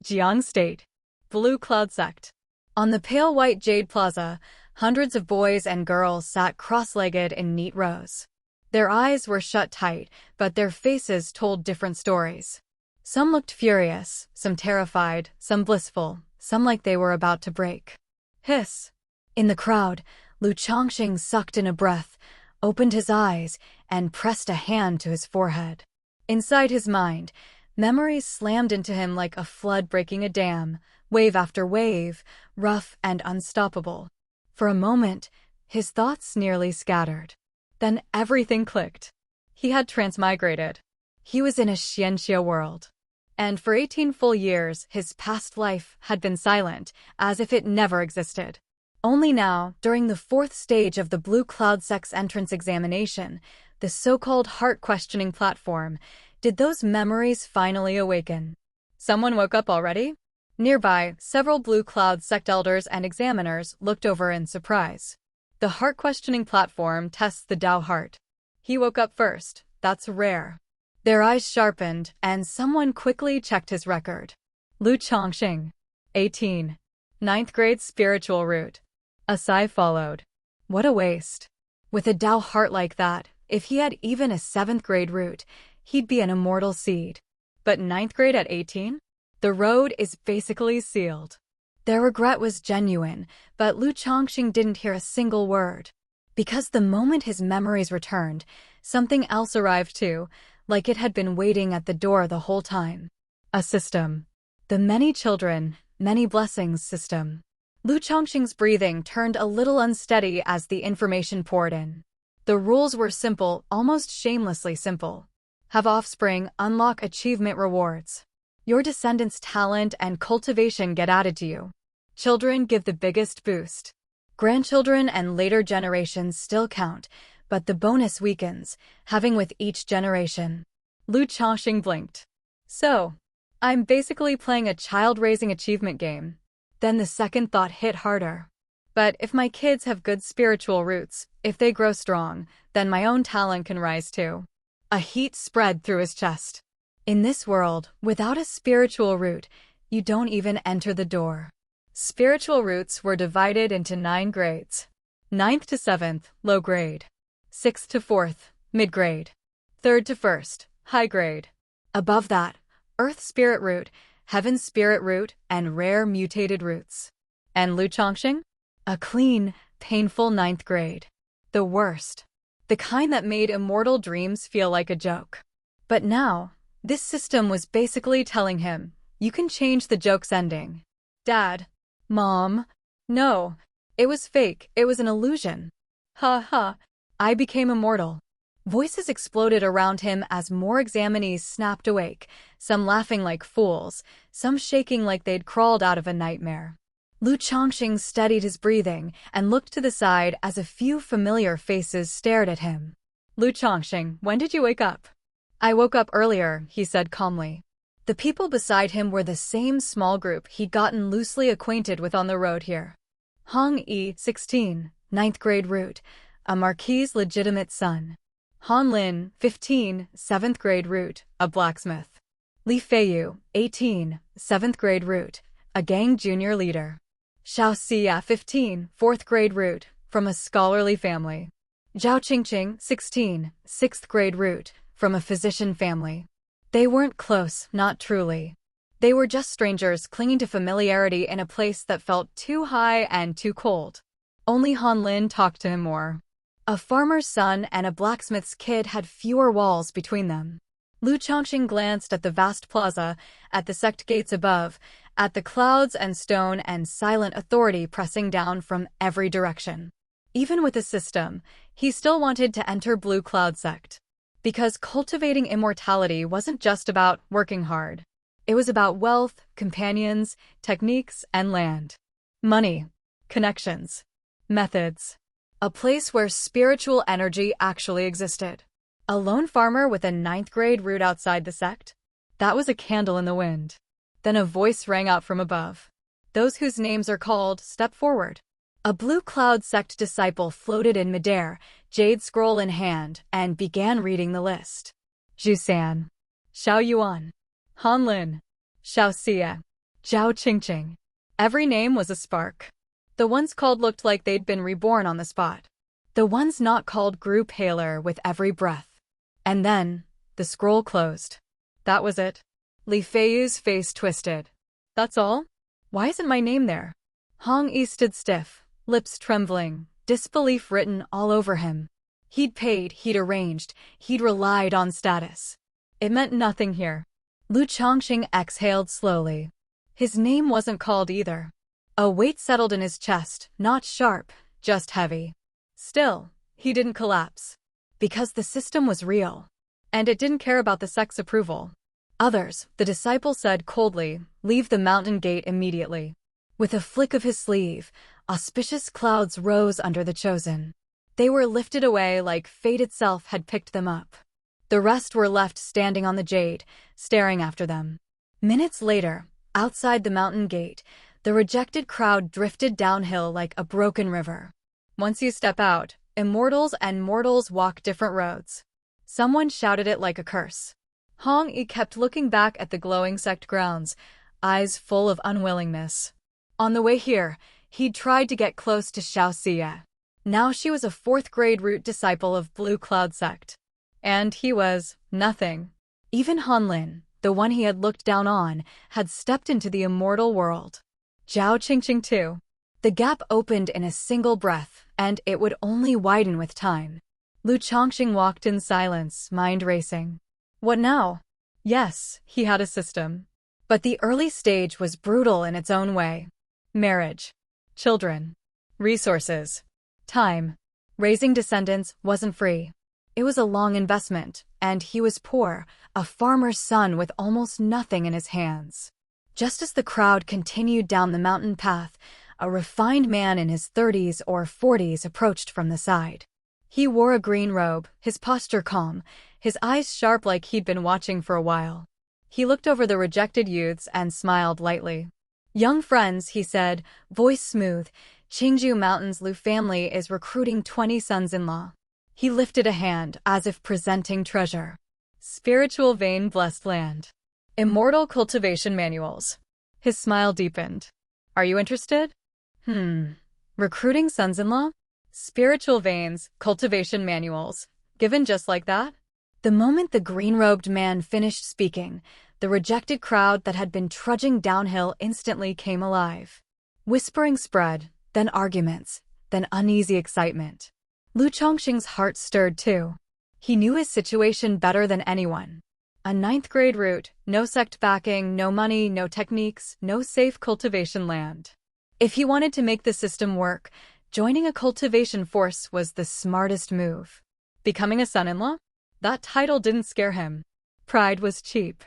Jiang State. Blue Cloud Sect. On the pale white jade plaza, hundreds of boys and girls sat cross-legged in neat rows. Their eyes were shut tight, but their faces told different stories. Some looked furious, some terrified, some blissful, some like they were about to break. Hiss! In the crowd, Lu Changsheng sucked in a breath, opened his eyes, and pressed a hand to his forehead. Inside his mind, memories slammed into him like a flood breaking a dam, wave after wave, rough and unstoppable. For a moment, his thoughts nearly scattered. Then everything clicked. He had transmigrated. He was in a Xianxia world. And for 18 full years, his past life had been silent, as if it never existed. Only now, during the 4th stage of the Blue Cloud Sect's entrance examination, the so-called heart-questioning platform, did those memories finally awaken. Someone woke up already? Nearby, several Blue Cloud Sect elders and examiners looked over in surprise. The heart-questioning platform tests the Tao heart. He woke up first. That's rare. Their eyes sharpened, and someone quickly checked his record. Lu Changsheng. 18. 9th grade spiritual root. A sigh followed. What a waste. With a Tao heart like that, if he had even a 7th grade root, he'd be an immortal seed. But 9th grade at 18? The road is basically sealed. Their regret was genuine, but Lu Changsheng didn't hear a single word. Because the moment his memories returned, something else arrived too, like it had been waiting at the door the whole time. A system. The many children, many blessings system. Lu Changsheng's breathing turned a little unsteady as the information poured in. The rules were simple, almost shamelessly simple. Have offspring, unlock achievement rewards. Your descendants' talent and cultivation get added to you. Children give the biggest boost. Grandchildren and later generations still count, but the bonus weakens, having with each generation. Lu Changsheng blinked. So, I'm basically playing a child-raising achievement game. Then the second thought hit harder. But if my kids have good spiritual roots, if they grow strong, then my own talent can rise too. A heat spread through his chest. In this world, without a spiritual root, you don't even enter the door. Spiritual roots were divided into 9 grades. 9th to 7th, low grade. 6th to 4th, mid grade. 3rd to 1st, high grade. Above that, earth spirit root, heaven spirit root, and rare mutated roots. And Lu Changsheng? A clean, painful 9th grade. The worst. The kind that made immortal dreams feel like a joke. But now, this system was basically telling him, you can change the joke's ending. Dad. Mom. No. It was fake, it was an illusion. Ha ha. I became immortal. Voices exploded around him as more examinees snapped awake, some laughing like fools, some shaking like they'd crawled out of a nightmare. Lu Changsheng steadied his breathing and looked to the side as a few familiar faces stared at him. Lu Changsheng, when did you wake up? I woke up earlier, he said calmly. The people beside him were the same small group he'd gotten loosely acquainted with on the road here. Hong Yi, 16, 9th grade root, a marquis's legitimate son. Han Lin, 15, 7th grade root, a blacksmith. Li Feiyu, 18, 7th grade root, a gang junior leader. Xianxia, 15, 4th grade root, from a scholarly family. Lu Changsheng, 16, 6th grade root, from a physician family. They weren't close, not truly. They were just strangers clinging to familiarity in a place that felt too high and too cold. Only Han Lin talked to him more. A farmer's son and a blacksmith's kid had fewer walls between them. Lu Changsheng glanced at the vast plaza, at the sect gates above, at the clouds and stone and silent authority pressing down from every direction. Even with a system, he still wanted to enter Blue Cloud Sect. Because cultivating immortality wasn't just about working hard. It was about wealth, companions, techniques, and land. Money, connections, methods. A place where spiritual energy actually existed. A lone farmer with a 9th grade root outside the sect? That was a candle in the wind. Then a voice rang out from above. Those whose names are called, step forward. A Blue Cloud Sect disciple floated in midair, jade scroll in hand, and began reading the list. Zhu San. Xiao Yuan. Han Lin. Xianxia. Zhao Qingqing. Every name was a spark. The ones called looked like they'd been reborn on the spot. The ones not called grew paler with every breath. And then, the scroll closed. That was it. Li Feiyu's face twisted. That's all? Why isn't my name there? Hong Yi stood stiff, lips trembling, disbelief written all over him. He'd paid, he'd arranged, he'd relied on status. It meant nothing here. Lu Changsheng exhaled slowly. His name wasn't called either. A weight settled in his chest, not sharp, just heavy. Still, he didn't collapse. Because the system was real. And it didn't care about the sect's approval. Others, the disciple said coldly, leave the mountain gate immediately. With a flick of his sleeve, auspicious clouds rose under the chosen. They were lifted away like fate itself had picked them up. The rest were left standing on the jade, staring after them. Minutes later, outside the mountain gate, the rejected crowd drifted downhill like a broken river. Once you step out, immortals and mortals walk different roads. Someone shouted it like a curse. Hong Yi kept looking back at the glowing sect grounds, eyes full of unwillingness. On the way here, he'd tried to get close to Xianxia. Now she was a 4th-grade root disciple of Blue Cloud Sect. And he was nothing. Even Hanlin, the one he had looked down on, had stepped into the immortal world. Zhao Qingqing too. The gap opened in a single breath, and it would only widen with time. Lu Changsheng walked in silence, mind racing. What now? Yes, he had a system. But the early stage was brutal in its own way. Marriage. Children. Resources. Time. Raising descendants wasn't free. It was a long investment, and he was poor, a farmer's son with almost nothing in his hands. Just as the crowd continued down the mountain path, a refined man in his 30s or 40s approached from the side. He wore a green robe, his posture calm, his eyes sharp like he'd been watching for a while. He looked over the rejected youths and smiled lightly. Young friends, he said, voice smooth, Qingzhou Mountain's Lu family is recruiting 20 sons-in-law. He lifted a hand as if presenting treasure. Spiritual vein blessed land. Immortal cultivation manuals. His smile deepened. Are you interested? Recruiting sons-in-law? Spiritual veins, cultivation manuals. Given just like that? The moment the green-robed man finished speaking, the rejected crowd that had been trudging downhill instantly came alive. Whispering spread, then arguments, then uneasy excitement. Lu Changsheng's heart stirred too. He knew his situation better than anyone. A 9th-grade root, no sect backing, no money, no techniques, no safe cultivation land. If he wanted to make the system work, joining a cultivation force was the smartest move. Becoming a son-in-law? That title didn't scare him. Pride was cheap.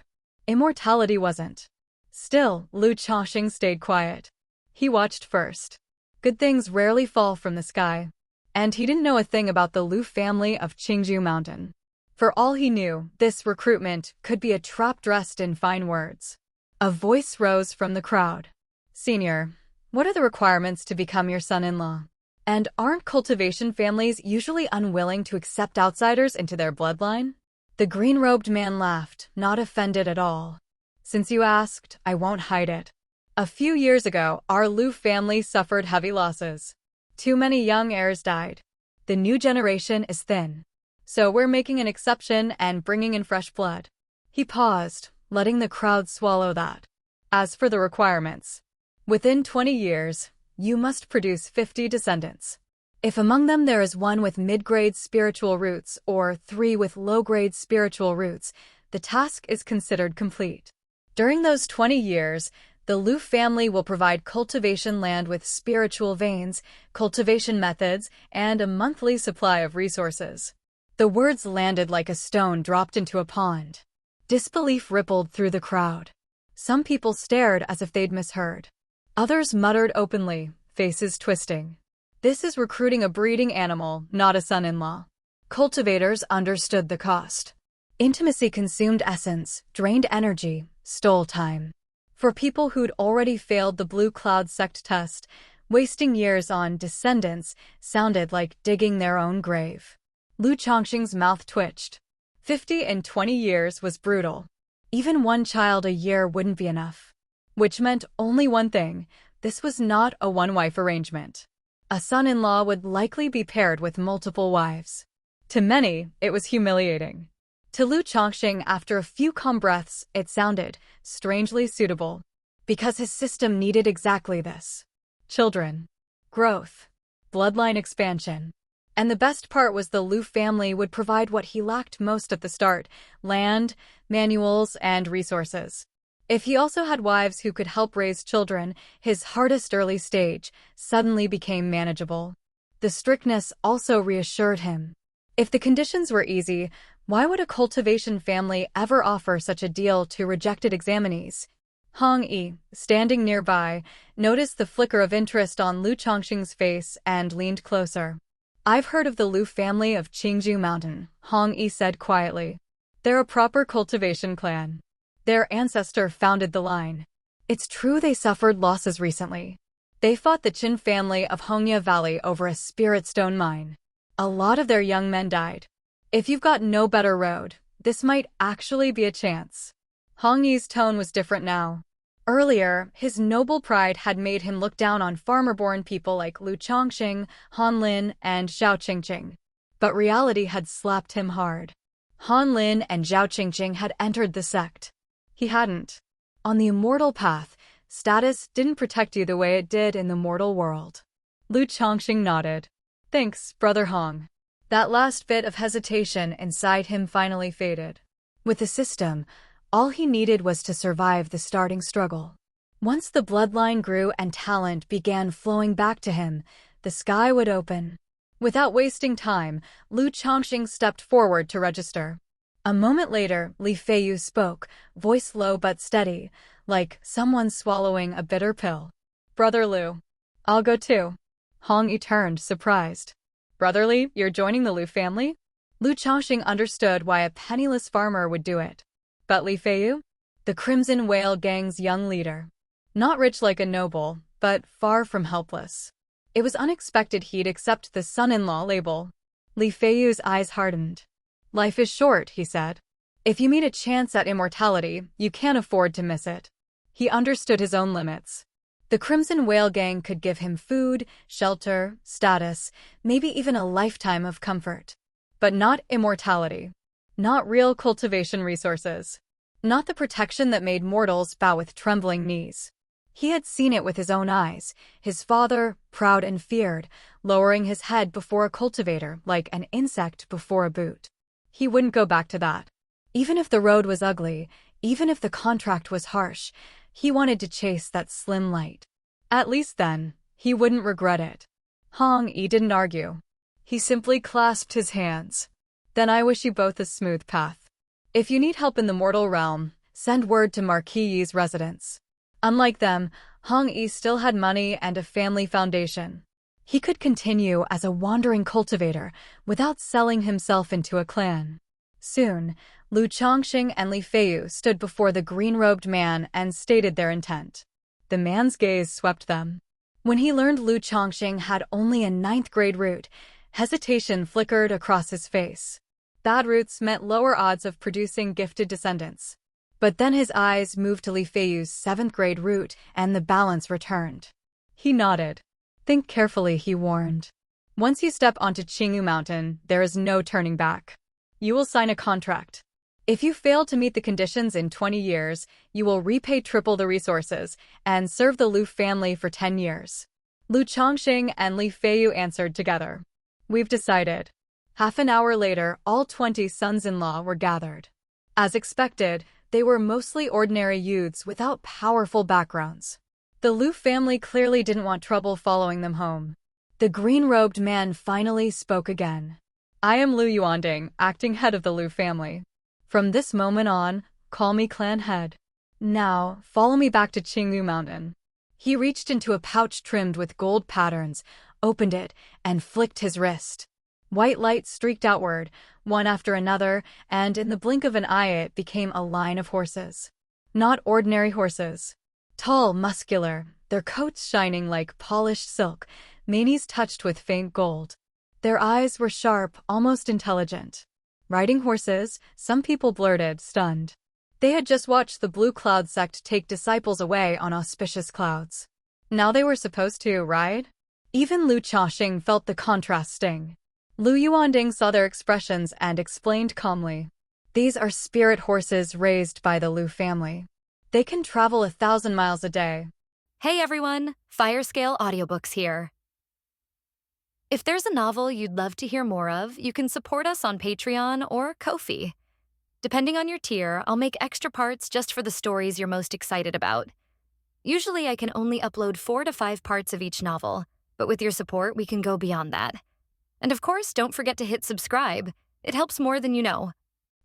Immortality wasn't. Still, Lu Changsheng stayed quiet. He watched first. Good things rarely fall from the sky. And he didn't know a thing about the Lu family of Qingzhou Mountain. For all he knew, this recruitment could be a trap dressed in fine words. A voice rose from the crowd. Senior, what are the requirements to become your son-in-law? And aren't cultivation families usually unwilling to accept outsiders into their bloodline? The green-robed man laughed, not offended at all. Since you asked, I won't hide it. A few years ago, our Lu family suffered heavy losses. Too many young heirs died. The new generation is thin. So we're making an exception and bringing in fresh blood. He paused, letting the crowd swallow that. As for the requirements, within 20 years, you must produce 50 descendants. If among them there is 1 with mid-grade spiritual roots or 3 with low-grade spiritual roots, the task is considered complete. During those 20 years, the Lu family will provide cultivation land with spiritual veins, cultivation methods, and a monthly supply of resources. The words landed like a stone dropped into a pond. Disbelief rippled through the crowd. Some people stared as if they'd misheard. Others muttered openly, faces twisting. This is recruiting a breeding animal, not a son-in-law. Cultivators understood the cost. Intimacy consumed essence, drained energy, stole time. For people who'd already failed the Blue Cloud Sect test, wasting years on descendants sounded like digging their own grave. Lu Changsheng's mouth twitched. 50 in 20 years was brutal. Even 1 child a year wouldn't be enough. which meant only one thing: this was not a one-wife arrangement. A son-in-law would likely be paired with multiple wives. To many, it was humiliating. To Lu Changsheng, after a few calm breaths, it sounded strangely suitable. Because his system needed exactly this: children, growth, bloodline expansion. And the best part was the Lu family would provide what he lacked most at the start: land, manuals, and resources. If he also had wives who could help raise children, his hardest early stage suddenly became manageable. The strictness also reassured him. If the conditions were easy, why would a cultivation family ever offer such a deal to rejected examinees? Hong Yi, standing nearby, noticed the flicker of interest on Lu Changsheng's face and leaned closer. "I've heard of the Lu family of Qingzhou Mountain," Hong Yi said quietly. "They're a proper cultivation clan. Their ancestor founded the line. It's true they suffered losses recently. They fought the Qin family of Hongya Valley over a spirit stone mine. A lot of their young men died. If you've got no better road, this might actually be a chance." Hong Yi's tone was different now. Earlier, his noble pride had made him look down on farmer-born people like Lu Changsheng, Han Lin, and Xiao Qingqing. But reality had slapped him hard. Han Lin and Xiao Qingqing had entered the sect. He hadn't. On the immortal path, status didn't protect you the way it did in the mortal world. Lu Changsheng nodded. "Thanks, Brother Hong." That last bit of hesitation inside him finally faded. With the system, all he needed was to survive the starting struggle. Once the bloodline grew and talent began flowing back to him, the sky would open. Without wasting time, Lu Changsheng stepped forward to register. A moment later, Li Feiyu spoke, voice low but steady, like someone swallowing a bitter pill. "Brother Lu, I'll go too." Hong Yi turned, surprised. "Brother Li, you're joining the Lu family?" Lu Changsheng understood why a penniless farmer would do it. But Li Feiyu? The Crimson Whale Gang's young leader. Not rich like a noble, but far from helpless. It was unexpected he'd accept the son-in-law label. Li Feiyu's eyes hardened. "Life is short," he said. "If you meet a chance at immortality, you can't afford to miss it." He understood his own limits. The Crimson Whale Gang could give him food, shelter, status, maybe even a lifetime of comfort. But not immortality. Not real cultivation resources. Not the protection that made mortals bow with trembling knees. He had seen it with his own eyes, his father, proud and feared, lowering his head before a cultivator like an insect before a boot. He wouldn't go back to that. Even if the road was ugly, even if the contract was harsh, he wanted to chase that slim light. At least then, he wouldn't regret it. Hong Yi didn't argue. He simply clasped his hands. "Then I wish you both a smooth path. If you need help in the mortal realm, send word to Marquis Yi's residence." Unlike them, Hong Yi still had money and a family foundation. He could continue as a wandering cultivator without selling himself into a clan. Soon, Lu Changsheng and Li Feiyu stood before the green-robed man and stated their intent. The man's gaze swept them. When he learned Lu Changsheng had only a 9th-grade root, hesitation flickered across his face. Bad roots meant lower odds of producing gifted descendants. But then his eyes moved to Li Feiyu's 7th-grade root, and the balance returned. He nodded. "Think carefully," he warned. "Once you step onto Qingzhou Mountain, there is no turning back. You will sign a contract. If you fail to meet the conditions in 20 years, you will repay triple the resources and serve the Lu family for 10 years. Lu Changsheng and Li Feiyu answered together. "We've decided." Half an hour later, all 20 sons-in-law were gathered. As expected, they were mostly ordinary youths without powerful backgrounds. The Lu family clearly didn't want trouble following them home. The green-robed man finally spoke again. "I am Lu Yuanding, acting head of the Lu family. From this moment on, call me clan head. Now, follow me back to Qingzhou Mountain." He reached into a pouch trimmed with gold patterns, opened it, and flicked his wrist. White light streaked outward, one after another, and in the blink of an eye it became a line of horses. Not ordinary horses. Tall, muscular, their coats shining like polished silk, manes touched with faint gold. Their eyes were sharp, almost intelligent. Riding horses, some people blurted, stunned. They had just watched the Blue Cloud sect take disciples away on auspicious clouds. Now they were supposed to, right? Even Lu Changsheng felt the contrast sting. Lu Yuanding saw their expressions and explained calmly. These are spirit horses raised by the Lu family. They can travel 1,000 miles a day. Hey everyone, Firescale Audiobooks here. If there's a novel you'd love to hear more of, you can support us on Patreon or Ko-fi. Depending on your tier, I'll make extra parts just for the stories you're most excited about. Usually I can only upload 4 to 5 parts of each novel, but with your support we can go beyond that. And of course, don't forget to hit subscribe. It helps more than you know.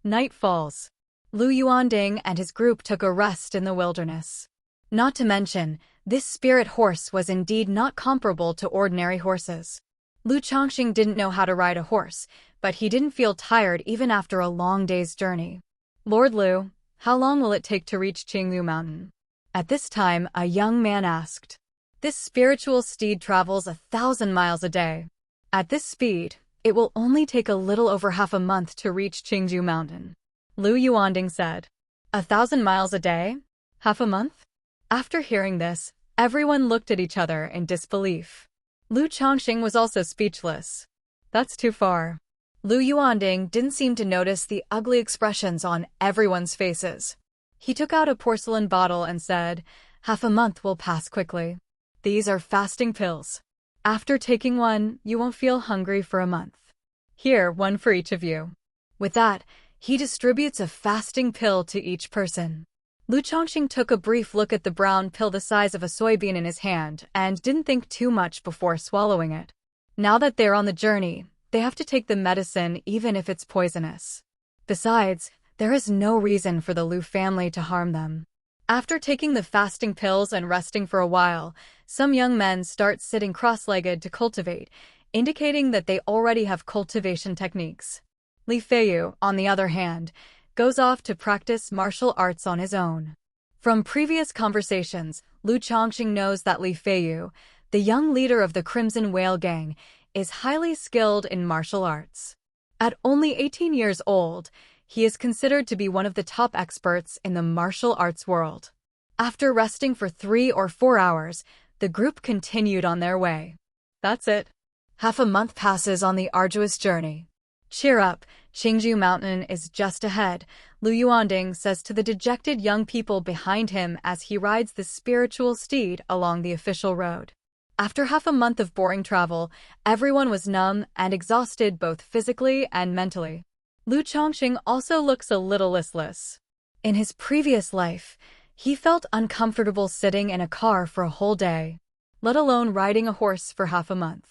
Night falls. Lu Yuanding and his group took a rest in the wilderness. Not to mention, this spirit horse was indeed not comparable to ordinary horses. Lu Changsheng didn't know how to ride a horse, but he didn't feel tired even after a long day's journey. Lord Lu, how long will it take to reach Qinglu Mountain? At this time, a young man asked. This spiritual steed travels 1,000 miles a day. At this speed, it will only take a little over half a month to reach Qinglu Mountain. Lu Yuanding said. 1,000 miles a day? Half a month? After hearing this, everyone looked at each other in disbelief. Lu Changsheng was also speechless. That's too far. Lu Yuanding didn't seem to notice the ugly expressions on everyone's faces. He took out a porcelain bottle and said, half a month will pass quickly. These are fasting pills. After taking one, you won't feel hungry for a month. Here, one for each of you. With that, he distributes a fasting pill to each person. Lu Changsheng took a brief look at the brown pill the size of a soybean in his hand and didn't think too much before swallowing it. Now that they're on the journey, they have to take the medicine even if it's poisonous. Besides, there is no reason for the Lu family to harm them. After taking the fasting pills and resting for a while, some young men start sitting cross-legged to cultivate, indicating that they already have cultivation techniques. Li Feiyu, on the other hand, goes off to practice martial arts on his own. From previous conversations, Lu Changsheng knows that Li Feiyu, the young leader of the Crimson Whale Gang, is highly skilled in martial arts. At only 18 years old, he is considered to be one of the top experts in the martial arts world. After resting for 3 or 4 hours, the group continued on their way. That's it. Half a month passes on the arduous journey. Cheer up, Qinglu Mountain is just ahead, Lu Yuanding says to the dejected young people behind him as he rides the spiritual steed along the official road. After half a month of boring travel, everyone was numb and exhausted both physically and mentally. Lu Changsheng also looks a little listless. In his previous life, he felt uncomfortable sitting in a car for a whole day, let alone riding a horse for half a month.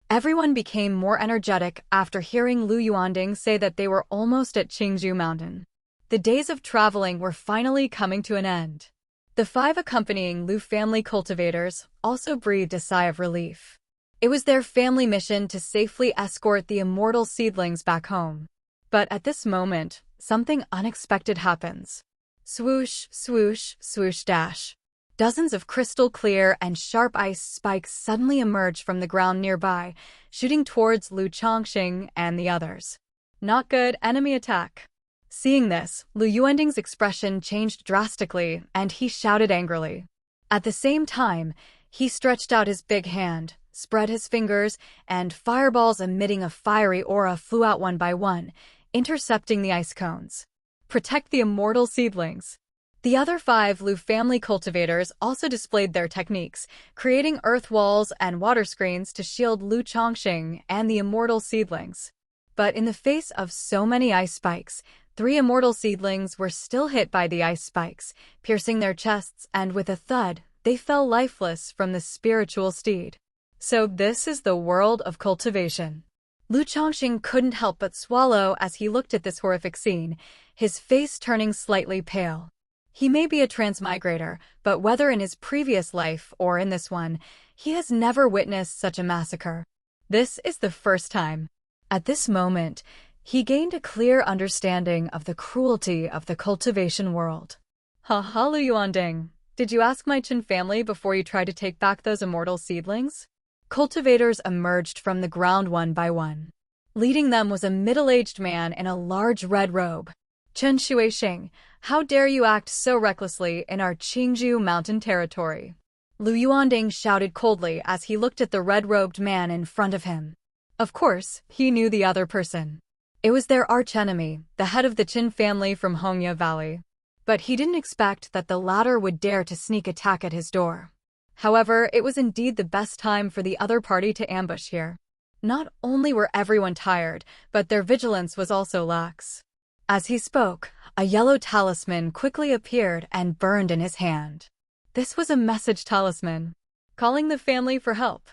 Everyone became more energetic after hearing Lu Yuanding say that they were almost at Qinglu Mountain. The days of traveling were finally coming to an end. The 5 accompanying Lu family cultivators also breathed a sigh of relief. It was their family mission to safely escort the immortal seedlings back home. But at this moment, something unexpected happens. Swoosh, swoosh, swoosh dash. Dozens of crystal clear and sharp ice spikes suddenly emerge from the ground nearby, shooting towards Lu Changsheng and the others. Not good, enemy attack. Seeing this, Lu Yuanding's expression changed drastically, and he shouted angrily. At the same time, he stretched out his big hand, spread his fingers, and fireballs emitting a fiery aura flew out one by one, intercepting the ice cones. Protect the immortal seedlings. The other 5 Lu family cultivators also displayed their techniques, creating earth walls and water screens to shield Lu Changsheng and the immortal seedlings. But in the face of so many ice spikes, 3 immortal seedlings were still hit by the ice spikes, piercing their chests, and with a thud, they fell lifeless from the spiritual steed. So this is the world of cultivation. Lu Changsheng couldn't help but swallow as he looked at this horrific scene, his face turning slightly pale. He may be a transmigrator, but whether in his previous life or in this one, he has never witnessed such a massacre. This is the first time. At this moment, he gained a clear understanding of the cruelty of the cultivation world. Ha ha, Lu Yuanding. Did you ask my Chen family before you tried to take back those immortal seedlings? Cultivators emerged from the ground one by one. Leading them was a middle-aged man in a large red robe. Chen Xuexing, How dare you act so recklessly in our Qingzhou mountain territory? Lu Yuanding shouted coldly as he looked at the red-robed man in front of him. Of course, he knew the other person. It was their archenemy, the head of the Qin family from Hongya Valley. But he didn't expect that the latter would dare to sneak attack at his door. However, it was indeed the best time for the other party to ambush here. Not only were everyone tired, but their vigilance was also lax. As he spoke, a yellow talisman quickly appeared and burned in his hand. This was a message talisman, calling the family for help.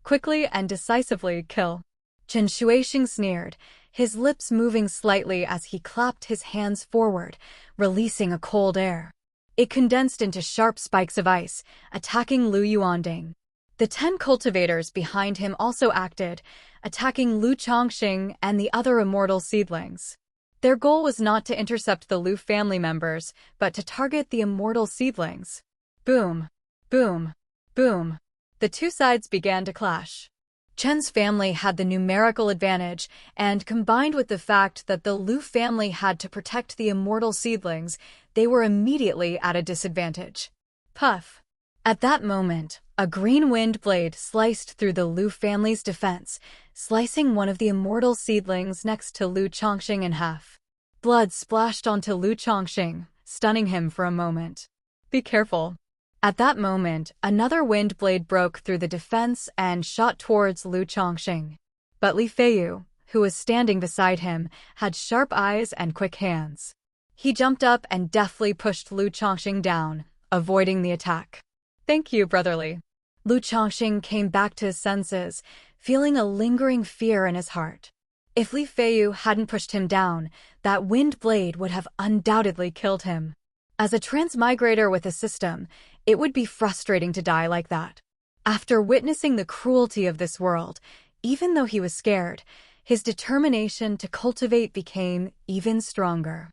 Quickly and decisively kill. Chen Shuixing sneered, his lips moving slightly as he clapped his hands forward, releasing a cold air. It condensed into sharp spikes of ice, attacking Lu Yuanding. The 10 cultivators behind him also acted, attacking Lu Changsheng and the other immortal seedlings. Their goal was not to intercept the Lu family members, but to target the immortal seedlings. Boom, boom, boom. The two sides began to clash. Chen's family had the numerical advantage, and combined with the fact that the Lu family had to protect the immortal seedlings, they were immediately at a disadvantage. Puff. At that moment, a green wind blade sliced through the Lu family's defense, slicing one of the immortal seedlings next to Lu Changsheng in half. Blood splashed onto Lu Changsheng, stunning him for a moment. Be careful. At that moment, another wind blade broke through the defense and shot towards Lu Changsheng. But Li Feiyu, who was standing beside him, had sharp eyes and quick hands. He jumped up and deftly pushed Lu Changsheng down, avoiding the attack. Thank you, brotherly. Lu Changsheng came back to his senses, feeling a lingering fear in his heart. If Li Feiyu hadn't pushed him down, that wind blade would have undoubtedly killed him. As a transmigrator with a system, it would be frustrating to die like that. After witnessing the cruelty of this world, even though he was scared, his determination to cultivate became even stronger.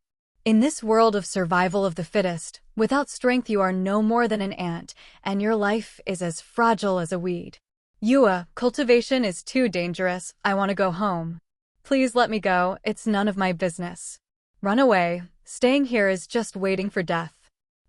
In this world of survival of the fittest, without strength you are no more than an ant, and your life is as fragile as a weed. Yua, cultivation is too dangerous, I want to go home. Please let me go, it's none of my business. Run away, staying here is just waiting for death.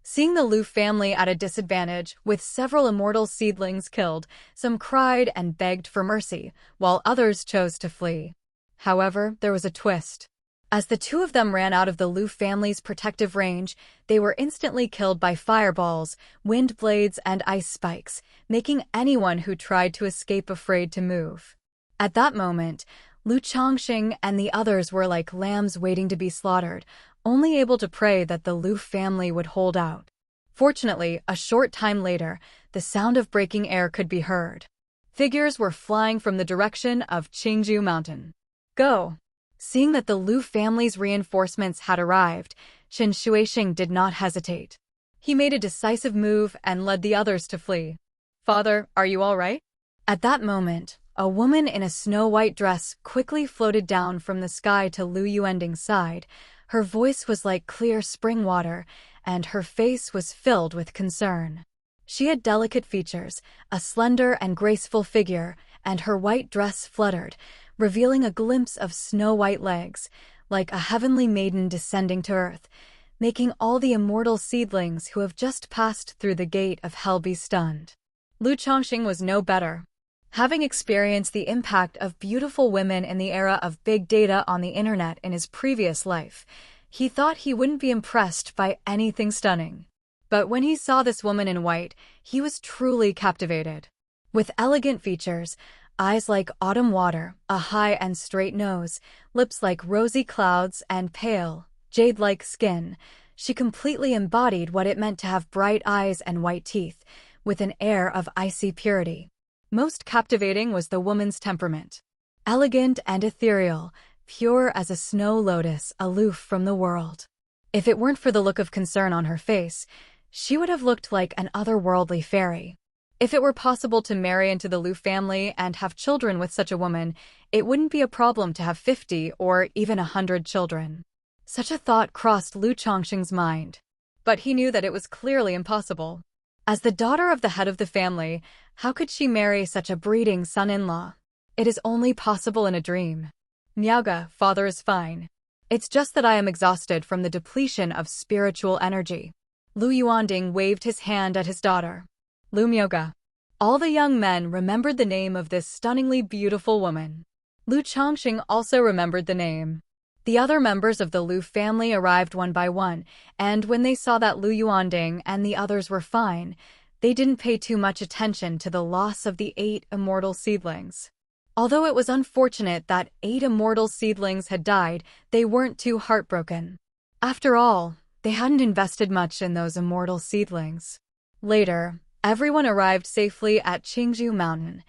Seeing the Lu family at a disadvantage, with several immortal seedlings killed, some cried and begged for mercy, while others chose to flee. However, there was a twist. As the two of them ran out of the Lu family's protective range, they were instantly killed by fireballs, wind blades, and ice spikes, making anyone who tried to escape afraid to move. At that moment, Lu Changsheng and the others were like lambs waiting to be slaughtered, only able to pray that the Lu family would hold out. Fortunately, a short time later, the sound of breaking air could be heard. Figures were flying from the direction of Qingzhou Mountain. Go! Seeing that the Lu family's reinforcements had arrived, Chen Shuixing did not hesitate. He made a decisive move and led the others to flee. Father, are you all right? At that moment, a woman in a snow-white dress quickly floated down from the sky to Lu Yuanding's side. Her voice was like clear spring water, and her face was filled with concern. She had delicate features, a slender and graceful figure, and her white dress fluttered, revealing a glimpse of snow-white legs, like a heavenly maiden descending to earth, making all the immortal seedlings who have just passed through the gate of hell be stunned. Lu Changsheng was no better. Having experienced the impact of beautiful women in the era of big data on the internet in his previous life, he thought he wouldn't be impressed by anything stunning. But when he saw this woman in white, he was truly captivated. With elegant features, eyes like autumn water, a high and straight nose, lips like rosy clouds, and pale, jade-like skin, she completely embodied what it meant to have bright eyes and white teeth, with an air of icy purity. Most captivating was the woman's temperament. Elegant and ethereal, pure as a snow lotus, aloof from the world. If it weren't for the look of concern on her face, she would have looked like an otherworldly fairy. If it were possible to marry into the Lu family and have children with such a woman, it wouldn't be a problem to have 50 or even 100 children. Such a thought crossed Lu Changsheng's mind. But he knew that it was clearly impossible. As the daughter of the head of the family, how could she marry such a breeding son-in-law? It is only possible in a dream. Niaoga, father is fine. It's just that I am exhausted from the depletion of spiritual energy. Lu Yuanding waved his hand at his daughter. Lu Myoga. All the young men remembered the name of this stunningly beautiful woman. Lu Changsheng also remembered the name. The other members of the Lu family arrived one by one, and when they saw that Lu Yuanding and the others were fine, they didn't pay too much attention to the loss of the 8 immortal seedlings. Although it was unfortunate that 8 immortal seedlings had died, they weren't too heartbroken. After all, they hadn't invested much in those immortal seedlings. Later, everyone arrived safely at Qingzhou Mountain.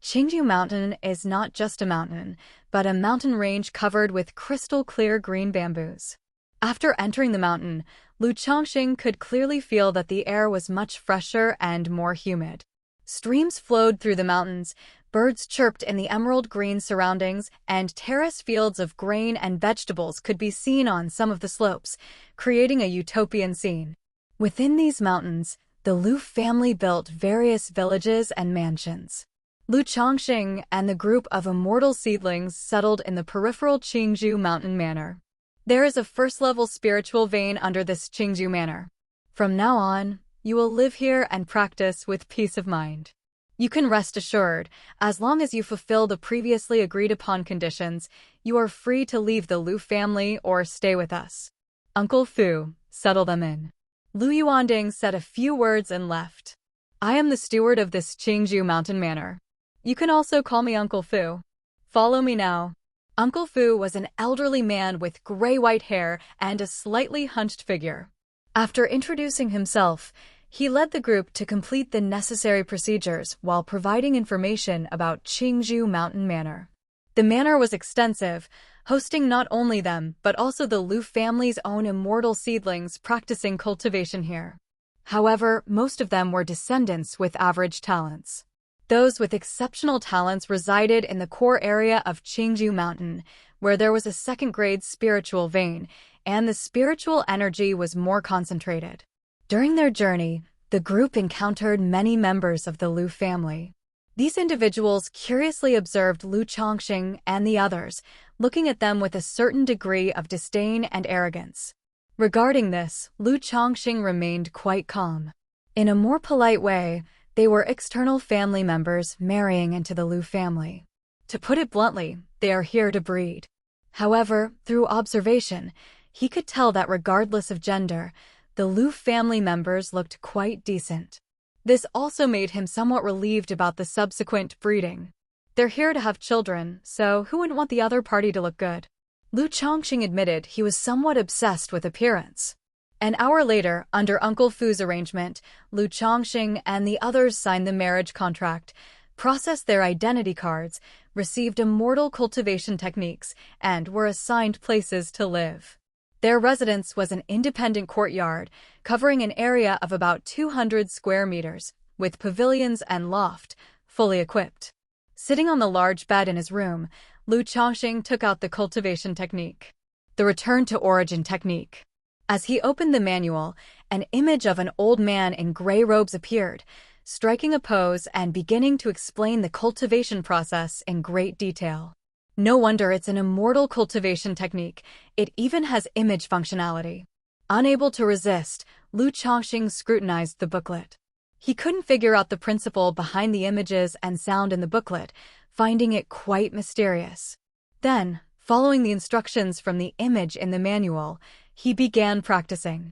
Qingzhou Mountain is not just a mountain, but a mountain range covered with crystal-clear green bamboos. After entering the mountain, Lu Changsheng could clearly feel that the air was much fresher and more humid. Streams flowed through the mountains, birds chirped in the emerald green surroundings, and terrace fields of grain and vegetables could be seen on some of the slopes, creating a utopian scene. Within these mountains, the Lu family built various villages and mansions. Lu Changsheng and the group of immortal seedlings settled in the peripheral Qingzhou Mountain Manor. There is a first-level spiritual vein under this Qingzhou Manor. From now on, you will live here and practice with peace of mind. You can rest assured, as long as you fulfill the previously agreed-upon conditions, you are free to leave the Lu family or stay with us. Uncle Fu, settle them in. Lu Yuanding said a few words and left. I am the steward of this Qingzhou Mountain Manor. You can also call me Uncle Fu. Follow me now. Uncle Fu was an elderly man with gray-white hair and a slightly hunched figure. After introducing himself, he led the group to complete the necessary procedures while providing information about Qingzhou Mountain Manor. The manor was extensive, hosting not only them but also the Lu family's own immortal seedlings practicing cultivation here. However, most of them were descendants with average talents. Those with exceptional talents resided in the core area of Qingzhou Mountain, where there was a second-grade spiritual vein, and the spiritual energy was more concentrated. During their journey, the group encountered many members of the Lu family. These individuals curiously observed Lu Changsheng and the others, looking at them with a certain degree of disdain and arrogance. Regarding this, Lu Changsheng remained quite calm. In a more polite way, they were external family members marrying into the Lu family. To put it bluntly, they are here to breed. However, through observation, he could tell that regardless of gender, the Lu family members looked quite decent. This also made him somewhat relieved about the subsequent breeding. They're here to have children, so who wouldn't want the other party to look good? Lu Changsheng admitted he was somewhat obsessed with appearance. An hour later, under Uncle Fu's arrangement, Lu Changsheng and the others signed the marriage contract, processed their identity cards, received immortal cultivation techniques, and were assigned places to live. Their residence was an independent courtyard, covering an area of about 200 square meters, with pavilions and loft, fully equipped. Sitting on the large bed in his room, Lu Changsheng took out the cultivation technique. The return to origin technique. As he opened the manual, an image of an old man in gray robes appeared, striking a pose and beginning to explain the cultivation process in great detail. No wonder it's an immortal cultivation technique, it even has image functionality. Unable to resist, Lu Changsheng scrutinized the booklet. He couldn't figure out the principle behind the images and sound in the booklet, finding it quite mysterious. Then, following the instructions from the image in the manual, he began practicing.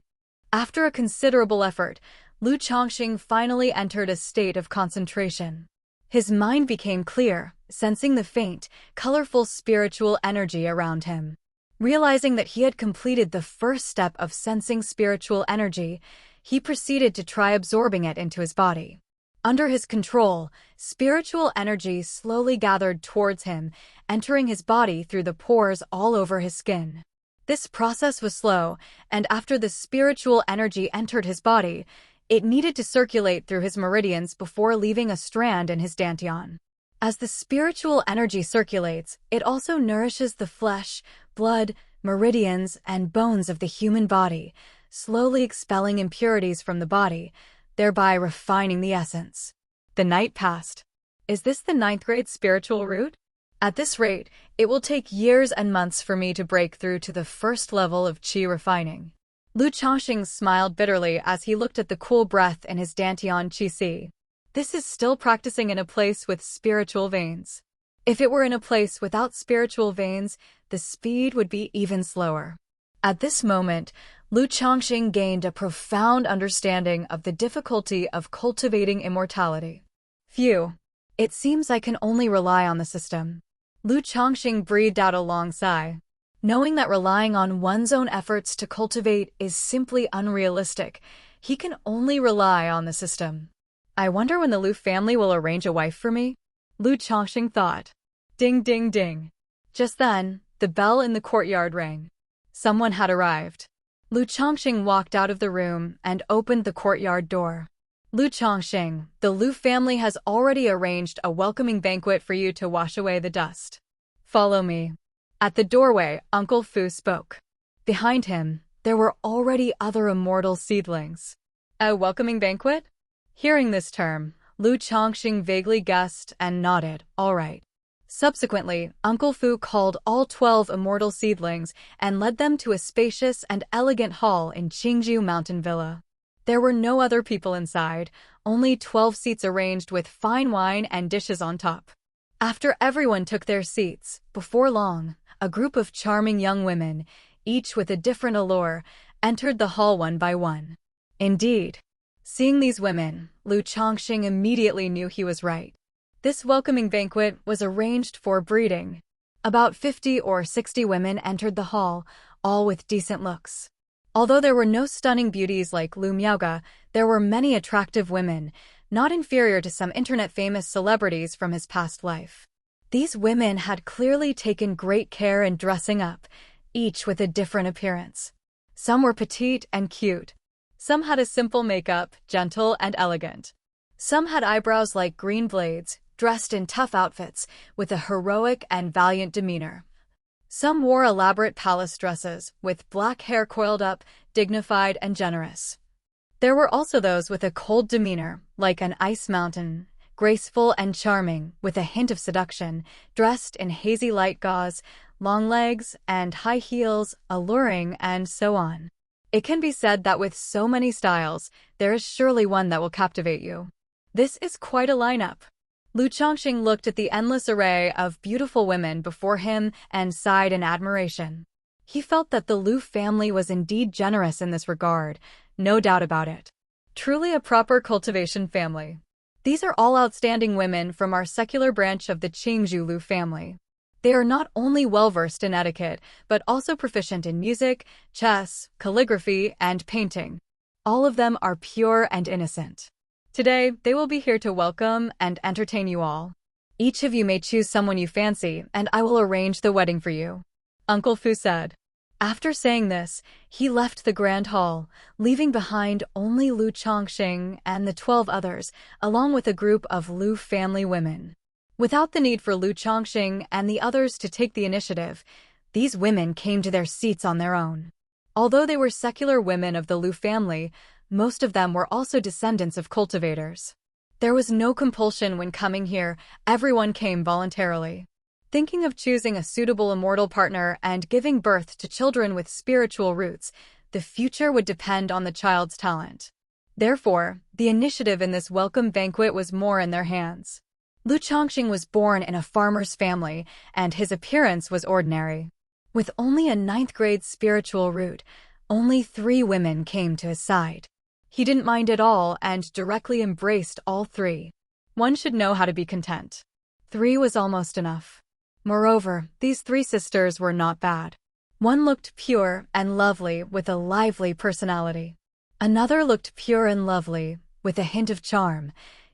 After a considerable effort, Lu Changsheng finally entered a state of concentration. His mind became clear, sensing the faint, colorful spiritual energy around him. Realizing that he had completed the first step of sensing spiritual energy, he proceeded to try absorbing it into his body. Under his control, spiritual energy slowly gathered towards him, entering his body through the pores all over his skin. This process was slow, and after the spiritual energy entered his body, it needed to circulate through his meridians before leaving a strand in his dantian. As the spiritual energy circulates, it also nourishes the flesh, blood, meridians, and bones of the human body, slowly expelling impurities from the body, thereby refining the essence. The night passed. Is this the 9th grade spiritual root? At this rate, it will take years and months for me to break through to the first level of qi refining. Lu Changsheng smiled bitterly as he looked at the cool breath in his dantian qi si. This is still practicing in a place with spiritual veins. If it were in a place without spiritual veins, the speed would be even slower. At this moment, Lu Changsheng gained a profound understanding of the difficulty of cultivating immortality. Phew. It seems I can only rely on the system. Lu Changsheng breathed out a long sigh. Knowing that relying on one's own efforts to cultivate is simply unrealistic, he can only rely on the system. I wonder when the Lu family will arrange a wife for me? Lu Changsheng thought. Ding ding ding. Just then, the bell in the courtyard rang. Someone had arrived. Lu Changsheng walked out of the room and opened the courtyard door. Lu Changsheng, the Lu family has already arranged a welcoming banquet for you to wash away the dust. Follow me. At the doorway, Uncle Fu spoke. Behind him, there were already other immortal seedlings. A welcoming banquet? Hearing this term, Lu Changsheng vaguely guessed and nodded, all right. Subsequently, Uncle Fu called all 12 immortal seedlings and led them to a spacious and elegant hall in Qingzhou Mountain Villa. There were no other people inside, only 12 seats arranged with fine wine and dishes on top. After everyone took their seats, before long, a group of charming young women, each with a different allure, entered the hall one by one. Indeed. Seeing these women, Lu Changsheng immediately knew he was right. This welcoming banquet was arranged for breeding. About 50 or 60 women entered the hall, all with decent looks. Although there were no stunning beauties like Lu Miaoga, there were many attractive women, not inferior to some internet-famous celebrities from his past life. These women had clearly taken great care in dressing up, each with a different appearance. Some were petite and cute. Some had a simple makeup, gentle and elegant. Some had eyebrows like green blades, dressed in tough outfits, with a heroic and valiant demeanor. Some wore elaborate palace dresses, with black hair coiled up, dignified and generous. There were also those with a cold demeanor, like an ice mountain, graceful and charming, with a hint of seduction, dressed in hazy light gauze, long legs and high heels, alluring, and so on. It can be said that with so many styles, there is surely one that will captivate you. This is quite a lineup. Lu Changsheng looked at the endless array of beautiful women before him and sighed in admiration. He felt that the Lu family was indeed generous in this regard, no doubt about it. Truly a proper cultivation family. These are all outstanding women from our secular branch of the Qingzhou Lu family. They are not only well-versed in etiquette, but also proficient in music, chess, calligraphy, and painting. All of them are pure and innocent. Today, they will be here to welcome and entertain you all. Each of you may choose someone you fancy, and I will arrange the wedding for you, Uncle Fu said. After saying this, he left the grand hall, leaving behind only Lu Changsheng and the 12 others, along with a group of Lu family women. Without the need for Lu Changsheng and the others to take the initiative, these women came to their seats on their own. Although they were secular women of the Lu family, most of them were also descendants of cultivators. There was no compulsion when coming here, everyone came voluntarily. Thinking of choosing a suitable immortal partner and giving birth to children with spiritual roots, the future would depend on the child's talent. Therefore, the initiative in this welcome banquet was more in their hands. Lu Changsheng was born in a farmer's family, and his appearance was ordinary. With only a 9th-grade spiritual root, only 3 women came to his side. He didn't mind at all and directly embraced all 3. One should know how to be content. 3 was almost enough. Moreover, these 3 sisters were not bad. One looked pure and lovely with a lively personality. Another looked pure and lovely, with a hint of charm,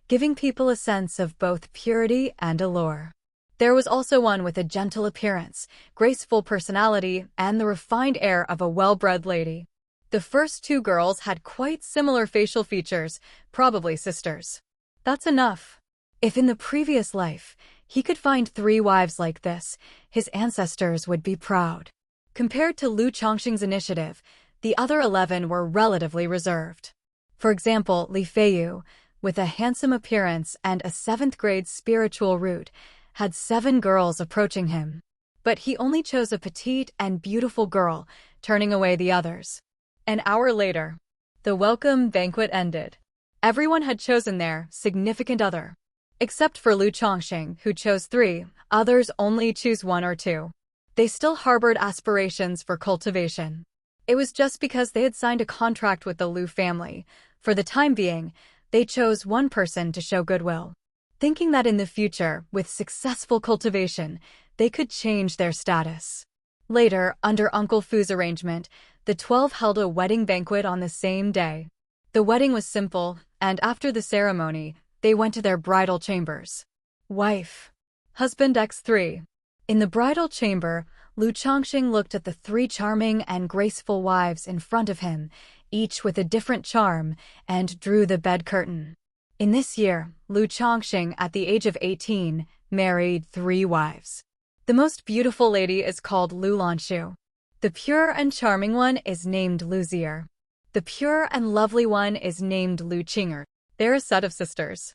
giving people a sense of both purity and allure. There was also one with a gentle appearance, graceful personality, and the refined air of a well-bred lady. The first 2 girls had quite similar facial features, probably sisters. That's enough. If in the previous life, he could find 3 wives like this, his ancestors would be proud. Compared to Lu Changsheng's initiative, the other 11 were relatively reserved. For example, Li Feiyu, with a handsome appearance and a 7th-grade spiritual root, had 7 girls approaching him. But he only chose a petite and beautiful girl, turning away the others. An hour later, the welcome banquet ended. Everyone had chosen their significant other. Except for Lu Changsheng, who chose 3, others only choose 1 or 2. They still harbored aspirations for cultivation. It was just because they had signed a contract with the Lu family. For the time being, they chose one person to show goodwill, thinking that in the future, with successful cultivation, they could change their status. Later, under Uncle Fu's arrangement, the 12 held a wedding banquet on the same day. The wedding was simple, and after the ceremony, they went to their bridal chambers. Wife. Husband X3. In the bridal chamber, Lu Changsheng looked at the 3 charming and graceful wives in front of him, each with a different charm, and drew the bed curtain. In this year, Lu Changsheng, at the age of 18, married 3 wives. The most beautiful lady is called Lu Lanshu. The pure and charming one is named Lu Zier. The pure and lovely one is named Lu Changsheng. They're a set of sisters.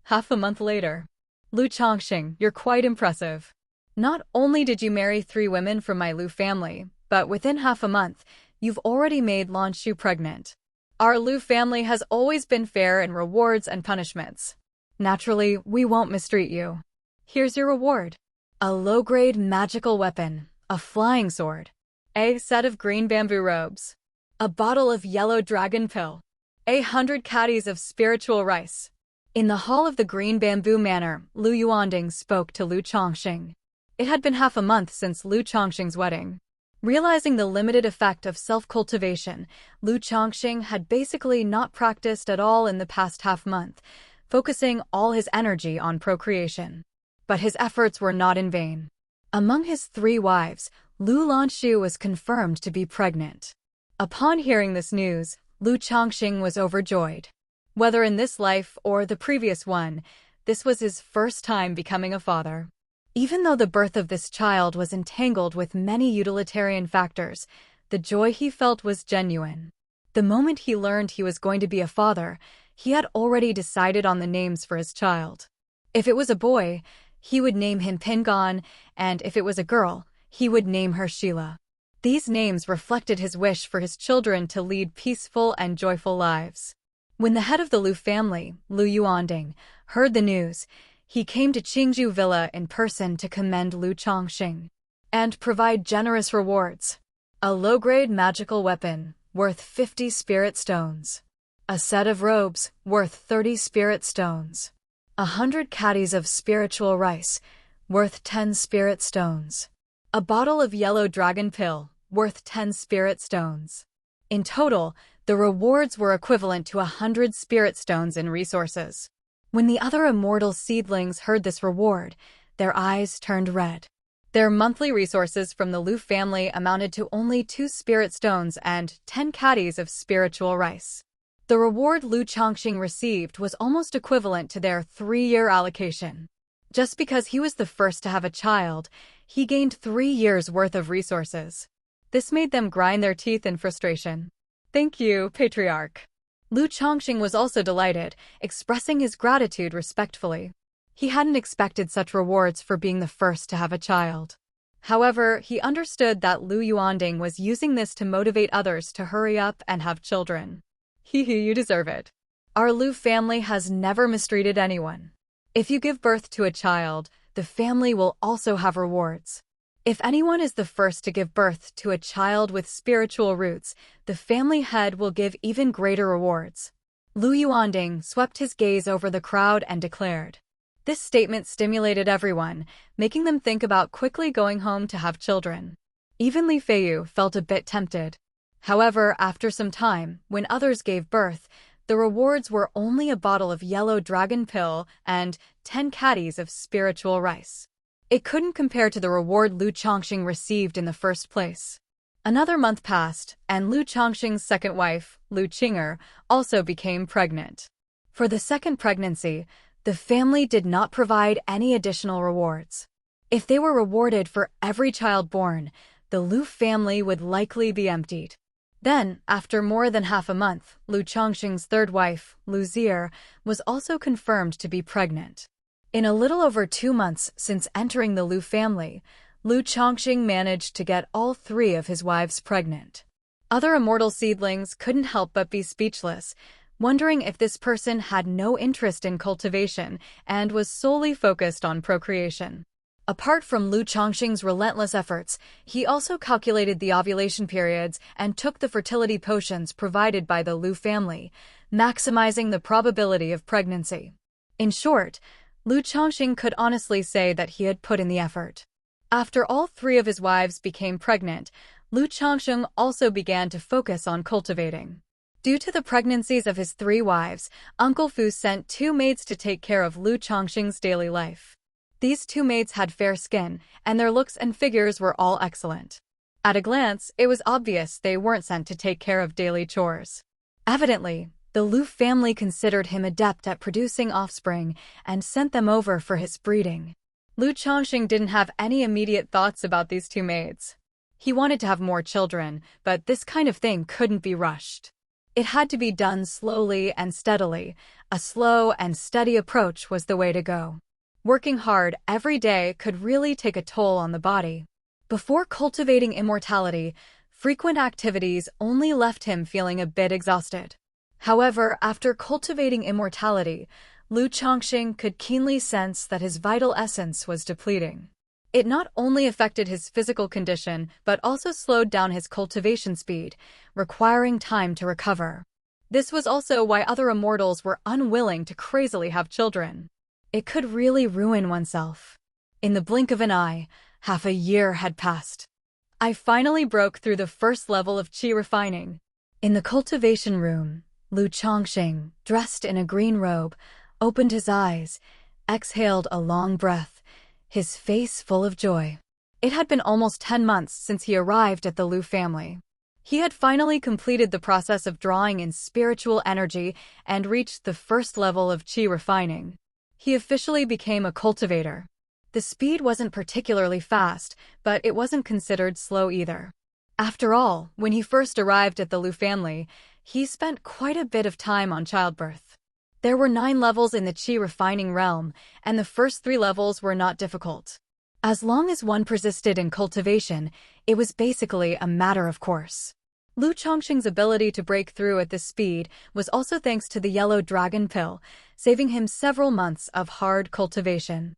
Half a month later. Lu Changsheng, you're quite impressive. Not only did you marry 3 women from my Lu family, but within half a month, you've already made Lanshu pregnant. Our Lu family has always been fair in rewards and punishments. Naturally, we won't mistreat you. Here's your reward. A low-grade magical weapon, a flying sword, a set of green bamboo robes, a bottle of yellow dragon pill, 100 caddies of spiritual rice. In the hall of the green bamboo manor, Lu Yuanding spoke to Lu Changsheng. It had been half a month since Lu Changsheng's wedding. Realizing the limited effect of self-cultivation, Lu Changsheng had basically not practiced at all in the past half-month, focusing all his energy on procreation. But his efforts were not in vain. Among his 3 wives, Lu Lanshu was confirmed to be pregnant. Upon hearing this news, Lu Changsheng was overjoyed. Whether in this life or the previous one, this was his first time becoming a father. Even though the birth of this child was entangled with many utilitarian factors, the joy he felt was genuine. The moment he learned he was going to be a father, he had already decided on the names for his child. If it was a boy, he would name him Pingon, and if it was a girl, he would name her Sheila. These names reflected his wish for his children to lead peaceful and joyful lives. When the head of the Lu family, Lu Yuanding, heard the news, he came to Qingzhou Villa in person to commend Lu Changsheng and provide generous rewards. A low-grade magical weapon, worth 50 spirit stones. A set of robes, worth 30 spirit stones. 100 caddies of spiritual rice, worth 10 spirit stones. A bottle of yellow dragon pill, worth 10 spirit stones. In total, the rewards were equivalent to 100 spirit stones in resources. When the other immortal seedlings heard this reward, their eyes turned red. Their monthly resources from the Lu family amounted to only 2 spirit stones and 10 caddies of spiritual rice. The reward Lu Changsheng received was almost equivalent to their 3-year allocation. Just because he was the first to have a child, he gained 3 years' worth of resources. This made them grind their teeth in frustration. Thank you, Patriarch. Lu Changsheng was also delighted, expressing his gratitude respectfully. He hadn't expected such rewards for being the first to have a child. However, he understood that Lu Yuanding was using this to motivate others to hurry up and have children. Hee, you deserve it. Our Lu family has never mistreated anyone. If you give birth to a child, the family will also have rewards. If anyone is the first to give birth to a child with spiritual roots, the family head will give even greater rewards. Lu Yuanding swept his gaze over the crowd and declared. This statement stimulated everyone, making them think about quickly going home to have children. Even Li Feiyu felt a bit tempted. However, after some time, when others gave birth, the rewards were only a bottle of yellow dragon pill and 10 caddies of spiritual rice. It couldn't compare to the reward Lu Changsheng received in the first place. Another month passed, and Lu Changsheng's second wife, Lu Changsheng, also became pregnant. For the second pregnancy, the family did not provide any additional rewards. If they were rewarded for every child born, the Lu family would likely be emptied. Then, after more than half a month, Lu Changsheng's third wife, Lu Zier, was also confirmed to be pregnant. In a little over 2 months since entering the Lu family, Lu Changsheng managed to get all 3 of his wives pregnant. Other immortal seedlings couldn't help but be speechless, wondering if this person had no interest in cultivation and was solely focused on procreation. Apart from Lu Changsheng's relentless efforts, he also calculated the ovulation periods and took the fertility potions provided by the Lu family, maximizing the probability of pregnancy. In short, Lu Changsheng could honestly say that he had put in the effort. After all 3 of his wives became pregnant, Lu Changsheng also began to focus on cultivating. Due to the pregnancies of his 3 wives, Uncle Fu sent 2 maids to take care of Lu Changsheng's daily life. These 2 maids had fair skin, and their looks and figures were all excellent. At a glance, it was obvious they weren't sent to take care of daily chores. Evidently, the Lu family considered him adept at producing offspring and sent them over for his breeding. Lu Changsheng didn't have any immediate thoughts about these 2 maids. He wanted to have more children, but this kind of thing couldn't be rushed. It had to be done slowly and steadily. A slow and steady approach was the way to go. Working hard every day could really take a toll on the body. Before cultivating immortality, frequent activities only left him feeling a bit exhausted. However, after cultivating immortality, Lu Changsheng could keenly sense that his vital essence was depleting. It not only affected his physical condition, but also slowed down his cultivation speed, requiring time to recover. This was also why other immortals were unwilling to crazily have children. It could really ruin oneself. In the blink of an eye, half a year had passed. I finally broke through the first level of qi refining. In the cultivation room, Lu Changsheng, dressed in a green robe, opened his eyes, exhaled a long breath, his face full of joy. It had been almost 10 months since he arrived at the Lu family. He had finally completed the process of drawing in spiritual energy and reached the first level of qi refining. He officially became a cultivator. The speed wasn't particularly fast, but it wasn't considered slow either. After all, when he first arrived at the Lu family, he spent quite a bit of time on childbirth. There were 9 levels in the qi refining realm, and the first 3 levels were not difficult. As long as one persisted in cultivation, it was basically a matter of course. Lu Changsheng's ability to break through at this speed was also thanks to the yellow dragon pill, saving him several months of hard cultivation.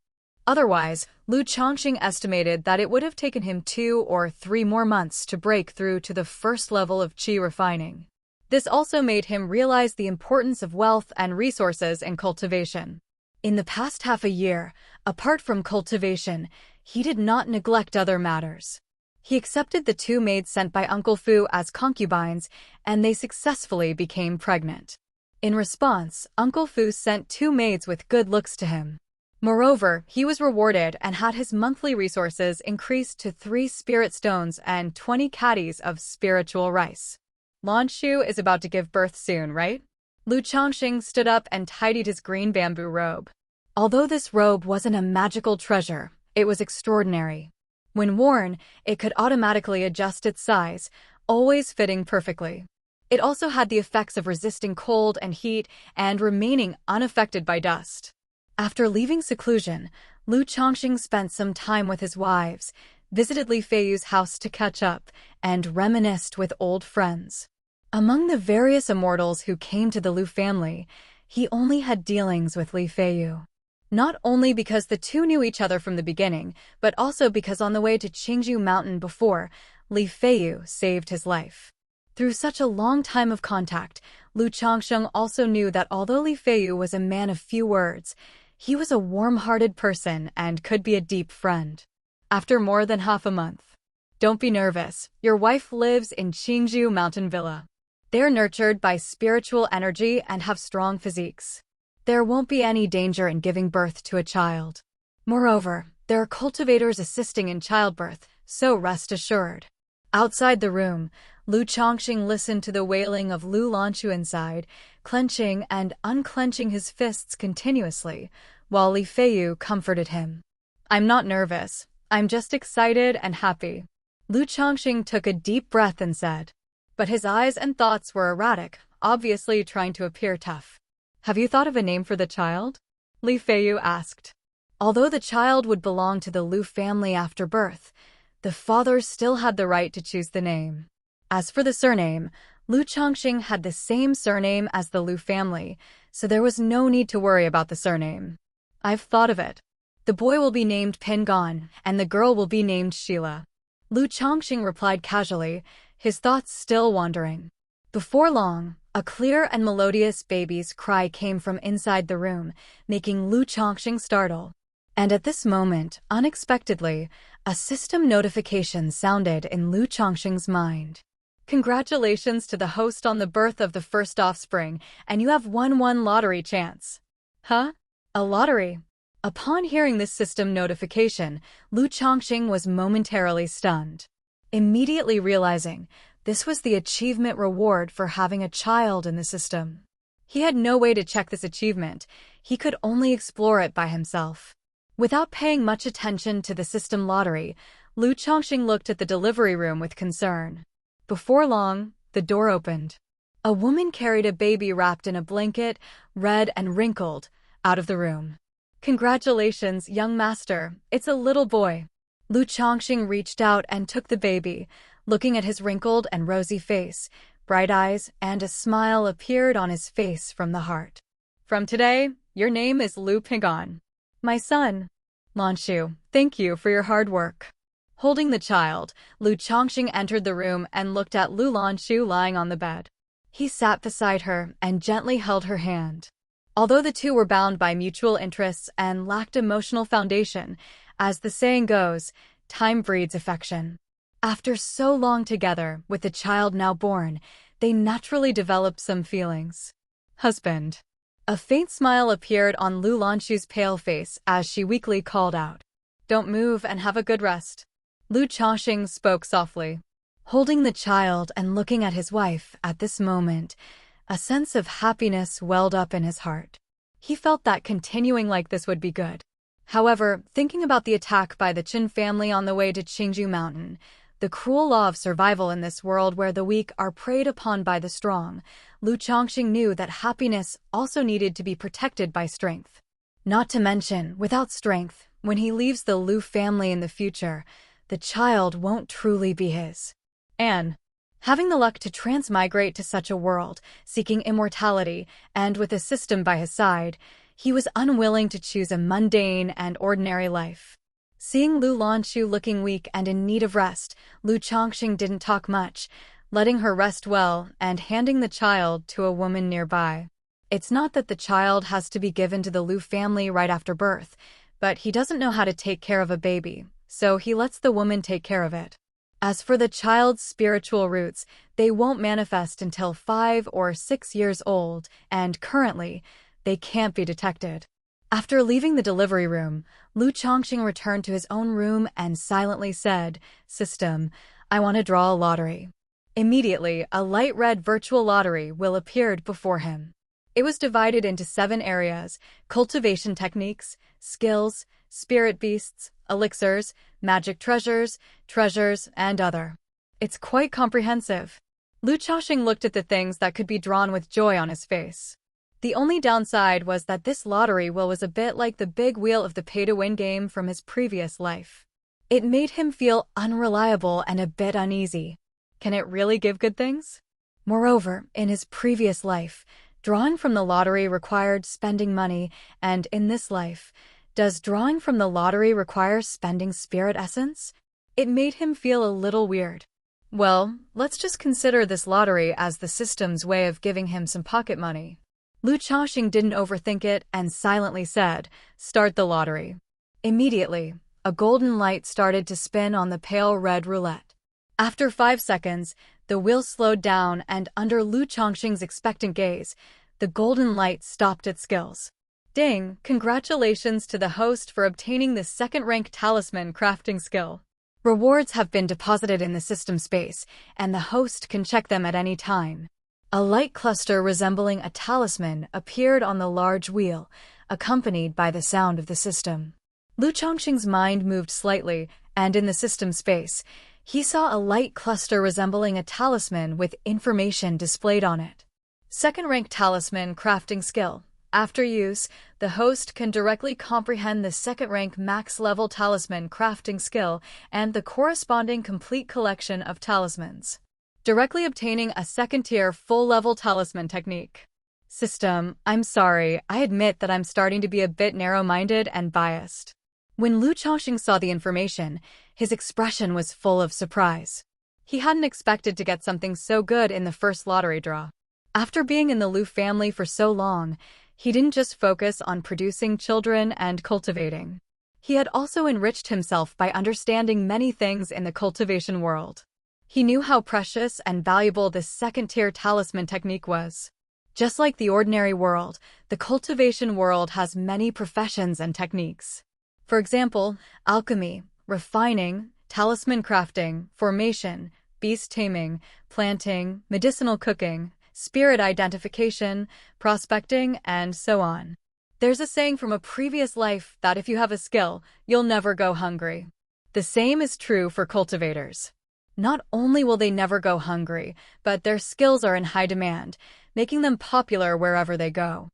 Otherwise, Lu Changsheng estimated that it would have taken him 2 or 3 more months to break through to the first level of qi refining. This also made him realize the importance of wealth and resources in cultivation. In the past half a year, apart from cultivation, he did not neglect other matters. He accepted the 2 maids sent by Uncle Fu as concubines, and they successfully became pregnant. In response, Uncle Fu sent 2 maids with good looks to him. Moreover, he was rewarded and had his monthly resources increased to 3 spirit stones and 20 caddies of spiritual rice. Lanshu is about to give birth soon, right? Lu Changsheng stood up and tidied his green bamboo robe. Although this robe wasn't a magical treasure, it was extraordinary. When worn, it could automatically adjust its size, always fitting perfectly. It also had the effects of resisting cold and heat and remaining unaffected by dust. After leaving seclusion, Lu Changsheng spent some time with his wives, visited Li Feiyu's house to catch up, and reminisced with old friends. Among the various immortals who came to the Lu family, he only had dealings with Li Feiyu. Not only because the 2 knew each other from the beginning, but also because on the way to Qingzhou Mountain before, Li Feiyu saved his life. Through such a long time of contact, Lu Changsheng also knew that although Li Feiyu was a man of few words, he was a warm-hearted person and could be a deep friend. After more than half a month. Don't be nervous, your wife lives in Qingzhou Mountain Villa. They're nurtured by spiritual energy and have strong physiques. There won't be any danger in giving birth to a child. Moreover, there are cultivators assisting in childbirth, so rest assured. Outside the room, Lu Changsheng listened to the wailing of Lu Lanshu inside, clenching and unclenching his fists continuously, while Li Feiyu comforted him. I'm not nervous, I'm just excited and happy. Lu Changsheng took a deep breath and said. But his eyes and thoughts were erratic, obviously trying to appear tough. Have you thought of a name for the child? Li Feiyu asked. Although the child would belong to the Lu family after birth, the father still had the right to choose the name. As for the surname, Lu Changsheng had the same surname as the Lu family, so there was no need to worry about the surname. I've thought of it. The boy will be named Pingon, and the girl will be named Sheila. Lu Changsheng replied casually, his thoughts still wandering. Before long, a clear and melodious baby's cry came from inside the room, making Lu Changsheng startle. And at this moment, unexpectedly, a system notification sounded in Lu Changsheng's mind. Congratulations to the host on the birth of the first offspring, and you have won one lottery chance. Huh? A lottery? Upon hearing this system notification, Lu Changsheng was momentarily stunned. Immediately realizing this was the achievement reward for having a child in the system. He had no way to check this achievement, he could only explore it by himself. Without paying much attention to the system lottery, Lu Changsheng looked at the delivery room with concern. Before long, the door opened. A woman carried a baby wrapped in a blanket, red and wrinkled, out of the room. Congratulations, young master, it's a little boy. Lu Changsheng reached out and took the baby, looking at his wrinkled and rosy face. Bright eyes and a smile appeared on his face from the heart. From today, your name is Lu Pingon. My son. Lanshu, thank you for your hard work. Holding the child, Lu Changsheng entered the room and looked at Lu Lanshu lying on the bed. He sat beside her and gently held her hand. Although the two were bound by mutual interests and lacked emotional foundation, as the saying goes, time breeds affection. After so long together, with the child now born, they naturally developed some feelings. Husband. A faint smile appeared on Lu Lanshu's pale face as she weakly called out. Don't move and have a good rest. Lu Changsheng spoke softly. Holding the child and looking at his wife at this moment, a sense of happiness welled up in his heart. He felt that continuing like this would be good. However, thinking about the attack by the Qin family on the way to Qingju Mountain, the cruel law of survival in this world where the weak are preyed upon by the strong, Lu Changsheng knew that happiness also needed to be protected by strength. Not to mention, without strength, when he leaves the Lu family in the future, the child won't truly be his. And having the luck to transmigrate to such a world, seeking immortality, and with a system by his side, he was unwilling to choose a mundane and ordinary life. Seeing Lu Lanshu looking weak and in need of rest, Lu Changsheng didn't talk much, letting her rest well and handing the child to a woman nearby. It's not that the child has to be given to the Lu family right after birth, but he doesn't know how to take care of a baby, so he lets the woman take care of it. As for the child's spiritual roots, they won't manifest until 5 or 6 years old, and currently, they can't be detected. After leaving the delivery room, Lu Changsheng returned to his own room and silently said, System, I want to draw a lottery. Immediately, a light red virtual lottery wheel appeared before him. It was divided into 7 areas: cultivation techniques, skills, spirit beasts, elixirs, magic treasures, and other. It's quite comprehensive. Lu Changsheng looked at the things that could be drawn with joy on his face. The only downside was that this lottery wheel was a bit like the big wheel of the pay-to-win game from his previous life. It made him feel unreliable and a bit uneasy. Can it really give good things? Moreover, in his previous life, drawing from the lottery required spending money, and in this life, does drawing from the lottery require spending spirit essence? It made him feel a little weird. Well, let's just consider this lottery as the system's way of giving him some pocket money. Lu Changsheng didn't overthink it and silently said, Start the lottery. Immediately, a golden light started to spin on the pale red roulette. After 5 seconds, the wheel slowed down and under Lu Changsheng's expectant gaze, the golden light stopped its skills. Ding! Congratulations to the host for obtaining the 2nd-rank talisman crafting skill. Rewards have been deposited in the system space, and the host can check them at any time. A light cluster resembling a talisman appeared on the large wheel, accompanied by the sound of the system. Lu Changsheng's mind moved slightly, and in the system space, he saw a light cluster resembling a talisman with information displayed on it. 2nd-rank talisman crafting skill. After use, the host can directly comprehend the second-rank max-level talisman crafting skill and the corresponding complete collection of talismans, directly obtaining a second-tier full-level talisman technique. System, I'm sorry, I admit that I'm starting to be a bit narrow-minded and biased. When Lu Changsheng saw the information, his expression was full of surprise. He hadn't expected to get something so good in the first lottery draw. After being in the Lu family for so long, he didn't just focus on producing children and cultivating. He had also enriched himself by understanding many things in the cultivation world. He knew how precious and valuable this second-tier talisman technique was. Just like the ordinary world, the cultivation world has many professions and techniques. For example, alchemy, refining, talisman crafting, formation, beast taming, planting, medicinal cooking, spirit identification, prospecting, and so on. There's a saying from a previous life that if you have a skill, you'll never go hungry. The same is true for cultivators. Not only will they never go hungry, but their skills are in high demand, making them popular wherever they go.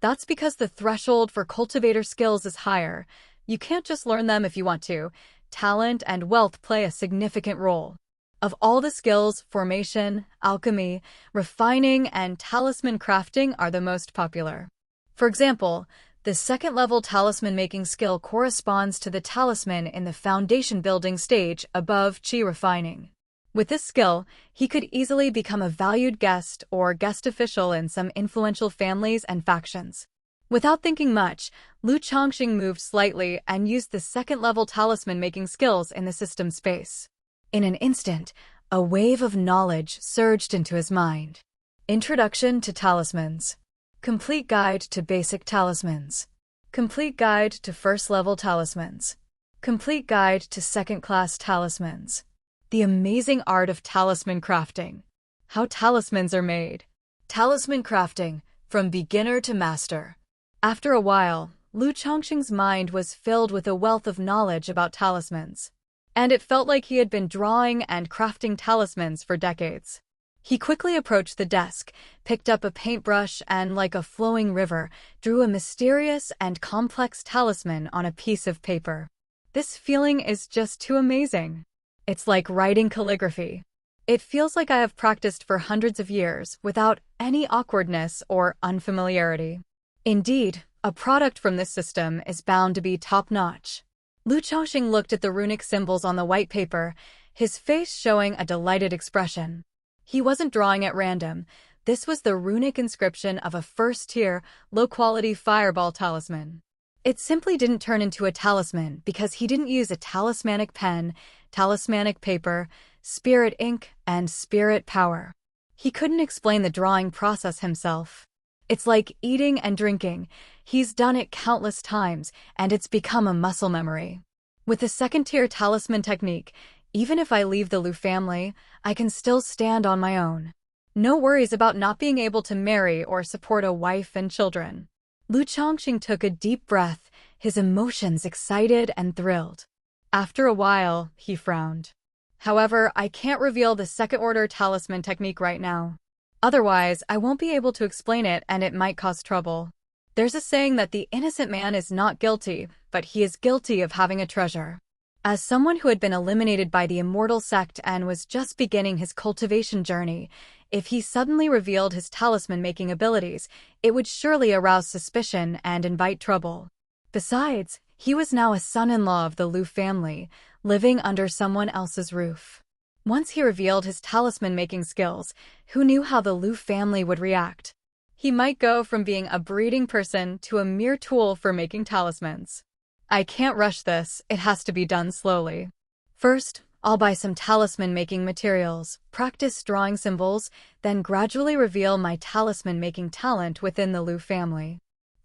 That's because the threshold for cultivator skills is higher. You can't just learn them if you want to. Talent and wealth play a significant role. Of all the skills, formation, alchemy, refining, and talisman crafting are the most popular. For example, the second-level talisman-making skill corresponds to the talisman in the foundation building stage above qi refining. With this skill, he could easily become a valued guest or guest official in some influential families and factions. Without thinking much, Lu Changsheng moved slightly and used the second-level talisman-making skills in the system space. In an instant, a wave of knowledge surged into his mind. Introduction to Talismans. Complete Guide to Basic Talismans. Complete Guide to First-Level Talismans. Complete Guide to Second-Class Talismans. The Amazing Art of Talisman Crafting. How Talismans are Made. Talisman Crafting, from Beginner to Master. After a while, Lu Changsheng's mind was filled with a wealth of knowledge about talismans. And it felt like he had been drawing and crafting talismans for decades. He quickly approached the desk, picked up a paintbrush, and like a flowing river, drew a mysterious and complex talisman on a piece of paper. This feeling is just too amazing. It's like writing calligraphy. It feels like I have practiced for hundreds of years without any awkwardness or unfamiliarity. Indeed, a product from this system is bound to be top-notch. Lu Changsheng looked at the runic symbols on the white paper, his face showing a delighted expression. He wasn't drawing at random. This was the runic inscription of a first-tier, low-quality fireball talisman. It simply didn't turn into a talisman because he didn't use a talismanic pen, talismanic paper, spirit ink, and spirit power. He couldn't explain the drawing process himself. It's like eating and drinking. He's done it countless times, and it's become a muscle memory. With the second-tier talisman technique, even if I leave the Lu family, I can still stand on my own. No worries about not being able to marry or support a wife and children. Lu Changsheng took a deep breath, his emotions excited and thrilled. After a while, he frowned. However, I can't reveal the second-order talisman technique right now. Otherwise, I won't be able to explain it and it might cause trouble. There's a saying that the innocent man is not guilty, but he is guilty of having a treasure. As someone who had been eliminated by the immortal sect and was just beginning his cultivation journey, if he suddenly revealed his talisman-making abilities, it would surely arouse suspicion and invite trouble. Besides, he was now a son-in-law of the Lu family, living under someone else's roof. Once he revealed his talisman-making skills, who knew how the Lu family would react? He might go from being a breeding person to a mere tool for making talismans. I can't rush this, it has to be done slowly. First, I'll buy some talisman-making materials, practice drawing symbols, then gradually reveal my talisman-making talent within the Lu family.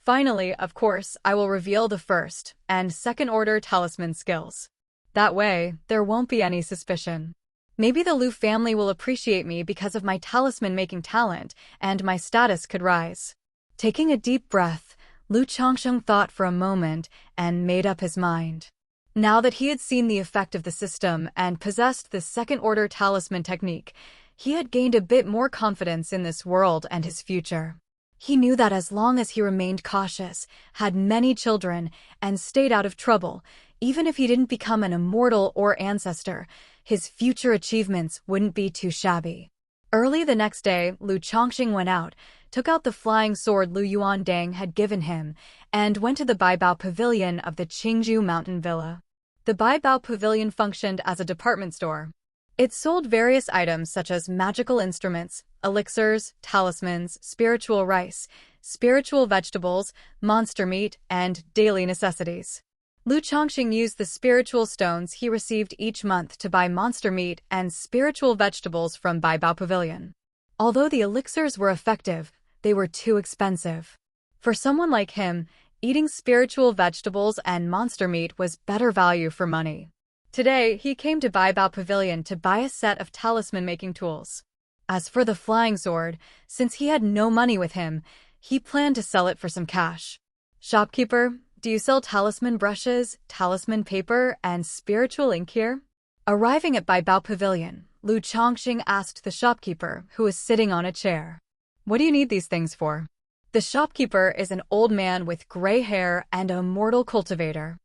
Finally, of course, I will reveal the first and second-order talisman skills. That way, there won't be any suspicion. Maybe the Lu family will appreciate me because of my talisman-making talent, and my status could rise. Taking a deep breath, Lu Changsheng thought for a moment and made up his mind. Now that he had seen the effect of the system and possessed the second-order talisman technique, he had gained a bit more confidence in this world and his future. He knew that as long as he remained cautious, had many children, and stayed out of trouble, even if he didn't become an immortal or ancestor, his future achievements wouldn't be too shabby. Early the next day, Lu Changsheng went out, took out the flying sword Lu Yuandang had given him, and went to the Baibao Pavilion of the Qingzhou Mountain Villa. The Baibao Pavilion functioned as a department store. It sold various items such as magical instruments, elixirs, talismans, spiritual rice, spiritual vegetables, monster meat, and daily necessities. Lu Changsheng used the spiritual stones he received each month to buy monster meat and spiritual vegetables from Baibao Pavilion. Although the elixirs were effective, they were too expensive. For someone like him, eating spiritual vegetables and monster meat was better value for money. Today, he came to Baibao Pavilion to buy a set of talisman-making tools. As for the flying sword, since he had no money with him, he planned to sell it for some cash. "Shopkeeper, do you sell talisman brushes, talisman paper, and spiritual ink here?" Arriving at Baibao Pavilion, Lu Changsheng asked the shopkeeper, who was sitting on a chair. "What do you need these things for?" The shopkeeper is an old man with gray hair and a mortal cultivator.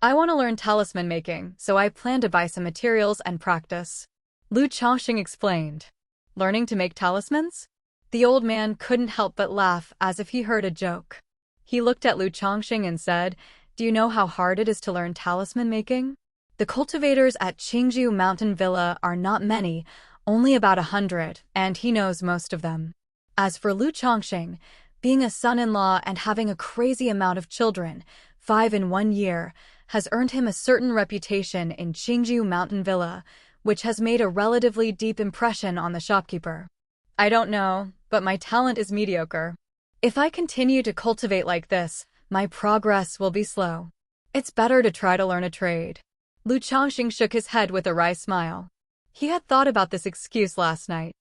"I want to learn talisman making, so I plan to buy some materials and practice," Lu Changsheng explained. "Learning to make talismans?" The old man couldn't help but laugh as if he heard a joke. He looked at Lu Changsheng and said, "Do you know how hard it is to learn talisman making? The cultivators at Qingzhou Mountain Villa are not many, only about 100, and he knows most of them." As for Lu Changsheng, being a son-in-law and having a crazy amount of children, 5 in 1 year, has earned him a certain reputation in Qingzhou Mountain Villa, which has made a relatively deep impression on the shopkeeper. "I don't know, but my talent is mediocre. If I continue to cultivate like this, my progress will be slow. It's better to try to learn a trade." Lu Changsheng shook his head with a wry smile. He had thought about this excuse last night.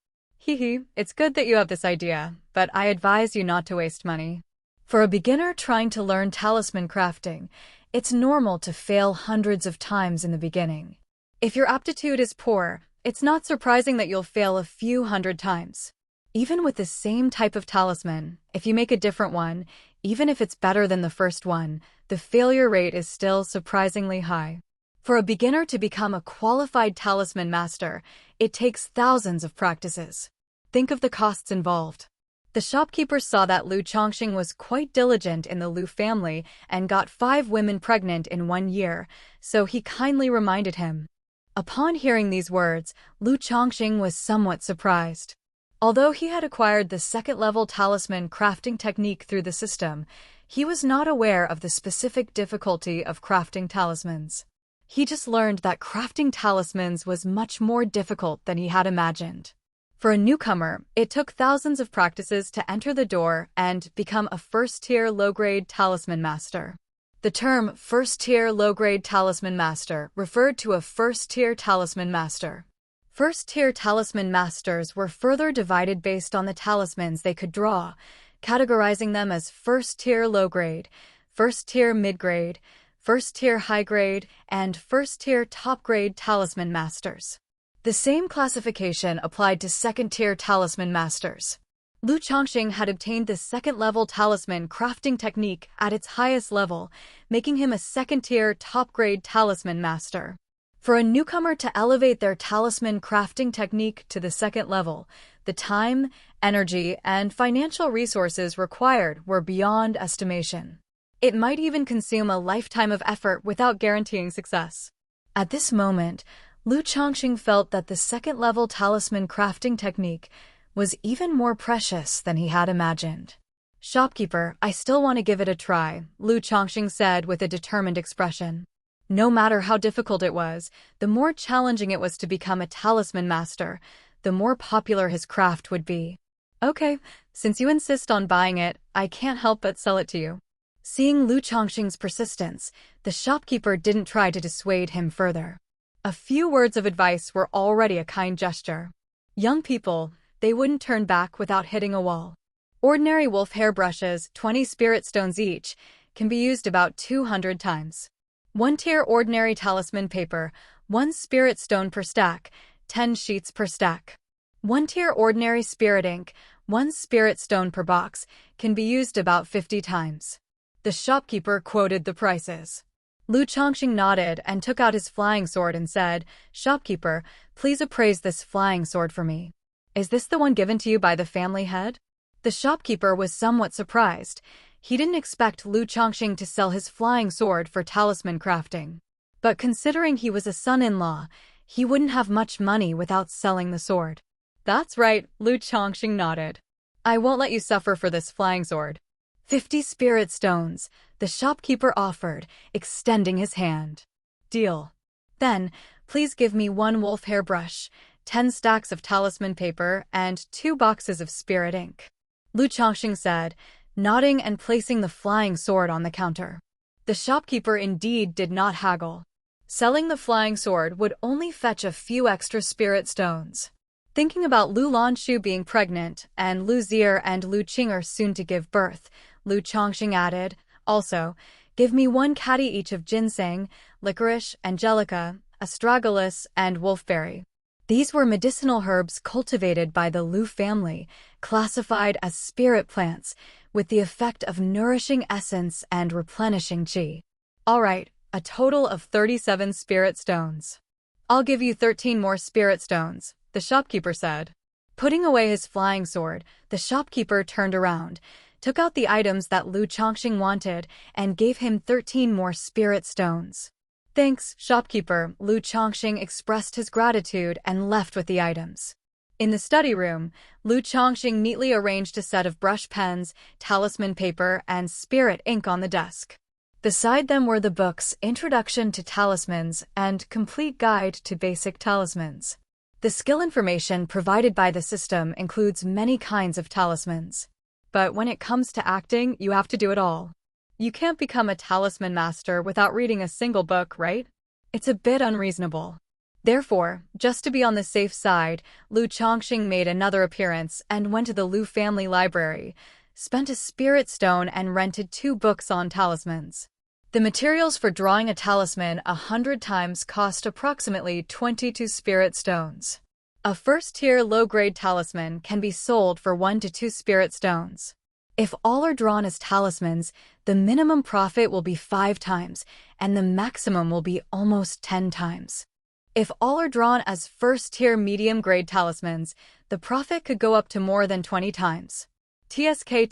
It's good that you have this idea, but I advise you not to waste money. For a beginner trying to learn talisman crafting, it's normal to fail hundreds of times in the beginning. If your aptitude is poor, it's not surprising that you'll fail a few hundred times. Even with the same type of talisman, if you make a different one, even if it's better than the first one, the failure rate is still surprisingly high. For a beginner to become a qualified talisman master, it takes thousands of practices. Think of the costs involved. The shopkeeper saw that Lu Changsheng was quite diligent in the Lu family and got 5 women pregnant in 1 year, so he kindly reminded him. Upon hearing these words, Lu Changsheng was somewhat surprised. Although he had acquired the second-level talisman crafting technique through the system, he was not aware of the specific difficulty of crafting talismans. He just learned that crafting talismans was much more difficult than he had imagined. For a newcomer, it took thousands of practices to enter the door and become a first-tier low-grade talisman master. The term first-tier low-grade talisman master referred to a first-tier talisman master. First-tier talisman masters were further divided based on the talismans they could draw, categorizing them as first-tier low-grade, first-tier mid-grade, first-tier high-grade, and first-tier top-grade talisman masters. The same classification applied to second-tier talisman masters. Lu Changsheng had obtained the second-level talisman crafting technique at its highest level, making him a second-tier top-grade talisman master. For a newcomer to elevate their talisman crafting technique to the second level, the time, energy, and financial resources required were beyond estimation. It might even consume a lifetime of effort without guaranteeing success. At this moment, Lu Changsheng felt that the second-level talisman crafting technique was even more precious than he had imagined. "Shopkeeper, I still want to give it a try," Lu Changsheng said with a determined expression. No matter how difficult it was, the more challenging it was to become a talisman master, the more popular his craft would be. "Okay, since you insist on buying it, I can't help but sell it to you." Seeing Lu Changsheng's persistence, the shopkeeper didn't try to dissuade him further. A few words of advice were already a kind gesture. Young people, they wouldn't turn back without hitting a wall. Ordinary wolf hair brushes, 20 spirit stones each, can be used about 200 times. 1-tier ordinary talisman paper, 1 spirit stone per stack, 10 sheets per stack. 1-tier ordinary spirit ink, 1 spirit stone per box can be used about 50 times. The shopkeeper quoted the prices. Lu Changsheng nodded and took out his flying sword and said, "Shopkeeper, please appraise this flying sword for me. Is this the one given to you by the family head?" The shopkeeper was somewhat surprised. He didn't expect Lu Changsheng to sell his flying sword for talisman crafting. But considering he was a son-in-law, he wouldn't have much money without selling the sword. "That's right," Lu Changsheng nodded. "I won't let you suffer for this flying sword." 50 spirit stones, the shopkeeper offered, extending his hand. "Deal. Then, please give me 1 wolf hair brush, 10 stacks of talisman paper, and 2 boxes of spirit ink," Lu Changsheng said, nodding and placing the flying sword on the counter. The shopkeeper indeed did not haggle. Selling the flying sword would only fetch a few extra spirit stones. Thinking about Lu Lanshu being pregnant and Lu Zier and Lu Qing'er soon to give birth, Lu Changsheng added, "Also, give me 1 caddy each of ginseng, licorice, angelica, astragalus, and wolfberry." These were medicinal herbs cultivated by the Lu family, classified as spirit plants, with the effect of nourishing essence and replenishing qi. "All right, a total of 37 spirit stones. I'll give you 13 more spirit stones," the shopkeeper said. Putting away his flying sword, the shopkeeper turned around, took out the items that Lu Changsheng wanted, and gave him 13 more spirit stones. "Thanks, shopkeeper," Lu Changsheng expressed his gratitude and left with the items. In the study room, Lu Changsheng neatly arranged a set of brush pens, talisman paper, and spirit ink on the desk. Beside them were the books Introduction to Talismans and Complete Guide to Basic Talismans. The skill information provided by the system includes many kinds of talismans. But when it comes to acting, you have to do it all. You can't become a talisman master without reading a single book, right? It's a bit unreasonable. Therefore, just to be on the safe side, Lu Changsheng made another appearance and went to the Lu family library, spent a spirit stone and rented 2 books on talismans. The materials for drawing a talisman 100 times cost approximately 22 spirit stones. A first-tier low-grade talisman can be sold for 1 to 2 spirit stones. If all are drawn as talismans, the minimum profit will be 5 times, and the maximum will be almost 10 times. If all are drawn as first-tier medium-grade talismans, the profit could go up to more than 20 times. TSK,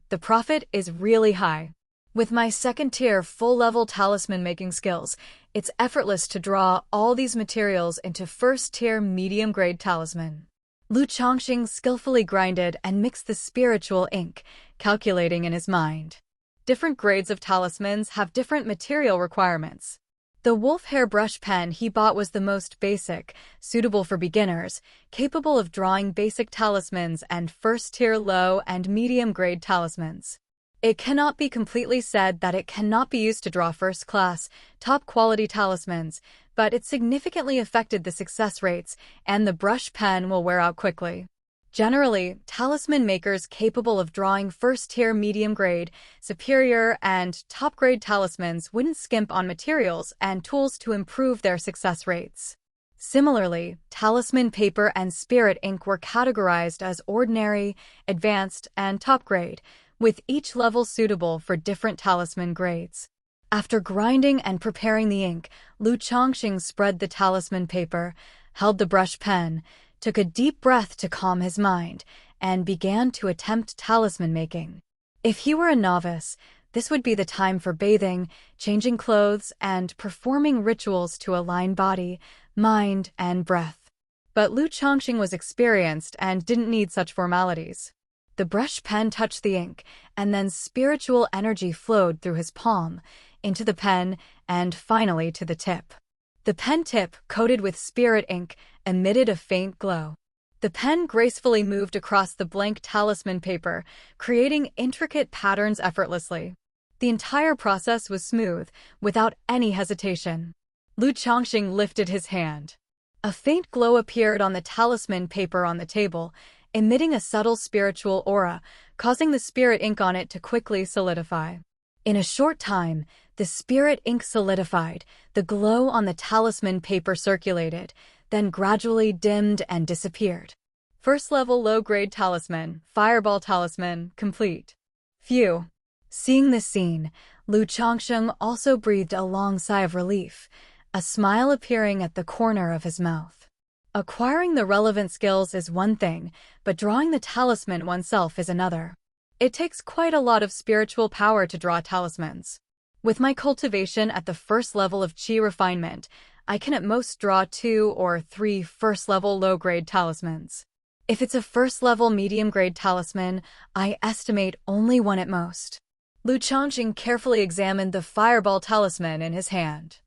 the profit is really high. With my second-tier full-level talisman-making skills, it's effortless to draw all these materials into first-tier medium-grade talisman. Lu Changsheng skillfully grinded and mixed the spiritual ink, calculating in his mind. Different grades of talismans have different material requirements. The wolf hair brush pen he bought was the most basic, suitable for beginners, capable of drawing basic talismans and first-tier low and medium-grade talismans. It cannot be completely said that it cannot be used to draw first-class, top-quality talismans, but it significantly affected the success rates, and the brush pen will wear out quickly. Generally, talisman makers capable of drawing first-tier medium-grade, superior, and top-grade talismans wouldn't skimp on materials and tools to improve their success rates. Similarly, talisman paper and spirit ink were categorized as ordinary, advanced, and top-grade, with each level suitable for different talisman grades. After grinding and preparing the ink, Lu Changsheng spread the talisman paper, held the brush pen, took a deep breath to calm his mind, and began to attempt talisman making. If he were a novice, this would be the time for bathing, changing clothes, and performing rituals to align body, mind, and breath. But Lu Changsheng was experienced and didn't need such formalities. The brush pen touched the ink, and then spiritual energy flowed through his palm, into the pen, and finally to the tip. The pen tip, coated with spirit ink, emitted a faint glow. The pen gracefully moved across the blank talisman paper, creating intricate patterns effortlessly. The entire process was smooth, without any hesitation. Lu Changsheng lifted his hand. A faint glow appeared on the talisman paper on the table, emitting a subtle spiritual aura, causing the spirit ink on it to quickly solidify. In a short time, the spirit ink solidified, the glow on the talisman paper circulated, then gradually dimmed and disappeared. First level low-grade talisman, Fireball Talisman, complete. Phew. Seeing this scene, Lu Changsheng also breathed a long sigh of relief, a smile appearing at the corner of his mouth. Acquiring the relevant skills is one thing, but drawing the talisman oneself is another. It takes quite a lot of spiritual power to draw talismans. With my cultivation at the first level of Qi refinement, I can at most draw 2 or 3 first-level low-grade talismans. If it's a first-level medium-grade talisman, I estimate only 1 at most. Lu Changsheng carefully examined the Fireball Talisman in his hand.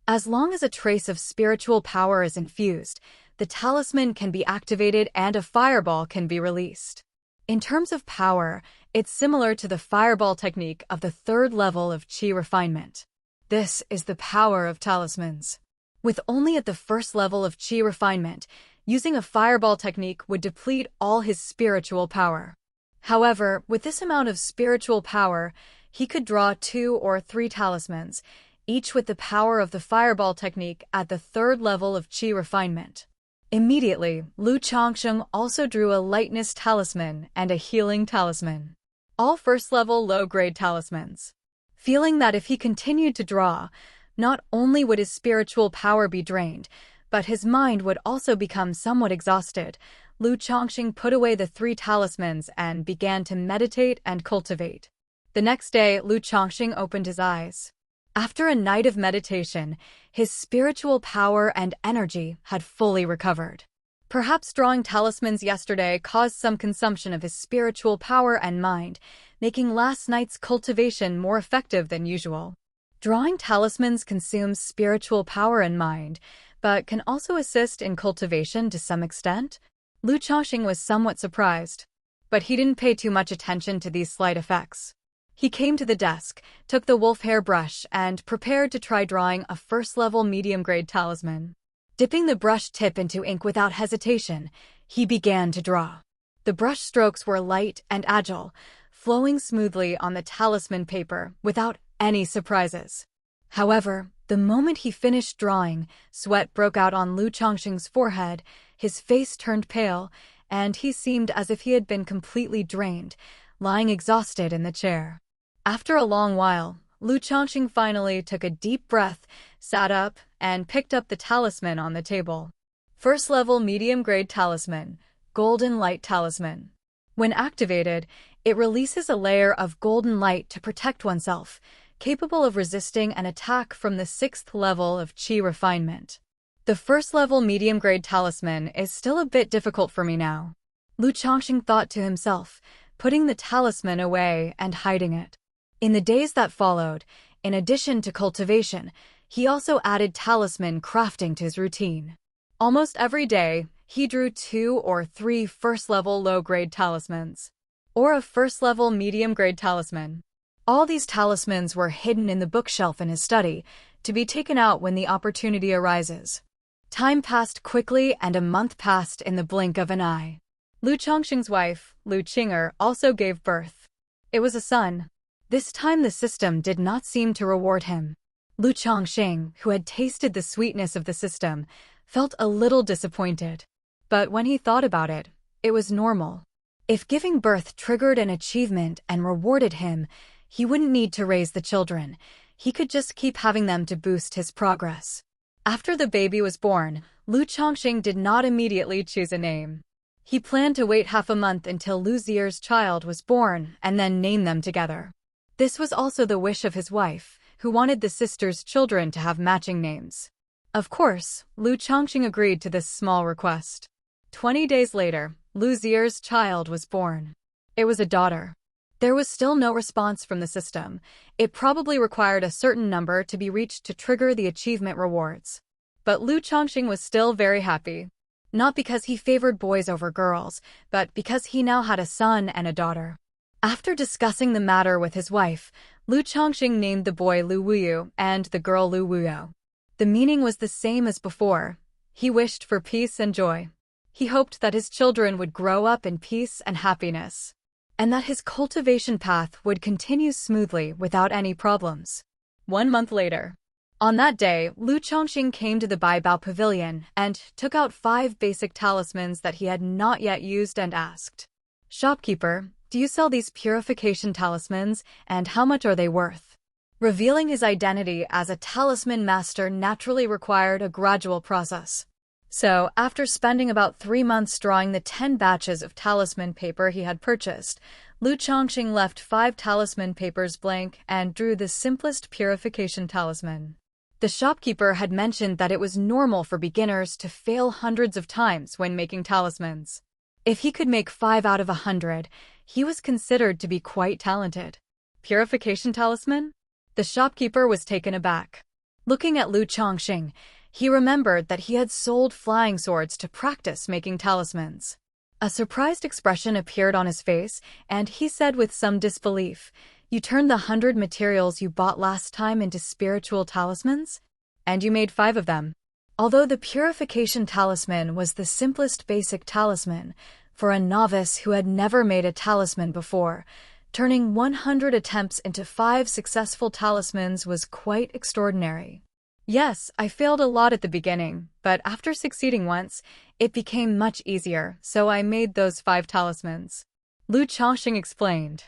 As long as a trace of spiritual power is infused, the talisman can be activated and a fireball can be released. In terms of power, it's similar to the fireball technique of the 3rd level of Qi refinement. This is the power of talismans. With only at the 1st level of Qi refinement, using a fireball technique would deplete all his spiritual power. However, with this amount of spiritual power, he could draw 2 or 3 talismans, each with the power of the fireball technique at the 3rd level of Qi refinement. Immediately, Lu Changsheng also drew a lightness talisman and a healing talisman. All first-level low-grade talismans. Feeling that if he continued to draw, not only would his spiritual power be drained, but his mind would also become somewhat exhausted, Lu Changsheng put away the 3 talismans and began to meditate and cultivate. The next day, Lu Changsheng opened his eyes. After a night of meditation, his spiritual power and energy had fully recovered. Perhaps drawing talismans yesterday caused some consumption of his spiritual power and mind, making last night's cultivation more effective than usual. Drawing talismans consumes spiritual power and mind, but can also assist in cultivation to some extent. Lu Changsheng was somewhat surprised, but he didn't pay too much attention to these slight effects. He came to the desk, took the wolf hair brush, and prepared to try drawing a first-level medium-grade talisman. Dipping the brush tip into ink without hesitation, he began to draw. The brush strokes were light and agile, flowing smoothly on the talisman paper without any surprises. However, the moment he finished drawing, sweat broke out on Lu Changsheng's forehead, his face turned pale, and he seemed as if he had been completely drained, lying exhausted in the chair. After a long while, Lu Changsheng finally took a deep breath, sat up, and picked up the talisman on the table. First-level medium-grade talisman, Golden Light Talisman. When activated, it releases a layer of golden light to protect oneself, capable of resisting an attack from the 6th level of Qi refinement. The first-level medium-grade talisman is still a bit difficult for me now, Lu Changsheng thought to himself, putting the talisman away and hiding it. In the days that followed, in addition to cultivation, he also added talisman crafting to his routine. Almost every day, he drew 2 or 3 first-level low-grade talismans, or a first-level medium-grade talisman. All these talismans were hidden in the bookshelf in his study, to be taken out when the opportunity arises. Time passed quickly and a month passed in the blink of an eye. Lu Changsheng's wife, Lu Chang'er, also gave birth. It was a son. This time the system did not seem to reward him. Lu Changsheng, who had tasted the sweetness of the system, felt a little disappointed. But when he thought about it, it was normal. If giving birth triggered an achievement and rewarded him, he wouldn't need to raise the children. He could just keep having them to boost his progress. After the baby was born, Lu Changsheng did not immediately choose a name. He planned to wait half a month until Lu Zier's child was born and then name them together. This was also the wish of his wife, who wanted the sisters' children to have matching names. Of course, Lu Changsheng agreed to this small request. 20 days later, Lu Zier's child was born. It was a daughter. There was still no response from the system. It probably required a certain number to be reached to trigger the achievement rewards. But Lu Changsheng was still very happy. Not because he favored boys over girls, but because he now had a son and a daughter. After discussing the matter with his wife, Lu Changsheng named the boy Lu Wuyu and the girl Lu Wuyo. The meaning was the same as before. He wished for peace and joy. He hoped that his children would grow up in peace and happiness, and that his cultivation path would continue smoothly without any problems. 1 month later. On that day, Lu Changsheng came to the Baibao Pavilion and took out 5 basic talismans that he had not yet used and asked, "Shopkeeper, do you sell these purification talismans, and how much are they worth?" Revealing his identity as a talisman master naturally required a gradual process. So, after spending about 3 months drawing the 10 batches of talisman paper he had purchased, Lu Changsheng left 5 talisman papers blank and drew the simplest purification talisman. The shopkeeper had mentioned that it was normal for beginners to fail hundreds of times when making talismans. If he could make 5 out of 100, he was considered to be quite talented. Purification talisman? The shopkeeper was taken aback. Looking at Lu Changsheng, he remembered that he had sold flying swords to practice making talismans. A surprised expression appeared on his face, and he said with some disbelief, "You turned the 100 materials you bought last time into spiritual talismans? And you made 5 of them." Although the purification talisman was the simplest basic talisman, for a novice who had never made a talisman before, turning 100 attempts into 5 successful talismans was quite extraordinary. "Yes, I failed a lot at the beginning, but after succeeding once, it became much easier, so I made those 5 talismans." Lu Changsheng explained.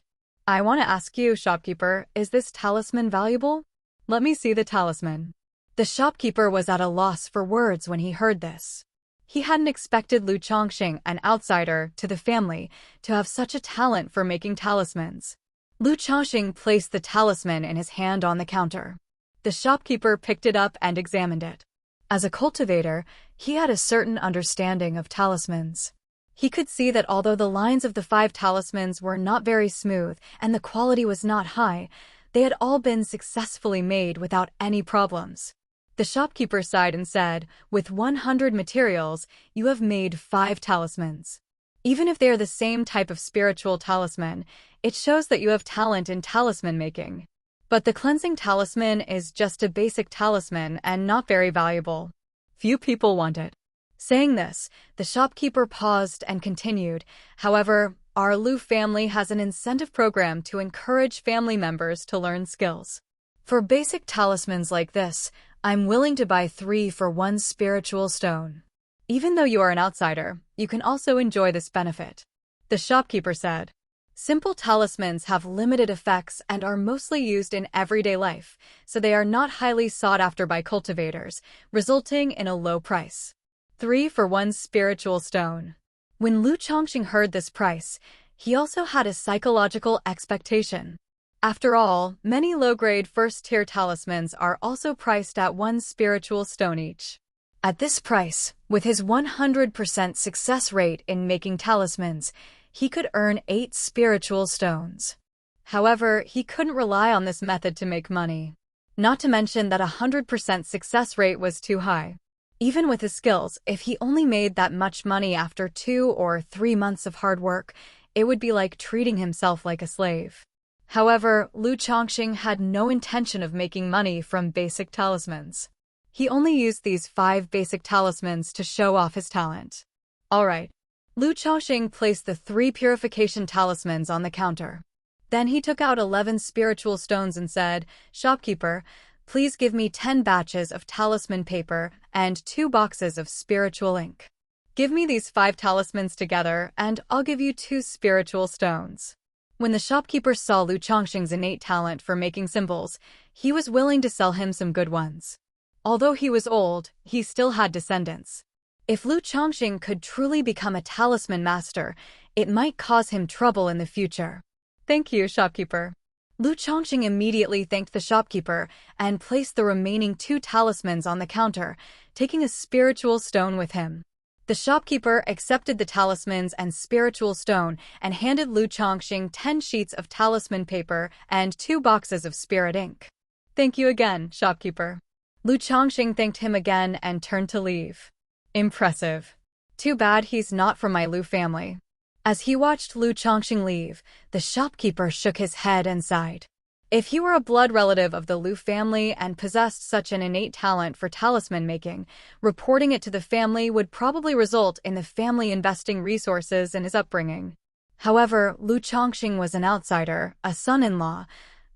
"I want to ask you, shopkeeper, is this talisman valuable? Let me see the talisman." The shopkeeper was at a loss for words when he heard this. He hadn't expected Lu Changsheng, an outsider to the family, to have such a talent for making talismans. Lu Changsheng placed the talisman in his hand on the counter. The shopkeeper picked it up and examined it. As a cultivator, he had a certain understanding of talismans. He could see that although the lines of the 5 talismans were not very smooth and the quality was not high, they had all been successfully made without any problems. The shopkeeper sighed and said, "With 100 materials, you have made 5 talismans. Even if they are the same type of spiritual talisman, it shows that you have talent in talisman making. But the cleansing talisman is just a basic talisman and not very valuable. Few people want it." Saying this, the shopkeeper paused and continued, "However, our Lu family has an incentive program to encourage family members to learn skills. For basic talismans like this, I'm willing to buy 3 for 1 spiritual stone. Even though you are an outsider, you can also enjoy this benefit." The shopkeeper said, "Simple talismans have limited effects and are mostly used in everyday life, so they are not highly sought after by cultivators, resulting in a low price. 3 for 1 spiritual stone." When Lu Changsheng heard this price, he also had a psychological expectation. After all, many low-grade first-tier talismans are also priced at 1 spiritual stone each. At this price, with his 100% success rate in making talismans, he could earn 8 spiritual stones. However, he couldn't rely on this method to make money. Not to mention that 100% success rate was too high. Even with his skills, if he only made that much money after 2 or 3 months of hard work, it would be like treating himself like a slave. However, Lu Changsheng had no intention of making money from basic talismans. He only used these 5 basic talismans to show off his talent. Alright. Lu Changsheng placed the 3 purification talismans on the counter. Then he took out 11 spiritual stones and said, "Shopkeeper, please give me 10 batches of talisman paper and 2 boxes of spiritual ink. Give me these 5 talismans together, and I'll give you 2 spiritual stones." When the shopkeeper saw Lu Changsheng's innate talent for making symbols, he was willing to sell him some good ones. Although he was old, he still had descendants. If Lu Changsheng could truly become a talisman master, it might cause him trouble in the future. "Thank you, shopkeeper." Lu Changsheng immediately thanked the shopkeeper and placed the remaining 2 talismans on the counter, taking a spiritual stone with him. The shopkeeper accepted the talismans and spiritual stone and handed Lu Changsheng 10 sheets of talisman paper and 2 boxes of spirit ink. "Thank you again, shopkeeper." Lu Changsheng thanked him again and turned to leave. Impressive. Too bad he's not from my Lu family. As he watched Lu Changsheng leave, the shopkeeper shook his head and sighed. If he were a blood relative of the Lu family and possessed such an innate talent for talisman making, reporting it to the family would probably result in the family investing resources in his upbringing. However, Lu Changsheng was an outsider, a son-in-law,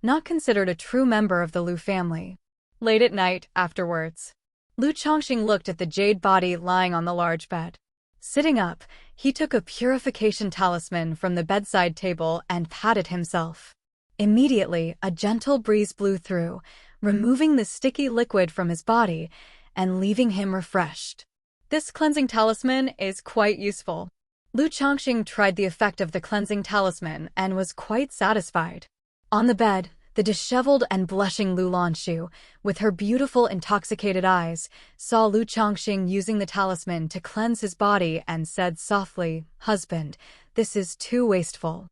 not considered a true member of the Lu family. Late at night, afterwards, Lu Changsheng looked at the jade body lying on the large bed. Sitting up, he took a purification talisman from the bedside table and patted himself. Immediately, a gentle breeze blew through, removing the sticky liquid from his body and leaving him refreshed. This cleansing talisman is quite useful. Lu Changsheng tried the effect of the cleansing talisman and was quite satisfied. On the bed, the disheveled and blushing Lu Lanshu, with her beautiful intoxicated eyes, saw Lu Changsheng using the talisman to cleanse his body and said softly, "Husband, this is too wasteful.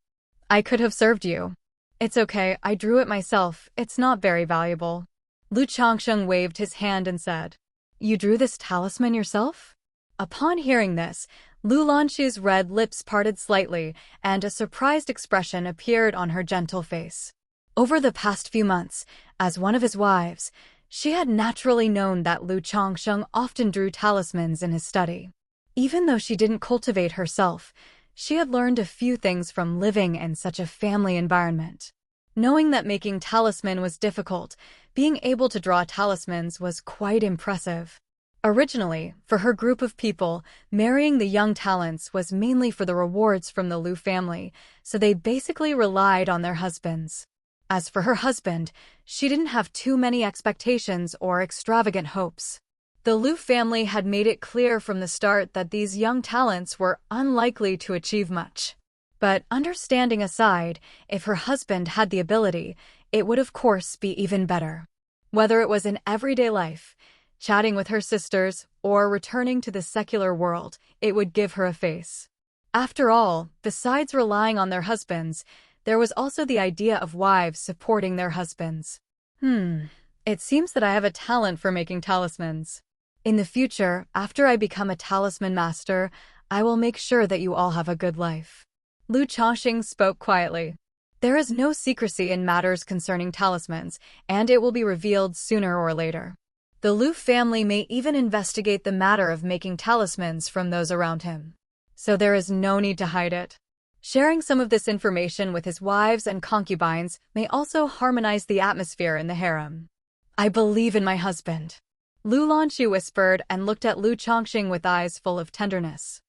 I could have served you. It's okay, I drew it myself, it's not very valuable." Lu Changsheng waved his hand and said, "You drew this talisman yourself?" Upon hearing this, Lu Lanshu's red lips parted slightly and a surprised expression appeared on her gentle face. Over the past few months, as one of his wives, she had naturally known that Lu Changsheng often drew talismans in his study. Even though she didn't cultivate herself, she had learned a few things from living in such a family environment. Knowing that making talisman was difficult, being able to draw talismans was quite impressive. Originally, for her group of people, marrying the young talents was mainly for the rewards from the Lu family, so they basically relied on their husbands. As for her husband, she didn't have too many expectations or extravagant hopes. The Lu family had made it clear from the start that these young talents were unlikely to achieve much. But understanding aside, if her husband had the ability, it would of course be even better. Whether it was in everyday life, chatting with her sisters, or returning to the secular world, it would give her a face. After all, besides relying on their husbands, there was also the idea of wives supporting their husbands. It seems that I have a talent for making talismans. In the future, after I become a talisman master, I will make sure that you all have a good life. Lu Changsheng spoke quietly. There is no secrecy in matters concerning talismans, and it will be revealed sooner or later. The Lu family may even investigate the matter of making talismans from those around him. So there is no need to hide it. Sharing some of this information with his wives and concubines may also harmonize the atmosphere in the harem. I believe in my husband, Lu Lanshu whispered and looked at Lu Changsheng with eyes full of tenderness.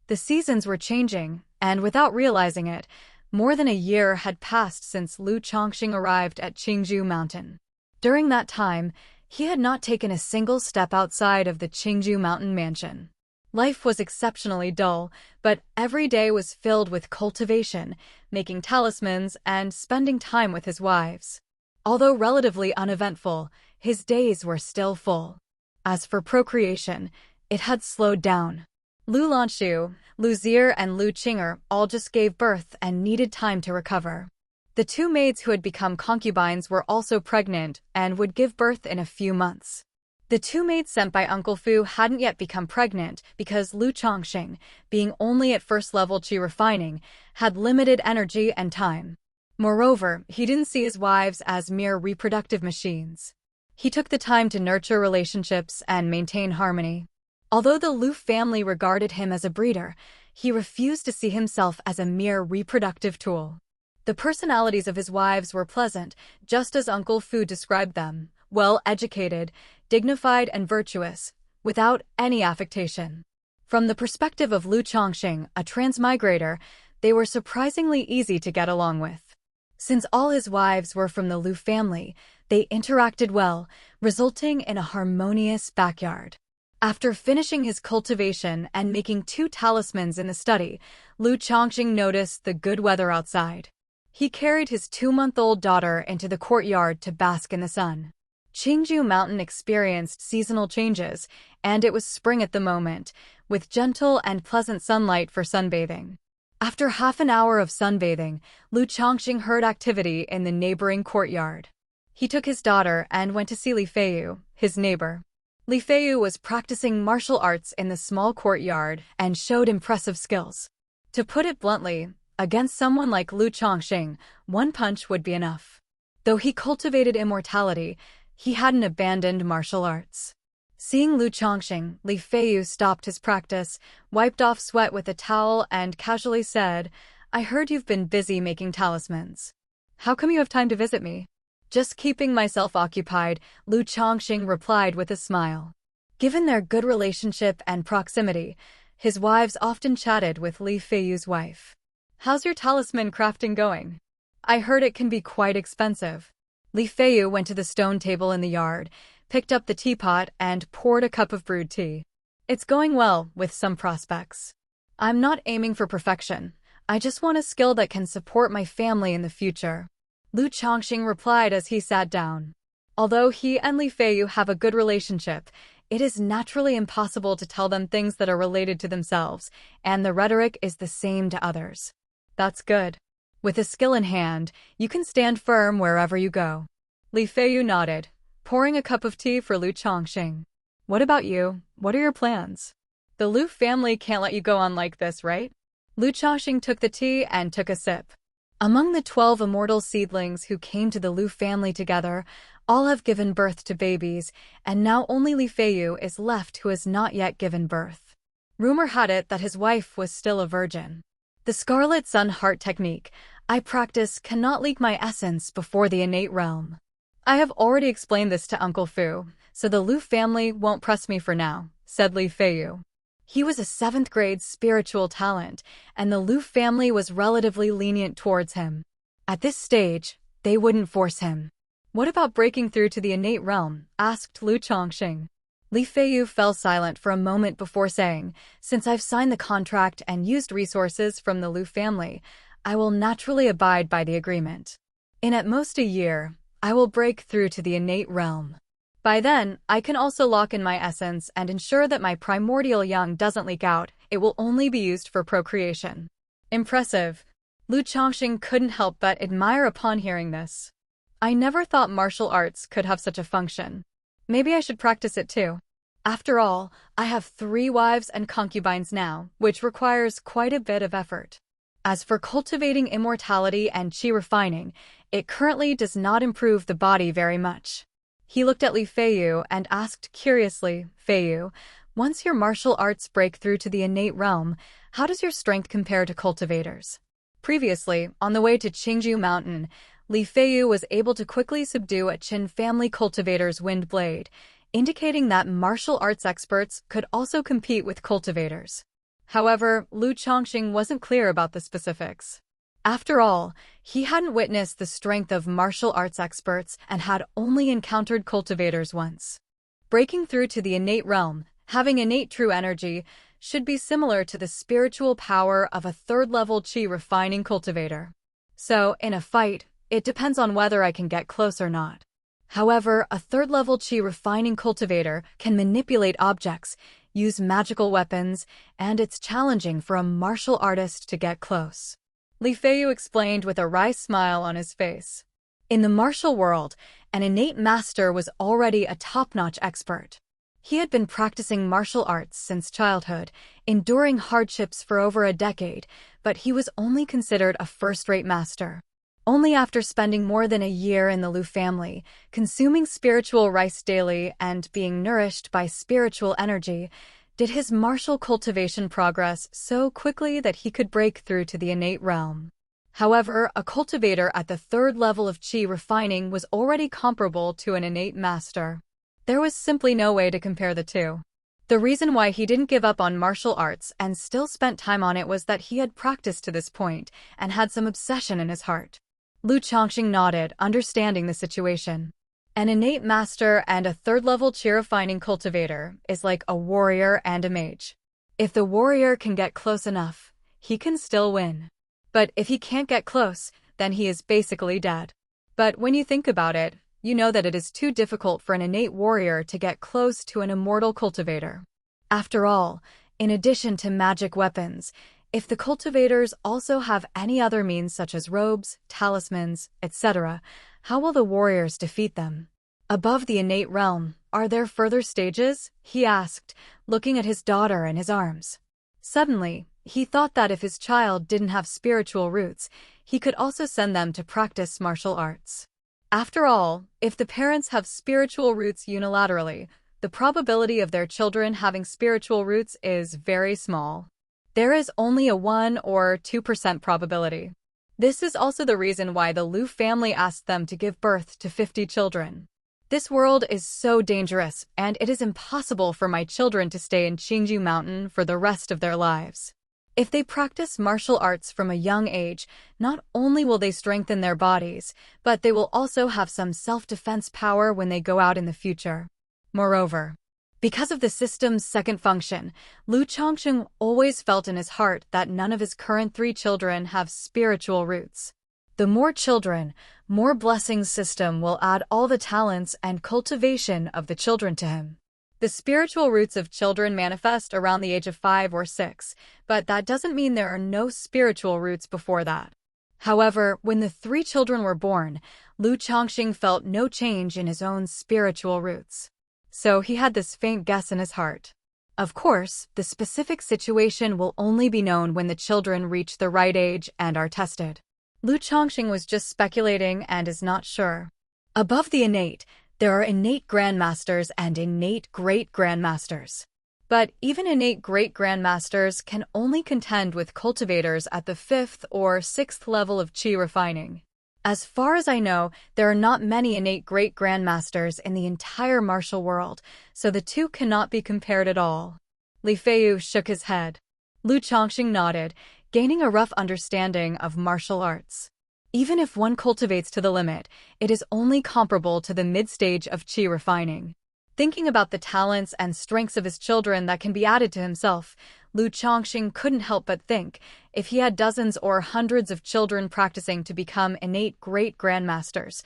The seasons were changing, and without realizing it, more than a year had passed since Lu Changsheng arrived at Qingzhou Mountain. During that time, he had not taken a single step outside of the Qingzhou Mountain mansion. Life was exceptionally dull, but every day was filled with cultivation, making talismans, and spending time with his wives. Although relatively uneventful, his days were still full. As for procreation, it had slowed down. Lu Lanshu, Lu Zier, and Lu Qinger all just gave birth and needed time to recover. The two maids who had become concubines were also pregnant and would give birth in a few months. The two maids sent by Uncle Fu hadn't yet become pregnant because Lu Changsheng, being only at first level qi refining, had limited energy and time. Moreover, he didn't see his wives as mere reproductive machines. He took the time to nurture relationships and maintain harmony. Although the Lu family regarded him as a breeder, he refused to see himself as a mere reproductive tool. The personalities of his wives were pleasant, just as Uncle Fu described them, well-educated, dignified and virtuous, without any affectation. From the perspective of Lu Changsheng, a transmigrator, they were surprisingly easy to get along with. Since all his wives were from the Lu family, they interacted well, resulting in a harmonious backyard. After finishing his cultivation and making 2 talismans in the study, Lu Changsheng noticed the good weather outside. He carried his 2-month-old daughter into the courtyard to bask in the sun. Qingzhou Mountain experienced seasonal changes, and it was spring at the moment, with gentle and pleasant sunlight for sunbathing. After half an hour of sunbathing, Lu Changsheng heard activity in the neighboring courtyard. He took his daughter and went to see Li Feiyu, his neighbor. Li Feiyu was practicing martial arts in the small courtyard and showed impressive skills. To put it bluntly, against someone like Lu Changsheng, one punch would be enough. Though he cultivated immortality, he hadn't abandoned martial arts. Seeing Lu Changsheng, Li Feiyu stopped his practice, wiped off sweat with a towel, and casually said, "I heard you've been busy making talismans. How come you have time to visit me?" Just keeping myself occupied, Lu Changsheng replied with a smile. Given their good relationship and proximity, his wives often chatted with Li Feiyu's wife. How's your talisman crafting going? I heard it can be quite expensive. Li Feiyu went to the stone table in the yard, picked up the teapot, and poured a cup of brewed tea. It's going well, with some prospects. I'm not aiming for perfection. I just want a skill that can support my family in the future. Lu Changxing replied as he sat down. Although he and Li Feiyu have a good relationship, it is naturally impossible to tell them things that are related to themselves, and the rhetoric is the same to others. That's good. With a skill in hand, you can stand firm wherever you go. Li Feiyu nodded, pouring a cup of tea for Lu Changxing. What about you? What are your plans? The Lu family can't let you go on like this, right? Lu Changxing took the tea and took a sip. Among the 12 immortal seedlings who came to the Lu family together, all have given birth to babies, and now only Li Feiyu is left who has not yet given birth. Rumor had it that his wife was still a virgin. The Scarlet Sun Heart technique I practice cannot leak my essence before the innate realm. I have already explained this to Uncle Fu, so the Lu family won't press me for now, said Li Feiyu. He was a 7th grade spiritual talent, and the Lu family was relatively lenient towards him. At this stage, they wouldn't force him. What about breaking through to the innate realm? Asked Lu Changxing. Li Feiyu fell silent for a moment before saying, since I've signed the contract and used resources from the Lu family, I will naturally abide by the agreement. In at most a year, I will break through to the innate realm. By then, I can also lock in my essence and ensure that my primordial young doesn't leak out. It will only be used for procreation. Impressive. Lu Changxing couldn't help but admire upon hearing this. I never thought martial arts could have such a function. Maybe I should practice it too. After all, I have 3 wives and concubines now, which requires quite a bit of effort. As for cultivating immortality and qi refining, it currently does not improve the body very much. He looked at Li Feiyu and asked curiously, Feiyu, once your martial arts break through to the innate realm, how does your strength compare to cultivators? Previously, on the way to Qingju Mountain, Li Feiyu was able to quickly subdue a Qin family cultivator's wind blade, indicating that martial arts experts could also compete with cultivators. However, Lu Changxing wasn't clear about the specifics. After all, he hadn't witnessed the strength of martial arts experts and had only encountered cultivators once. Breaking through to the innate realm, having innate true energy, should be similar to the spiritual power of a 3rd-level qi refining cultivator. So, in a fight, it depends on whether I can get close or not. However, a 3rd-level qi refining cultivator can manipulate objects, use magical weapons, and it's challenging for a martial artist to get close. Li Feiyu explained with a wry smile on his face. In the martial world, an innate master was already a top-notch expert. He had been practicing martial arts since childhood, enduring hardships for over a decade, but he was only considered a first-rate master. Only after spending more than a year in the Lu family, consuming spiritual rice daily and being nourished by spiritual energy, did his martial cultivation progress so quickly that he could break through to the innate realm. However, a cultivator at the 3rd level of qi refining was already comparable to an innate master. There was simply no way to compare the two. The reason why he didn't give up on martial arts and still spent time on it was that he had practiced to this point and had some obsession in his heart. Lu Changxing nodded, understanding the situation. An innate master and a 3rd-level qi refining cultivator is like a warrior and a mage. If the warrior can get close enough, he can still win. But if he can't get close, then he is basically dead. But when you think about it, you know that it is too difficult for an innate warrior to get close to an immortal cultivator. After all, in addition to magic weapons, if the cultivators also have any other means such as robes, talismans, etc., how will the warriors defeat them? Above the innate realm, are there further stages? He asked, looking at his daughter in his arms. Suddenly, he thought that if his child didn't have spiritual roots, he could also send them to practice martial arts. After all, if the parents have spiritual roots unilaterally, the probability of their children having spiritual roots is very small. There is only a 1 or 2% probability. This is also the reason why the Lu family asked them to give birth to 50 children. This world is so dangerous, and it is impossible for my children to stay in Qingju Mountain for the rest of their lives. If they practice martial arts from a young age, not only will they strengthen their bodies, but they will also have some self-defense power when they go out in the future. Moreover, because of the system's second function, Lu Changsheng always felt in his heart that none of his current 3 children have spiritual roots. The more children, more blessings system will add all the talents and cultivation of the children to him. The spiritual roots of children manifest around the age of 5 or 6, but that doesn't mean there are no spiritual roots before that. However, when the 3 children were born, Lu Changsheng felt no change in his own spiritual roots. So he had this faint guess in his heart. Of course, the specific situation will only be known when the children reach the right age and are tested. Lu Changsheng was just speculating and is not sure. Above the innate, there are innate grandmasters and innate great-grandmasters. But even innate great-grandmasters can only contend with cultivators at the 5th or 6th level of qi refining. As far as I know, there are not many innate great-grandmasters in the entire martial world, so the two cannot be compared at all. Li Feiyu shook his head. Lu Changsheng nodded, gaining a rough understanding of martial arts. Even if one cultivates to the limit, it is only comparable to the mid-stage of qi refining. Thinking about the talents and strengths of his children that can be added to himself, Lu Changsheng couldn't help but think, if he had dozens or hundreds of children practicing to become innate great-grandmasters,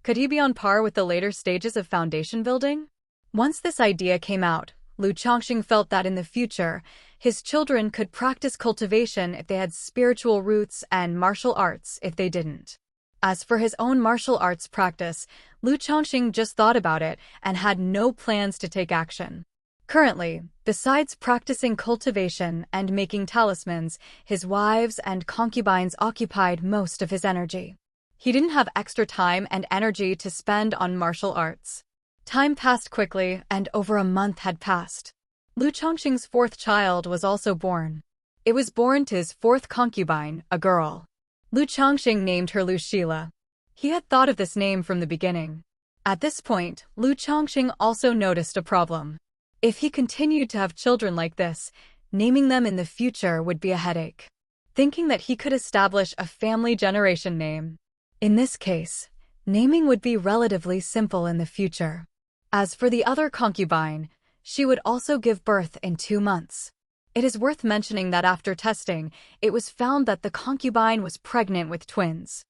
could he be on par with the later stages of foundation building? Once this idea came out, Lu Changsheng felt that in the future, his children could practice cultivation if they had spiritual roots and martial arts if they didn't. As for his own martial arts practice, Lu Changsheng just thought about it and had no plans to take action. Currently, besides practicing cultivation and making talismans, his wives and concubines occupied most of his energy. He didn't have extra time and energy to spend on martial arts. Time passed quickly, and over a month had passed. Lu Changsheng's 4th child was also born. It was born to his 4th concubine, a girl. Lu Changsheng named her Lu Shila. He had thought of this name from the beginning. At this point, Lu Changsheng also noticed a problem. If he continued to have children like this, naming them in the future would be a headache. Thinking that he could establish a family generation name. In this case, naming would be relatively simple in the future. As for the other concubine, she would also give birth in 2 months. It is worth mentioning that after testing, it was found that the concubine was pregnant with twins.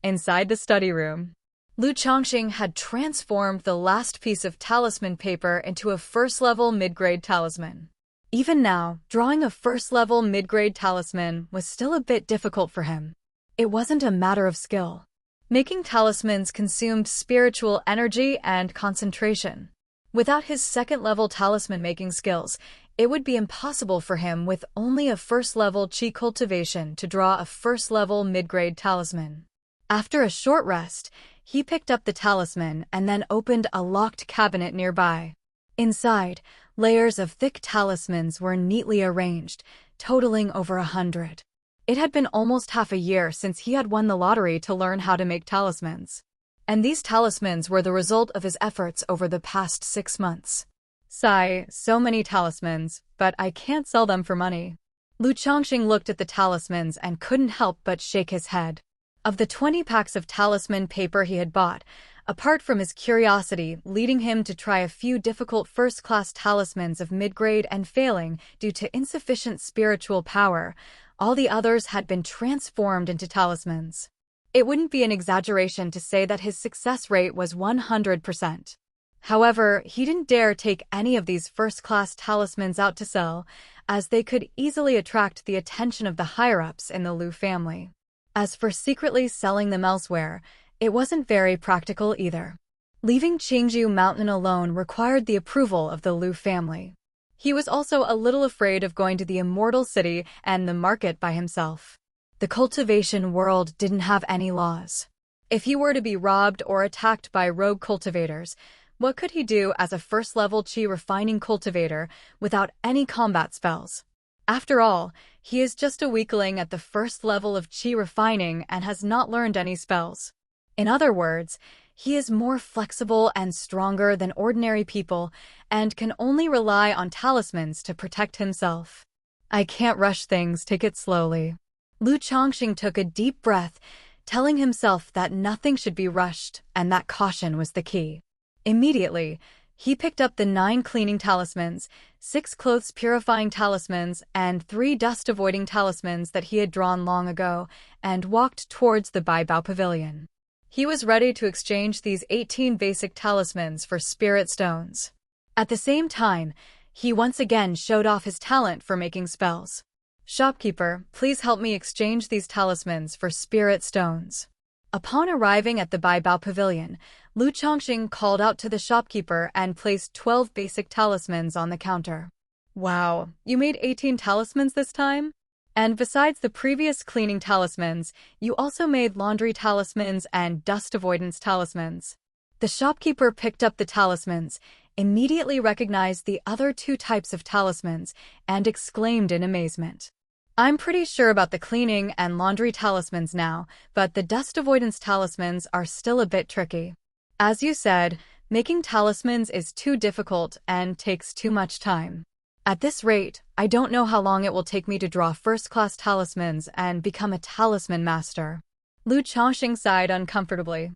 Inside the study room, Lu Changsheng had transformed the last piece of talisman paper into a first-level mid-grade talisman. Even now, drawing a first-level mid-grade talisman was still a bit difficult for him. It wasn't a matter of skill. Making talismans consumed spiritual energy and concentration. Without his second-level talisman-making skills, it would be impossible for him with only a first-level qi cultivation to draw a first-level mid-grade talisman. After a short rest, he picked up the talisman and then opened a locked cabinet nearby. Inside, layers of thick talismans were neatly arranged, totaling over 100. It had been almost half a year since he had won the lottery to learn how to make talismans. And these talismans were the result of his efforts over the past 6 months. Sigh, so many talismans, but I can't sell them for money. Lu Changsheng looked at the talismans and couldn't help but shake his head. Of the 20 packs of talisman paper he had bought, apart from his curiosity leading him to try a few difficult first-class talismans of mid-grade and failing due to insufficient spiritual power, all the others had been transformed into talismans. It wouldn't be an exaggeration to say that his success rate was 100%. However, he didn't dare take any of these first-class talismans out to sell, as they could easily attract the attention of the higher-ups in the Lu family. As for secretly selling them elsewhere, it wasn't very practical either. Leaving Qingju Mountain alone required the approval of the Lu family. He was also a little afraid of going to the immortal city and the market by himself. The cultivation world didn't have any laws. If he were to be robbed or attacked by rogue cultivators, what could he do as a first-level qi refining cultivator without any combat spells? After all, He is just a weakling at the first level of qi refining and has not learned any spells. In other words, he is more flexible and stronger than ordinary people and can only rely on talismans to protect himself. I can't rush things, take it slowly. Lu Changsheng took a deep breath, telling himself that nothing should be rushed and that caution was the key. Immediately, he picked up the 9 cleaning talismans, 6 clothes purifying talismans, and 3 dust-avoiding talismans that he had drawn long ago, and walked towards the Baibao Pavilion. He was ready to exchange these 18 basic talismans for spirit stones. At the same time, he once again showed off his talent for making spells. "Shopkeeper, please help me exchange these talismans for spirit stones." Upon arriving at the Baibao Pavilion, Lu Changsheng called out to the shopkeeper and placed 12 basic talismans on the counter. "Wow, you made 18 talismans this time? And besides the previous cleaning talismans, you also made laundry talismans and dust avoidance talismans." The shopkeeper picked up the talismans, immediately recognized the other 2 types of talismans, and exclaimed in amazement. "I'm pretty sure about the cleaning and laundry talismans now, but the dust avoidance talismans are still a bit tricky. As you said, making talismans is too difficult and takes too much time. At this rate, I don't know how long it will take me to draw first-class talismans and become a talisman master." Lu Changsheng sighed uncomfortably.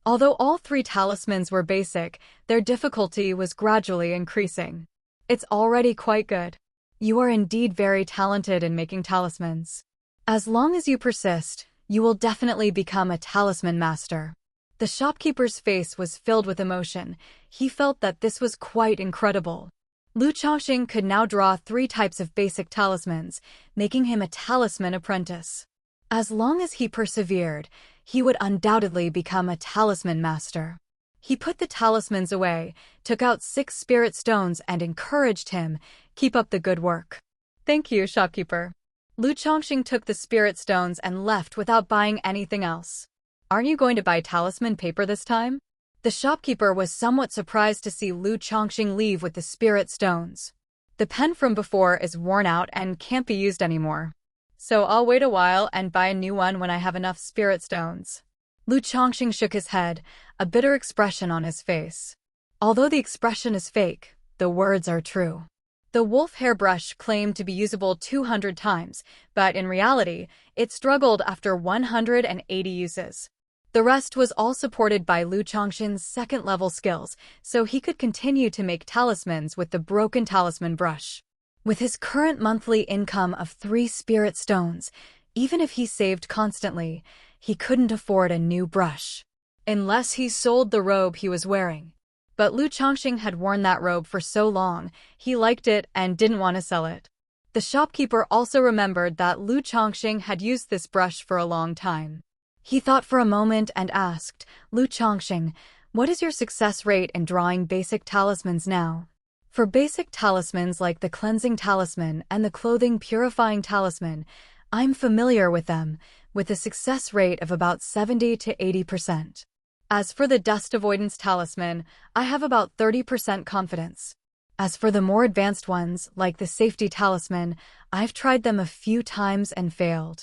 Although all 3 talismans were basic, their difficulty was gradually increasing. "It's already quite good. You are indeed very talented in making talismans. As long as you persist, you will definitely become a talisman master." The shopkeeper's face was filled with emotion. He felt that this was quite incredible. Lu Changsheng could now draw 3 types of basic talismans, making him a talisman apprentice. As long as he persevered, he would undoubtedly become a talisman master. He put the talismans away, took out 6 spirit stones and encouraged him, "Keep up the good work." "Thank you, shopkeeper." Lu Changsheng took the spirit stones and left without buying anything else. "Aren't you going to buy talisman paper this time?" The shopkeeper was somewhat surprised to see Lu Changsheng leave with the spirit stones. "The pen from before is worn out and can't be used anymore. So I'll wait a while and buy a new one when I have enough spirit stones." Lu Changsheng shook his head, a bitter expression on his face. Although the expression is fake, the words are true. The wolf hairbrush claimed to be usable 200 times, but in reality, it struggled after 180 uses. The rest was all supported by Lu Changsheng's second-level skills, so he could continue to make talismans with the broken talisman brush. With his current monthly income of 3 spirit stones, even if he saved constantly, he couldn't afford a new brush. Unless he sold the robe he was wearing. But Lu Changsheng had worn that robe for so long, he liked it and didn't want to sell it. The shopkeeper also remembered that Lu Changsheng had used this brush for a long time. He thought for a moment and asked, "Lu Changsheng, what is your success rate in drawing basic talismans now?" For basic talismans like the cleansing talisman and the clothing purifying talisman, I'm familiar with them, with a success rate of about 70 to 80%. As for the dust avoidance talisman, I have about 30% confidence. As for the more advanced ones, like the safety talisman, I've tried them a few times and failed.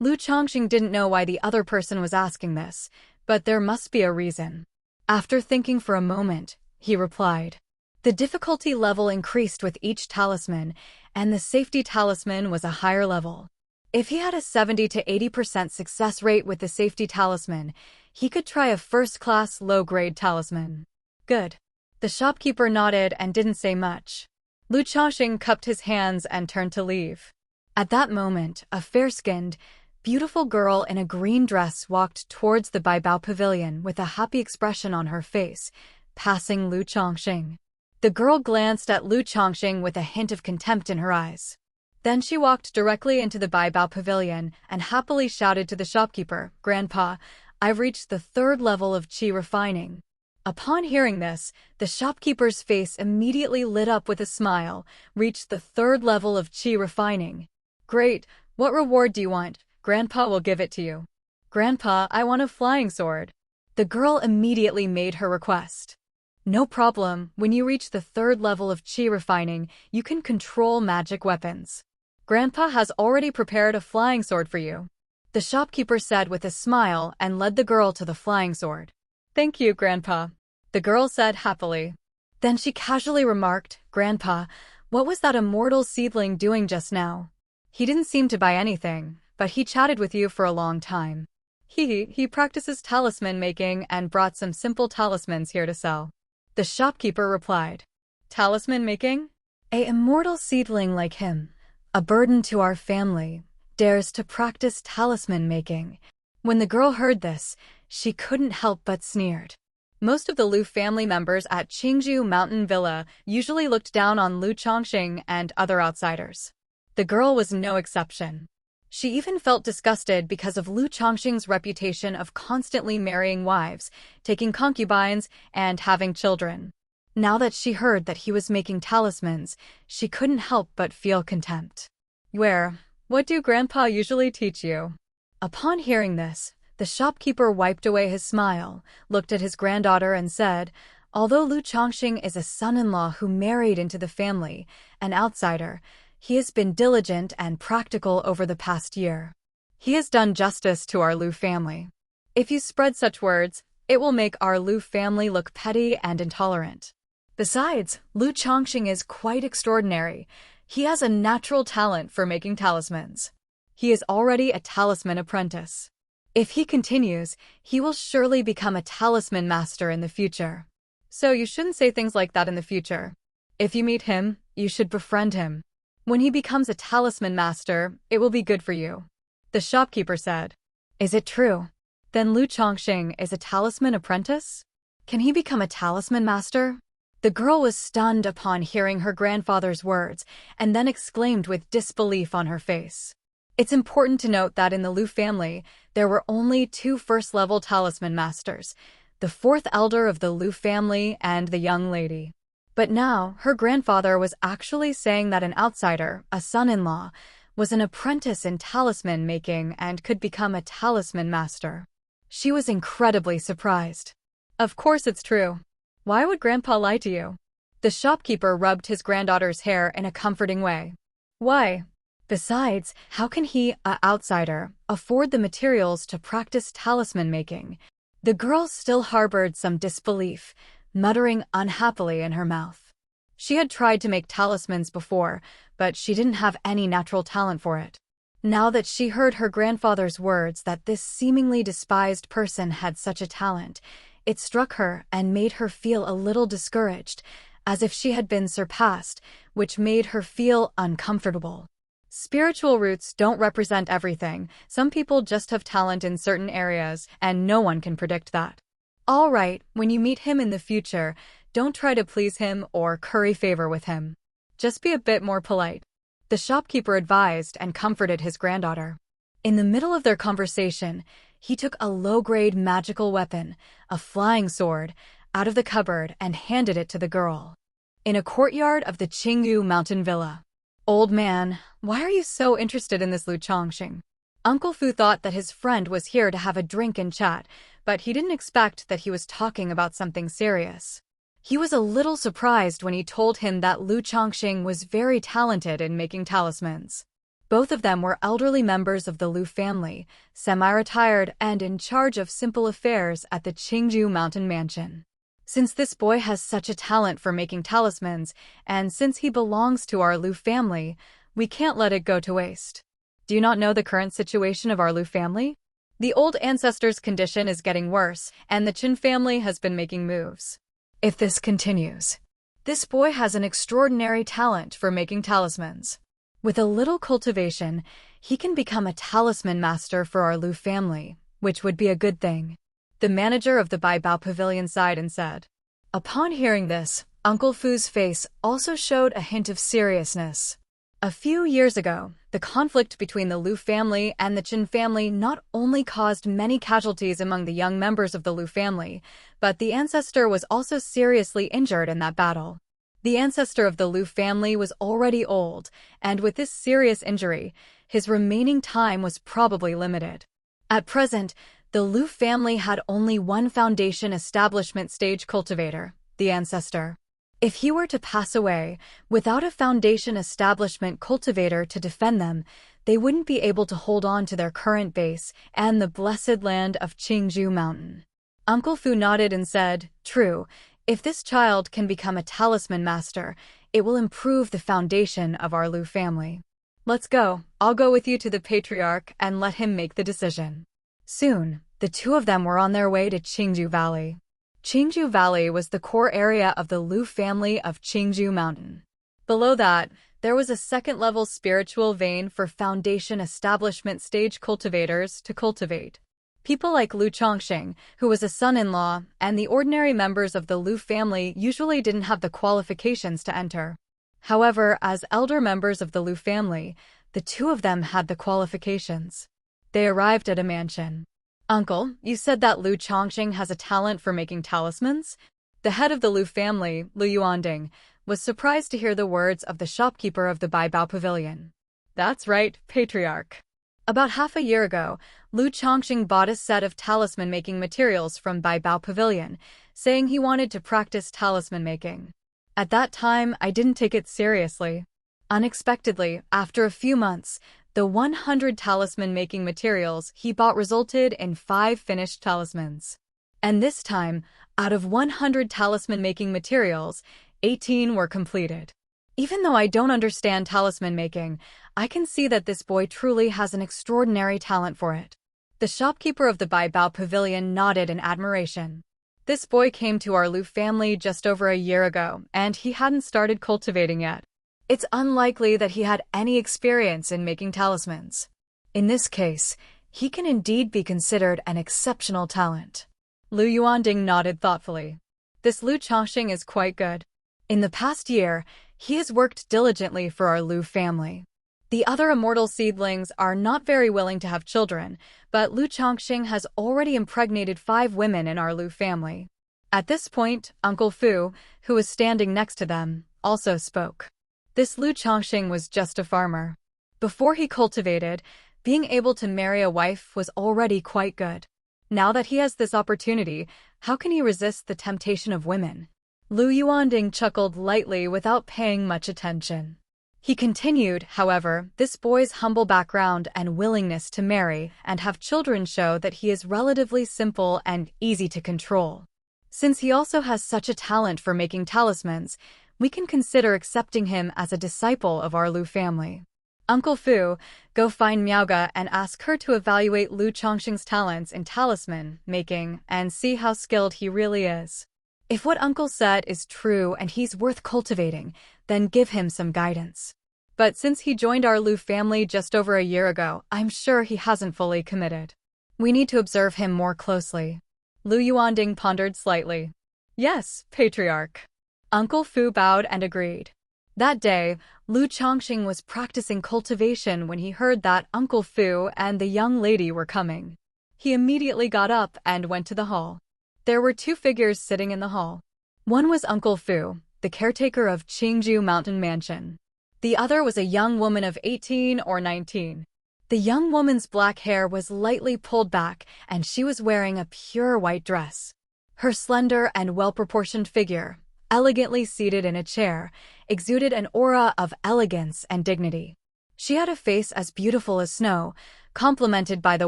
Lu Changsheng didn't know why the other person was asking this, but there must be a reason. After thinking for a moment, he replied. The difficulty level increased with each talisman, and the safety talisman was a higher level. If he had a 70 to 80% success rate with the safety talisman, he could try a first-class low-grade talisman. Good. The shopkeeper nodded and didn't say much. Lu Changsheng cupped his hands and turned to leave. At that moment, a fair-skinned, beautiful girl in a green dress walked towards the Baibao Pavilion with a happy expression on her face, passing Lu Changsheng. The girl glanced at Lu Changsheng with a hint of contempt in her eyes. Then she walked directly into the Baibao Pavilion and happily shouted to the shopkeeper, "Grandpa, I've reached the 3rd level of qi refining." Upon hearing this, the shopkeeper's face immediately lit up with a smile. "Reached the 3rd level of qi refining. Great, what reward do you want? Grandpa will give it to you." "Grandpa, I want a flying sword." The girl immediately made her request. "No problem, when you reach the 3rd level of qi refining, you can control magic weapons." Grandpa has already prepared a flying sword for you," the shopkeeper said with a smile and led the girl to the flying sword. "Thank you, Grandpa," the girl said happily. Then she casually remarked, "Grandpa, what was that immortal seedling doing just now? He didn't seem to buy anything, but he chatted with you for a long time. He practices talisman making and brought some simple talismans here to sell," the shopkeeper replied. "Talisman making? A immortal seedling like him, a burden to our family, dares to practice talisman making." When the girl heard this, she couldn't help but sneered. Most of the Lu family members at Qingzhou Mountain Villa usually looked down on Lu Changsheng and other outsiders. The girl was no exception. She even felt disgusted because of Lu Changsheng's reputation of constantly marrying wives, taking concubines, and having children. Now that she heard that he was making talismans, she couldn't help but feel contempt. What do Grandpa usually teach you?" Upon hearing this, the shopkeeper wiped away his smile, looked at his granddaughter and said, "Although Lu Changsheng is a son-in-law who married into the family, an outsider, he has been diligent and practical over the past year. He has done justice to our Lu family. If you spread such words, it will make our Lu family look petty and intolerant. Besides, Lu Changsheng is quite extraordinary. He has a natural talent for making talismans. He is already a talisman apprentice. If he continues, he will surely become a talisman master in the future. So you shouldn't say things like that in the future. If you meet him, you should befriend him. When he becomes a talisman master, it will be good for you," the shopkeeper said. "Is it true? Then Lu Changsheng is a talisman apprentice? Can he become a talisman master?" The girl was stunned upon hearing her grandfather's words and then exclaimed with disbelief on her face. It's important to note that in the Lu family, there were only 2 first-level talisman masters, the 4th elder of the Lu family and the young lady. But now, her grandfather was actually saying that an outsider, a son-in-law, was an apprentice in talisman making and could become a talisman master. She was incredibly surprised. "Of course it's true. Why would Grandpa lie to you?" The shopkeeper rubbed his granddaughter's hair in a comforting way. "Why? Besides, how can he, an outsider, afford the materials to practice talisman making?" The girl still harbored some disbelief, muttering unhappily in her mouth. She had tried to make talismans before, but she didn't have any natural talent for it. Now that she heard her grandfather's words that this seemingly despised person had such a talent, it struck her and made her feel a little discouraged, as if she had been surpassed, which made her feel uncomfortable. Spiritual roots don't represent everything. Some people just have talent in certain areas, and no one can predict that. All right, when you meet him in the future, don't try to please him or curry favor with him. Just be a bit more polite," the shopkeeper advised and comforted his granddaughter. In the middle of their conversation, he took a low-grade magical weapon, a flying sword, out of the cupboard and handed it to the girl. In a courtyard of the Qingzhou Mountain Villa. "Old man, why are you so interested in this Lu Changsheng?" Uncle Fu thought that his friend was here to have a drink and chat, but he didn't expect that he was talking about something serious. He was a little surprised when he told him that Lu Changsheng was very talented in making talismans. Both of them were elderly members of the Lu family, semi-retired and in charge of simple affairs at the Qingzhou Mountain Mansion. Since this boy has such a talent for making talismans, and since he belongs to our Lu family, we can't let it go to waste. Do you not know the current situation of our Lu family? The old ancestor's condition is getting worse, and the Qin family has been making moves. If this continues, this boy has an extraordinary talent for making talismans. With a little cultivation, he can become a talisman master for our Lu family, which would be a good thing," the manager of the Baibao Pavilion sighed and said. Upon hearing this, Uncle Fu's face also showed a hint of seriousness. A few years ago, the conflict between the Lu family and the Qin family not only caused many casualties among the young members of the Lu family, but the ancestor was also seriously injured in that battle. The ancestor of the Lu family was already old, and with this serious injury, his remaining time was probably limited. At present, the Lu family had only one foundation establishment stage cultivator, the ancestor. If he were to pass away, without a foundation establishment cultivator to defend them, they wouldn't be able to hold on to their current base and the blessed land of Qingzhou Mountain. Uncle Fu nodded and said, "True, if this child can become a talisman master, it will improve the foundation of our Lu family. Let's go. I'll go with you to the patriarch and let him make the decision." Soon, the two of them were on their way to Qingzhou Valley. Qingzhou Valley was the core area of the Lu family of Qingzhou Mountain. Below that, there was a second-level spiritual vein for foundation establishment stage cultivators to cultivate. People like Lu Changsheng, who was a son-in-law, and the ordinary members of the Lu family usually didn't have the qualifications to enter. However, as elder members of the Lu family, the two of them had the qualifications. They arrived at a mansion. "Uncle, you said that Lu Changsheng has a talent for making talismans?" The head of the Lu family, Lu Yuanding, was surprised to hear the words of the shopkeeper of the Baibao Pavilion. "That's right, patriarch. About half a year ago, Lu Changsheng bought a set of talisman-making materials from Baibao Pavilion, saying he wanted to practice talisman making. At that time, I didn't take it seriously. Unexpectedly, after a few months, the 100 talisman-making materials he bought resulted in 5 finished talismans. And this time, out of 100 talisman-making materials, 18 were completed. Even though I don't understand talisman making, I can see that this boy truly has an extraordinary talent for it." The shopkeeper of the Baibao Pavilion nodded in admiration. "This boy came to our Lu family just over a year ago, and he hadn't started cultivating yet. It's unlikely that he had any experience in making talismans. In this case, he can indeed be considered an exceptional talent." Lu Yuanding nodded thoughtfully. "This Lu Changsheng is quite good. In the past year, he has worked diligently for our Lu family. The other immortal seedlings are not very willing to have children, but Lu Changsheng has already impregnated 5 women in our Lu family." At this point, Uncle Fu, who was standing next to them, also spoke. This Lu Changsheng was just a farmer. Before he cultivated, being able to marry a wife was already quite good. Now that he has this opportunity, how can he resist the temptation of women? Lu Yuanding chuckled lightly without paying much attention. He continued, however, this boy's humble background and willingness to marry and have children show that he is relatively simple and easy to control. Since he also has such a talent for making talismans, we can consider accepting him as a disciple of our Lu family. Uncle Fu, go find Miaoga and ask her to evaluate Lu Changsheng's talents in talisman making and see how skilled he really is. If what Uncle said is true and he's worth cultivating, then give him some guidance. But since he joined our Lu family just over a year ago, I'm sure he hasn't fully committed. We need to observe him more closely." Lu Yuanding pondered slightly. "Yes, patriarch." Uncle Fu bowed and agreed. That day, Lu Changsheng was practicing cultivation when he heard that Uncle Fu and the young lady were coming. He immediately got up and went to the hall. There were 2 figures sitting in the hall. One was Uncle Fu, the caretaker of Qingzhou Mountain Mansion. The other was a young woman of 18 or 19. The young woman's black hair was lightly pulled back, and she was wearing a pure white dress. Her slender and well-proportioned figure, elegantly seated in a chair, exuded an aura of elegance and dignity. She had a face as beautiful as snow, complemented by the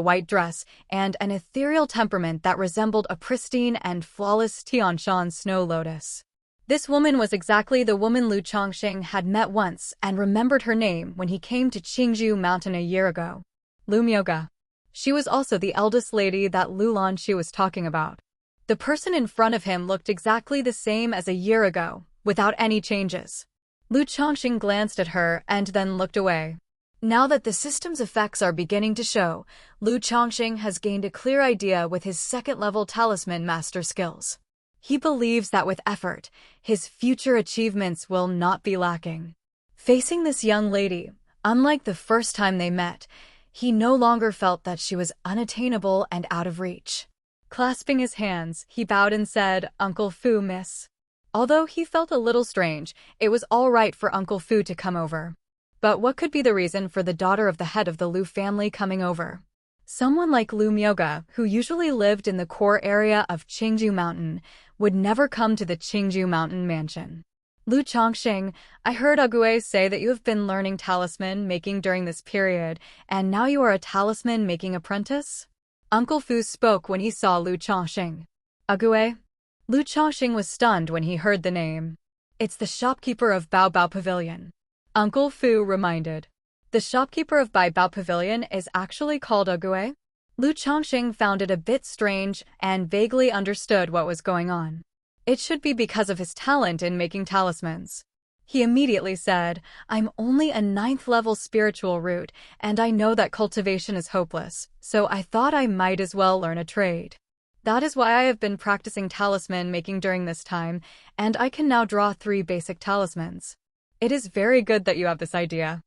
white dress, and an ethereal temperament that resembled a pristine and flawless Tianshan snow lotus. This woman was exactly the woman Lu Changsheng had met once and remembered her name when he came to Qingzhou Mountain a year ago. Lu Miaoga. She was also the eldest lady that Lu Lanshi was talking about. The person in front of him looked exactly the same as a year ago, without any changes. Lu Changsheng glanced at her and then looked away. Now that the system's effects are beginning to show, Lu Changsheng has gained a clear idea with his second-level talisman master skills. He believes that with effort, his future achievements will not be lacking. Facing this young lady, unlike the first time they met, he no longer felt that she was unattainable and out of reach. Clasping his hands, he bowed and said, "Uncle Fu, miss." Although he felt a little strange, it was all right for Uncle Fu to come over. But what could be the reason for the daughter of the head of the Lu family coming over? Someone like Lu Miaoga, who usually lived in the core area of Qingzhou Mountain, would never come to the Qingzhou Mountain mansion. Lu Changsheng, I heard Ogue say that you have been learning talisman making during this period, and now you are a talisman making apprentice? Uncle Fu spoke when he saw Lu Changsheng. Ogue? Lu Changsheng was stunned when he heard the name. It's the shopkeeper of Bao Bao Pavilion. Uncle Fu reminded. The shopkeeper of Bai Bao Pavilion is actually called Ogue? Lu Changsheng found it a bit strange and vaguely understood what was going on. It should be because of his talent in making talismans. He immediately said, I'm only a 9th level spiritual root, and I know that cultivation is hopeless, so I thought I might as well learn a trade. That is why I have been practicing talisman making during this time, and I can now draw 3 basic talismans. It is very good that you have this idea.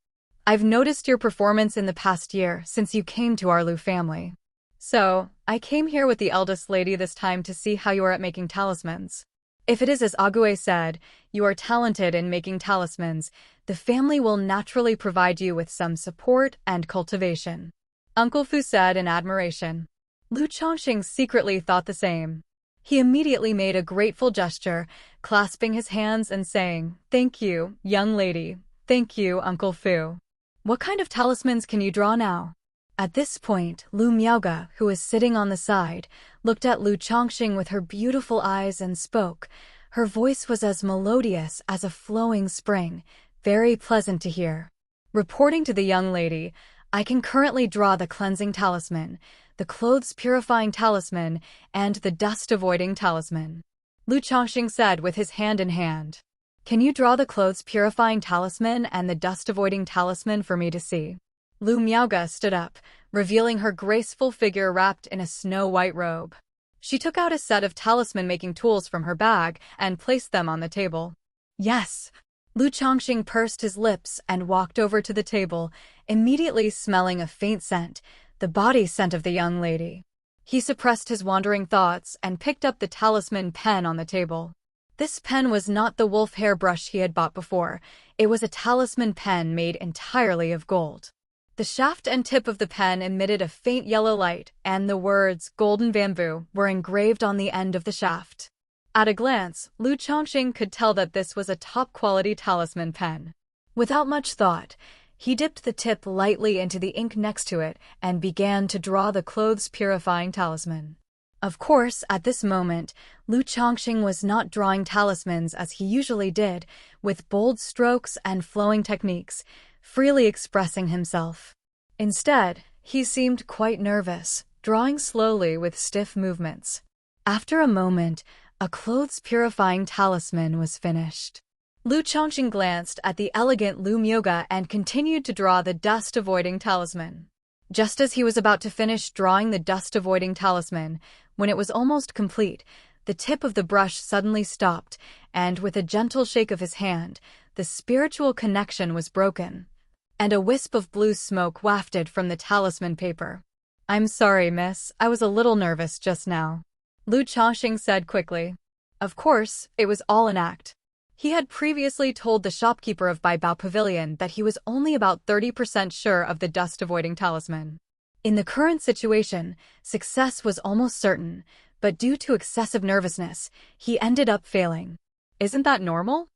I've noticed your performance in the past year since you came to our Lu family. So, I came here with the eldest lady this time to see how you are at making talismans. If it is as Ogue said, you are talented in making talismans, the family will naturally provide you with some support and cultivation. Uncle Fu said in admiration. Lu Changsheng secretly thought the same. He immediately made a grateful gesture, clasping his hands and saying, Thank you, young lady. Thank you, Uncle Fu. What kind of talismans can you draw now? At this point, Lu Miaoga, who was sitting on the side, looked at Lu Changsheng with her beautiful eyes and spoke. Her voice was as melodious as a flowing spring, very pleasant to hear. Reporting to the young lady, I can currently draw the cleansing talisman, the clothes purifying talisman, and the dust avoiding talisman. Lu Changsheng said with his hand in hand. Can you draw the clothes purifying talisman and the dust avoiding talisman for me to see? Lu Miaoga stood up, revealing her graceful figure wrapped in a snow-white robe. She took out a set of talisman-making tools from her bag and placed them on the table. Yes. Lu Changsheng pursed his lips and walked over to the table, immediately smelling a faint scent, the body scent of the young lady. He suppressed his wandering thoughts and picked up the talisman pen on the table. This pen was not the wolf hair brush he had bought before. It was a talisman pen made entirely of gold. The shaft and tip of the pen emitted a faint yellow light, and the words "Golden Bamboo" were engraved on the end of the shaft. At a glance, Lu Changsheng could tell that this was a top-quality talisman pen. Without much thought, he dipped the tip lightly into the ink next to it and began to draw the clothes-purifying talisman. Of course, at this moment, Lu Changsheng was not drawing talismans as he usually did, with bold strokes and flowing techniques, freely expressing himself. Instead, he seemed quite nervous, drawing slowly with stiff movements. After a moment, a clothes-purifying talisman was finished. Lu Changsheng glanced at the elegant Lu Miaoga and continued to draw the dust-avoiding talisman. Just as he was about to finish drawing the dust-avoiding talisman, when it was almost complete, the tip of the brush suddenly stopped, and with a gentle shake of his hand, the spiritual connection was broken, and a wisp of blue smoke wafted from the talisman paper. I'm sorry, miss, I was a little nervous just now. Lu Changsheng said quickly. Of course, it was all an act. He had previously told the shopkeeper of Bai Bao Pavilion that he was only about 30% sure of the dust-avoiding talisman. In the current situation, success was almost certain, but due to excessive nervousness, he ended up failing. Isn't that normal?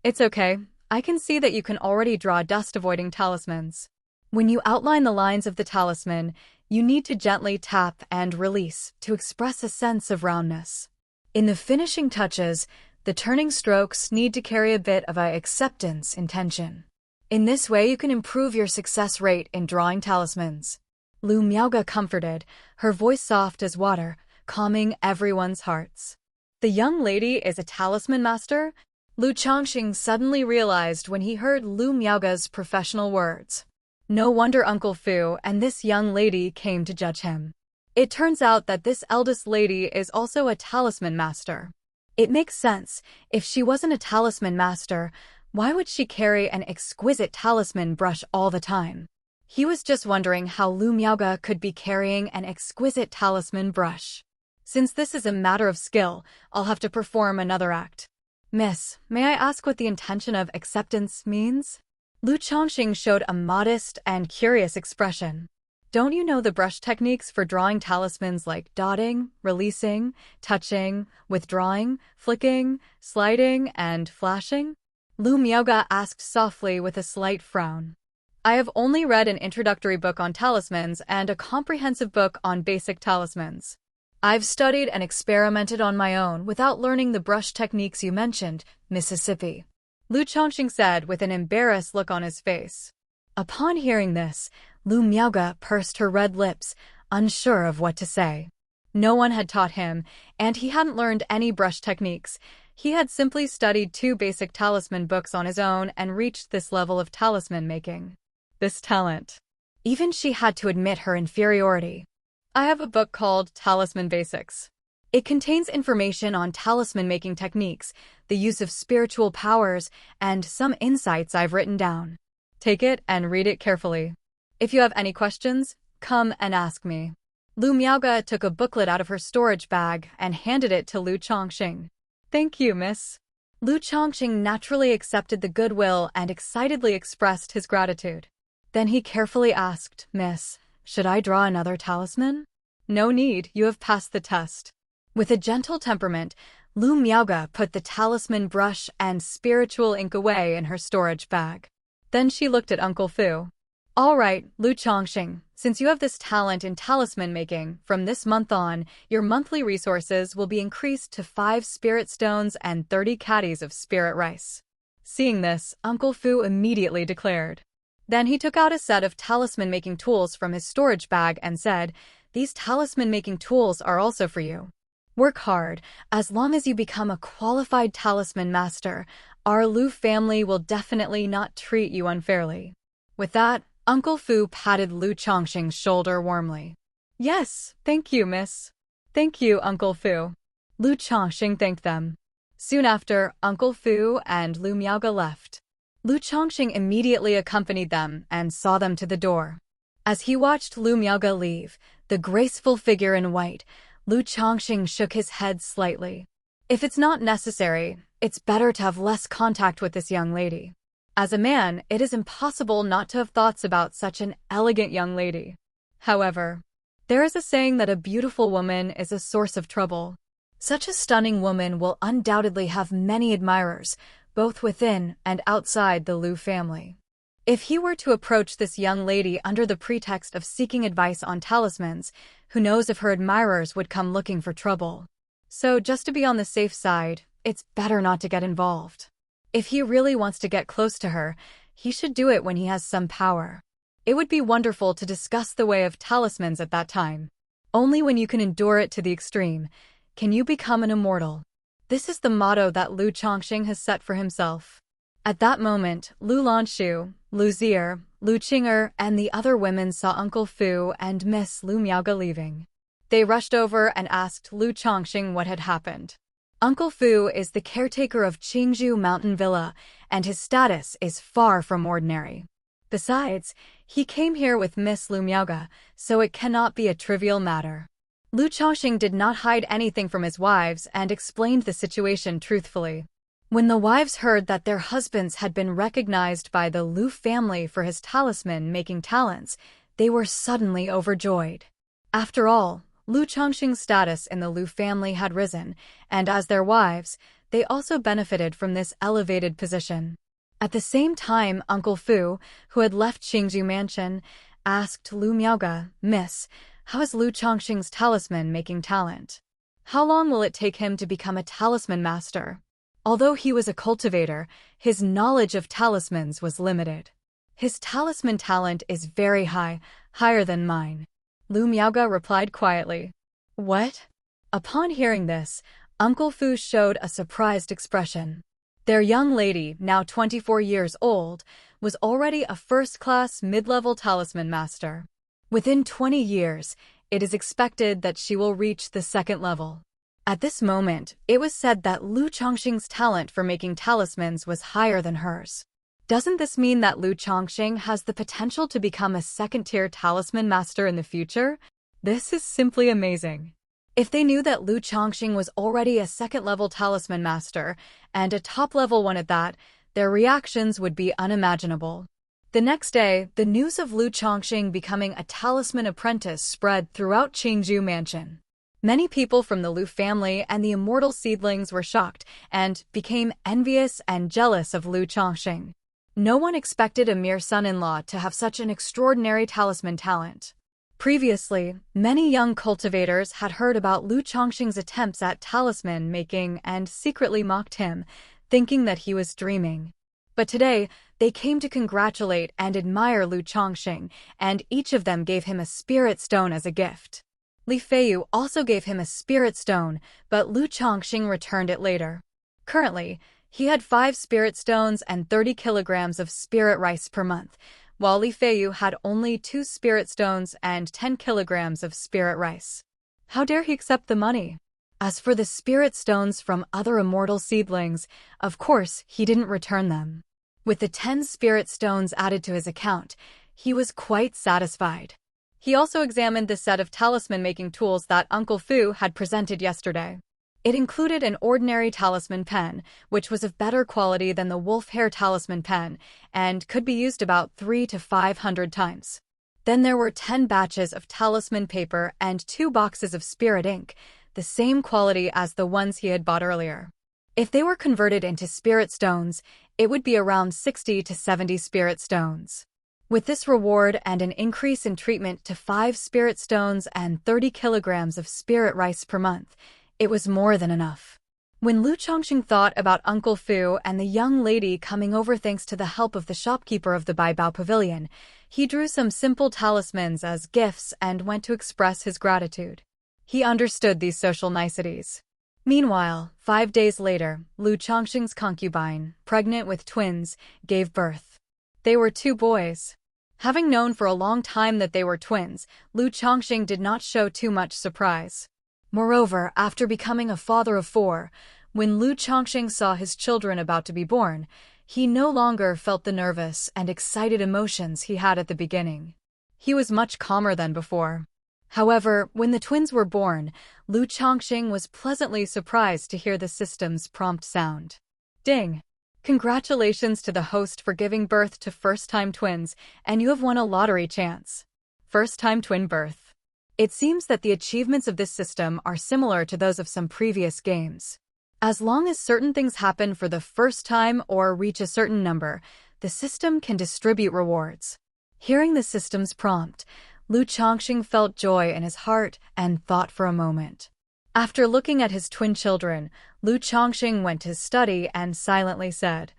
It's okay. I can see that you can already draw dust-avoiding talismans. When you outline the lines of the talisman, you need to gently tap and release to express a sense of roundness. In the finishing touches, the turning strokes need to carry a bit of acceptance intention. In this way, you can improve your success rate in drawing talismans. Lu Miaoga comforted, her voice soft as water, calming everyone's hearts. The young lady is a talisman master? Lu Changsheng suddenly realized when he heard Lu Miaoga's professional words. No wonder Uncle Fu and this young lady came to judge him. It turns out that this eldest lady is also a talisman master. It makes sense. If she wasn't a talisman master, why would she carry an exquisite talisman brush all the time? He was just wondering how Lu Miaoga could be carrying an exquisite talisman brush. Since this is a matter of skill, I'll have to perform another act. Miss, may I ask what the intention of acceptance means? Lu Changsheng showed a modest and curious expression. Don't you know the brush techniques for drawing talismans like dotting, releasing, touching, withdrawing, flicking, sliding, and flashing? Lu Miaoga asked softly with a slight frown. I have only read an introductory book on talismans and a comprehensive book on basic talismans. I've studied and experimented on my own without learning the brush techniques you mentioned, Mississippi. Lu Changsheng said with an embarrassed look on his face. Upon hearing this, Lu Miaoga pursed her red lips, unsure of what to say. No one had taught him, and he hadn't learned any brush techniques. He had simply studied 2 basic talisman books on his own and reached this level of talisman making. This talent. Even she had to admit her inferiority. I have a book called Talisman Basics. It contains information on talisman making techniques, the use of spiritual powers, and some insights I've written down. Take it and read it carefully. If you have any questions, come and ask me. Lu Miaoga took a booklet out of her storage bag and handed it to Lu Changsheng. Thank you, miss. Lu Changsheng naturally accepted the goodwill and excitedly expressed his gratitude. Then he carefully asked, Miss, should I draw another talisman? No need, you have passed the test. With a gentle temperament, Lu Miaoga put the talisman brush and spiritual ink away in her storage bag. Then she looked at Uncle Fu. All right, Lu Changsheng, since you have this talent in talisman making, from this month on, your monthly resources will be increased to 5 spirit stones and 30 caddies of spirit rice. Seeing this, Uncle Fu immediately declared. Then he took out a set of talisman-making tools from his storage bag and said, These talisman-making tools are also for you. Work hard. As long as you become a qualified talisman master, our Lu family will definitely not treat you unfairly. With that, Uncle Fu patted Lu Changsheng's shoulder warmly. Yes, thank you, miss. Thank you, Uncle Fu. Lu Changsheng thanked them. Soon after, Uncle Fu and Lu Miaoga left. Lu Changsheng immediately accompanied them and saw them to the door. As he watched Lu Miaoga leave, the graceful figure in white, Lu Changsheng shook his head slightly. If it's not necessary, it's better to have less contact with this young lady. As a man, it is impossible not to have thoughts about such an elegant young lady. However, there is a saying that a beautiful woman is a source of trouble. Such a stunning woman will undoubtedly have many admirers, both within and outside the Lu family. If he were to approach this young lady under the pretext of seeking advice on talismans, who knows if her admirers would come looking for trouble. So just to be on the safe side, it's better not to get involved. If he really wants to get close to her, he should do it when he has some power. It would be wonderful to discuss the way of talismans at that time. Only when you can endure it to the extreme can you become an immortal. This is the motto that Lu Changsheng has set for himself. At that moment, Lu Lanshu, Lu Zier, Lu Qinger, and the other women saw Uncle Fu and Miss Lu Miaoga leaving. They rushed over and asked Lu Changsheng what had happened. Uncle Fu is the caretaker of Qingzhou Mountain Villa, and his status is far from ordinary. Besides, he came here with Miss Lu Miaoga, so it cannot be a trivial matter. Lu Changsheng did not hide anything from his wives and explained the situation truthfully. When the wives heard that their husbands had been recognized by the Lu family for his talisman-making talents, they were suddenly overjoyed. After all, Lu Changsheng's status in the Lu family had risen, and as their wives, they also benefited from this elevated position. At the same time, Uncle Fu, who had left Qingzhou Mansion, asked Lu Miaoga, Miss, how is Lu Changsheng's talisman-making talent? How long will it take him to become a talisman master? Although he was a cultivator, his knowledge of talismans was limited. His talisman talent is very high, higher than mine. Lu Miaoga replied quietly. What? Upon hearing this, Uncle Fu showed a surprised expression. Their young lady, now 24 years old, was already a first-class mid-level talisman master. Within 20 years, it is expected that she will reach the 2nd level. At this moment, it was said that Lu Changsheng's talent for making talismans was higher than hers. Doesn't this mean that Lu Changsheng has the potential to become a 2nd-tier talisman master in the future? This is simply amazing. If they knew that Lu Changsheng was already a 2nd-level talisman master, and a top-level one at that, their reactions would be unimaginable. The next day, the news of Lu Changsheng becoming a talisman apprentice spread throughout Qingzhou Mansion. Many people from the Lu family and the immortal seedlings were shocked and became envious and jealous of Lu Changsheng. No one expected a mere son-in-law to have such an extraordinary talisman talent. Previously, many young cultivators had heard about Lu Changsheng's attempts at talisman making and secretly mocked him, thinking that he was dreaming. But today, they came to congratulate and admire Lu Changsheng, and each of them gave him a spirit stone as a gift. Li Feiyu also gave him a spirit stone, but Lu Changsheng returned it later. Currently, he had 5 spirit stones and 30 kilograms of spirit rice per month, while Li Feiyu had only 2 spirit stones and 10 kilograms of spirit rice. How dare he accept the money? As for the spirit stones from other immortal seedlings, of course he didn't return them. With the 10 spirit stones added to his account, he was quite satisfied. He also examined the set of talisman-making tools that Uncle Fu had presented yesterday. It included an ordinary talisman pen, which was of better quality than the wolf hair talisman pen, and could be used about 300 to 500 times. Then there were 10 batches of talisman paper and 2 boxes of spirit ink, the same quality as the ones he had bought earlier. If they were converted into spirit stones, it would be around 60 to 70 spirit stones. With this reward and an increase in treatment to 5 spirit stones and 30 kilograms of spirit rice per month, it was more than enough. When Lu Changsheng thought about Uncle Fu and the young lady coming over thanks to the help of the shopkeeper of the Baibao Pavilion, he drew some simple talismans as gifts and went to express his gratitude. He understood these social niceties. Meanwhile, 5 days later, Lu Changsheng's concubine, pregnant with twins, gave birth. They were 2 boys. Having known for a long time that they were twins, Lu Changsheng did not show too much surprise. Moreover, after becoming a father of 4, when Lu Changsheng saw his children about to be born, he no longer felt the nervous and excited emotions he had at the beginning. He was much calmer than before. However, when the twins were born, Lu Changsheng was pleasantly surprised to hear the system's prompt sound. Ding! Congratulations to the host for giving birth to first-time twins, and you have won a lottery chance. First-time twin birth. It seems that the achievements of this system are similar to those of some previous games. As long as certain things happen for the first time or reach a certain number, the system can distribute rewards. Hearing the system's prompt, Lu Changsheng felt joy in his heart and thought for a moment. After looking at his twin children, Lu Changsheng went to study and silently said,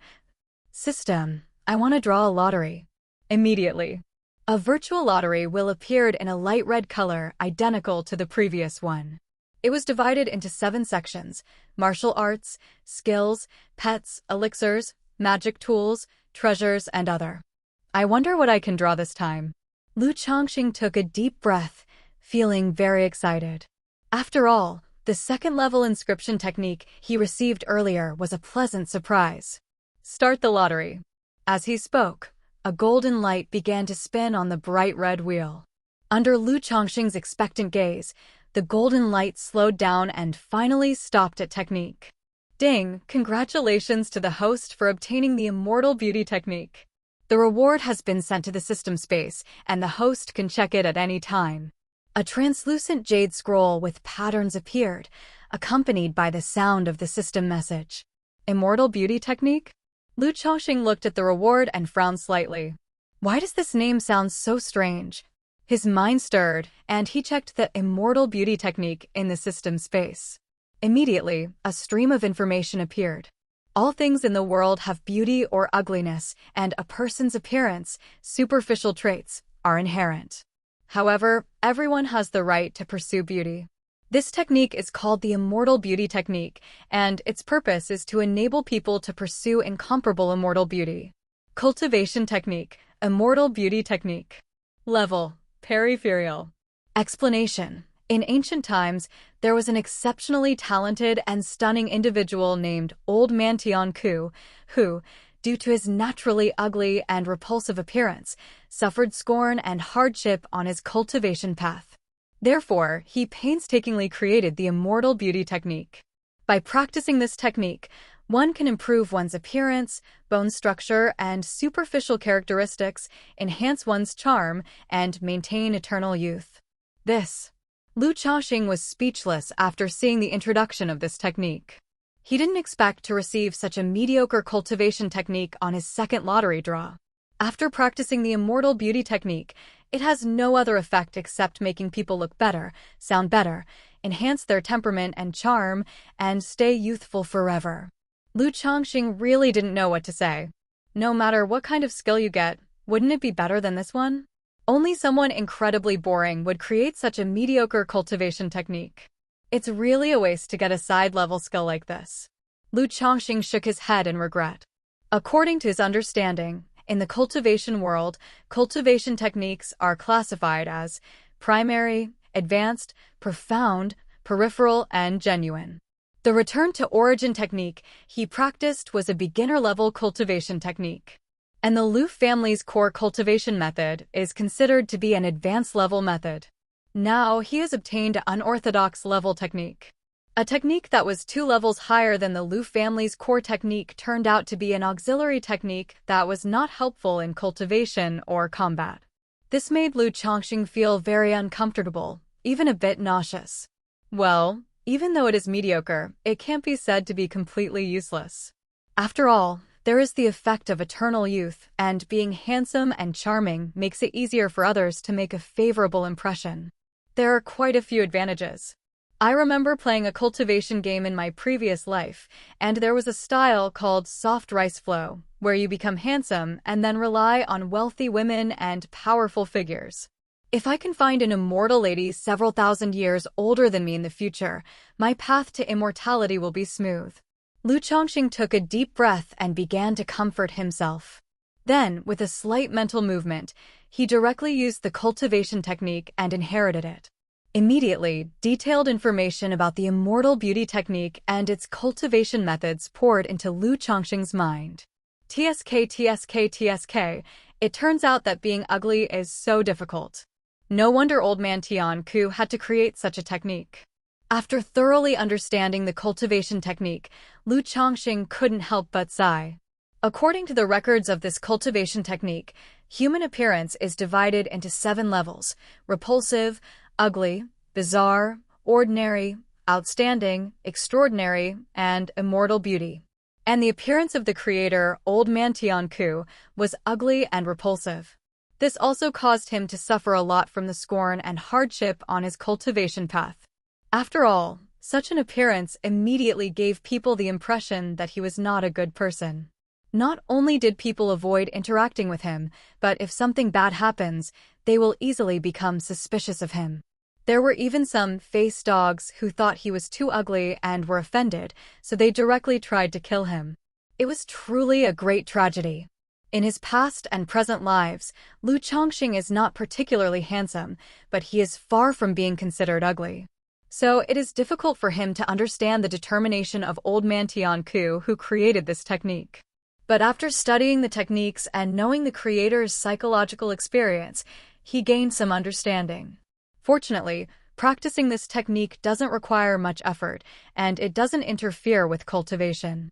"System, I want to draw a lottery." Immediately, a virtual lottery will appear in a light red color identical to the previous one. It was divided into 7 sections: martial arts, skills, pets, elixirs, magic tools, treasures, and other. I wonder what I can draw this time. Lu Changsheng took a deep breath, feeling very excited. After all, the second-level inscription technique he received earlier was a pleasant surprise. Start the lottery. As he spoke, a golden light began to spin on the bright red wheel. Under Lu Changsheng's expectant gaze, the golden light slowed down and finally stopped at technique. Ding! Congratulations to the host for obtaining the immortal beauty technique. The reward has been sent to the system space, and the host can check it at any time. A translucent jade scroll with patterns appeared, accompanied by the sound of the system message. Immortal beauty technique? Lu Changsheng looked at the reward and frowned slightly. Why does this name sound so strange? His mind stirred, and he checked the immortal beauty technique in the system space. Immediately, a stream of information appeared. All things in the world have beauty or ugliness, and a person's appearance, superficial traits, are inherent. However, everyone has the right to pursue beauty. This technique is called the immortal beauty technique, and its purpose is to enable people to pursue incomparable immortal beauty. Cultivation technique, immortal beauty technique. Level, peripheral. Explanation. In ancient times, there was an exceptionally talented and stunning individual named Old Man Tianku, who, due to his naturally ugly and repulsive appearance, suffered scorn and hardship on his cultivation path. Therefore, he painstakingly created the immortal beauty technique. By practicing this technique, one can improve one's appearance, bone structure, and superficial characteristics, enhance one's charm, and maintain eternal youth. This Lu Changsheng was speechless after seeing the introduction of this technique. He didn't expect to receive such a mediocre cultivation technique on his second lottery draw. After practicing the immortal beauty technique, it has no other effect except making people look better, sound better, enhance their temperament and charm, and stay youthful forever. Lu Changxing really didn't know what to say. No matter what kind of skill you get, wouldn't it be better than this one? Only someone incredibly boring would create such a mediocre cultivation technique. It's really a waste to get a side-level skill like this. Lu Changxing shook his head in regret. According to his understanding, in the cultivation world, cultivation techniques are classified as primary, advanced, profound, peripheral, and genuine. The return to origin technique he practiced was a beginner-level cultivation technique. And the Lu family's core cultivation method is considered to be an advanced-level method. Now he has obtained an unorthodox level technique. A technique that was 2 levels higher than the Lu family's core technique turned out to be an auxiliary technique that was not helpful in cultivation or combat. This made Lu Changxing feel very uncomfortable, even a bit nauseous. Well, even though it is mediocre, it can't be said to be completely useless. After all, there is the effect of eternal youth, and being handsome and charming makes it easier for others to make a favorable impression. There are quite a few advantages. I remember playing a cultivation game in my previous life, and there was a style called soft rice flow, where you become handsome and then rely on wealthy women and powerful figures. If I can find an immortal lady several thousand years older than me in the future, my path to immortality will be smooth. Lu Changxing took a deep breath and began to comfort himself. Then, with a slight mental movement, he directly used the cultivation technique and inherited it. Immediately, detailed information about the immortal beauty technique and its cultivation methods poured into Lu Changxing's mind. TSK, it turns out that being ugly is so difficult. No wonder old man Tian Ku had to create such a technique. After thoroughly understanding the cultivation technique, Lu Changxing couldn't help but sigh. According to the records of this cultivation technique, human appearance is divided into 7 levels: repulsive, ugly, bizarre, ordinary, outstanding, extraordinary, and immortal beauty. And the appearance of the creator, old man Tian Ku, was ugly and repulsive. This also caused him to suffer a lot from the scorn and hardship on his cultivation path. After all, such an appearance immediately gave people the impression that he was not a good person. Not only did people avoid interacting with him, but if something bad happens, they will easily become suspicious of him. There were even some face dogs who thought he was too ugly and were offended, so they directly tried to kill him. It was truly a great tragedy. In his past and present lives, Lu Changxing is not particularly handsome, but he is far from being considered ugly. So it is difficult for him to understand the determination of old man Tian Ku who created this technique. But after studying the techniques and knowing the creator's psychological experience, he gained some understanding. Fortunately, practicing this technique doesn't require much effort, and it doesn't interfere with cultivation.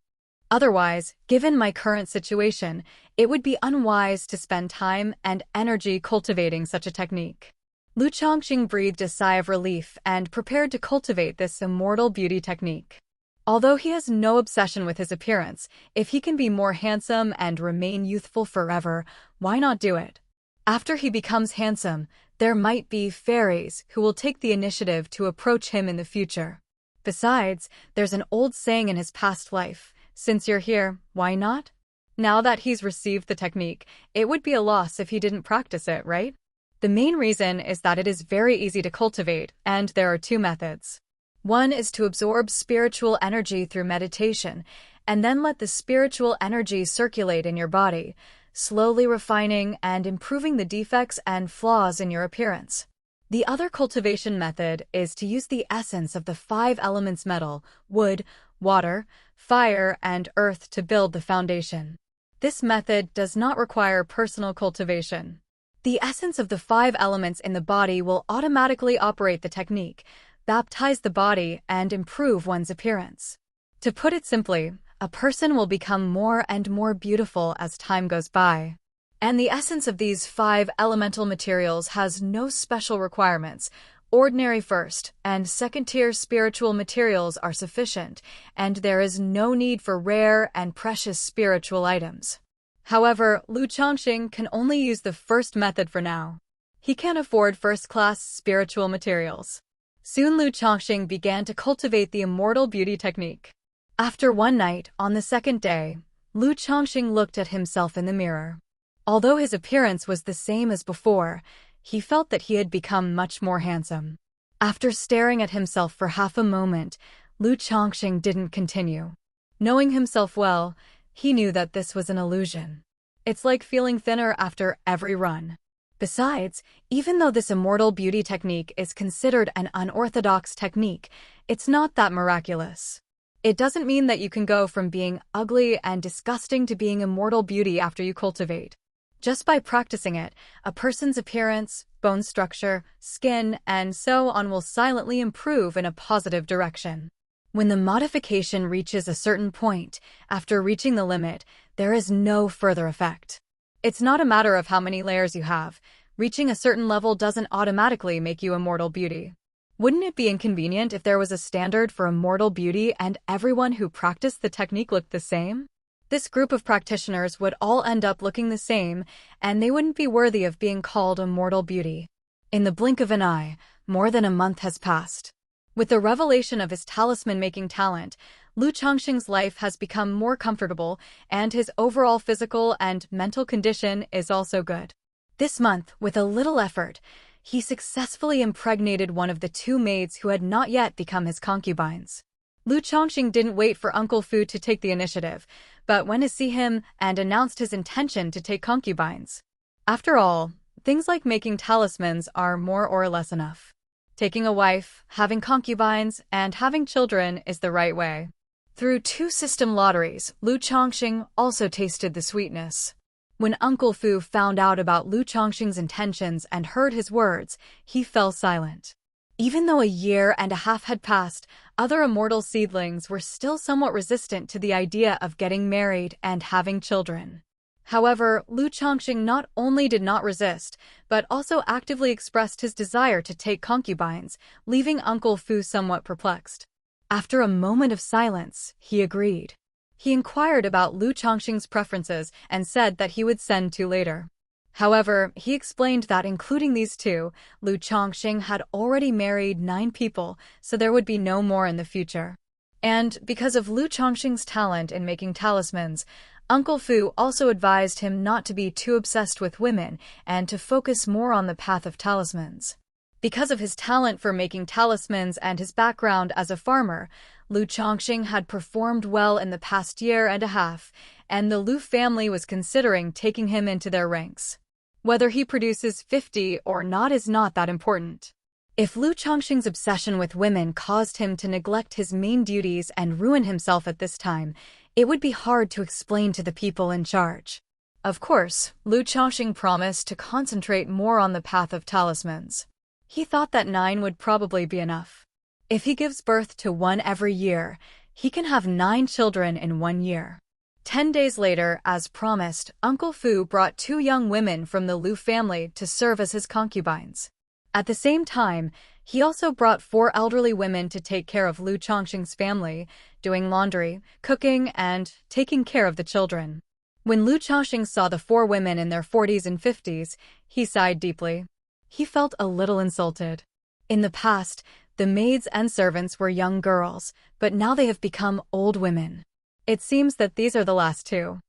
Otherwise, given my current situation, it would be unwise to spend time and energy cultivating such a technique. Lu Changxing breathed a sigh of relief and prepared to cultivate this immortal beauty technique. Although he has no obsession with his appearance, if he can be more handsome and remain youthful forever, why not do it? After he becomes handsome, there might be fairies who will take the initiative to approach him in the future. Besides, there's an old saying in his past life, "Since you're here, why not?" Now that he's received the technique, it would be a loss if he didn't practice it, right? The main reason is that it is very easy to cultivate, and there are 2 methods. One is to absorb spiritual energy through meditation, and then let the spiritual energy circulate in your body, slowly refining and improving the defects and flaws in your appearance. The other cultivation method is to use the essence of the 5 elements metal, wood, water, fire, and earth to build the foundation. This method does not require personal cultivation. The essence of the 5 elements in the body will automatically operate the technique, baptize the body, and improve one's appearance. To put it simply, a person will become more and more beautiful as time goes by. And the essence of these 5 elemental materials has no special requirements, Ordinary first and second-tier spiritual materials are sufficient, and there is no need for rare and precious spiritual items. However, Lu Changsheng can only use the first method for now. He can't afford first-class spiritual materials. Soon Lu Changsheng began to cultivate the immortal beauty technique. After one night, on the second day, Lu Changsheng looked at himself in the mirror. Although his appearance was the same as before, he felt that he had become much more handsome. After staring at himself for half a moment, Lu Changsheng didn't continue. Knowing himself well, he knew that this was an illusion. It's like feeling thinner after every run. Besides, even though this immortal beauty technique is considered an unorthodox technique, it's not that miraculous. It doesn't mean that you can go from being ugly and disgusting to being immortal beauty after you cultivate. Just by practicing it, a person's appearance, bone structure, skin, and so on will silently improve in a positive direction. When the modification reaches a certain point, after reaching the limit, there is no further effect. It's not a matter of how many layers you have. Reaching a certain level doesn't automatically make you immortal beauty. Wouldn't it be inconvenient if there was a standard for immortal beauty and everyone who practiced the technique looked the same? This group of practitioners would all end up looking the same, and they wouldn't be worthy of being called immortal beauty. In the blink of an eye, more than a month has passed. With the revelation of his talisman-making talent, Lu Changsheng's life has become more comfortable, and his overall physical and mental condition is also good. This month, with a little effort, he successfully impregnated one of the two maids who had not yet become his concubines. Lu Changsheng didn't wait for Uncle Fu to take the initiative, but went to see him and announced his intention to take concubines. After all, things like making talismans are more or less enough. Taking a wife, having concubines, and having children is the right way. Through 2 system lotteries, Lu Changsheng also tasted the sweetness. When Uncle Fu found out about Lu Changsheng's intentions and heard his words, he fell silent. Even though a year and a half had passed, other immortal seedlings were still somewhat resistant to the idea of getting married and having children. However, Lu Changsheng not only did not resist, but also actively expressed his desire to take concubines, leaving Uncle Fu somewhat perplexed. After a moment of silence, he agreed. He inquired about Lu Changsheng's preferences and said that he would send 2 later. However, he explained that including these 2, Lu Changsheng had already married 9 people, so there would be no more in the future. And because of Lu Changsheng's talent in making talismans, Uncle Fu also advised him not to be too obsessed with women and to focus more on the path of talismans. Because of his talent for making talismans and his background as a farmer, Lu Changsheng had performed well in the past year and a half, and the Lu family was considering taking him into their ranks. Whether he produces 50 or not is not that important. If Lu Changsheng's obsession with women caused him to neglect his main duties and ruin himself at this time, it would be hard to explain to the people in charge. Of course, Lu Changsheng promised to concentrate more on the path of talismans. He thought that 9 would probably be enough. If he gives birth to 1 every year, he can have 9 children in 1 year. 10 days later, as promised, Uncle Fu brought 2 young women from the Lu family to serve as his concubines. At the same time, he also brought 4 elderly women to take care of Lu Changsheng's family, doing laundry, cooking, and taking care of the children. When Lu Changsheng saw the 4 women in their 40s and 50s, he sighed deeply. He felt a little insulted. In the past, the maids and servants were young girls, but now they have become old women. It seems that these are the last 2.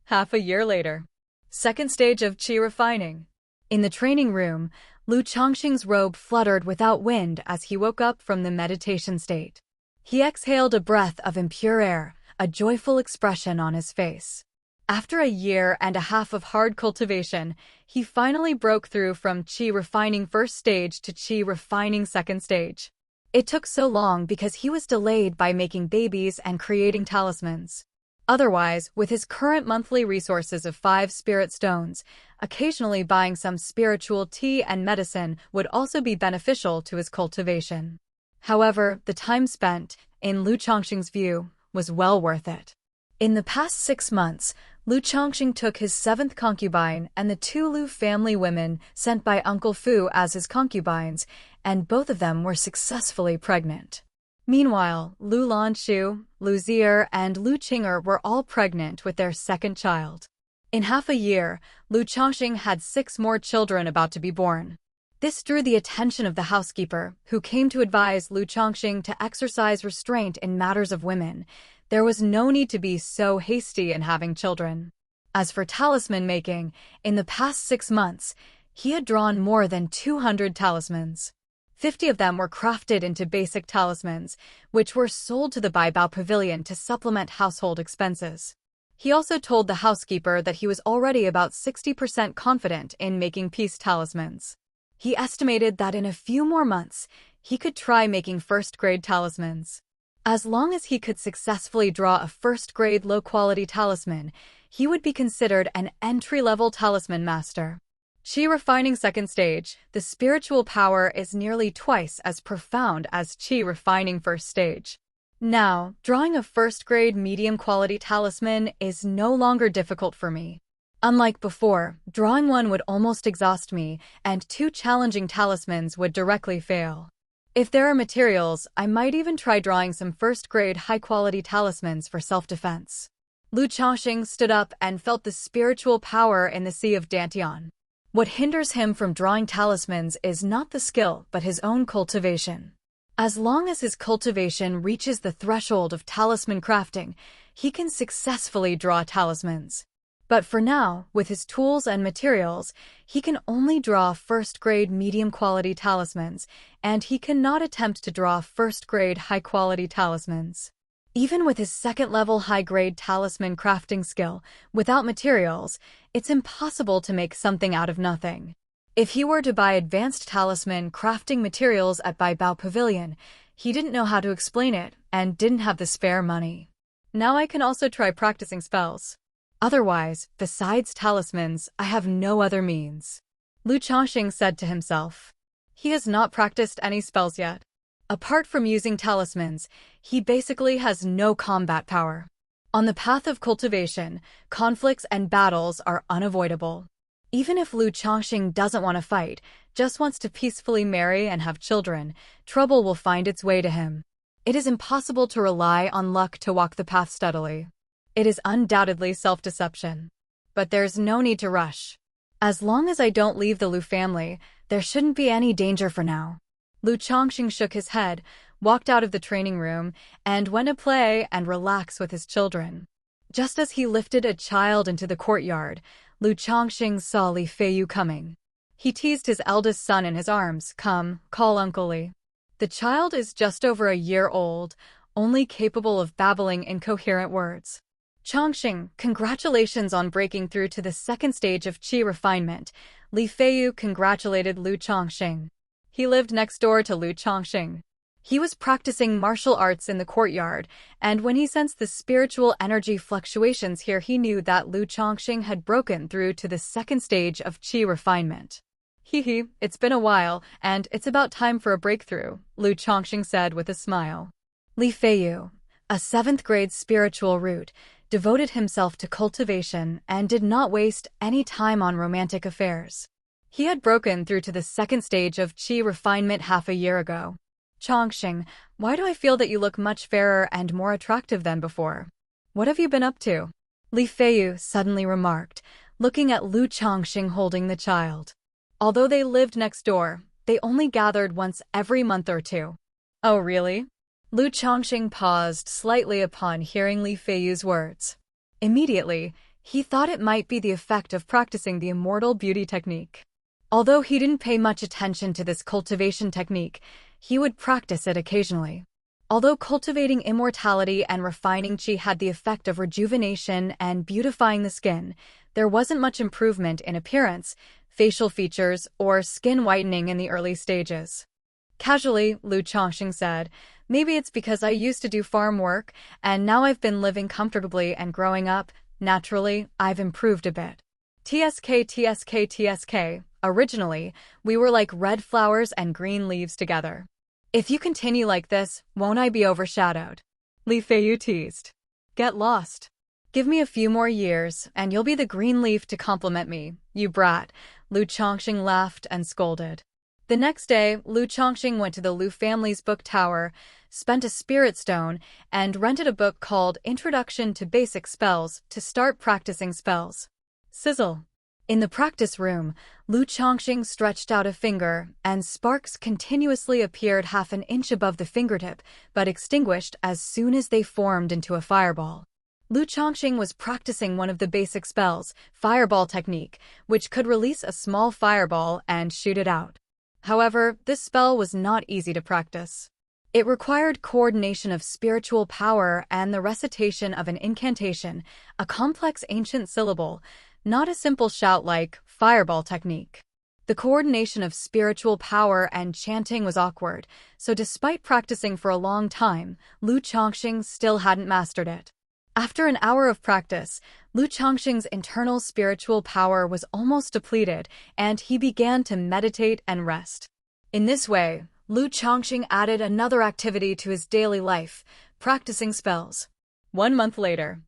Half a year later. Second stage of qi refining. In the training room, Lu Changsheng's robe fluttered without wind as he woke up from the meditation state. He exhaled a breath of impure air, a joyful expression on his face. After a year and a half of hard cultivation, he finally broke through from qi refining first stage to qi refining second stage. It took so long because he was delayed by making babies and creating talismans. Otherwise, with his current monthly resources of 5 spirit stones, occasionally buying some spiritual tea and medicine would also be beneficial to his cultivation. However, the time spent, in Lu Changsheng's view, was well worth it. In the past 6 months, Lu Changsheng took his 7th concubine and the 2 Lu family women sent by Uncle Fu as his concubines, and both of them were successfully pregnant. Meanwhile, Lu Lanshu, Lu Zier, and Lu Qinger were all pregnant with their 2nd child. In half a year, Lu Changsheng had 6 more children about to be born. This drew the attention of the housekeeper, who came to advise Lu Changsheng to exercise restraint in matters of women. There was no need to be so hasty in having children. As for talisman making, in the past 6 months, he had drawn more than 200 talismans. 50 of them were crafted into basic talismans, which were sold to the Baibao Pavilion to supplement household expenses. He also told the housekeeper that he was already about 60% confident in making peace talismans. He estimated that in a few more months, he could try making first-grade talismans. As long as he could successfully draw a first-grade low-quality talisman, he would be considered an entry-level talisman master. Qi refining 2nd stage, the spiritual power is nearly twice as profound as Qi refining 1st stage. Now, drawing a first-grade medium-quality talisman is no longer difficult for me. Unlike before, drawing one would almost exhaust me, and 2 challenging talismans would directly fail. If there are materials, I might even try drawing some first-grade high-quality talismans for self-defense. Lu Changsheng stood up and felt the spiritual power in the sea of Dantian. What hinders him from drawing talismans is not the skill, but his own cultivation. As long as his cultivation reaches the threshold of talisman crafting, he can successfully draw talismans. But for now, with his tools and materials, he can only draw first-grade medium-quality talismans, and he cannot attempt to draw first-grade high-quality talismans. Even with his 2nd-level high-grade talisman crafting skill, without materials, it's impossible to make something out of nothing. If he were to buy advanced talisman crafting materials at Baibao Pavilion, he didn't know how to explain it and didn't have the spare money. Now I can also try practicing spells. Otherwise, besides talismans, I have no other means. Lu Changsheng said to himself. He has not practiced any spells yet. Apart from using talismans, he basically has no combat power. On the path of cultivation, conflicts and battles are unavoidable. Even if Lu Changsheng doesn't want to fight, just wants to peacefully marry and have children, trouble will find its way to him. It is impossible to rely on luck to walk the path steadily. It is undoubtedly self-deception. But there's no need to rush. As long as I don't leave the Lu family, there shouldn't be any danger for now. Lu Changsheng shook his head, walked out of the training room, and went to play and relax with his children. Just as he lifted a child into the courtyard, Lu Changsheng saw Li Feiyu coming. He teased his eldest son in his arms. Come, call Uncle Li. The child is just over a year old, only capable of babbling incoherent words. Changsheng, congratulations on breaking through to the 2nd stage of Qi refinement. Li Feiyu congratulated Lu Changsheng. He lived next door to Lu Changsheng. He was practicing martial arts in the courtyard, and when he sensed the spiritual energy fluctuations here, he knew that Lu Changsheng had broken through to the 2nd stage of Qi refinement. Hee, it's been a while, and it's about time for a breakthrough, Lu Changsheng said with a smile. Li Feiyu, a 7th-grade spiritual root, devoted himself to cultivation and did not waste any time on romantic affairs. He had broken through to the 2nd stage of Qi refinement half a year ago. Changsheng, why do I feel that you look much fairer and more attractive than before? What have you been up to? Li Feiyu suddenly remarked, looking at Lu Changsheng holding the child. Although they lived next door, they only gathered once every month or 2. Oh, really? Lu Changsheng paused slightly upon hearing Li Feiyu's words. Immediately, he thought it might be the effect of practicing the immortal beauty technique. Although he didn't pay much attention to this cultivation technique, he would practice it occasionally. Although cultivating immortality and refining Qi had the effect of rejuvenation and beautifying the skin, there wasn't much improvement in appearance, facial features, or skin whitening in the early stages. Casually, Lu Changsheng said, maybe it's because I used to do farm work, and now I've been living comfortably and growing up. Naturally, I've improved a bit. TSK. Originally, we were like red flowers and green leaves together. If you continue like this, won't I be overshadowed? Li Feiyu teased. Get lost. Give me a few more years, and you'll be the green leaf to compliment me, you brat, Lu Changsheng laughed and scolded. The next day, Lu Changsheng went to the Lu family's book tower, spent a spirit stone, and rented a book called Introduction to Basic Spells to start practicing spells. Sizzle. In the practice room, Lu Changsheng stretched out a finger, and sparks continuously appeared half an inch above the fingertip, but extinguished as soon as they formed into a fireball. Lu Changsheng was practicing one of the basic spells, fireball technique, which could release a small fireball and shoot it out. However, this spell was not easy to practice. It required coordination of spiritual power and the recitation of an incantation, a complex ancient syllable, not a simple shout like fireball technique. The coordination of spiritual power and chanting was awkward, so despite practicing for a long time, Lu Changsheng still hadn't mastered it. After an hour of practice, Lu Changsheng's internal spiritual power was almost depleted, and he began to meditate and rest. In this way, Lu Changsheng added another activity to his daily life, practicing spells. 1 month later.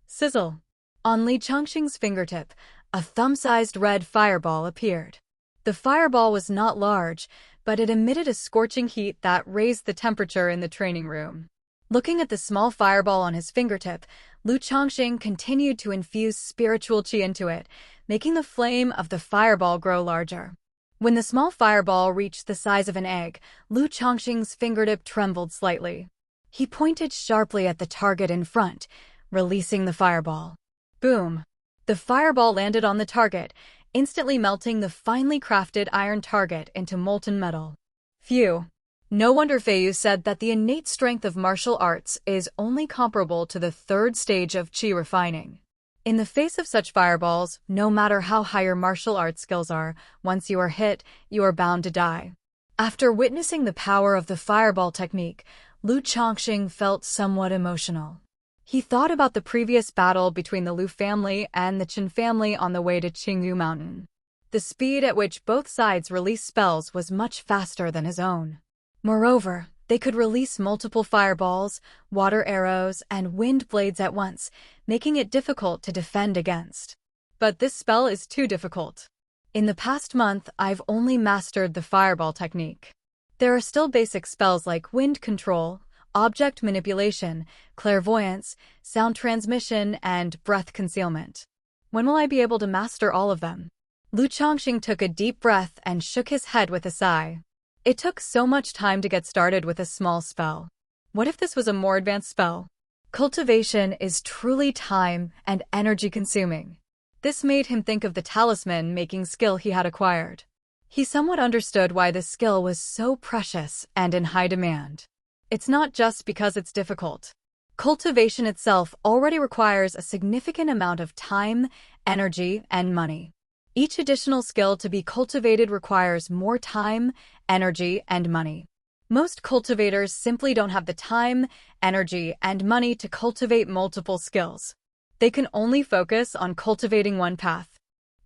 Sizzle. On Lu Changsheng's fingertip, a thumb-sized red fireball appeared. The fireball was not large, but it emitted a scorching heat that raised the temperature in the training room. Looking at the small fireball on his fingertip, Lu Changsheng continued to infuse spiritual qi into it, making the flame of the fireball grow larger. When the small fireball reached the size of an egg, Lu Changsheng's fingertip trembled slightly. He pointed sharply at the target in front, releasing the fireball. Boom! The fireball landed on the target, instantly melting the finely crafted iron target into molten metal. Phew! No wonder Feiyu said that the innate strength of martial arts is only comparable to the third stage of qi refining. In the face of such fireballs, no matter how high your martial arts skills are, once you are hit, you are bound to die. After witnessing the power of the fireball technique, Lu Changsheng felt somewhat emotional. He thought about the previous battle between the Lu family and the Chen family on the way to Qingyu Mountain. The speed at which both sides released spells was much faster than his own. Moreover, they could release multiple fireballs, water arrows, and wind blades at once, making it difficult to defend against. But this spell is too difficult. In the past month, I've only mastered the fireball technique. There are still basic spells like wind control, object manipulation, clairvoyance, sound transmission, and breath concealment. When will I be able to master all of them? Lu Changsheng took a deep breath and shook his head with a sigh. It took so much time to get started with a small spell. What if this was a more advanced spell? Cultivation is truly time and energy-consuming. This made him think of the talisman-making skill he had acquired. He somewhat understood why this skill was so precious and in high demand. It's not just because it's difficult. Cultivation itself already requires a significant amount of time, energy, and money. Each additional skill to be cultivated requires more time, energy, and money. Most cultivators simply don't have the time, energy, and money to cultivate multiple skills. They can only focus on cultivating one path.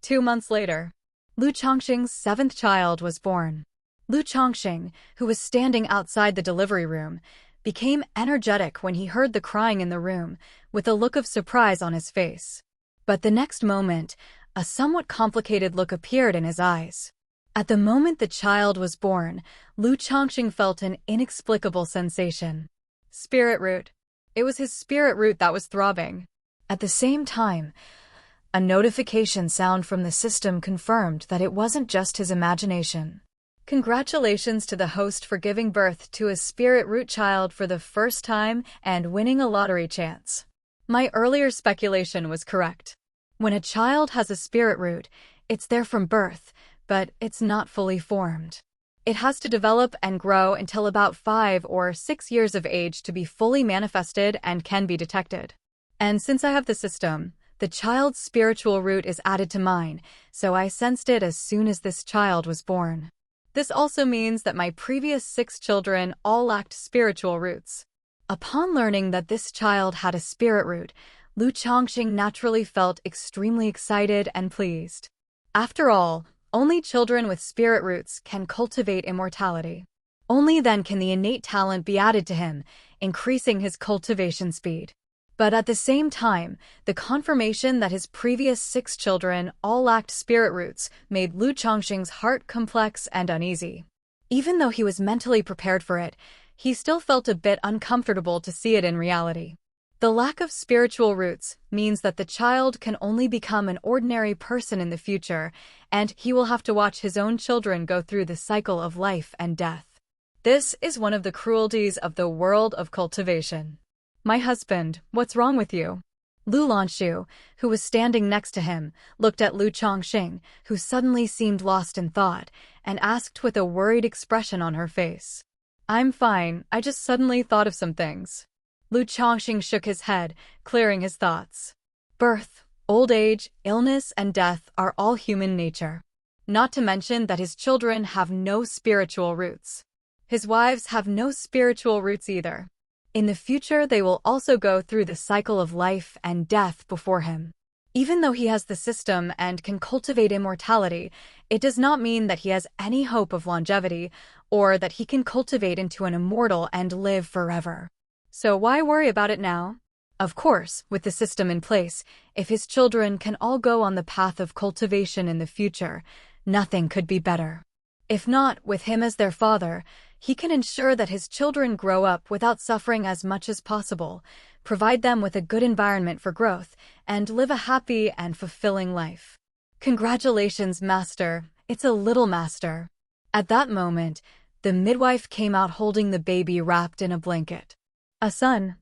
2 months later, Lu Changsheng's 7th child was born. Lu Changsheng, who was standing outside the delivery room, became energetic when he heard the crying in the room, with a look of surprise on his face. But the next moment, a somewhat complicated look appeared in his eyes. At the moment the child was born, Lu Changsheng felt an inexplicable sensation. Spirit root. It was his spirit root that was throbbing. At the same time, a notification sound from the system confirmed that it wasn't just his imagination. Congratulations to the host for giving birth to a spirit root child for the first time and winning a lottery chance. My earlier speculation was correct. When a child has a spirit root, it's there from birth, but it's not fully formed. It has to develop and grow until about 5 or 6 years of age to be fully manifested and can be detected. And since I have the system, the child's spiritual root is added to mine, so I sensed it as soon as this child was born. This also means that my previous 6 children all lacked spiritual roots. Upon learning that this child had a spirit root, Lu Changsheng naturally felt extremely excited and pleased. After all, only children with spirit roots can cultivate immortality. Only then can the innate talent be added to him, increasing his cultivation speed. But at the same time, the confirmation that his previous 6 children all lacked spirit roots made Lu Changsheng's heart complex and uneasy. Even though he was mentally prepared for it, he still felt a bit uncomfortable to see it in reality. The lack of spiritual roots means that the child can only become an ordinary person in the future, and he will have to watch his own children go through the cycle of life and death. This is one of the cruelties of the world of cultivation. "My husband, what's wrong with you?" Lu Lanxiu, who was standing next to him, looked at Lu Changsheng, who suddenly seemed lost in thought, and asked with a worried expression on her face. "I'm fine, I just suddenly thought of some things." Lu Changsheng shook his head, clearing his thoughts. Birth, old age, illness, and death are all human nature. Not to mention that his children have no spiritual roots. His wives have no spiritual roots either. In the future, they will also go through the cycle of life and death before him. Even though he has the system and can cultivate immortality, it does not mean that he has any hope of longevity or that he can cultivate into an immortal and live forever. So why worry about it now? Of course, with the system in place, if his children can all go on the path of cultivation in the future, nothing could be better. If not, with him as their father, he can ensure that his children grow up without suffering as much as possible, provide them with a good environment for growth, and live a happy and fulfilling life. "Congratulations, Master. It's a little master." At that moment, the midwife came out holding the baby wrapped in a blanket. A son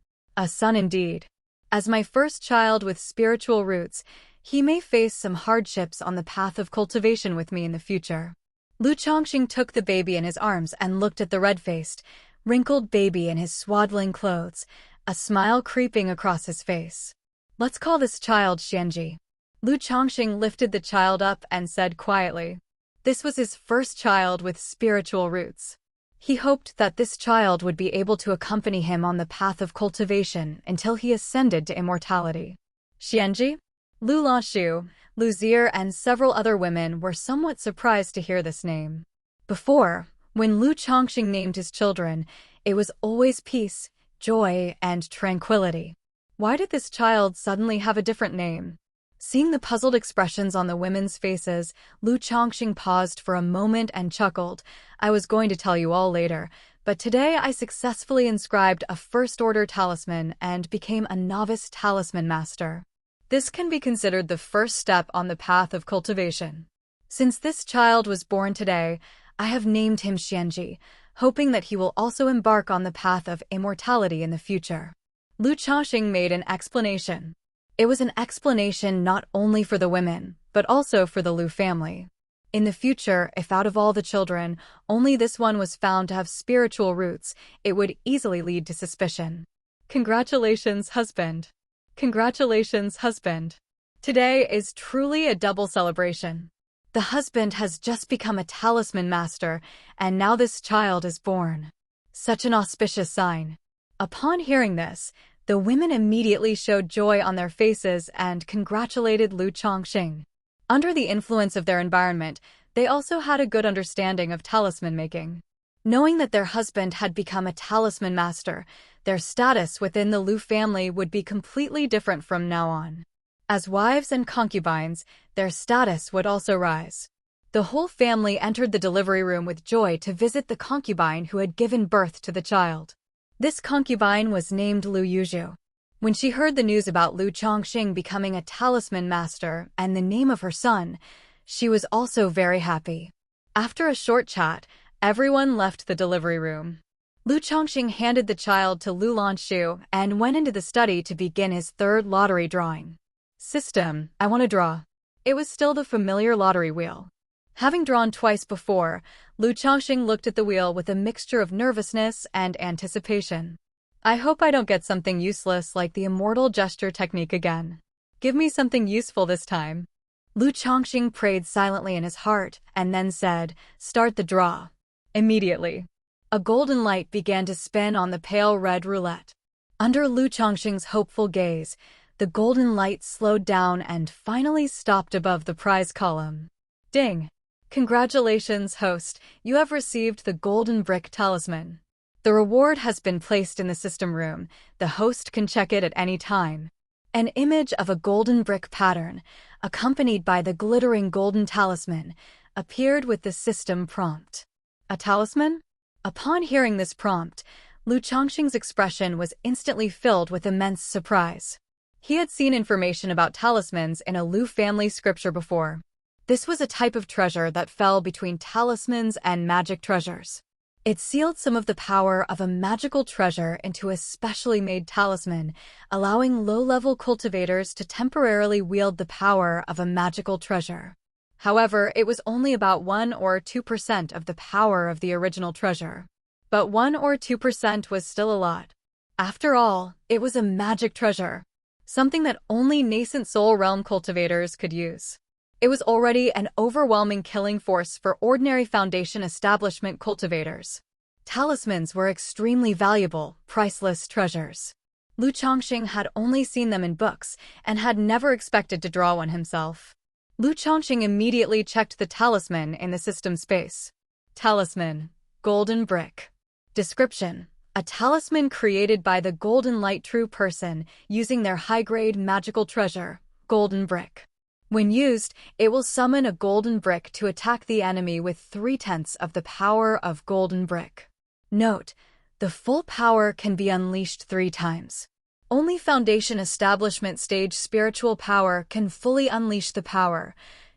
indeed. As my first child with spiritual roots, he may face some hardships on the path of cultivation with me in the future. Lu Changsheng took the baby in his arms and looked at the red-faced, wrinkled baby in his swaddling clothes, a smile creeping across his face. "Let's call this child Xianxia." Lu Changsheng lifted the child up and said quietly. This was his first child with spiritual roots. He hoped that this child would be able to accompany him on the path of cultivation until he ascended to immortality. Xianxia? Lu Lanxiu, Lu Zier, and several other women were somewhat surprised to hear this name. Before, when Lu Changsheng named his children, it was always peace, joy, and tranquility. Why did this child suddenly have a different name? Seeing the puzzled expressions on the women's faces, Lu Changsheng paused for a moment and chuckled. "I was going to tell you all later, but today I successfully inscribed a first-order talisman and became a novice talisman master. This can be considered the first step on the path of cultivation. Since this child was born today, I have named him Xianxia, hoping that he will also embark on the path of immortality in the future." Lu Changsheng made an explanation. It was an explanation not only for the women, but also for the Lu family. In the future, if out of all the children, only this one was found to have spiritual roots, it would easily lead to suspicion. "Congratulations, husband. Congratulations, husband. Today is truly a double celebration. The husband has just become a talisman master, and now this child is born. Such an auspicious sign." Upon hearing this, the women immediately showed joy on their faces and congratulated Lu Changsheng. Under the influence of their environment, they also had a good understanding of talisman making. Knowing that their husband had become a talisman master, their status within the Lu family would be completely different from now on. As wives and concubines, their status would also rise. The whole family entered the delivery room with joy to visit the concubine who had given birth to the child. This concubine was named Lu Yuzhu. When she heard the news about Lu Changsheng becoming a talisman master and the name of her son, she was also very happy. After a short chat, everyone left the delivery room. Lu Changsheng handed the child to Lu Lanxiu and went into the study to begin his third lottery drawing. "System, I want to draw." It was still the familiar lottery wheel. Having drawn twice before, Lu Changsheng looked at the wheel with a mixture of nervousness and anticipation. "I hope I don't get something useless like the immortal gesture technique again. Give me something useful this time." Lu Changsheng prayed silently in his heart and then said, "Start the draw." Immediately, a golden light began to spin on the pale red roulette. Under Lu Changsheng's hopeful gaze, the golden light slowed down and finally stopped above the prize column. Ding! "Congratulations, host, you have received the golden brick talisman." The reward has been placed in the system room. The host can check it at any time. An image of a golden brick pattern, accompanied by the glittering golden talisman, appeared with the system prompt. A talisman? Upon hearing this prompt, Lu Changsheng's expression was instantly filled with immense surprise. He had seen information about talismans in a Lu family scripture before. This was a type of treasure that fell between talismans and magic treasures. It sealed some of the power of a magical treasure into a specially made talisman, allowing low-level cultivators to temporarily wield the power of a magical treasure. However, it was only about 1 or 2% of the power of the original treasure. But 1 or 2% was still a lot. After all, it was a magic treasure, something that only nascent soul realm cultivators could use. It was already an overwhelming killing force for ordinary foundation establishment cultivators. Talismans were extremely valuable, priceless treasures. Lu Changsheng had only seen them in books and had never expected to draw one himself. Lu Changsheng immediately checked the talisman in the system space. Talisman, golden brick. Description: a talisman created by the Golden Light True person using their high-grade magical treasure, golden brick. When used, it will summon a golden brick to attack the enemy with 3/10 of the power of golden brick. Note: the full power can be unleashed 3 times. Only Foundation Establishment Stage spiritual power can fully unleash the power.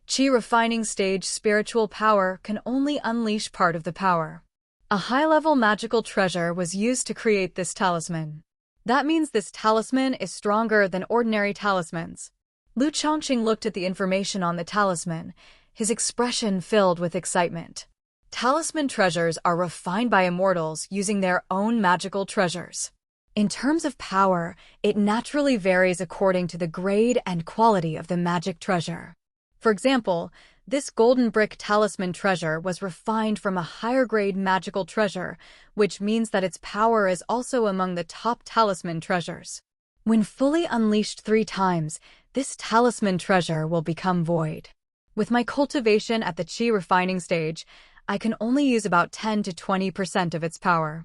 Qi Refining Stage spiritual power can only unleash part of the power. A high-level magical treasure was used to create this talisman. That means this talisman is stronger than ordinary talismans. Lu Changsheng looked at the information on the talisman, his expression filled with excitement. Talisman treasures are refined by immortals using their own magical treasures. In terms of power, it naturally varies according to the grade and quality of the magic treasure. For example, this golden brick talisman treasure was refined from a higher-grade magical treasure, which means that its power is also among the top talisman treasures. When fully unleashed 3 times, this talisman treasure will become void. With my cultivation at the Qi refining stage, I can only use about 10 to 20% of its power.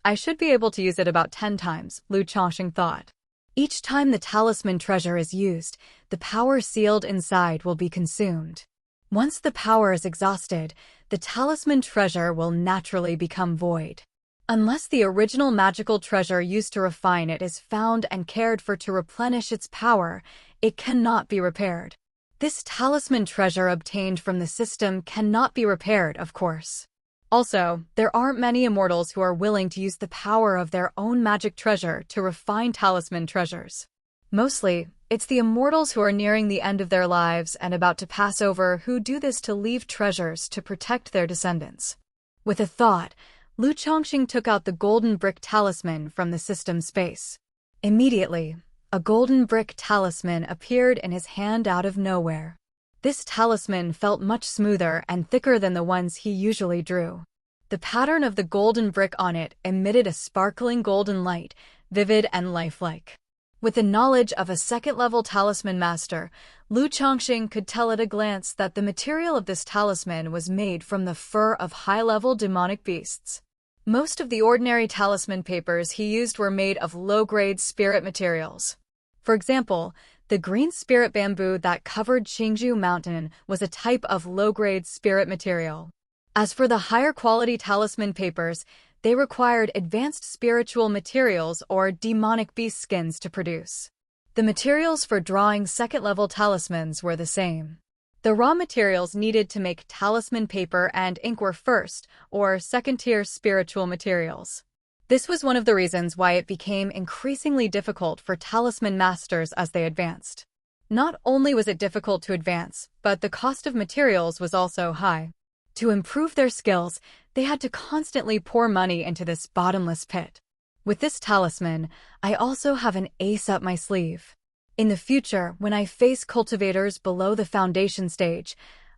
I should be able to use it about 10 times, Lu Changsheng thought. Each time the talisman treasure is used, the power sealed inside will be consumed. Once the power is exhausted, the talisman treasure will naturally become void. Unless the original magical treasure used to refine it is found and cared for to replenish its power, it cannot be repaired. This talisman treasure obtained from the system cannot be repaired, of course. Also, there aren't many immortals who are willing to use the power of their own magic treasure to refine talisman treasures. Mostly, it's the immortals who are nearing the end of their lives and about to pass over who do this to leave treasures to protect their descendants. With a thought, Lu Changsheng took out the golden brick talisman from the system space. Immediately, a golden brick talisman appeared in his hand out of nowhere. This talisman felt much smoother and thicker than the ones he usually drew. The pattern of the golden brick on it emitted a sparkling golden light, vivid and lifelike. With the knowledge of a second-level talisman master, Lu Changsheng could tell at a glance that the material of this talisman was made from the fur of high-level demonic beasts. Most of the ordinary talisman papers he used were made of low-grade spirit materials. For example, the green spirit bamboo that covered Qingzhou Mountain was a type of low-grade spirit material. As for the higher-quality talisman papers, they required advanced spiritual materials or demonic beast skins to produce. The materials for drawing second-level talismans were the same. The raw materials needed to make talisman paper and ink were first- or second-tier spiritual materials. This was one of the reasons why it became increasingly difficult for talisman masters as they advanced. Not only was it difficult to advance, but the cost of materials was also high. To improve their skills, they had to constantly pour money into this bottomless pit. With this talisman, I also have an ace up my sleeve. In the future, when I face cultivators below the foundation stage,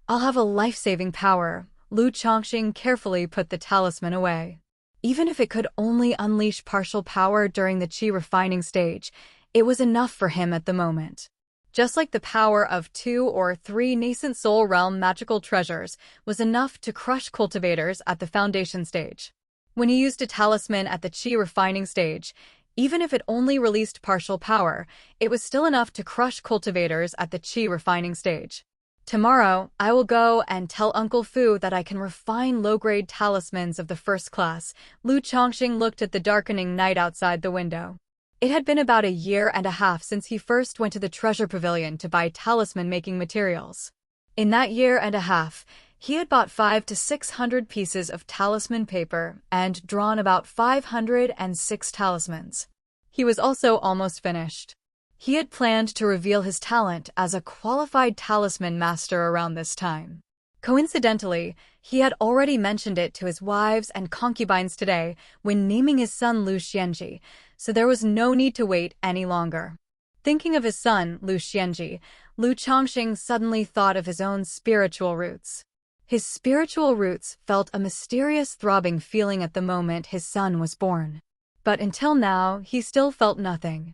I'll have a life-saving power. Lu Changsheng carefully put the talisman away. Even if it could only unleash partial power during the Qi refining stage, it was enough for him at the moment. Just like the power of 2 or 3 nascent soul realm magical treasures was enough to crush cultivators at the foundation stage. When he used a talisman at the qi refining stage, even if it only released partial power, it was still enough to crush cultivators at the qi refining stage. Tomorrow, I will go and tell Uncle Fu that I can refine low-grade talismans of the first class. Lu Changsheng looked at the darkening night outside the window. It had been about 1.5 years since he first went to the treasure pavilion to buy talisman-making materials. In that 1.5 years, he had bought 500 to 600 pieces of talisman paper and drawn about 506 talismans. He was also almost finished. He had planned to reveal his talent as a qualified talisman master around this time. Coincidentally, he had already mentioned it to his wives and concubines today when naming his son Lu Xianxia, so there was no need to wait any longer. Thinking of his son, Lu Xianxia, Lu Changsheng suddenly thought of his own spiritual roots. His spiritual roots felt a mysterious throbbing feeling at the moment his son was born. But until now, he still felt nothing.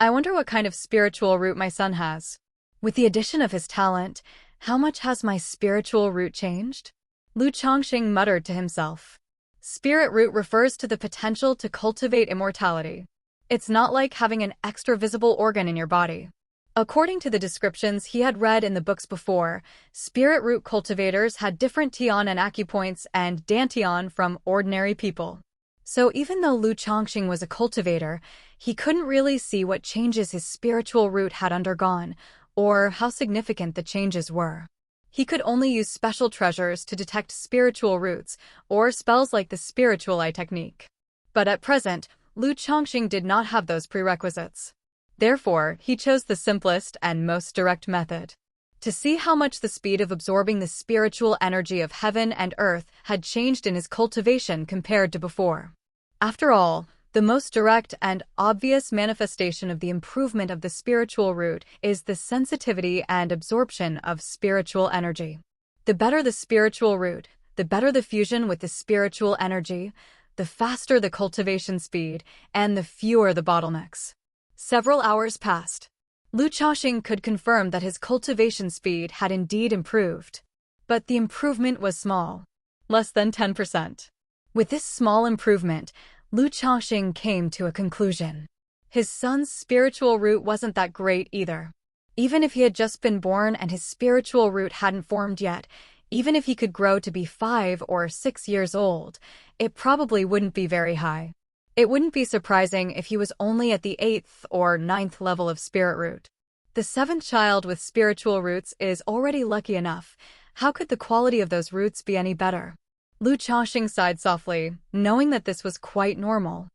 I wonder what kind of spiritual root my son has. With the addition of his talent, how much has my spiritual root changed? Lu Changsheng muttered to himself. Spirit root refers to the potential to cultivate immortality. It's not like having an extra visible organ in your body. According to the descriptions he had read in the books before, spirit root cultivators had different tian and acupoints and dantian from ordinary people. So even though Lu Changsheng was a cultivator, he couldn't really see what changes his spiritual root had undergone, or how significant the changes were. He could only use special treasures to detect spiritual roots, or spells like the spiritual eye technique. But at present, Lu Changsheng did not have those prerequisites. Therefore, he chose the simplest and most direct method. To see how much the speed of absorbing the spiritual energy of heaven and earth had changed in his cultivation compared to before. After all, the most direct and obvious manifestation of the improvement of the spiritual root is the sensitivity and absorption of spiritual energy. The better the spiritual root, the better the fusion with the spiritual energy, the faster the cultivation speed, and the fewer the bottlenecks. Several hours passed. Lu Changsheng could confirm that his cultivation speed had indeed improved. But the improvement was small. Less than 10%. With this small improvement, Lu Changsheng came to a conclusion. His son's spiritual root wasn't that great either. Even if he had just been born and his spiritual root hadn't formed yet, even if he could grow to be 5 or 6 years old, it probably wouldn't be very high. It wouldn't be surprising if he was only at the 8th or 9th level of spirit root. The 7th child with spiritual roots is already lucky enough. How could the quality of those roots be any better? Lu Changsheng sighed softly, knowing that this was quite normal.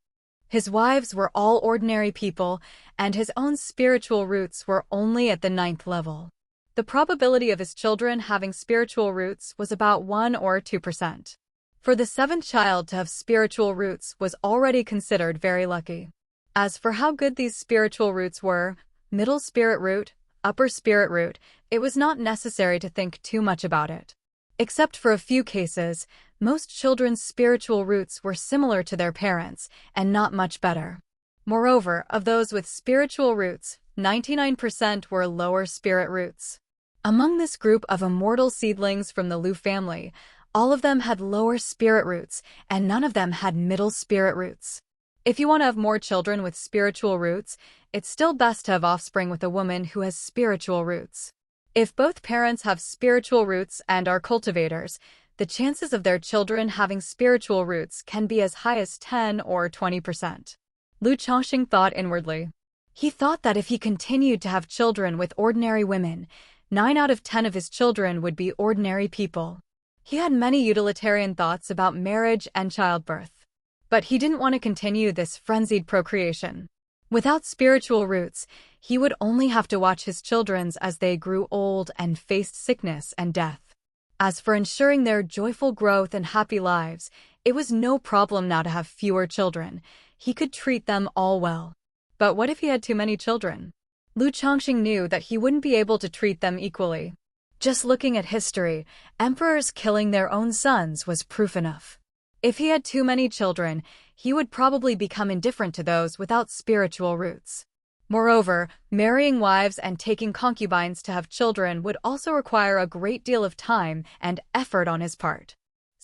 His wives were all ordinary people, and his own spiritual roots were only at the 9th level. The probability of his children having spiritual roots was about 1 or 2%. For the 7th child to have spiritual roots was already considered very lucky. As for how good these spiritual roots were, middle spirit root, upper spirit root, it was not necessary to think too much about it. Except for a few cases, most children's spiritual roots were similar to their parents, and not much better. Moreover, of those with spiritual roots, 99% were lower spirit roots. Among this group of immortal seedlings from the Lu family, all of them had lower spirit roots, and none of them had middle spirit roots. If you want to have more children with spiritual roots, it's still best to have offspring with a woman who has spiritual roots. If both parents have spiritual roots and are cultivators, the chances of their children having spiritual roots can be as high as 10 or 20%. Lu Changsheng thought inwardly. He thought that if he continued to have children with ordinary women, 9 out of 10 of his children would be ordinary people. He had many utilitarian thoughts about marriage and childbirth. But he didn't want to continue this frenzied procreation. Without spiritual roots, he would only have to watch his children as they grew old and faced sickness and death. As for ensuring their joyful growth and happy lives, it was no problem now to have fewer children. He could treat them all well. But what if he had too many children? Lu Changsheng knew that he wouldn't be able to treat them equally. Just looking at history, emperors killing their own sons was proof enough. If he had too many children, he would probably become indifferent to those without spiritual roots. Moreover, marrying wives and taking concubines to have children would also require a great deal of time and effort on his part.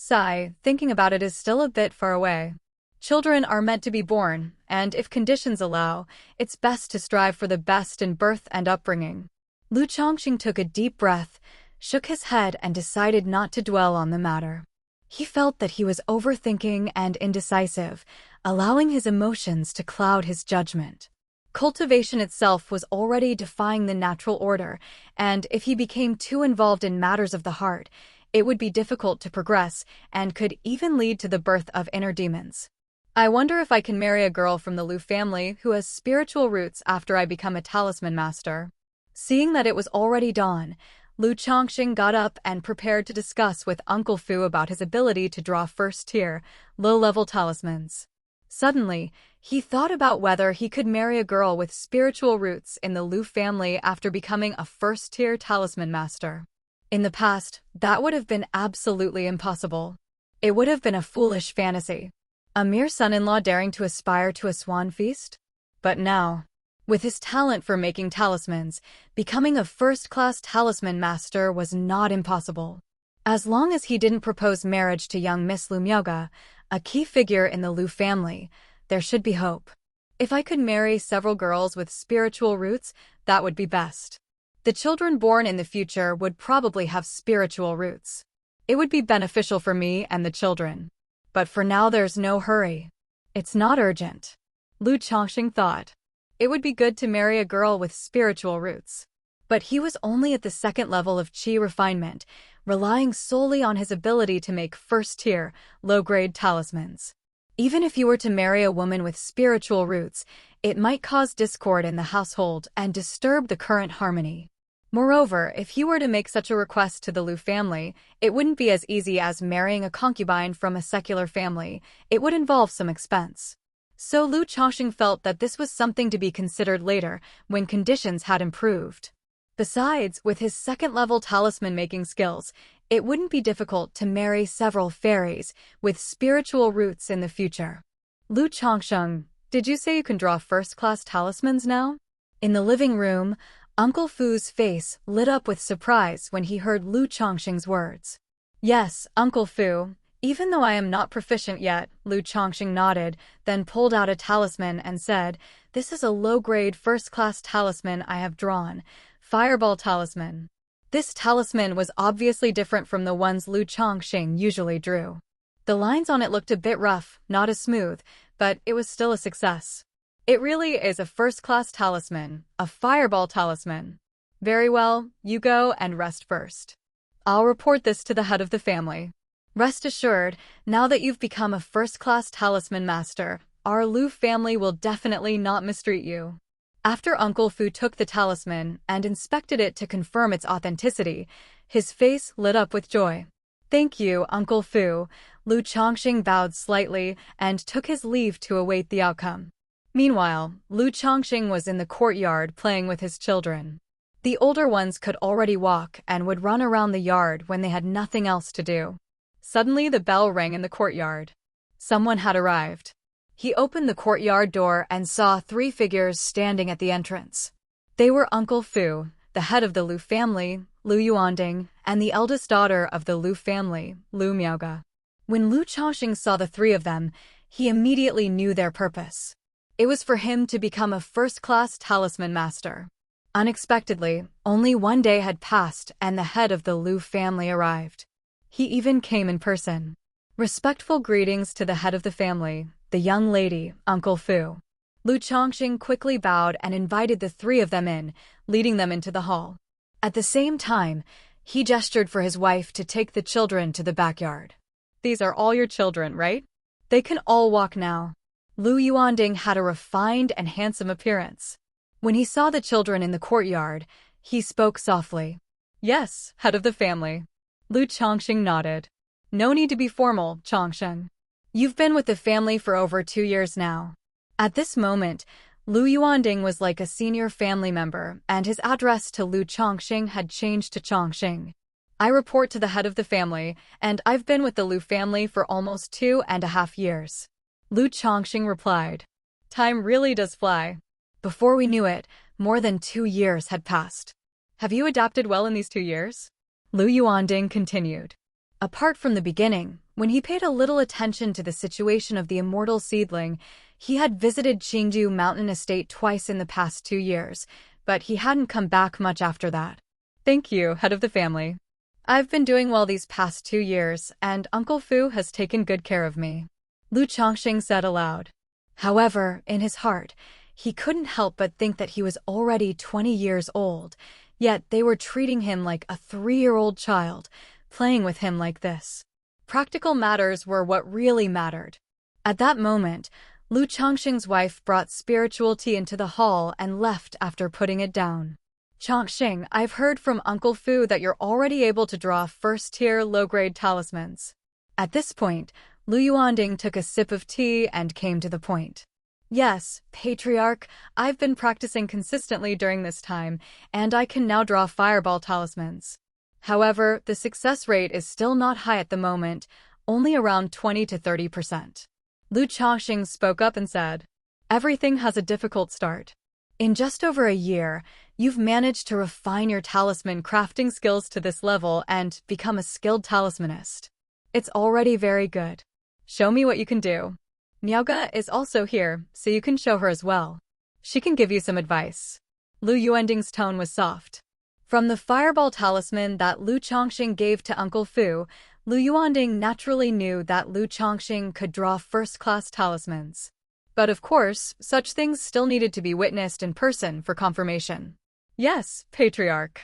Sigh, thinking about it is still a bit far away. Children are meant to be born, and if conditions allow, it's best to strive for the best in birth and upbringing. Lu Changsheng took a deep breath, shook his head and decided not to dwell on the matter. He felt that he was overthinking and indecisive, allowing his emotions to cloud his judgment. Cultivation itself was already defying the natural order, and if he became too involved in matters of the heart, it would be difficult to progress and could even lead to the birth of inner demons. I wonder if I can marry a girl from the Lu family who has spiritual roots after I become a talisman master. Seeing that it was already dawn, Lu Changsheng got up and prepared to discuss with Uncle Fu about his ability to draw first-tier, low-level talismans. Suddenly, he thought about whether he could marry a girl with spiritual roots in the Lu family after becoming a first-tier talisman master. In the past, that would have been absolutely impossible. It would have been a foolish fantasy. A mere son-in-law daring to aspire to a swan feast? But now, with his talent for making talismans, becoming a first-class talisman master was not impossible. As long as he didn't propose marriage to young Miss Lu Miaoga, a key figure in the Lu family, there should be hope. If I could marry several girls with spiritual roots, that would be best. The children born in the future would probably have spiritual roots. It would be beneficial for me and the children. But for now there's no hurry. It's not urgent. Lu Changsheng thought. It would be good to marry a girl with spiritual roots. But he was only at the second level of qi refinement, relying solely on his ability to make first-tier, low-grade talismans. Even if he were to marry a woman with spiritual roots, it might cause discord in the household and disturb the current harmony. Moreover, if he were to make such a request to the Lu family, it wouldn't be as easy as marrying a concubine from a secular family. It would involve some expense. So Lu Changsheng felt that this was something to be considered later, when conditions had improved. Besides, with his second-level talisman-making skills, it wouldn't be difficult to marry several fairies with spiritual roots in the future. Lu Changsheng, did you say you can draw first-class talismans now? In the living room, Uncle Fu's face lit up with surprise when he heard Lu Changsheng's words. Yes, Uncle Fu, even though I am not proficient yet, Lu Changsheng nodded, then pulled out a talisman and said, "This is a low-grade first-class talisman I have drawn, Fireball Talisman." This talisman was obviously different from the ones Lu Changsheng usually drew. The lines on it looked a bit rough, not as smooth, but it was still a success. It really is a first-class talisman, a Fireball Talisman. Very well, you go and rest first. I'll report this to the head of the family. Rest assured, now that you've become a first-class talisman master, our Lu family will definitely not mistreat you. After Uncle Fu took the talisman and inspected it to confirm its authenticity, his face lit up with joy. Thank you, Uncle Fu. Lu Changsheng bowed slightly and took his leave to await the outcome. Meanwhile, Lu Changsheng was in the courtyard playing with his children. The older ones could already walk and would run around the yard when they had nothing else to do. Suddenly the bell rang in the courtyard. Someone had arrived. He opened the courtyard door and saw 3 figures standing at the entrance. They were Uncle Fu, the head of the Lu family, Lu Yuanding, and the eldest daughter of the Lu family, Lu Miaoga. When Lu Changsheng saw the 3 of them, he immediately knew their purpose. It was for him to become a first-class talisman master. Unexpectedly, only 1 day had passed and the head of the Lu family arrived. He even came in person. Respectful greetings to the head of the family, the young lady, Uncle Fu. Lu Changsheng quickly bowed and invited the 3 of them in, leading them into the hall. At the same time, he gestured for his wife to take the children to the backyard. These are all your children, right? They can all walk now. Lu Yuanding had a refined and handsome appearance. When he saw the children in the courtyard, he spoke softly. Yes, head of the family. Lu Changsheng nodded. No need to be formal, Changsheng. You've been with the family for over 2 years now. At this moment, Lu Yuanding was like a senior family member, and his address to Lu Changsheng had changed to Changsheng. I report to the head of the family, and I've been with the Lu family for almost 2.5 years. Lu Changsheng replied. Time really does fly. Before we knew it, more than 2 years had passed. Have you adapted well in these 2 years? Lu Yuanding continued. Apart from the beginning, When he paid a little attention to the situation of the immortal seedling, he had visited Qingju Mountain Estate twice in the past 2 years, but he hadn't come back much after that. Thank you, head of the family. I've been doing well these past 2 years, and Uncle Fu has taken good care of me, Lu Changsheng said aloud. However, in his heart, he couldn't help but think that he was already 20 years old, yet they were treating him like a 3-year-old child, playing with him like this. Practical matters were what really mattered. At that moment, Lu Changsheng's wife brought spiritual tea into the hall and left after putting it down. Changsheng, I've heard from Uncle Fu that you're already able to draw first-tier low-grade talismans. At this point, Lu Yuanding took a sip of tea and came to the point. Yes, Patriarch, I've been practicing consistently during this time, and I can now draw fireball talismans. However, the success rate is still not high at the moment, only around 20 to 30%. Lu Changsheng spoke up and said, everything has a difficult start. In just over a year, you've managed to refine your talisman crafting skills to this level and become a skilled talismanist. It's already very good. Show me what you can do. Miaoga is also here, so you can show her as well. She can give you some advice. Lu Yuanding's tone was soft. From the fireball talisman that Lu Changsheng gave to Uncle Fu, Lu Yuanding naturally knew that Lu Changsheng could draw first-class talismans. But of course, such things still needed to be witnessed in person for confirmation. Yes, Patriarch.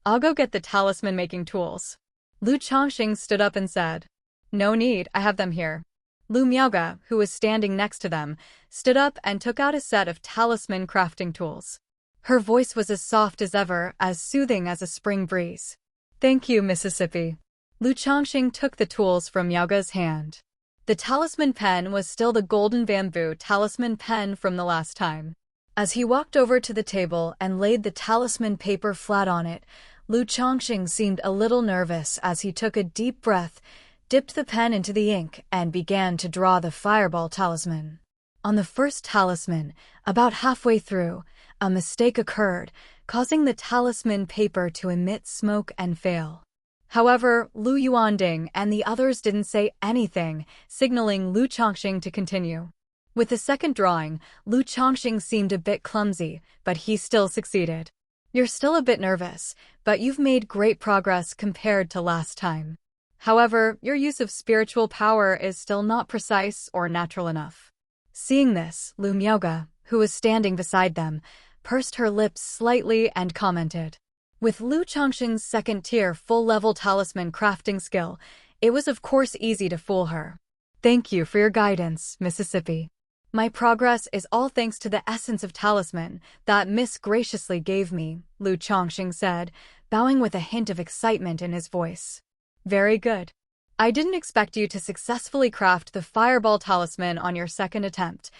I'll go get the talisman-making tools. Lu Changsheng stood up and said, no need, I have them here. Lu Miaoga, who was standing next to them, stood up and took out a set of talisman crafting tools. Her voice was as soft as ever, as soothing as a spring breeze. Thank you, Mississippi. Lu Changsheng took the tools from Miaoga's hand. The talisman pen was still the golden bamboo talisman pen from the last time. As he walked over to the table and laid the talisman paper flat on it, Lu Changsheng seemed a little nervous as he took a deep breath, dipped the pen into the ink, and began to draw the fireball talisman. On the first talisman, about halfway through, a mistake occurred, causing the talisman paper to emit smoke and fail. However, Lu Yuanding and the others didn't say anything, signaling Lu Changsheng to continue. With the second drawing, Lu Changsheng seemed a bit clumsy, but he still succeeded. You're still a bit nervous, but you've made great progress compared to last time. However, your use of spiritual power is still not precise or natural enough. Seeing this, Lu Miaoga, who was standing beside them, pursed her lips slightly and commented. With Lu Changsheng's second-tier full-level talisman crafting skill, it was of course easy to fool her. Thank you for your guidance, Mississippi. My progress is all thanks to the essence of talisman that Miss graciously gave me, Lu Changsheng said, bowing with a hint of excitement in his voice. Very good. I didn't expect you to successfully craft the fireball talisman on your second attempt.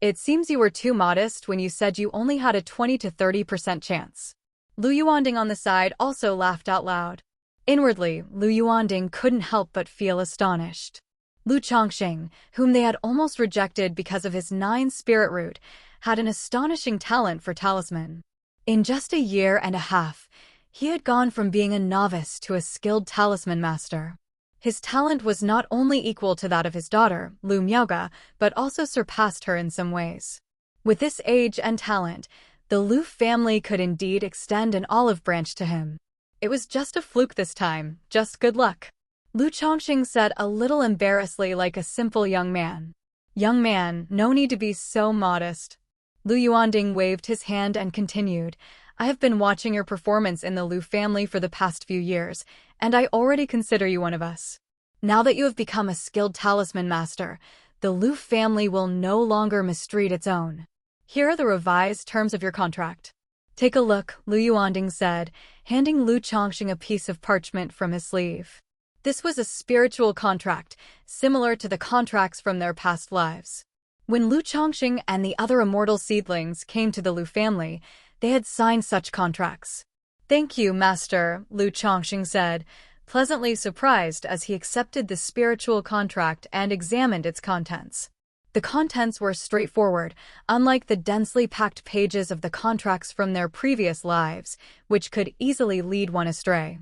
It seems you were too modest when you said you only had a 20 to 30% chance. Lu Yuanding on the side also laughed out loud. Inwardly, Lu Yuanding couldn't help but feel astonished. Lu Changsheng, whom they had almost rejected because of his 9 spirit root, had an astonishing talent for talisman. In just a year and a half, he had gone from being a novice to a skilled talisman master. His talent was not only equal to that of his daughter, Lu Miaoga, but also surpassed her in some ways. With this age and talent, the Lu family could indeed extend an olive branch to him. It was just a fluke this time, just good luck. Lu Changsheng said a little embarrassedly like a simple young man. Young man, no need to be so modest. Lu Yuanding waved his hand and continued, I have been watching your performance in the Lu family for the past few years, and I already consider you one of us. Now that you have become a skilled talisman master, the Lu family will no longer mistreat its own. Here are the revised terms of your contract. Take a look, Lu Yuanding said, handing Lu Changsheng a piece of parchment from his sleeve. This was a spiritual contract, similar to the contracts from their past lives. When Lu Changsheng and the other immortal seedlings came to the Lu family, they had signed such contracts. Thank you, Master, Lu Changsheng said, pleasantly surprised as he accepted the spiritual contract and examined its contents. The contents were straightforward, unlike the densely packed pages of the contracts from their previous lives, which could easily lead one astray.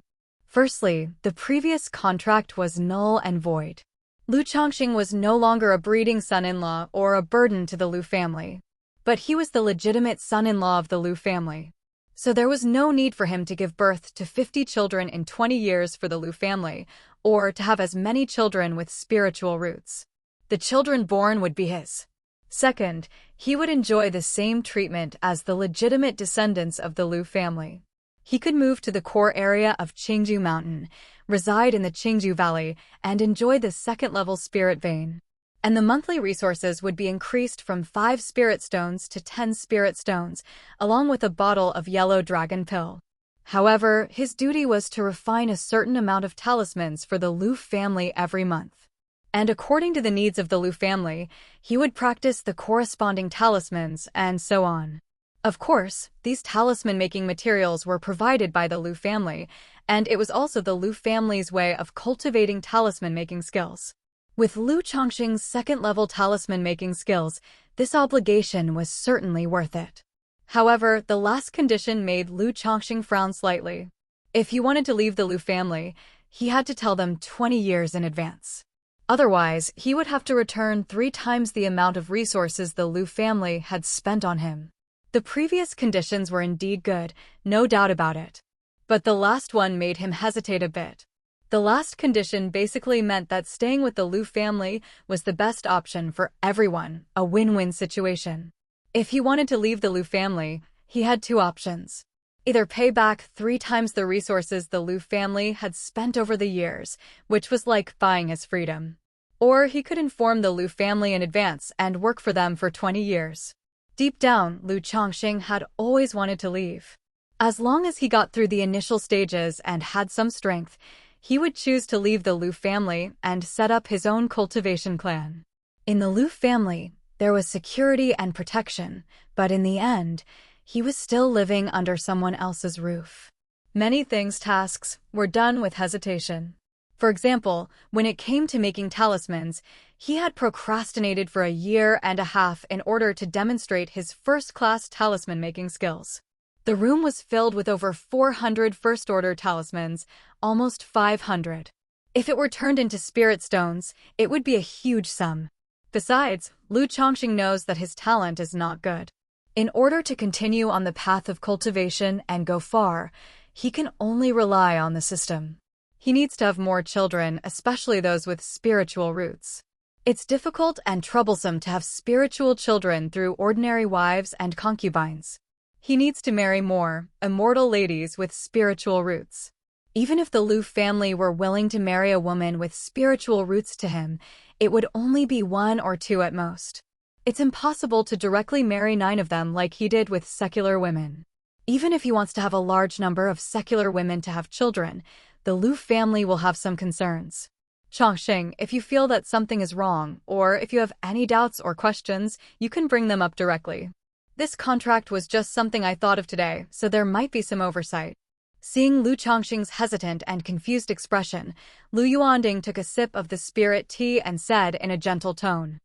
Firstly, the previous contract was null and void. Lu Changsheng was no longer a breeding son-in-law or a burden to the Lu family. But he was the legitimate son-in-law of the Lu family. So there was no need for him to give birth to 50 children in 20 years for the Lu family, or to have as many children with spiritual roots. The children born would be his. Second, he would enjoy the same treatment as the legitimate descendants of the Lu family. He could move to the core area of Qingju Mountain, reside in the Qingju Valley, and enjoy the second-level spirit vein. And the monthly resources would be increased from 5 spirit stones to 10 spirit stones, along with a bottle of yellow dragon pill. However, his duty was to refine a certain amount of talismans for the Lu family every month. And according to the needs of the Lu family, he would practice the corresponding talismans, and so on. Of course, these talisman-making materials were provided by the Lu family, and it was also the Lu family's way of cultivating talisman-making skills. With Lu Changsheng's second-level talisman-making skills, this obligation was certainly worth it. However, the last condition made Lu Changsheng frown slightly. If he wanted to leave the Lu family, he had to tell them 20 years in advance. Otherwise, he would have to return 3 times the amount of resources the Lu family had spent on him. The previous conditions were indeed good, no doubt about it. But the last one made him hesitate a bit. The last condition basically meant that staying with the Lu family was the best option for everyone, a win-win situation. If he wanted to leave the Lu family, he had 2 options. Either pay back 3 times the resources the Lu family had spent over the years, which was like buying his freedom. Or he could inform the Lu family in advance and work for them for 20 years. Deep down, Lu Changsheng had always wanted to leave. As long as he got through the initial stages and had some strength, he would choose to leave the Lu family and set up his own cultivation clan. In the Lu family, there was security and protection, but in the end, he was still living under someone else's roof. Many tasks were done with hesitation. For example, when it came to making talismans, he had procrastinated for 1.5 years in order to demonstrate his first-class talisman-making skills. The room was filled with over 400 first-order talismans, almost 500. If it were turned into spirit stones, it would be a huge sum. Besides, Lu Changsheng knows that his talent is not good. In order to continue on the path of cultivation and go far, he can only rely on the system. He needs to have more children, especially those with spiritual roots. It's difficult and troublesome to have spiritual children through ordinary wives and concubines. He needs to marry more immortal ladies with spiritual roots. Even if the Lu family were willing to marry a woman with spiritual roots to him, it would only be 1 or 2 at most. It's impossible to directly marry 9 of them like he did with secular women. Even if he wants to have a large number of secular women to have children, the Lu family will have some concerns. Changsheng, if you feel that something is wrong, or if you have any doubts or questions, you can bring them up directly. This contract was just something I thought of today, so there might be some oversight. Seeing Lu Changsheng's hesitant and confused expression, Lu Yuanding took a sip of the spirit tea and said in a gentle tone.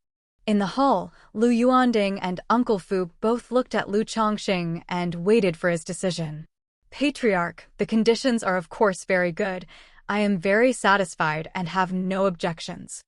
In the hall, Lu Yuanding and Uncle Fu both looked at Lu Changsheng and waited for his decision. Patriarch, the conditions are of course very good. I am very satisfied and have no objections.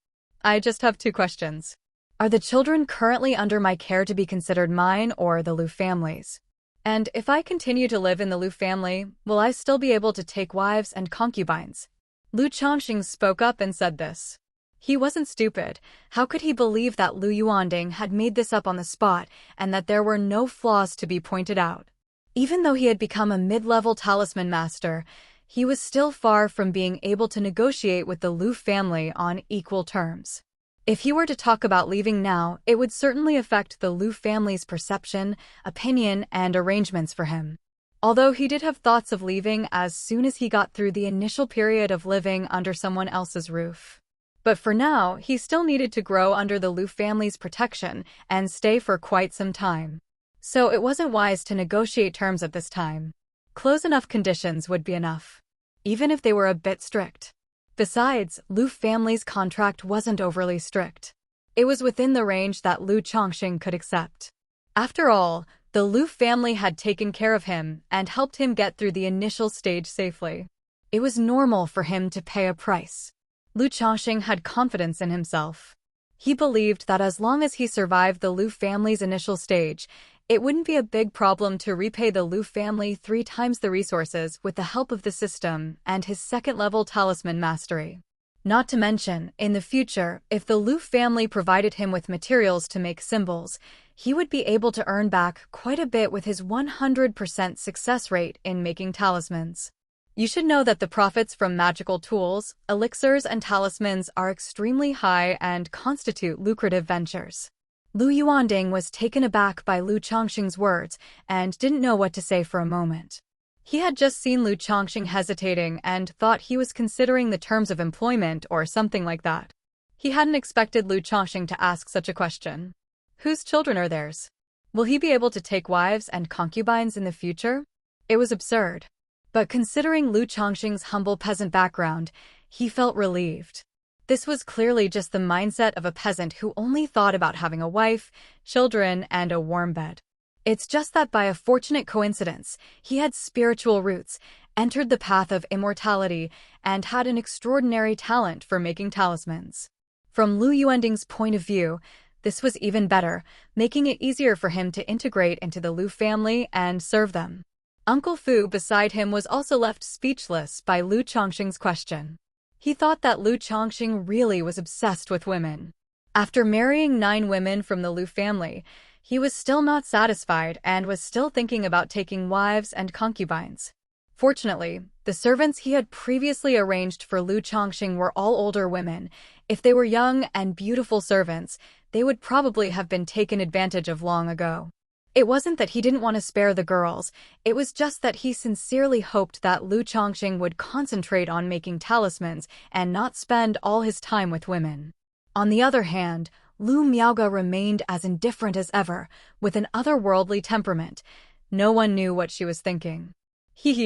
I just have 2 questions. Are the children currently under my care to be considered mine or the Lu family's? And if I continue to live in the Lu family, will I still be able to take wives and concubines? Lu Changsheng spoke up and said this. He wasn't stupid. How could he believe that Lu Yuanding had made this up on the spot and that there were no flaws to be pointed out? Even though he had become a mid-level talisman master, he was still far from being able to negotiate with the Lu family on equal terms. If he were to talk about leaving now, it would certainly affect the Lu family's perception, opinion, and arrangements for him. Although he did have thoughts of leaving as soon as he got through the initial period of living under someone else's roof. But for now, he still needed to grow under the Lu family's protection and stay for quite some time. So it wasn't wise to negotiate terms at this time. Close enough conditions would be enough, even if they were a bit strict. Besides, Lu family's contract wasn't overly strict. It was within the range that Lu Changsheng could accept. After all, the Lu family had taken care of him and helped him get through the initial stage safely. It was normal for him to pay a price. Lu Changsheng had confidence in himself. He believed that as long as he survived the Lu family's initial stage, it wouldn't be a big problem to repay the Lu family 3 times the resources with the help of the system and his second-level talisman mastery. Not to mention, in the future, if the Lu family provided him with materials to make symbols, he would be able to earn back quite a bit with his 100% success rate in making talismans. You should know that the profits from magical tools, elixirs, and talismans are extremely high and constitute lucrative ventures. Lu Yuanding was taken aback by Lu Changsheng's words and didn't know what to say for a moment. He had just seen Lu Changsheng hesitating and thought he was considering the terms of employment or something like that. He hadn't expected Lu Changsheng to ask such a question. Whose children are theirs? Will he be able to take wives and concubines in the future? It was absurd. But considering Lu Changsheng's humble peasant background, he felt relieved. This was clearly just the mindset of a peasant who only thought about having a wife, children, and a warm bed. It's just that by a fortunate coincidence, he had spiritual roots, entered the path of immortality, and had an extraordinary talent for making talismans. From Lu Yuanding's point of view, this was even better, making it easier for him to integrate into the Lu family and serve them. Uncle Fu beside him was also left speechless by Lu Changsheng's question. He thought that Lu Changsheng really was obsessed with women. After marrying 9 women from the Lu family, he was still not satisfied and was still thinking about taking wives and concubines. Fortunately, the servants he had previously arranged for Lu Changsheng were all older women. If they were young and beautiful servants, they would probably have been taken advantage of long ago. It wasn't that he didn't want to spare the girls, it was just that he sincerely hoped that Lu Changsheng would concentrate on making talismans and not spend all his time with women. On the other hand, Lu Miaoge remained as indifferent as ever, with an otherworldly temperament. No one knew what she was thinking.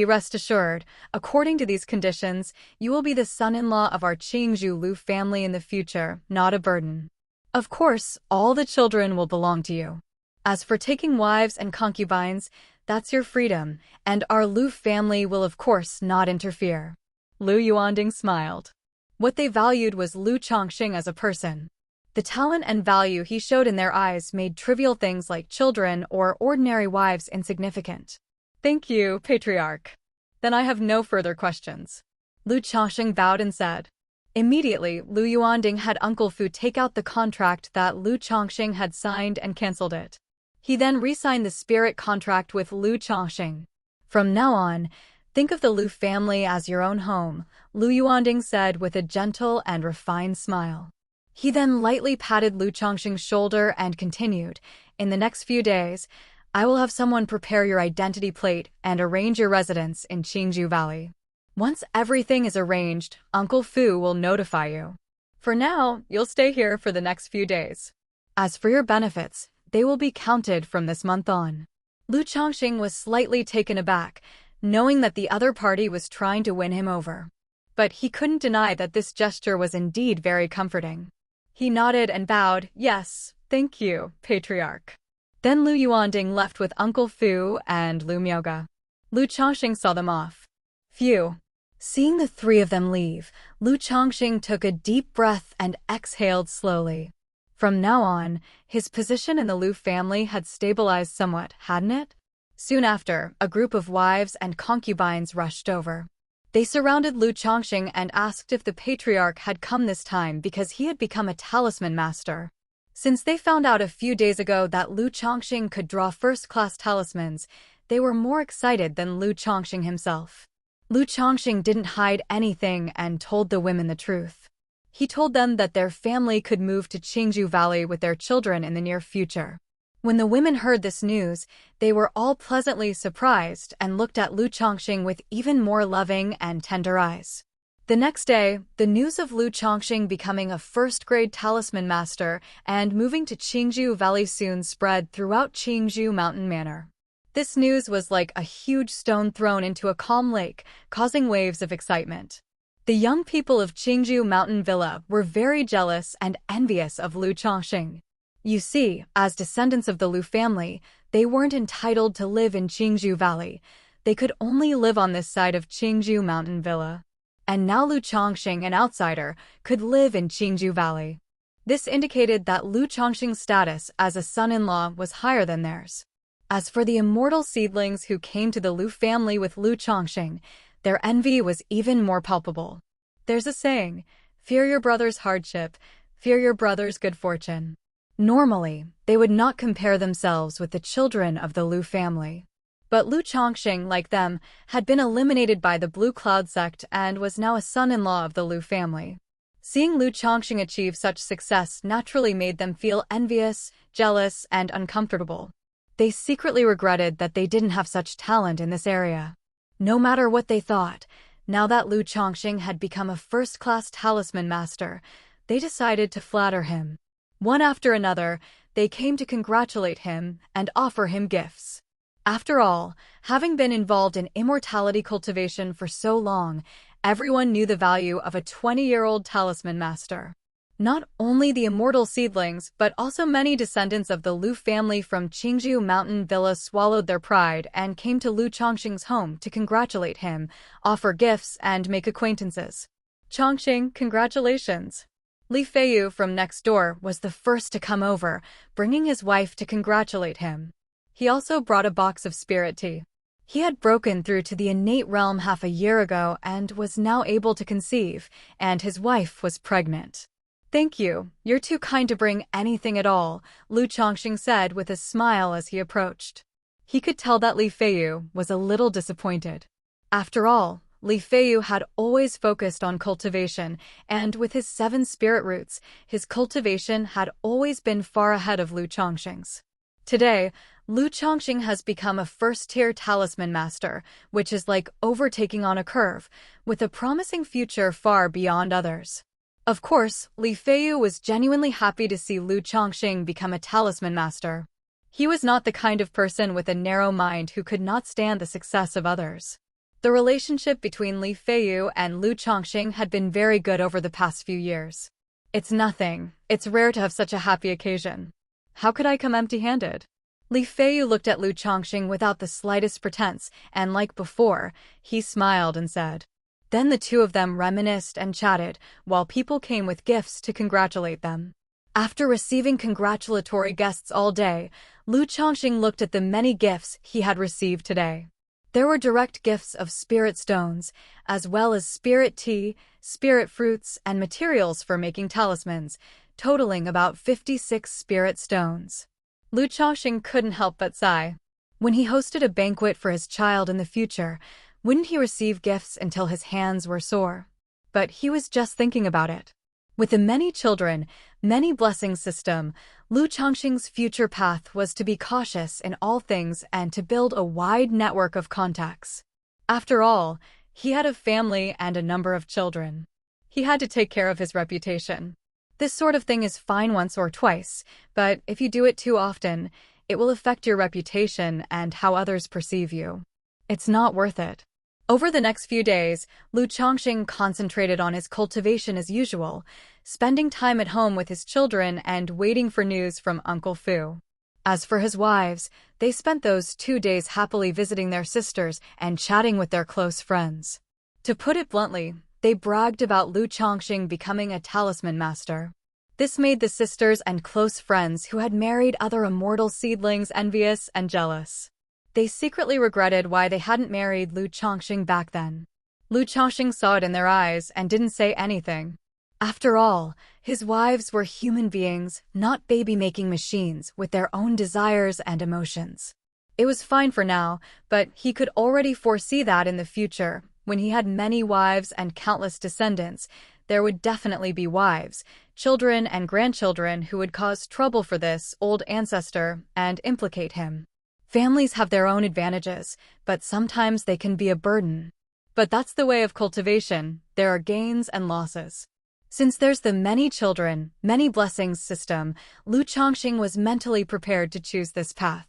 Rest assured, according to these conditions, you will be the son-in-law of our Qingzhou Lu family in the future, not a burden. Of course, all the children will belong to you. As for taking wives and concubines, that's your freedom, and our Lu family will of course not interfere. Lu Yuanding smiled. What they valued was Lu Changsheng as a person. The talent and value he showed in their eyes made trivial things like children or ordinary wives insignificant. Thank you, Patriarch. Then I have no further questions. Lu Changsheng bowed and said. Immediately, Lu Yuanding had Uncle Fu take out the contract that Lu Changsheng had signed and cancelled it. He then re-signed the spirit contract with Lu Changsheng. From now on, think of the Lu family as your own home, Lu Yuanding said with a gentle and refined smile. He then lightly patted Lu Changsheng's shoulder and continued, in the next few days, I will have someone prepare your identity plate and arrange your residence in Qingzhou Valley. Once everything is arranged, Uncle Fu will notify you. For now, you'll stay here for the next few days. As for your benefits, they will be counted from this month on. Lu Changsheng was slightly taken aback, knowing that the other party was trying to win him over. But he couldn't deny that this gesture was indeed very comforting. He nodded and bowed, yes, thank you, Patriarch. Then Lu Yuanding left with Uncle Fu and Lu Miaoge. Lu Changsheng saw them off. Phew. Seeing the 3 of them leave, Lu Changsheng took a deep breath and exhaled slowly. From now on, his position in the Lu family had stabilized somewhat, hadn't it? Soon after, a group of wives and concubines rushed over. They surrounded Lu Changsheng and asked if the patriarch had come this time because he had become a talisman master. Since they found out a few days ago that Lu Changsheng could draw first-class talismans, they were more excited than Lu Changsheng himself. Lu Changsheng didn't hide anything and told the women the truth. He told them that their family could move to Qingzhou Valley with their children in the near future. When the women heard this news, they were all pleasantly surprised and looked at Lu Changsheng with even more loving and tender eyes. The next day, the news of Lu Changsheng becoming a first-grade talisman master and moving to Qingzhou Valley soon spread throughout Qingzhou Mountain Manor. This news was like a huge stone thrown into a calm lake, causing waves of excitement. The young people of Qingzhou Mountain Villa were very jealous and envious of Lu Changsheng. You see, as descendants of the Lu family, they weren't entitled to live in Qingzhou Valley. They could only live on this side of Qingzhou Mountain Villa. and now Lu Changsheng, an outsider, could live in Qingju Valley. This indicated that Lu Changsheng's status as a son-in-law was higher than theirs. As for the immortal seedlings who came to the Lu family with Lu Changsheng, their envy was even more palpable. There's a saying, fear your brother's hardship, fear your brother's good fortune. Normally, they would not compare themselves with the children of the Lu family. But Lu Changsheng, like them, had been eliminated by the Blue Cloud sect and was now a son-in-law of the Lu family. Seeing Lu Changsheng achieve such success naturally made them feel envious, jealous, and uncomfortable. They secretly regretted that they didn't have such talent in this area. No matter what they thought, now that Lu Changsheng had become a first-class talisman master, they decided to flatter him. One after another, they came to congratulate him and offer him gifts. After all, having been involved in immortality cultivation for so long, everyone knew the value of a 20-year-old talisman master. Not only the immortal seedlings, but also many descendants of the Lu family from Qingju Mountain Villa swallowed their pride and came to Lu Changsheng's home to congratulate him, offer gifts, and make acquaintances. Changsheng, congratulations! Li Feiyu from next door was the first to come over, bringing his wife to congratulate him. He also brought a box of spirit tea. He had broken through to the innate realm half a year ago and was now able to conceive, and his wife was pregnant. Thank you, you're too kind to bring anything at all, Lu Changsheng said with a smile as he approached. He could tell that Li Feiyu was a little disappointed. After all, Li Feiyu had always focused on cultivation, and with his 7 spirit roots, his cultivation had always been far ahead of Lu Changsheng's. Today, Lu Changsheng has become a first-tier talisman master, which is like overtaking on a curve, with a promising future far beyond others. Of course, Li Feiyu was genuinely happy to see Lu Changsheng become a talisman master. He was not the kind of person with a narrow mind who could not stand the success of others. The relationship between Li Feiyu and Lu Changsheng had been very good over the past few years. It's nothing. It's rare to have such a happy occasion. How could I come empty-handed? Li Feiyu looked at Lu Changsheng without the slightest pretense, and like before, he smiled and said. Then the two of them reminisced and chatted, while people came with gifts to congratulate them. After receiving congratulatory guests all day, Lu Changsheng looked at the many gifts he had received today. There were direct gifts of spirit stones, as well as spirit tea, spirit fruits, and materials for making talismans, totaling about 56 spirit stones. Lu Changsheng couldn't help but sigh. When he hosted a banquet for his child in the future, wouldn't he receive gifts until his hands were sore? But he was just thinking about it. With the many children, many blessings system, Lu Changsheng's future path was to be cautious in all things and to build a wide network of contacts. After all, he had a family and a number of children. He had to take care of his reputation. This sort of thing is fine once or twice, but if you do it too often, it will affect your reputation and how others perceive you. It's not worth it. Over the next few days, Lu Changsheng concentrated on his cultivation as usual, spending time at home with his children and waiting for news from Uncle Fu. As for his wives, they spent those 2 days happily visiting their sisters and chatting with their close friends. To put it bluntly, they bragged about Lu Changsheng becoming a talisman master. This made the sisters and close friends who had married other immortal seedlings envious and jealous. They secretly regretted why they hadn't married Lu Changsheng back then. Lu Changsheng saw it in their eyes and didn't say anything. After all, his wives were human beings, not baby-making machines with their own desires and emotions. It was fine for now, but he could already foresee that in the future, when he had many wives and countless descendants, there would definitely be wives, children, and grandchildren who would cause trouble for this old ancestor and implicate him. Families have their own advantages, but sometimes they can be a burden. But that's the way of cultivation, there are gains and losses. Since there's the many children, many blessings system, Lu Changsheng was mentally prepared to choose this path.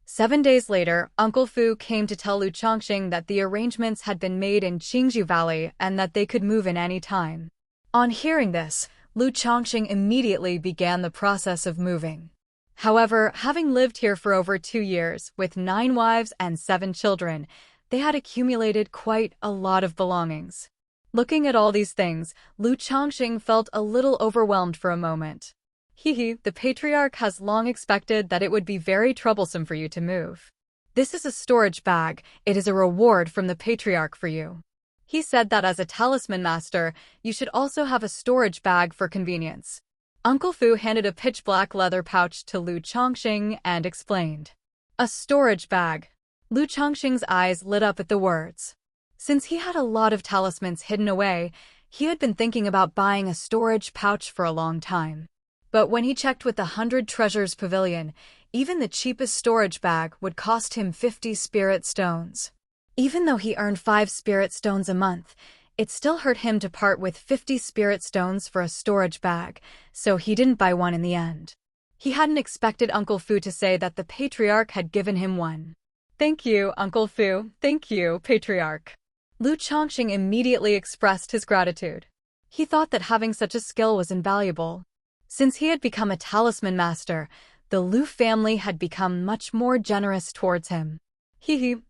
7 days later, Uncle Fu came to tell Lu Changsheng that the arrangements had been made in Qingju Valley and that they could move in any time. On hearing this, Lu Changsheng immediately began the process of moving. However, having lived here for over 2 years, with 9 wives and 7 children, they had accumulated quite a lot of belongings. Looking at all these things, Lu Changsheng felt a little overwhelmed for a moment. The patriarch has long expected that it would be very troublesome for you to move. This is a storage bag. It is a reward from the patriarch for you. He said that as a talisman master, you should also have a storage bag for convenience. Uncle Fu handed a pitch-black leather pouch to Lu Changsheng and explained. A storage bag. Lu Changsheng's eyes lit up at the words. Since he had a lot of talismans hidden away, he had been thinking about buying a storage pouch for a long time. But when he checked with the 100 Treasures Pavilion, even the cheapest storage bag would cost him 50 spirit stones. Even though he earned 5 spirit stones a month, it still hurt him to part with 50 spirit stones for a storage bag, so he didn't buy one in the end. He hadn't expected Uncle Fu to say that the patriarch had given him one. Thank you, Uncle Fu. Thank you, patriarch. Lu Changsheng immediately expressed his gratitude. He thought that having such a skill was invaluable. Since he had become a talisman master, the Lu family had become much more generous towards him.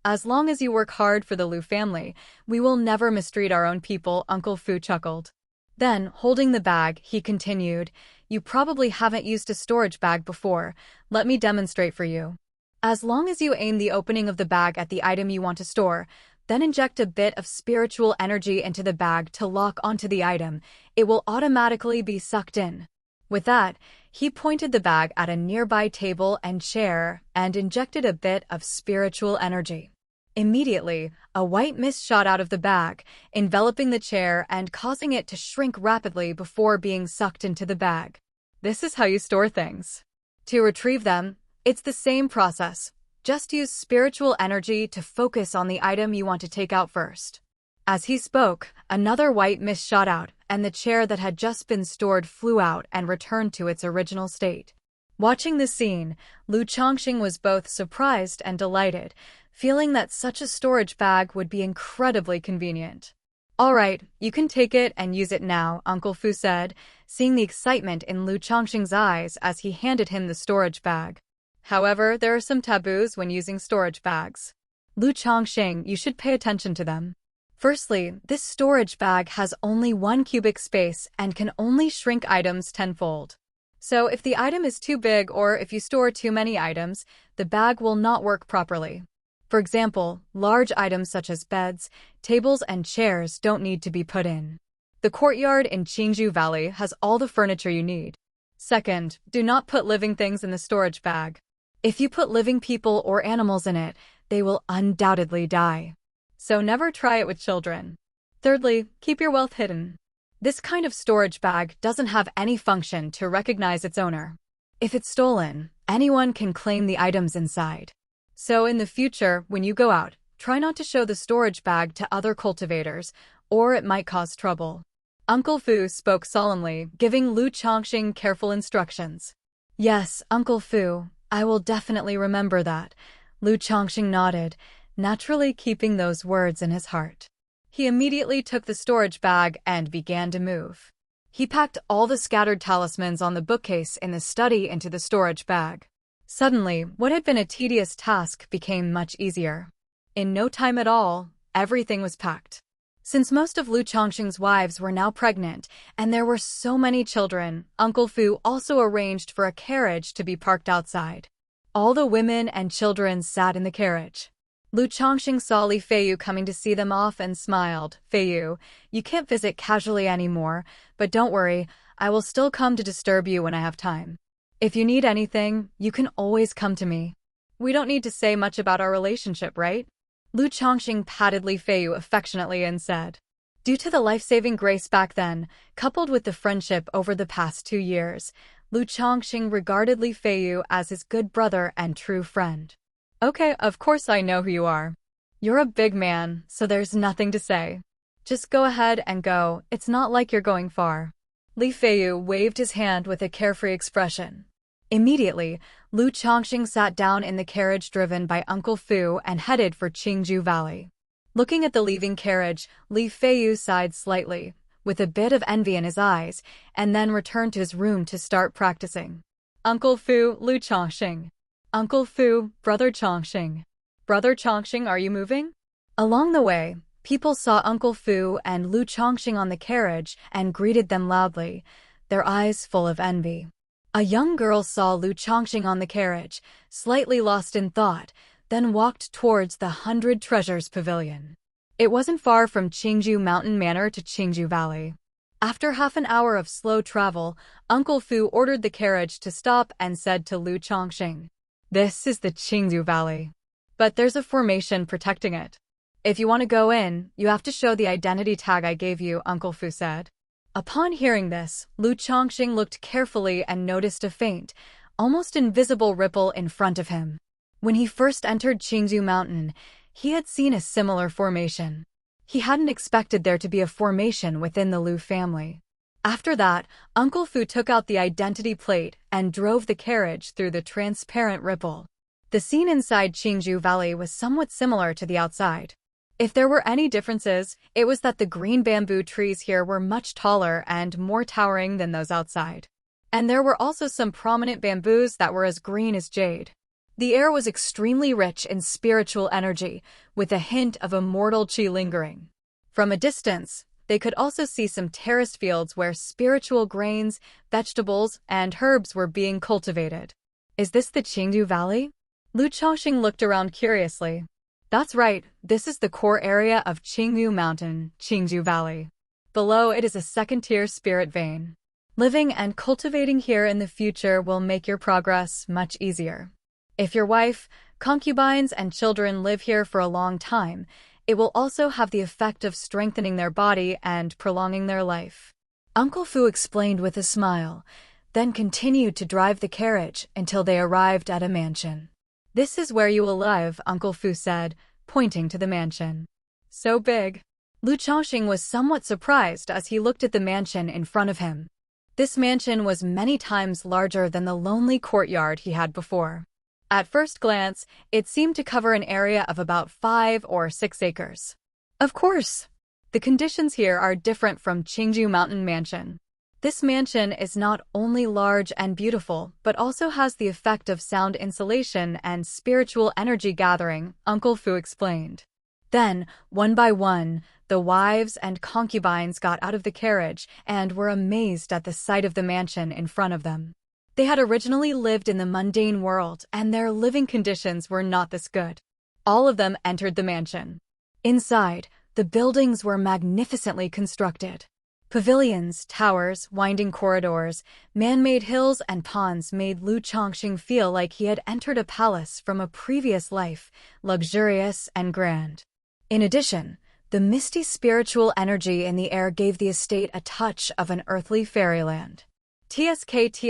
As long as you work hard for the Lu family, we will never mistreat our own people, Uncle Fu chuckled. Then, holding the bag, he continued, you probably haven't used a storage bag before. Let me demonstrate for you. As long as you aim the opening of the bag at the item you want to store, then inject a bit of spiritual energy into the bag to lock onto the item, it will automatically be sucked in. With that, he pointed the bag at a nearby table and chair and injected a bit of spiritual energy. Immediately, a white mist shot out of the bag, enveloping the chair and causing it to shrink rapidly before being sucked into the bag. This is how you store things. To retrieve them, it's the same process. Just use spiritual energy to focus on the item you want to take out first. As he spoke, another white mist shot out, and the chair that had just been stored flew out and returned to its original state. Watching this scene, Lu Changsheng was both surprised and delighted, feeling that such a storage bag would be incredibly convenient. All right, you can take it and use it now, Uncle Fu said, seeing the excitement in Lu Changsheng's eyes as he handed him the storage bag. However, there are some taboos when using storage bags. Lu Changsheng, you should pay attention to them. Firstly, this storage bag has only 1 cubic space and can only shrink items tenfold. So if the item is too big or if you store too many items, the bag will not work properly. For example, large items such as beds, tables, and chairs don't need to be put in. The courtyard in Qingju Valley has all the furniture you need. Second, do not put living things in the storage bag. If you put living people or animals in it, they will undoubtedly die. So never try it with children. Thirdly, keep your wealth hidden. This kind of storage bag doesn't have any function to recognize its owner. If it's stolen, anyone can claim the items inside. So in the future, when you go out, try not to show the storage bag to other cultivators, or it might cause trouble. Uncle Fu spoke solemnly, giving Lu Changsheng careful instructions. Yes, Uncle Fu, I will definitely remember that. Lu Changsheng nodded, naturally keeping those words in his heart. He immediately took the storage bag and began to move. He packed all the scattered talismans on the bookcase in the study into the storage bag. Suddenly, what had been a tedious task became much easier. In no time at all, everything was packed. Since most of Lu Changsheng's wives were now pregnant, and there were so many children, Uncle Fu also arranged for a carriage to be parked outside. All the women and children sat in the carriage. Lu Changsheng saw Li Feiyu coming to see them off and smiled. Feiyu, you can't visit casually anymore, but don't worry, I will still come to disturb you when I have time. If you need anything, you can always come to me. We don't need to say much about our relationship, right? Lu Changsheng patted Li Feiyu affectionately and said. Due to the life-saving grace back then, coupled with the friendship over the past 2 years, Lu Changsheng regarded Li Feiyu as his good brother and true friend. Okay, of course I know who you are. You're a big man, so there's nothing to say. Just go ahead and go, it's not like you're going far. Li Feiyu waved his hand with a carefree expression. Immediately, Lu Changsheng sat down in the carriage driven by Uncle Fu and headed for Qingju Valley. Looking at the leaving carriage, Li Feiyu sighed slightly, with a bit of envy in his eyes, and then returned to his room to start practicing. Uncle Fu, Lu Changsheng. Uncle Fu, Brother Changsheng. Brother Changsheng, are you moving? Along the way, People saw Uncle Fu and Lu Changsheng on the carriage and greeted them loudly, their eyes full of envy. A young girl saw Lu Changsheng on the carriage, slightly lost in thought, then walked towards the 100 Treasures Pavilion. It wasn't far from Qingju Mountain Manor to Qingju Valley. After half an hour of slow travel, Uncle Fu ordered the carriage to stop and said to Lu Changsheng, "This is the Qingju Valley. But there's a formation protecting it. If you want to go in, you have to show the identity tag I gave you," Uncle Fu said. Upon hearing this, Lu Changsheng looked carefully and noticed a faint, almost invisible ripple in front of him. When he first entered Qingju Mountain, he had seen a similar formation. He hadn't expected there to be a formation within the Lu family. After that, Uncle Fu took out the identity plate and drove the carriage through the transparent ripple. The scene inside Qingju Valley was somewhat similar to the outside. If there were any differences, it was that the green bamboo trees here were much taller and more towering than those outside. And there were also some prominent bamboos that were as green as jade. The air was extremely rich in spiritual energy, with a hint of immortal qi lingering. From a distance, they could also see some terraced fields where spiritual grains, vegetables, and herbs were being cultivated. Is this the Qingju Valley? Lu Changsheng looked around curiously. That's right, this is the core area of Qingyu Mountain, Qingju Valley. Below it is a second-tier spirit vein. Living and cultivating here in the future will make your progress much easier. If your wife, concubines, and children live here for a long time, it will also have the effect of strengthening their body and prolonging their life. Uncle Fu explained with a smile, then continued to drive the carriage until they arrived at a mansion. "This is where you will live," Uncle Fu said, pointing to the mansion. "So big." Lu Changsheng was somewhat surprised as he looked at the mansion in front of him. This mansion was many times larger than the lonely courtyard he had before. At first glance, it seemed to cover an area of about 5 or 6 acres. Of course, the conditions here are different from Qingju Mountain Mansion. This mansion is not only large and beautiful, but also has the effect of sound insulation and spiritual energy gathering, Uncle Fu explained. Then, one by one, the wives and concubines got out of the carriage and were amazed at the sight of the mansion in front of them. They had originally lived in the mundane world, and their living conditions were not this good. All of them entered the mansion. Inside, the buildings were magnificently constructed. Pavilions, towers, winding corridors, man-made hills, and ponds made Lu Changsheng feel like he had entered a palace from a previous life, luxurious and grand. In addition, the misty spiritual energy in the air gave the estate a touch of an earthly fairyland. TSK,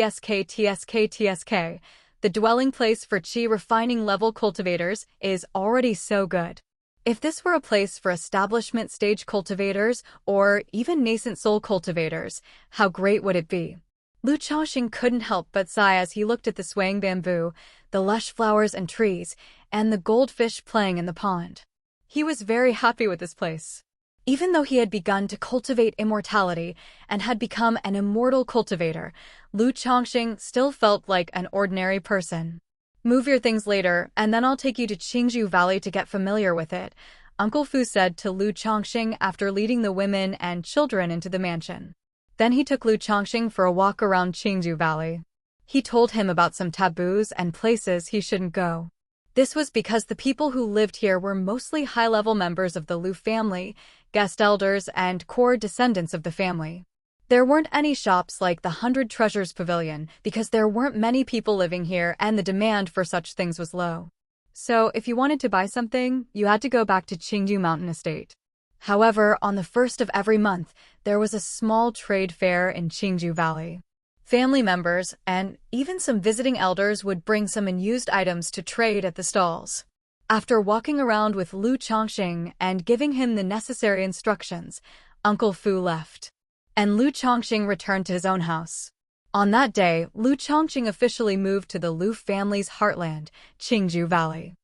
the dwelling place for Qi refining level cultivators, is already so good. If this were a place for establishment stage cultivators or even nascent soul cultivators, how great would it be? Lu Changsheng couldn't help but sigh as he looked at the swaying bamboo, the lush flowers and trees, and the goldfish playing in the pond. He was very happy with this place. Even though he had begun to cultivate immortality and had become an immortal cultivator, Lu Changsheng still felt like an ordinary person. "Move your things later, and then I'll take you to Qingju Valley to get familiar with it," Uncle Fu said to Lu Changsheng after leading the women and children into the mansion. Then he took Lu Changsheng for a walk around Qingju Valley. He told him about some taboos and places he shouldn't go. This was because the people who lived here were mostly high-level members of the Lu family, guest elders, and core descendants of the family. There weren't any shops like the 100 Treasures Pavilion because there weren't many people living here and the demand for such things was low. So if you wanted to buy something, you had to go back to Qingju Mountain Estate. However, on the 1st of every month, there was a small trade fair in Qingju Valley. Family members and even some visiting elders would bring some unused items to trade at the stalls. After walking around with Lu Changsheng and giving him the necessary instructions, Uncle Fu left. And Lu Changsheng returned to his own house. On that day, Lu Changsheng officially moved to the Lu family's heartland, Qingju Valley.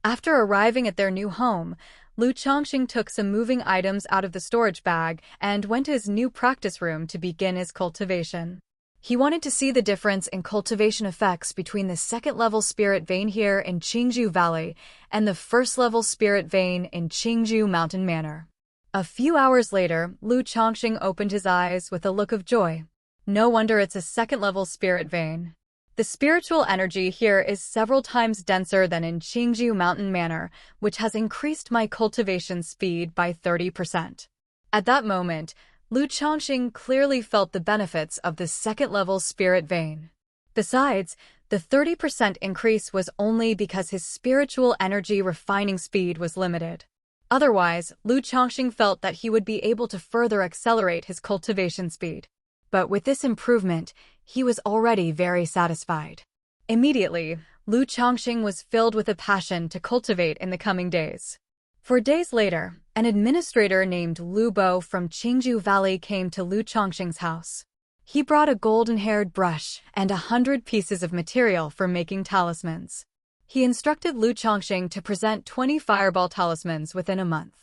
After arriving at their new home, Lu Changsheng took some moving items out of the storage bag and went to his new practice room to begin his cultivation. He wanted to see the difference in cultivation effects between the second-level spirit vein here in Qingju Valley and the first-level spirit vein in Qingju Mountain Manor. A few hours later, Lu Changsheng opened his eyes with a look of joy. No wonder it's a second-level spirit vein. The spiritual energy here is several times denser than in Qingzhou Mountain Manor, which has increased my cultivation speed by 30%. At that moment, Lu Changsheng clearly felt the benefits of the second-level spirit vein. Besides, the 30% increase was only because his spiritual energy refining speed was limited. Otherwise, Lu Changsheng felt that he would be able to further accelerate his cultivation speed. But with this improvement, he was already very satisfied. Immediately, Lu Changsheng was filled with a passion to cultivate in the coming days. 4 days later, an administrator named Lu Bo from Qingzhou Valley came to Lu Changsheng's house. He brought a golden-haired brush and 100 pieces of material for making talismans. He instructed Lu Changsheng to present 20 fireball talismans within a month.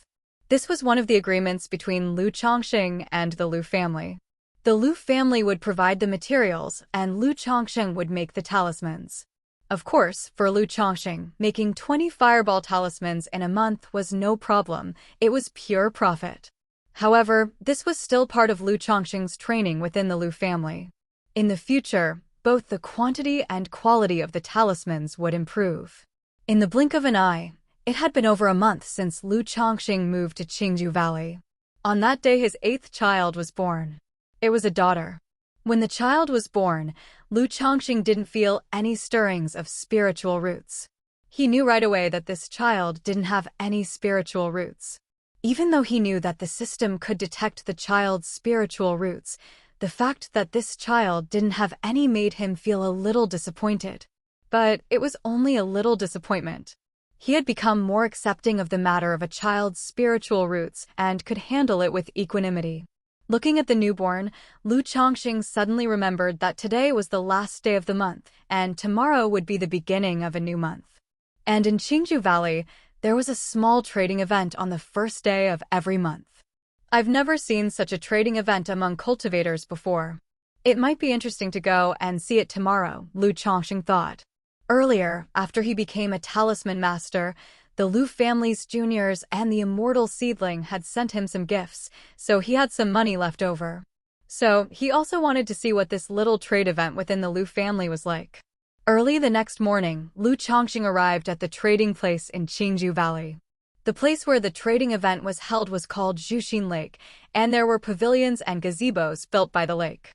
This was one of the agreements between Lu Changsheng and the Lu family. The Lu family would provide the materials, and Lu Changsheng would make the talismans. Of course, for Lu Changsheng, making 20 fireball talismans in a month was no problem. It was pure profit. However, this was still part of Lu Changsheng's training within the Lu family. In the future, both the quantity and quality of the talismans would improve. In the blink of an eye, it had been over a month since Lu Changsheng moved to Qingzhou Valley. On that day, his 8th child was born. It was a daughter. When the child was born, Lu Changsheng didn't feel any stirrings of spiritual roots. He knew right away that this child didn't have any spiritual roots. Even though he knew that the system could detect the child's spiritual roots, the fact that this child didn't have any made him feel a little disappointed. But it was only a little disappointment. He had become more accepting of the matter of a child's spiritual roots and could handle it with equanimity. Looking at the newborn, Lu Changsheng suddenly remembered that today was the last day of the month, and tomorrow would be the beginning of a new month. And in Qingzhou Valley, there was a small trading event on the first day of every month. I've never seen such a trading event among cultivators before. It might be interesting to go and see it tomorrow, Lu Changsheng thought. Earlier, after he became a talisman master, the Lu family's juniors and the immortal seedling had sent him some gifts, so he had some money left over. So, he also wanted to see what this little trade event within the Lu family was like. Early the next morning, Lu Changsheng arrived at the trading place in Qingzhou Valley. The place where the trading event was held was called Zhuxin Lake, and there were pavilions and gazebos built by the lake.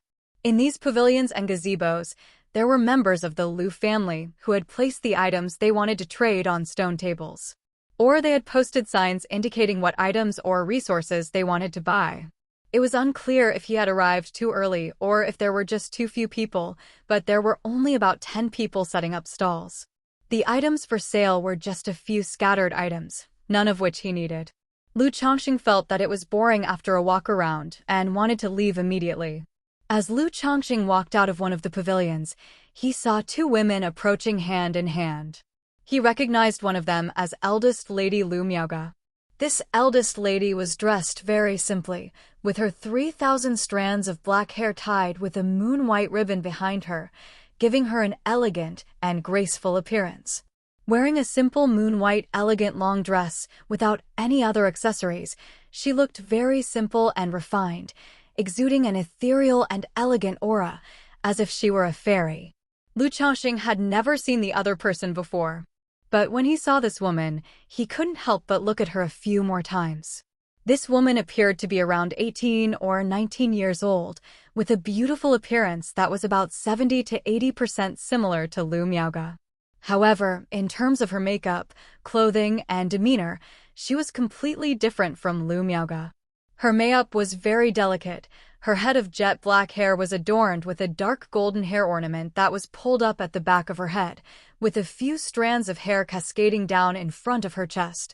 In these pavilions and gazebos, there were members of the Lu family who had placed the items they wanted to trade on stone tables. Or they had posted signs indicating what items or resources they wanted to buy. It was unclear if he had arrived too early or if there were just too few people, but there were only about 10 people setting up stalls. The items for sale were just a few scattered items, none of which he needed. Lu Changsheng felt that it was boring after a walk around and wanted to leave immediately. As Lu Changsheng walked out of one of the pavilions, he saw 2 women approaching hand in hand. He recognized one of them as eldest lady Lu Miaoga. This eldest lady was dressed very simply, with her 3,000 strands of black hair tied with a moon-white ribbon behind her, giving her an elegant and graceful appearance. Wearing a simple moon-white elegant long dress without any other accessories, she looked very simple and refined, exuding an ethereal and elegant aura, as if she were a fairy. Lu Changsheng had never seen the other person before. But when he saw this woman, he couldn't help but look at her a few more times. This woman appeared to be around 18 or 19 years old, with a beautiful appearance that was about 70 to 80% similar to Lu Miaoga. However, in terms of her makeup, clothing, and demeanor, she was completely different from Lu Miaoga. Her makeup was very delicate. Her head of jet black hair was adorned with a dark golden hair ornament that was pulled up at the back of her head, with a few strands of hair cascading down in front of her chest,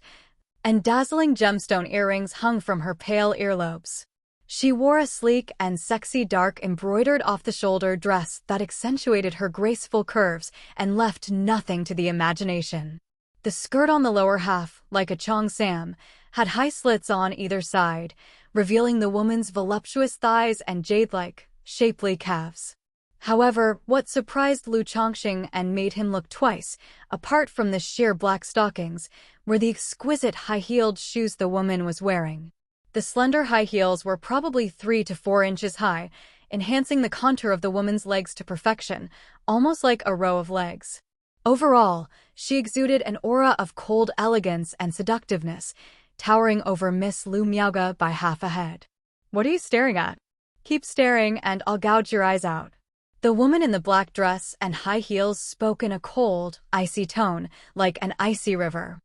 and dazzling gemstone earrings hung from her pale earlobes. She wore a sleek and sexy dark embroidered off-the-shoulder dress that accentuated her graceful curves and left nothing to the imagination. The skirt on the lower half, like a cheongsam, had high slits on either side, revealing the woman's voluptuous thighs and jade-like, shapely calves. However, what surprised Lu Changsheng and made him look twice, apart from the sheer black stockings, were the exquisite high-heeled shoes the woman was wearing. The slender high heels were probably 3 to 4 inches high, enhancing the contour of the woman's legs to perfection, almost like a row of legs. Overall, she exuded an aura of cold elegance and seductiveness, towering over Miss Lu Miaoga by half a head. What are you staring at? Keep staring and I'll gouge your eyes out. The woman in the black dress and high heels spoke in a cold, icy tone, like an icy river.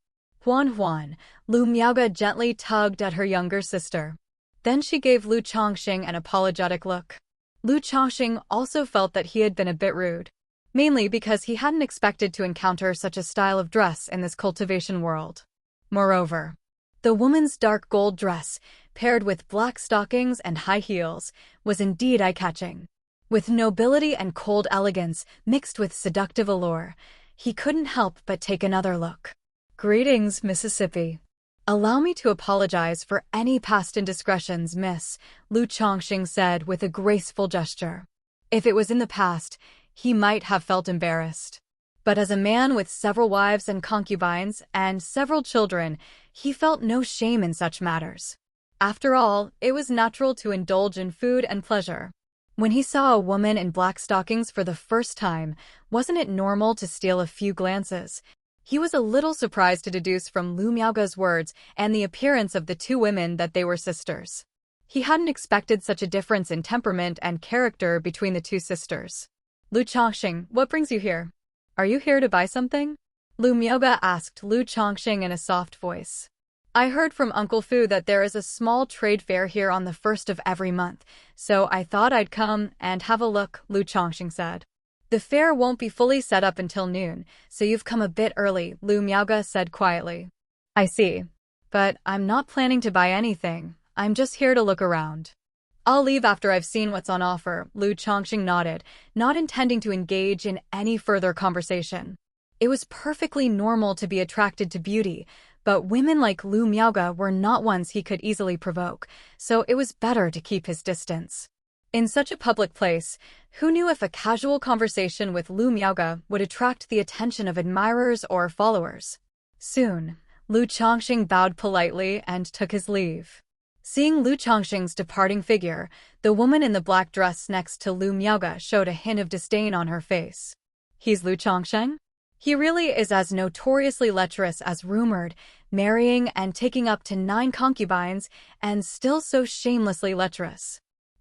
Huan, Lu Miaoga gently tugged at her younger sister. Then she gave Lu Changsheng an apologetic look. Lu Changsheng also felt that he had been a bit rude, mainly because he hadn't expected to encounter such a style of dress in this cultivation world. Moreover, the woman's dark gold dress, paired with black stockings and high heels, was indeed eye-catching. With nobility and cold elegance mixed with seductive allure, he couldn't help but take another look. Greetings, Mississippi. Allow me to apologize for any past indiscretions, Miss, Lu Changsheng said with a graceful gesture. If it was in the past, he might have felt embarrassed. But as a man with several wives and concubines and several children, he felt no shame in such matters. After all, it was natural to indulge in food and pleasure. When he saw a woman in black stockings for the first time, wasn't it normal to steal a few glances? He was a little surprised to deduce from Lu Miaoga's words and the appearance of the two women that they were sisters. He hadn't expected such a difference in temperament and character between the two sisters. Lu Changsheng, what brings you here? Are you here to buy something? Lu Miaoga asked Lu Changsheng in a soft voice. I heard from Uncle Fu that there is a small trade fair here on the 1st of every month, so I thought I'd come and have a look, Lu Changsheng said. The fair won't be fully set up until noon, so you've come a bit early, Lu Miaoga said quietly. I see. But I'm not planning to buy anything. I'm just here to look around. I'll leave after I've seen what's on offer, Lu Changsheng nodded, not intending to engage in any further conversation. It was perfectly normal to be attracted to beauty, but women like Lu Miaoga were not ones he could easily provoke, so it was better to keep his distance. In such a public place, who knew if a casual conversation with Lu Miaoga would attract the attention of admirers or followers? Soon, Lu Changsheng bowed politely and took his leave. Seeing Lu Changsheng's departing figure, the woman in the black dress next to Lu Miaoga showed a hint of disdain on her face. He's Lu Changsheng? He really is as notoriously lecherous as rumored, marrying and taking up to 9 concubines, and still so shamelessly lecherous.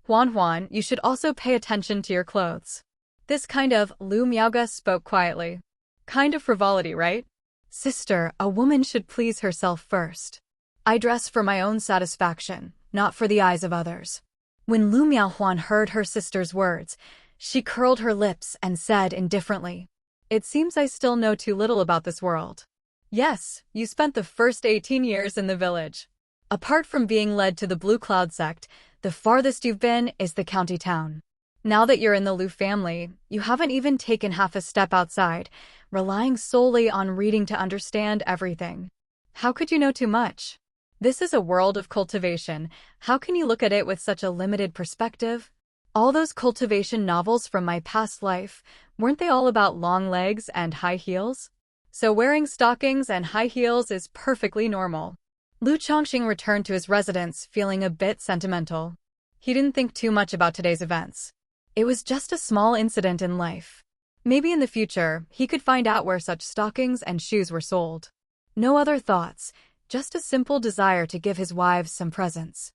Huan, you should also pay attention to your clothes. This kind of, Lu Miaoga spoke quietly. Kind of frivolity, right? Sister, a woman should please herself first. I dress for my own satisfaction, not for the eyes of others. When Lu Miaohuan heard her sister's words, she curled her lips and said indifferently, It seems I still know too little about this world. Yes, you spent the first 18 years in the village. Apart from being led to the Blue Cloud sect, the farthest you've been is the county town. Now that you're in the Lu family, you haven't even taken half a step outside, relying solely on reading to understand everything. How could you know too much? This is a world of cultivation. How can you look at it with such a limited perspective? All those cultivation novels from my past life, weren't they all about long legs and high heels? So wearing stockings and high heels is perfectly normal. Lu Changsheng returned to his residence feeling a bit sentimental. He didn't think too much about today's events. It was just a small incident in life. Maybe in the future, he could find out where such stockings and shoes were sold. No other thoughts, just a simple desire to give his wives some presents.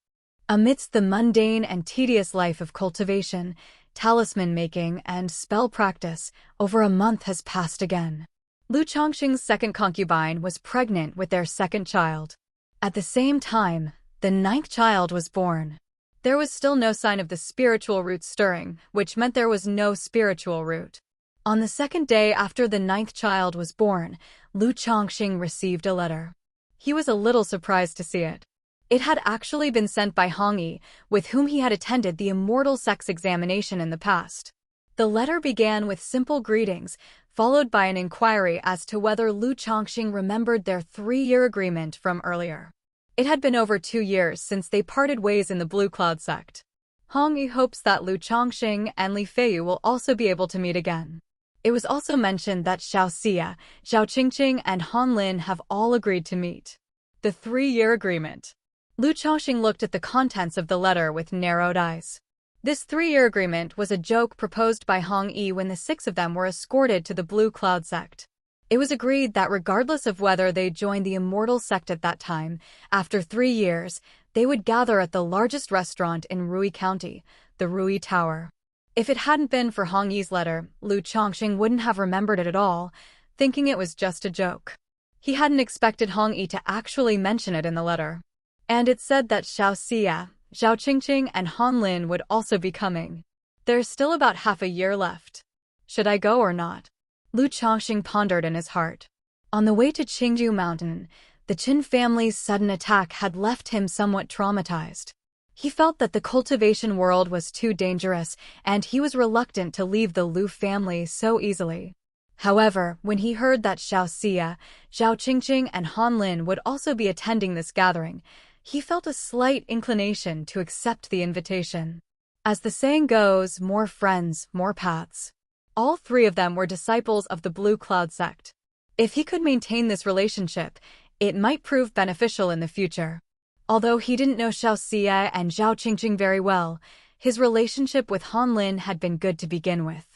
Amidst the mundane and tedious life of cultivation, talisman making, and spell practice, over a month has passed again. Lu Changsheng's second concubine was pregnant with their second child. At the same time, the 9th child was born. There was still no sign of the spiritual root stirring, which meant there was no spiritual root. On the 2nd day after the 9th child was born, Lu Changsheng received a letter. He was a little surprised to see it. It had actually been sent by Hong Yi, with whom he had attended the immortal sects examination in the past. The letter began with simple greetings, followed by an inquiry as to whether Lu Changsheng remembered their 3-year agreement from earlier. It had been over 2 years since they parted ways in the Blue Cloud sect. Hong Yi hopes that Lu Changsheng and Li Feiyu will also be able to meet again. It was also mentioned that Xianxia, Xianxia, and Han Lin have all agreed to meet. The 3-year agreement. Lu Changsheng looked at the contents of the letter with narrowed eyes. This 3-year agreement was a joke proposed by Hong Yi when the 6 of them were escorted to the Blue Cloud sect. It was agreed that regardless of whether they joined the immortal sect at that time, after 3 years, they would gather at the largest restaurant in Rui County, the Rui Tower. If it hadn't been for Hong Yi's letter, Lu Changsheng wouldn't have remembered it at all, thinking it was just a joke. He hadn't expected Hong Yi to actually mention it in the letter. And it said that Xianxia, Lu Changsheng, and Han Lin would also be coming. There's still about half a year left. Should I go or not? Lu Changsheng pondered in his heart. On the way to Qingju Mountain, the Qin family's sudden attack had left him somewhat traumatized. He felt that the cultivation world was too dangerous, and he was reluctant to leave the Lu family so easily. However, when he heard that Xianxia, Lu Changsheng, and Han Lin would also be attending this gathering, he felt a slight inclination to accept the invitation. As the saying goes, more friends, more paths. All 3 of them were disciples of the Blue Cloud sect. If he could maintain this relationship, it might prove beneficial in the future. Although he didn't know Xianxia and Lu Changsheng very well, his relationship with Han Lin had been good to begin with.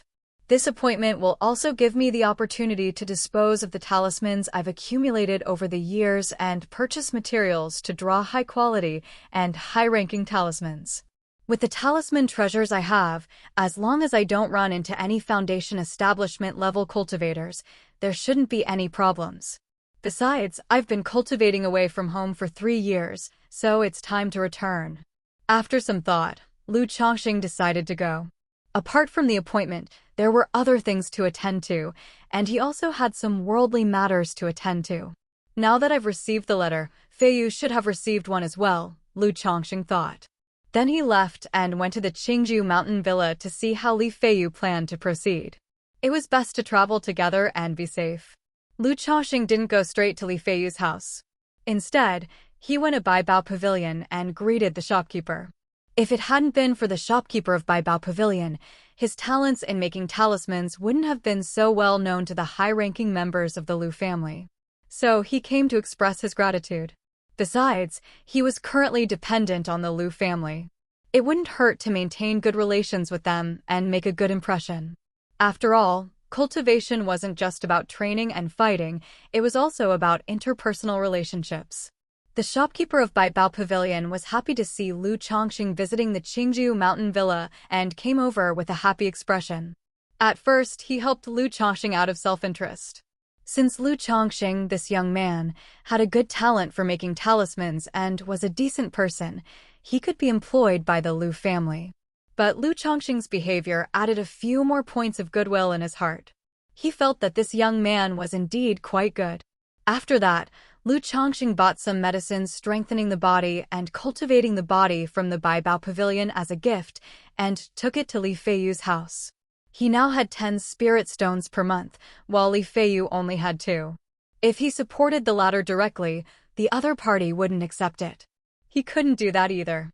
This appointment will also give me the opportunity to dispose of the talismans I've accumulated over the years and purchase materials to draw high-quality and high-ranking talismans. With the talisman treasures I have, as long as I don't run into any Foundation establishment-level cultivators, there shouldn't be any problems. Besides, I've been cultivating away from home for 3 years, so it's time to return. After some thought, Lu Changsheng decided to go. Apart from the appointment, there were other things to attend to, and he also had some worldly matters to attend to. Now that I've received the letter, Feiyu should have received one as well, Lu Changsheng thought. Then he left and went to the Qingju Mountain Villa to see how Li Feiyu planned to proceed. It was best to travel together and be safe. Lu Changsheng didn't go straight to Li Feiyu's house. Instead, he went to Baibao Pavilion and greeted the shopkeeper. If it hadn't been for the shopkeeper of Baibao Pavilion, his talents in making talismans wouldn't have been so well known to the high-ranking members of the Lu family. So he came to express his gratitude. Besides, he was currently dependent on the Lu family. It wouldn't hurt to maintain good relations with them and make a good impression. After all, cultivation wasn't just about training and fighting, it was also about interpersonal relationships. The shopkeeper of Baibao Pavilion was happy to see Lu Changsheng visiting the Qingju Mountain Villa and came over with a happy expression. At first, he helped Lu Changsheng out of self-interest. Since Lu Changsheng, this young man, had a good talent for making talismans and was a decent person, he could be employed by the Lu family. But Lu Changsheng's behavior added a few more points of goodwill in his heart. He felt that this young man was indeed quite good. After that, Lu Changsheng bought some medicines strengthening the body and cultivating the body from the Baibao Pavilion as a gift and took it to Li Feiyu's house. He now had 10 spirit stones per month, while Li Feiyu only had 2. If he supported the latter directly, the other party wouldn't accept it. He couldn't do that either.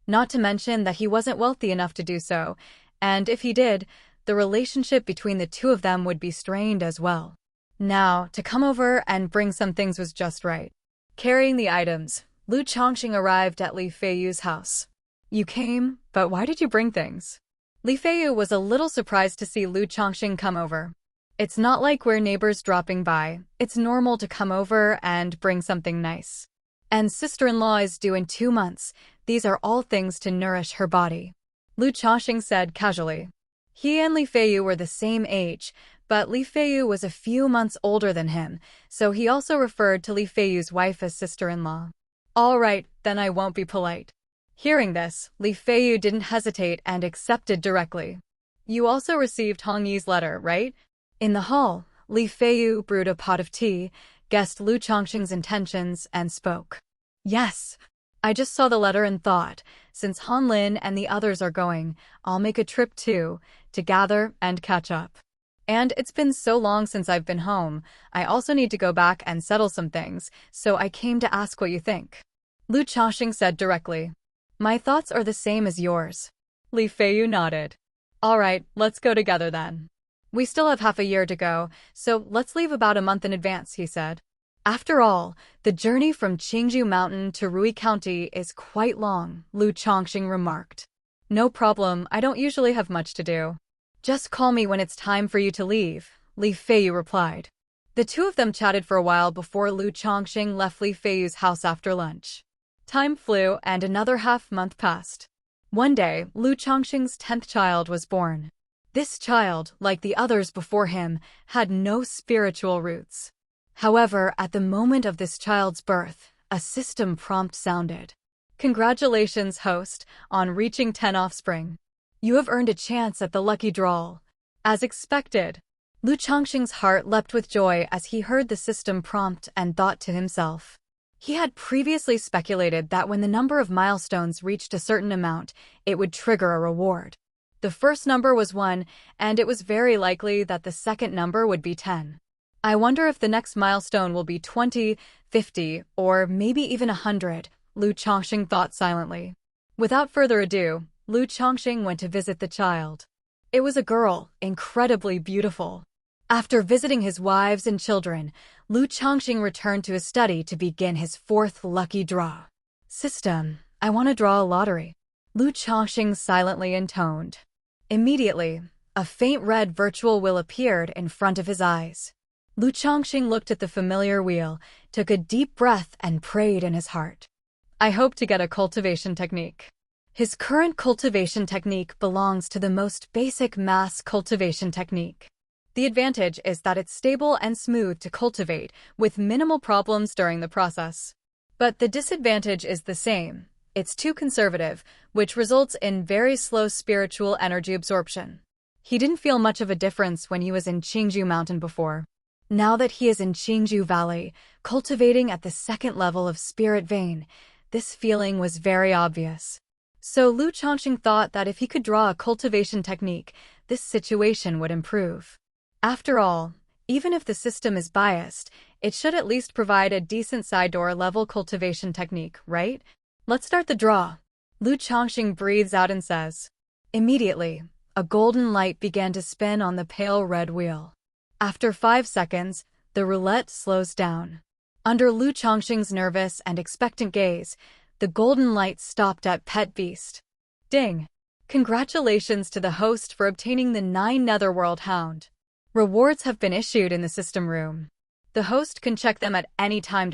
Not to mention that he wasn't wealthy enough to do so, and if he did, the relationship between the 2 of them would be strained as well. Now, to come over and bring some things was just right. Carrying the items, Lu Changsheng arrived at Li Feiyu's house. You came, but why did you bring things? Li Feiyu was a little surprised to see Lu Changsheng come over. It's not like we're neighbors dropping by, it's normal to come over and bring something nice. And sister-in-law is due in 2 months, these are all things to nourish her body. Lu Changsheng said casually. He and Li Feiyu were the same age, but Li Feiyu was a few months older than him, so he also referred to Li Feiyu's wife as sister-in-law. All right, then I won't be polite. Hearing this, Li Feiyu didn't hesitate and accepted directly. You also received Hong Yi's letter, right? In the hall, Li Feiyu brewed a pot of tea, guessed Lu Changsheng's intentions, and spoke. Yes. I just saw the letter and thought, since Han Lin and the others are going, I'll make a trip too, to gather and catch up. And it's been so long since I've been home, I also need to go back and settle some things, so I came to ask what you think. Lu Changsheng said directly. My thoughts are the same as yours. Li Feiyu nodded. All right, let's go together then. We still have half a year to go, so let's leave about a month in advance, he said. After all, the journey from Qingzhou Mountain to Rui County is quite long, Lu Changsheng remarked. No problem, I don't usually have much to do. Just call me when it's time for you to leave, Li Feiyu replied. The two of them chatted for a while before Lu Changsheng left Li Feiyu's house after lunch. Time flew and another half-month passed. One day, Lu Changsheng's 10th child was born. This child, like the others before him, had no spiritual roots. However, at the moment of this child's birth, a system prompt sounded. Congratulations, host, on reaching 10 offspring. You have earned a chance at the lucky draw. As expected, Lu Changsheng's heart leapt with joy as he heard the system prompt and thought to himself. He had previously speculated that when the number of milestones reached a certain amount, it would trigger a reward. The first number was 1, and it was very likely that the second number would be 10. I wonder if the next milestone will be 20, 50, or maybe even 100, Lu Changsheng thought silently. Without further ado, Lu Changsheng went to visit the child. It was a girl, incredibly beautiful. After visiting his wives and children, Lu Changsheng returned to his study to begin his 4th lucky draw. System, I want to draw a lottery. Lu Changsheng silently intoned. Immediately, a faint red virtual wheel appeared in front of his eyes. Lu Changsheng looked at the familiar wheel, took a deep breath and prayed in his heart. I hope to get a cultivation technique. His current cultivation technique belongs to the most basic mass cultivation technique. The advantage is that it's stable and smooth to cultivate, with minimal problems during the process. But the disadvantage is the same. It's too conservative, which results in very slow spiritual energy absorption. He didn't feel much of a difference when he was in Qingzhou Mountain before. Now that he is in Qingzhou Valley, cultivating at the 2nd level of spirit vein, this feeling was very obvious. So Lu Changsheng thought that if he could draw a cultivation technique, this situation would improve. After all, even if the system is biased, it should at least provide a decent side door level cultivation technique, right? Let's start the draw. Lu Changsheng breathes out and says. Immediately, a golden light began to spin on the pale red wheel. After 5 seconds, the roulette slows down. Under Lu Changsheng's nervous and expectant gaze, the golden light stopped at Pet Beast. Ding! Congratulations to the host for obtaining the 9 Netherworld Hound. Rewards have been issued in the system room. The host can check them at any time.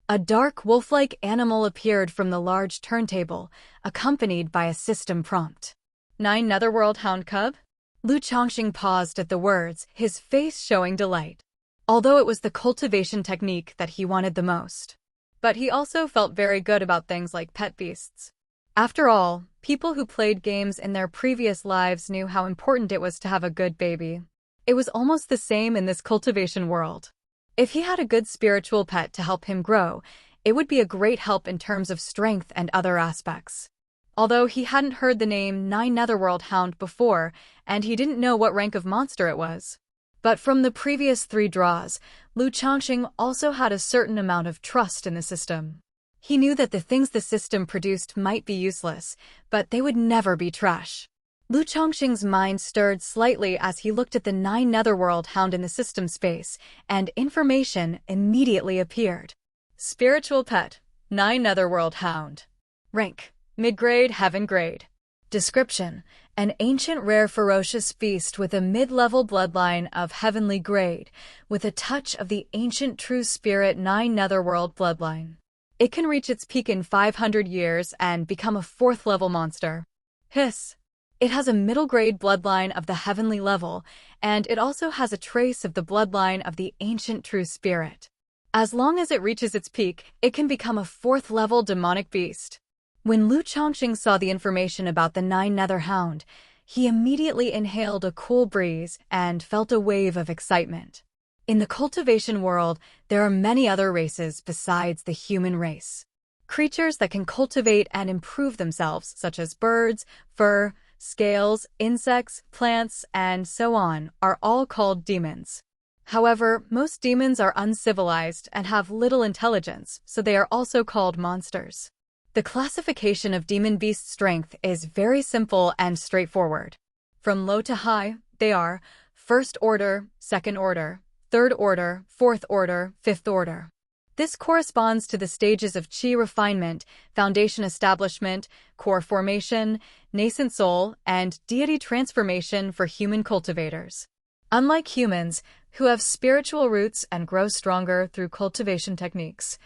A dark wolf-like animal appeared from the large turntable, accompanied by a system prompt. 9 Netherworld Hound Cub? Lu Changsheng paused at the words, his face showing delight. Although it was the cultivation technique that he wanted the most. But he also felt very good about things like pet beasts. After all, people who played games in their previous lives knew how important it was to have a good baby. It was almost the same in this cultivation world. If he had a good spiritual pet to help him grow, it would be a great help in terms of strength and other aspects. Although he hadn't heard the name 9 Netherworld Hound before, and he didn't know what rank of monster it was. But from the previous 3 draws, Lu Changsheng also had a certain amount of trust in the system. He knew that the things the system produced might be useless, but they would never be trash. Lu Changsheng's mind stirred slightly as he looked at the 9 Netherworld Hound in the system space, and information immediately appeared. Spiritual pet, 9 Netherworld Hound. Rank, mid-grade, heaven grade. Description: an ancient rare ferocious beast with a mid-level bloodline of heavenly grade, with a touch of the ancient true spirit 9 Netherworld bloodline. It can reach its peak in 500 years and become a 4th level monster. Hiss. It has a middle-grade bloodline of the heavenly level, and it also has a trace of the bloodline of the ancient true spirit. As long as it reaches its peak, it can become a 4th level demonic beast. When Lu Changsheng saw the information about the 9 Nether Hound, he immediately inhaled a cool breeze and felt a wave of excitement. In the cultivation world, there are many other races besides the human race. Creatures that can cultivate and improve themselves, such as birds, fur, scales, insects, plants, and so on, are all called demons. However, most demons are uncivilized and have little intelligence, so they are also called monsters. The classification of demon beast strength is very simple and straightforward. From low to high, they are 1st order, 2nd order, 3rd order, 4th order, 5th order. This corresponds to the stages of qi refinement, foundation establishment, core formation, nascent soul, and deity transformation for human cultivators. Unlike humans, who have spiritual roots and grow stronger through cultivation techniques,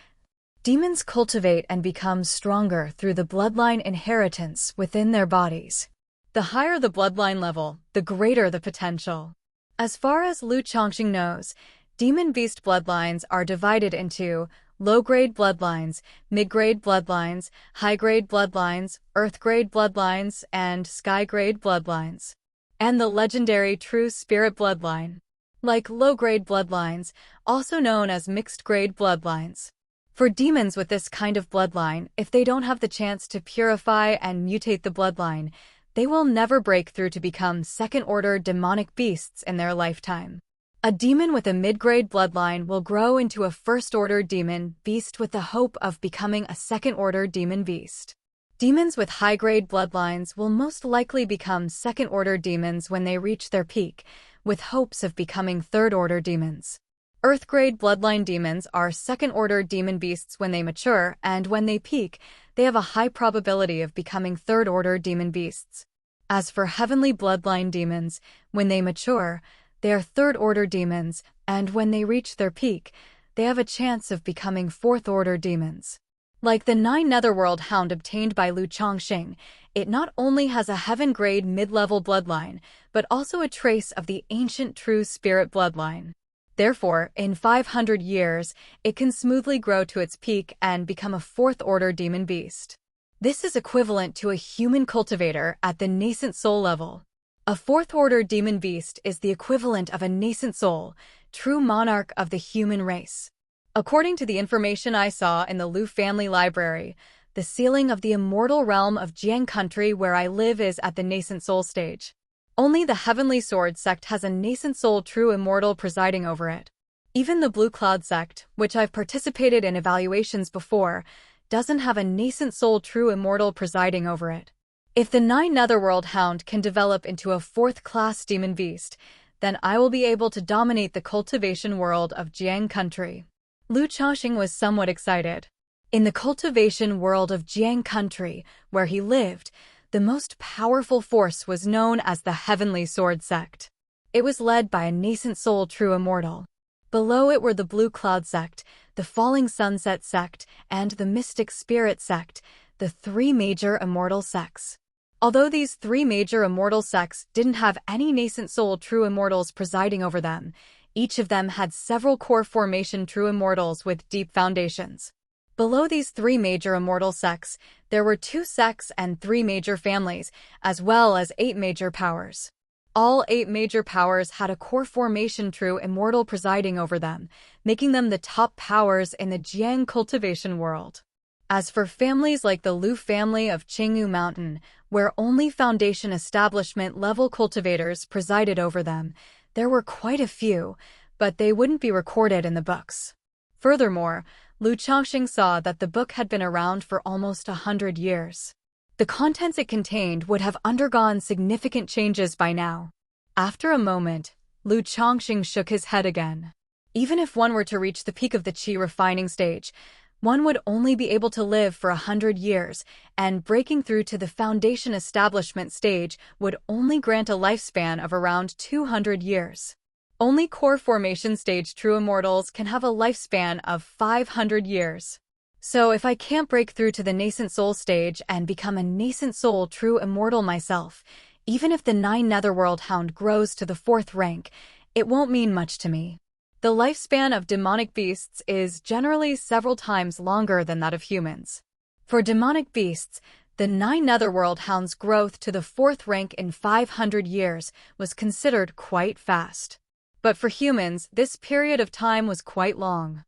demons cultivate and become stronger through the bloodline inheritance within their bodies. The higher the bloodline level, the greater the potential. As far as Lu Changsheng knows, demon beast bloodlines are divided into low-grade bloodlines, mid-grade bloodlines, high-grade bloodlines, earth-grade bloodlines, and sky-grade bloodlines, and the legendary true spirit bloodline. Like low-grade bloodlines, also known as mixed-grade bloodlines. For demons with this kind of bloodline, if they don't have the chance to purify and mutate the bloodline, they will never break through to become second-order demonic beasts in their lifetime. A demon with a mid-grade bloodline will grow into a first-order demon beast with the hope of becoming a second-order demon beast. Demons with high-grade bloodlines will most likely become second-order demons when they reach their peak, with hopes of becoming third-order demons. Earth-grade bloodline demons are second-order demon beasts when they mature, and when they peak, they have a high probability of becoming third-order demon beasts. As for heavenly bloodline demons, when they mature, they are third-order demons, and when they reach their peak, they have a chance of becoming fourth-order demons. Like the 9 Netherworld Hound obtained by Lu Changsheng, it not only has a heaven-grade mid-level bloodline, but also a trace of the ancient true spirit bloodline. Therefore, in 500 years, it can smoothly grow to its peak and become a fourth-order demon beast. This is equivalent to a human cultivator at the nascent soul level. A fourth-order demon beast is the equivalent of a nascent soul, true monarch of the human race. According to the information I saw in the Lu family library, the ceiling of the immortal realm of Jiang country where I live is at the nascent soul stage. Only the Heavenly Sword sect has a nascent soul true immortal presiding over it. Even the Blue Cloud sect, which I've participated in evaluations before, doesn't have a nascent soul true immortal presiding over it. If the 9 Netherworld Hound can develop into a 4th-class demon beast, then I will be able to dominate the cultivation world of Jiang country. Lu Changsheng was somewhat excited. In the cultivation world of Jiang country, where he lived, the most powerful force was known as the Heavenly Sword sect. It was led by a nascent soul true immortal. Below it were the Blue Cloud sect, the Falling Sunset sect, and the Mystic Spirit sect, the 3 major immortal sects. Although these 3 major immortal sects didn't have any nascent soul true immortals presiding over them, each of them had several core formation true immortals with deep foundations. Below these 3 major immortal sects, there were 2 sects and 3 major families, as well as 8 major powers. All 8 major powers had a core formation true immortal presiding over them, making them the top powers in the Jiang cultivation world. As for families like the Lu family of Qingyu Mountain, where only foundation establishment level cultivators presided over them, there were quite a few, but they wouldn't be recorded in the books. Furthermore, Lu Changsheng saw that the book had been around for almost 100 years. The contents it contained would have undergone significant changes by now. After a moment, Lu Changsheng shook his head again. Even if one were to reach the peak of the qi refining stage, one would only be able to live for 100 years, and breaking through to the foundation establishment stage would only grant a lifespan of around 200 years. Only core formation stage true immortals can have a lifespan of 500 years. So if I can't break through to the nascent soul stage and become a nascent soul true immortal myself, even if the 9 Netherworld Hound grows to the 4th rank, it won't mean much to me. The lifespan of demonic beasts is generally several times longer than that of humans. For demonic beasts, the 9 Netherworld Hounds' growth to the 4th rank in 500 years was considered quite fast. But for humans, this period of time was quite long.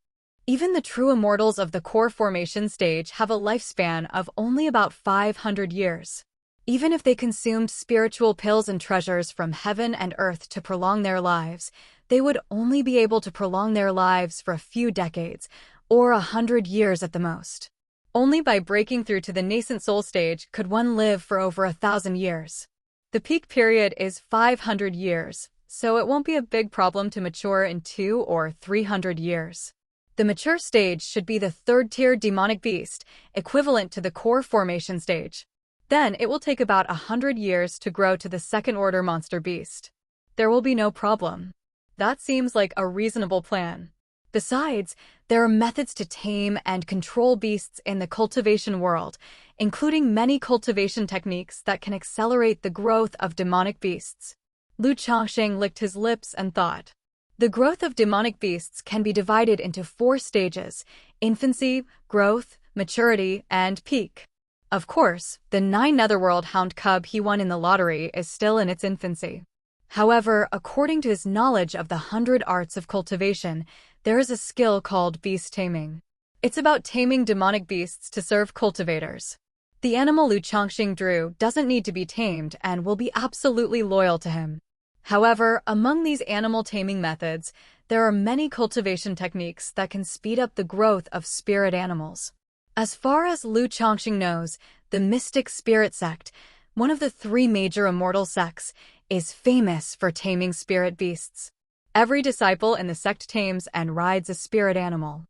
Even the true immortals of the core formation stage have a lifespan of only about 500 years. Even if they consumed spiritual pills and treasures from heaven and earth to prolong their lives, they would only be able to prolong their lives for a few decades, or 100 years at the most. Only by breaking through to the nascent soul stage could one live for over 1,000 years. The peak period is 500 years, so it won't be a big problem to mature in 200 or 300 years. The mature stage should be the third-tier demonic beast, equivalent to the core formation stage. Then it will take about 100 years to grow to the second-order monster beast. There will be no problem. That seems like a reasonable plan. Besides, there are methods to tame and control beasts in the cultivation world, including many cultivation techniques that can accelerate the growth of demonic beasts. Lu Changsheng licked his lips and thought. The growth of demonic beasts can be divided into 4 stages: infancy, growth, maturity, and peak. Of course, the 9 Netherworld Hound cub he won in the lottery is still in its infancy. However, according to his knowledge of the 100 arts of cultivation, there is a skill called beast taming. It's about taming demonic beasts to serve cultivators. The animal Lu Changsheng drew doesn't need to be tamed and will be absolutely loyal to him. However, among these animal taming methods, there are many cultivation techniques that can speed up the growth of spirit animals. As far as Lu Changsheng knows, the mystic spirit sect, one of the 3 major immortal sects, is famous for taming spirit beasts. Every disciple in the sect tames and rides a spirit animal.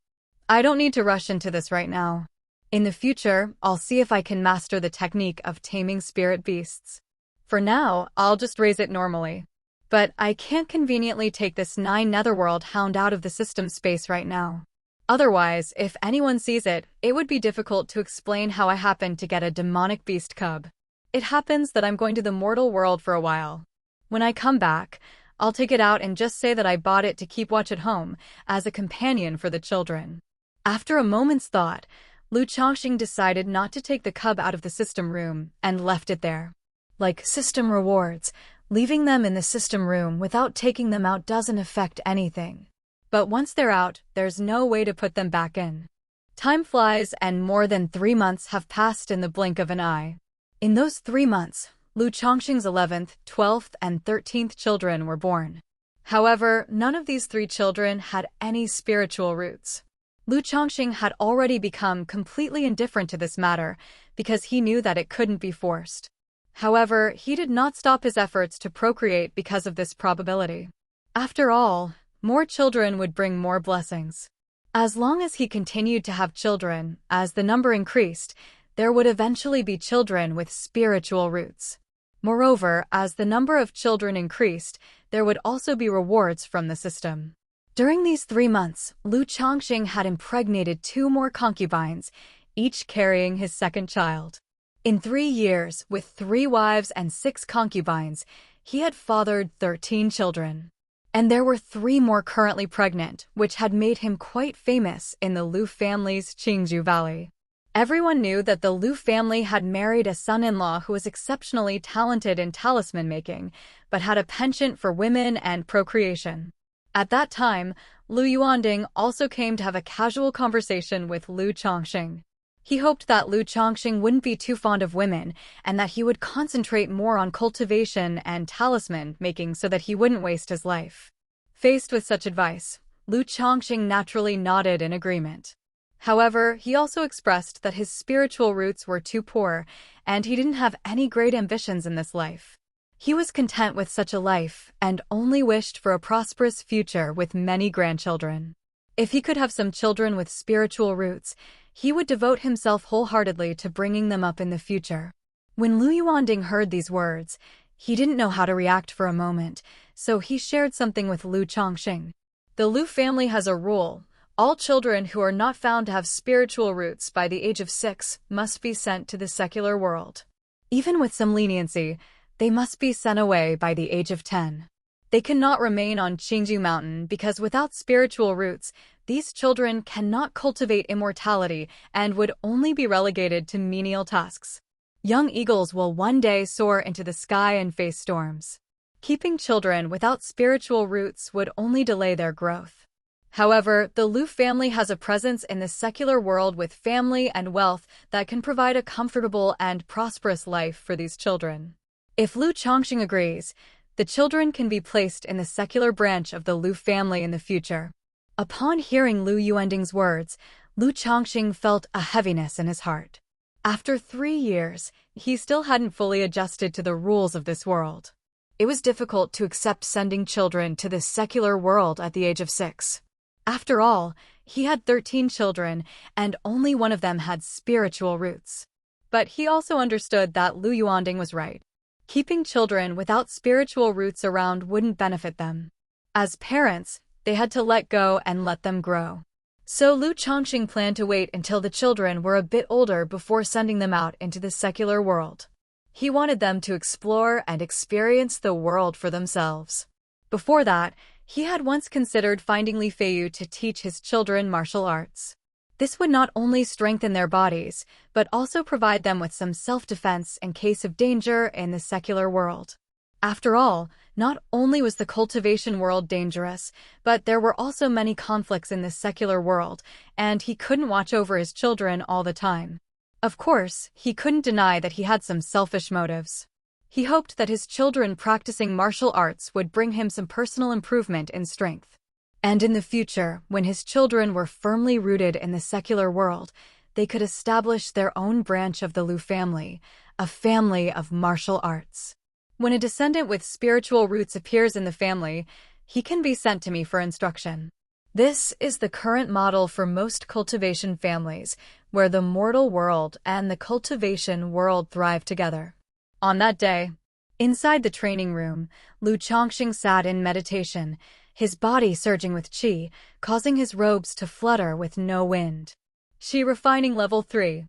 I don't need to rush into this right now. In the future, I'll see if I can master the technique of taming spirit beasts. For now, I'll just raise it normally. But I can't conveniently take this 9 Netherworld Hound out of the system space right now. Otherwise, if anyone sees it, it would be difficult to explain how I happened to get a demonic beast cub. It happens that I'm going to the mortal world for a while. When I come back, I'll take it out and just say that I bought it to keep watch at home, as a companion for the children. After a moment's thought, Lu Changsheng decided not to take the cub out of the system room and left it there. Like system rewards, leaving them in the system room without taking them out doesn't affect anything. But once they're out, there's no way to put them back in. Time flies and more than 3 months have passed in the blink of an eye. In those 3 months, Lu Changsheng's 11th, 12th, and 13th children were born. However, none of these 3 children had any spiritual roots. Lu Changsheng had already become completely indifferent to this matter because he knew that it couldn't be forced. However, he did not stop his efforts to procreate because of this probability. After all, more children would bring more blessings. As long as he continued to have children, as the number increased, there would eventually be children with spiritual roots. Moreover, as the number of children increased, there would also be rewards from the system. During these 3 months, Lu Changsheng had impregnated 2 more concubines, each carrying his 2nd child. In 3 years, with 3 wives and 6 concubines, he had fathered 13 children. And there were 3 more currently pregnant, which had made him quite famous in the Lu family's Qingzhou Valley. Everyone knew that the Lu family had married a son-in-law who was exceptionally talented in talisman making, but had a penchant for women and procreation. At that time, Lu Yuanding also came to have a casual conversation with Lu Changsheng. He hoped that Lu Changsheng wouldn't be too fond of women and that he would concentrate more on cultivation and talisman making so that he wouldn't waste his life. Faced with such advice, Lu Changsheng naturally nodded in agreement. However, he also expressed that his spiritual roots were too poor and he didn't have any great ambitions in this life. He was content with such a life and only wished for a prosperous future with many grandchildren. If he could have some children with spiritual roots, he would devote himself wholeheartedly to bringing them up in the future. When Lu Yuanding heard these words, he didn't know how to react for a moment, so he shared something with Lu Changsheng. The Lu family has a rule: all children who are not found to have spiritual roots by the age of 6 must be sent to the secular world. Even with some leniency, they must be sent away by the age of 10. They cannot remain on Qingzhou Mountain because without spiritual roots, these children cannot cultivate immortality and would only be relegated to menial tasks. Young eagles will one day soar into the sky and face storms. Keeping children without spiritual roots would only delay their growth. However, the Lu family has a presence in the secular world with family and wealth that can provide a comfortable and prosperous life for these children. If Lu Changsheng agrees, the children can be placed in the secular branch of the Lu family in the future. Upon hearing Lu Yuanding's words, Lu Changsheng felt a heaviness in his heart. After 3 years, he still hadn't fully adjusted to the rules of this world. It was difficult to accept sending children to the secular world at the age of 6. After all, He had 13 children, and only one of them had spiritual roots. But he also understood that Lu Yuanding was right. Keeping children without spiritual roots around wouldn't benefit them. As parents, they had to let go and let them grow. So Lu Changsheng planned to wait until the children were a bit older before sending them out into the secular world. He wanted them to explore and experience the world for themselves. Before that, he had once considered finding Li Feiyu to teach his children martial arts. This would not only strengthen their bodies, but also provide them with some self-defense in case of danger in the secular world. After all, not only was the cultivation world dangerous, but there were also many conflicts in the secular world, and he couldn't watch over his children all the time. Of course, he couldn't deny that he had some selfish motives. He hoped that his children practicing martial arts would bring him some personal improvement in strength. And in the future, when his children were firmly rooted in the secular world, they could establish their own branch of the Lu family, a family of martial arts. When a descendant with spiritual roots appears in the family, he can be sent to me for instruction. This is the current model for most cultivation families, where the mortal world and the cultivation world thrive together. On that day, inside the training room, Lu Changsheng sat in meditation, his body surging with qi, causing his robes to flutter with no wind. Qi refining level 3.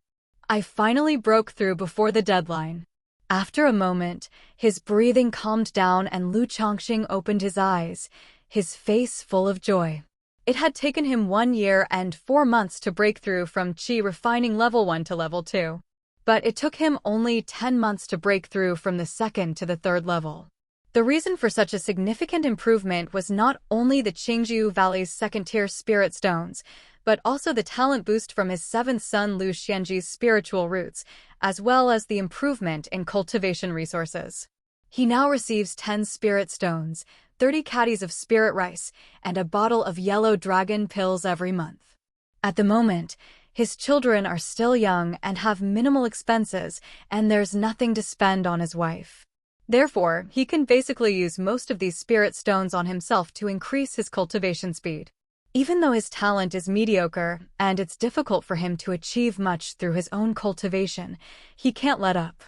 I finally broke through before the deadline. After a moment, his breathing calmed down and Lu Changsheng opened his eyes, his face full of joy. It had taken him 1 year and 4 months to break through from qi refining level 1 to level 2. But it took him only 10 months to break through from the 2nd to the 3rd level. The reason for such a significant improvement was not only the Qingjiu Valley's 2nd-tier spirit stones, but also the talent boost from his 7th son Lu Xianji's spiritual roots, as well as the improvement in cultivation resources. He now receives 10 spirit stones, 30 caddies of spirit rice, and a bottle of yellow dragon pills every month. At the moment, his children are still young and have minimal expenses, and there's nothing to spend on his wife. Therefore, he can basically use most of these spirit stones on himself to increase his cultivation speed. Even though his talent is mediocre and it's difficult for him to achieve much through his own cultivation, he can't let up.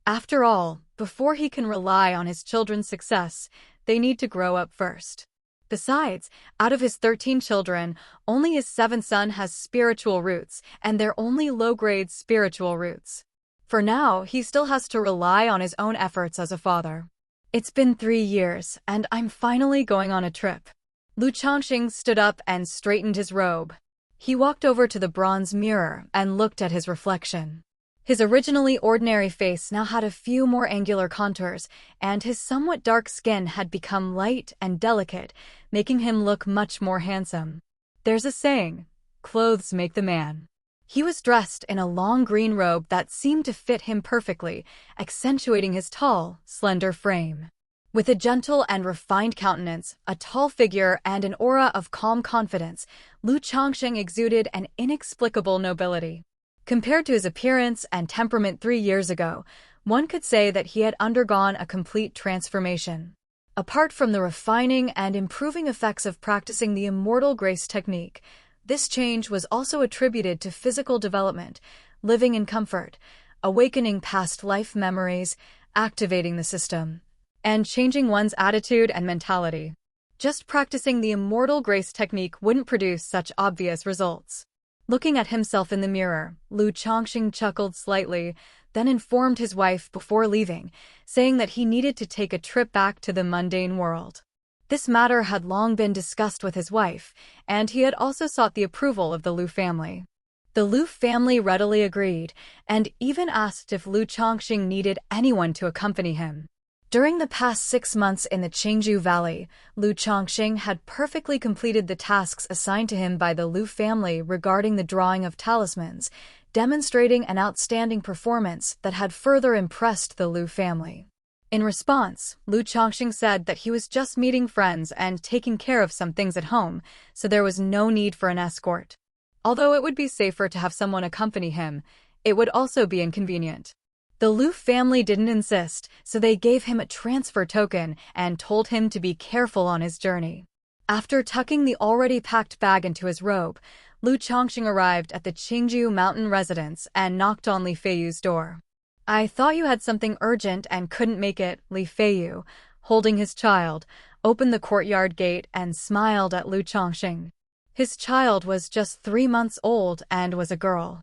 After all, before he can rely on his children's success, they need to grow up first. Besides, out of his 13 children, only his 7th son has spiritual roots, and they're only low-grade spiritual roots. For now, he still has to rely on his own efforts as a father. It's been 3 years, and I'm finally going on a trip. Lu Changsheng stood up and straightened his robe. He walked over to the bronze mirror and looked at his reflection. His originally ordinary face now had a few more angular contours, and his somewhat dark skin had become light and delicate, making him look much more handsome. There's a saying, clothes make the man. He was dressed in a long green robe that seemed to fit him perfectly, accentuating his tall, slender frame. With a gentle and refined countenance, a tall figure, and an aura of calm confidence, Lu Changsheng exuded an inexplicable nobility. Compared to his appearance and temperament 3 years ago, one could say that he had undergone a complete transformation. Apart from the refining and improving effects of practicing the immortal grace technique, this change was also attributed to physical development, living in comfort, awakening past life memories, activating the system, and changing one's attitude and mentality. Just practicing the immortal grace technique wouldn't produce such obvious results. Looking at himself in the mirror, Lu Changsheng chuckled slightly, then informed his wife before leaving, saying that he needed to take a trip back to the mundane world. This matter had long been discussed with his wife, and he had also sought the approval of the Lu family. The Lu family readily agreed, and even asked if Lu Changsheng needed anyone to accompany him. During the past 6 months in the Qingjiu Valley, Lu Changsheng had perfectly completed the tasks assigned to him by the Lu family regarding the drawing of talismans, demonstrating an outstanding performance that had further impressed the Lu family. In response, Lu Changsheng said that he was just meeting friends and taking care of some things at home, so there was no need for an escort. Although it would be safer to have someone accompany him, it would also be inconvenient. The Lu family didn't insist, so they gave him a transfer token and told him to be careful on his journey. After tucking the already packed bag into his robe, Lu Changsheng arrived at the Qingzhou mountain residence and knocked on Li Feiyu's door. "I thought you had something urgent and couldn't make it," Li Feiyu, holding his child, opened the courtyard gate and smiled at Lu Changsheng. His child was just 3 months old and was a girl.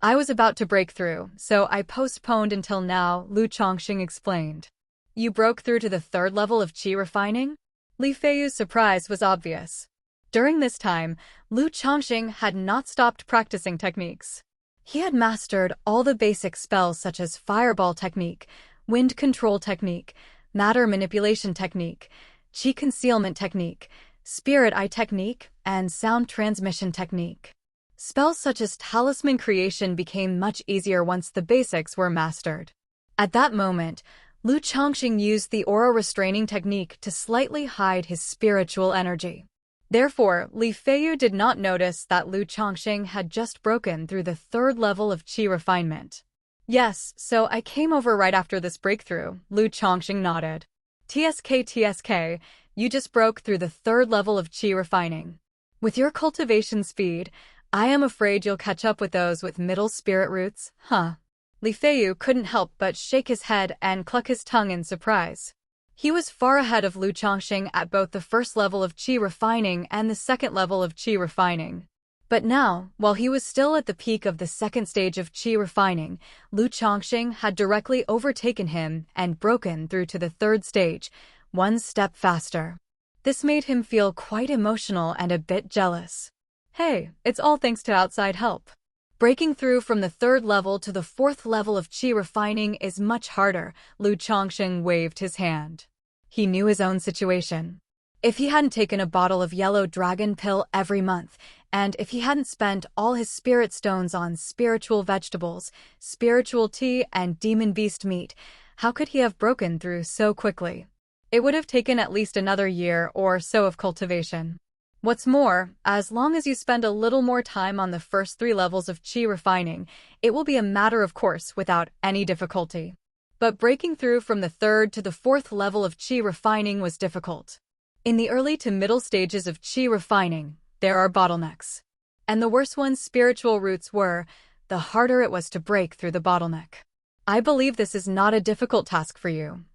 "I was about to break through, so I postponed until now," Lu Changsheng explained. "You broke through to the 3rd level of qi refining?" Li Feiyu's surprise was obvious. During this time, Lu Changsheng had not stopped practicing techniques. He had mastered all the basic spells such as fireball technique, wind control technique, matter manipulation technique, qi concealment technique, spirit eye technique, and sound transmission technique. Spells such as talisman creation became much easier once the basics were mastered. At that moment, Lu Changsheng used the aura restraining technique to slightly hide his spiritual energy. Therefore, Li Feiyu did not notice that Lu Changsheng had just broken through the 3rd level of qi refinement. "Yes, so I came over right after this breakthrough," Lu Changsheng nodded. TSK, you just broke through the 3rd level of qi refining. With your cultivation speed, I am afraid you'll catch up with those with middle spirit roots, huh? Li Feiyu couldn't help but shake his head and cluck his tongue in surprise. He was far ahead of Lu Changsheng at both the 1st level of qi refining and the 2nd level of qi refining. But now, while he was still at the peak of the 2nd stage of qi refining, Lu Changsheng had directly overtaken him and broken through to the 3rd stage, 1 step faster. This made him feel quite emotional and a bit jealous. Hey, it's all thanks to outside help. Breaking through from the 3rd level to the 4th level of qi refining is much harder, Lu Changsheng waved his hand. He knew his own situation. If he hadn't taken a bottle of yellow dragon pill every month, and if he hadn't spent all his spirit stones on spiritual vegetables, spiritual tea, and demon beast meat, how could he have broken through so quickly? It would have taken at least another year or so of cultivation. What's more, as long as you spend a little more time on the first 3 levels of qi refining, it will be a matter of course without any difficulty. But breaking through from the 3rd to the 4th level of qi refining was difficult. In the early to middle stages of qi refining, there are bottlenecks. And the worse one's spiritual roots were, the harder it was to break through the bottleneck. I believe this is not a difficult task for you.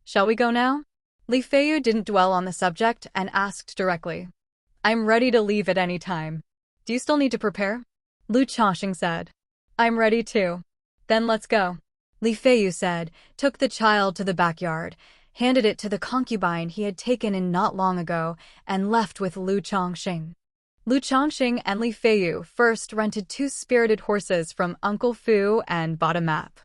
Shall we go now? Li Feiyu didn't dwell on the subject and asked directly. I'm ready to leave at any time. Do you still need to prepare? Lu Changsheng said. I'm ready too. Then let's go. Li Feiyu said, took the child to the backyard, handed it to the concubine he had taken in not long ago, and left with Lu Changsheng. Lu Changsheng and Li Feiyu first rented 2 spirited horses from Uncle Fu and bought a map.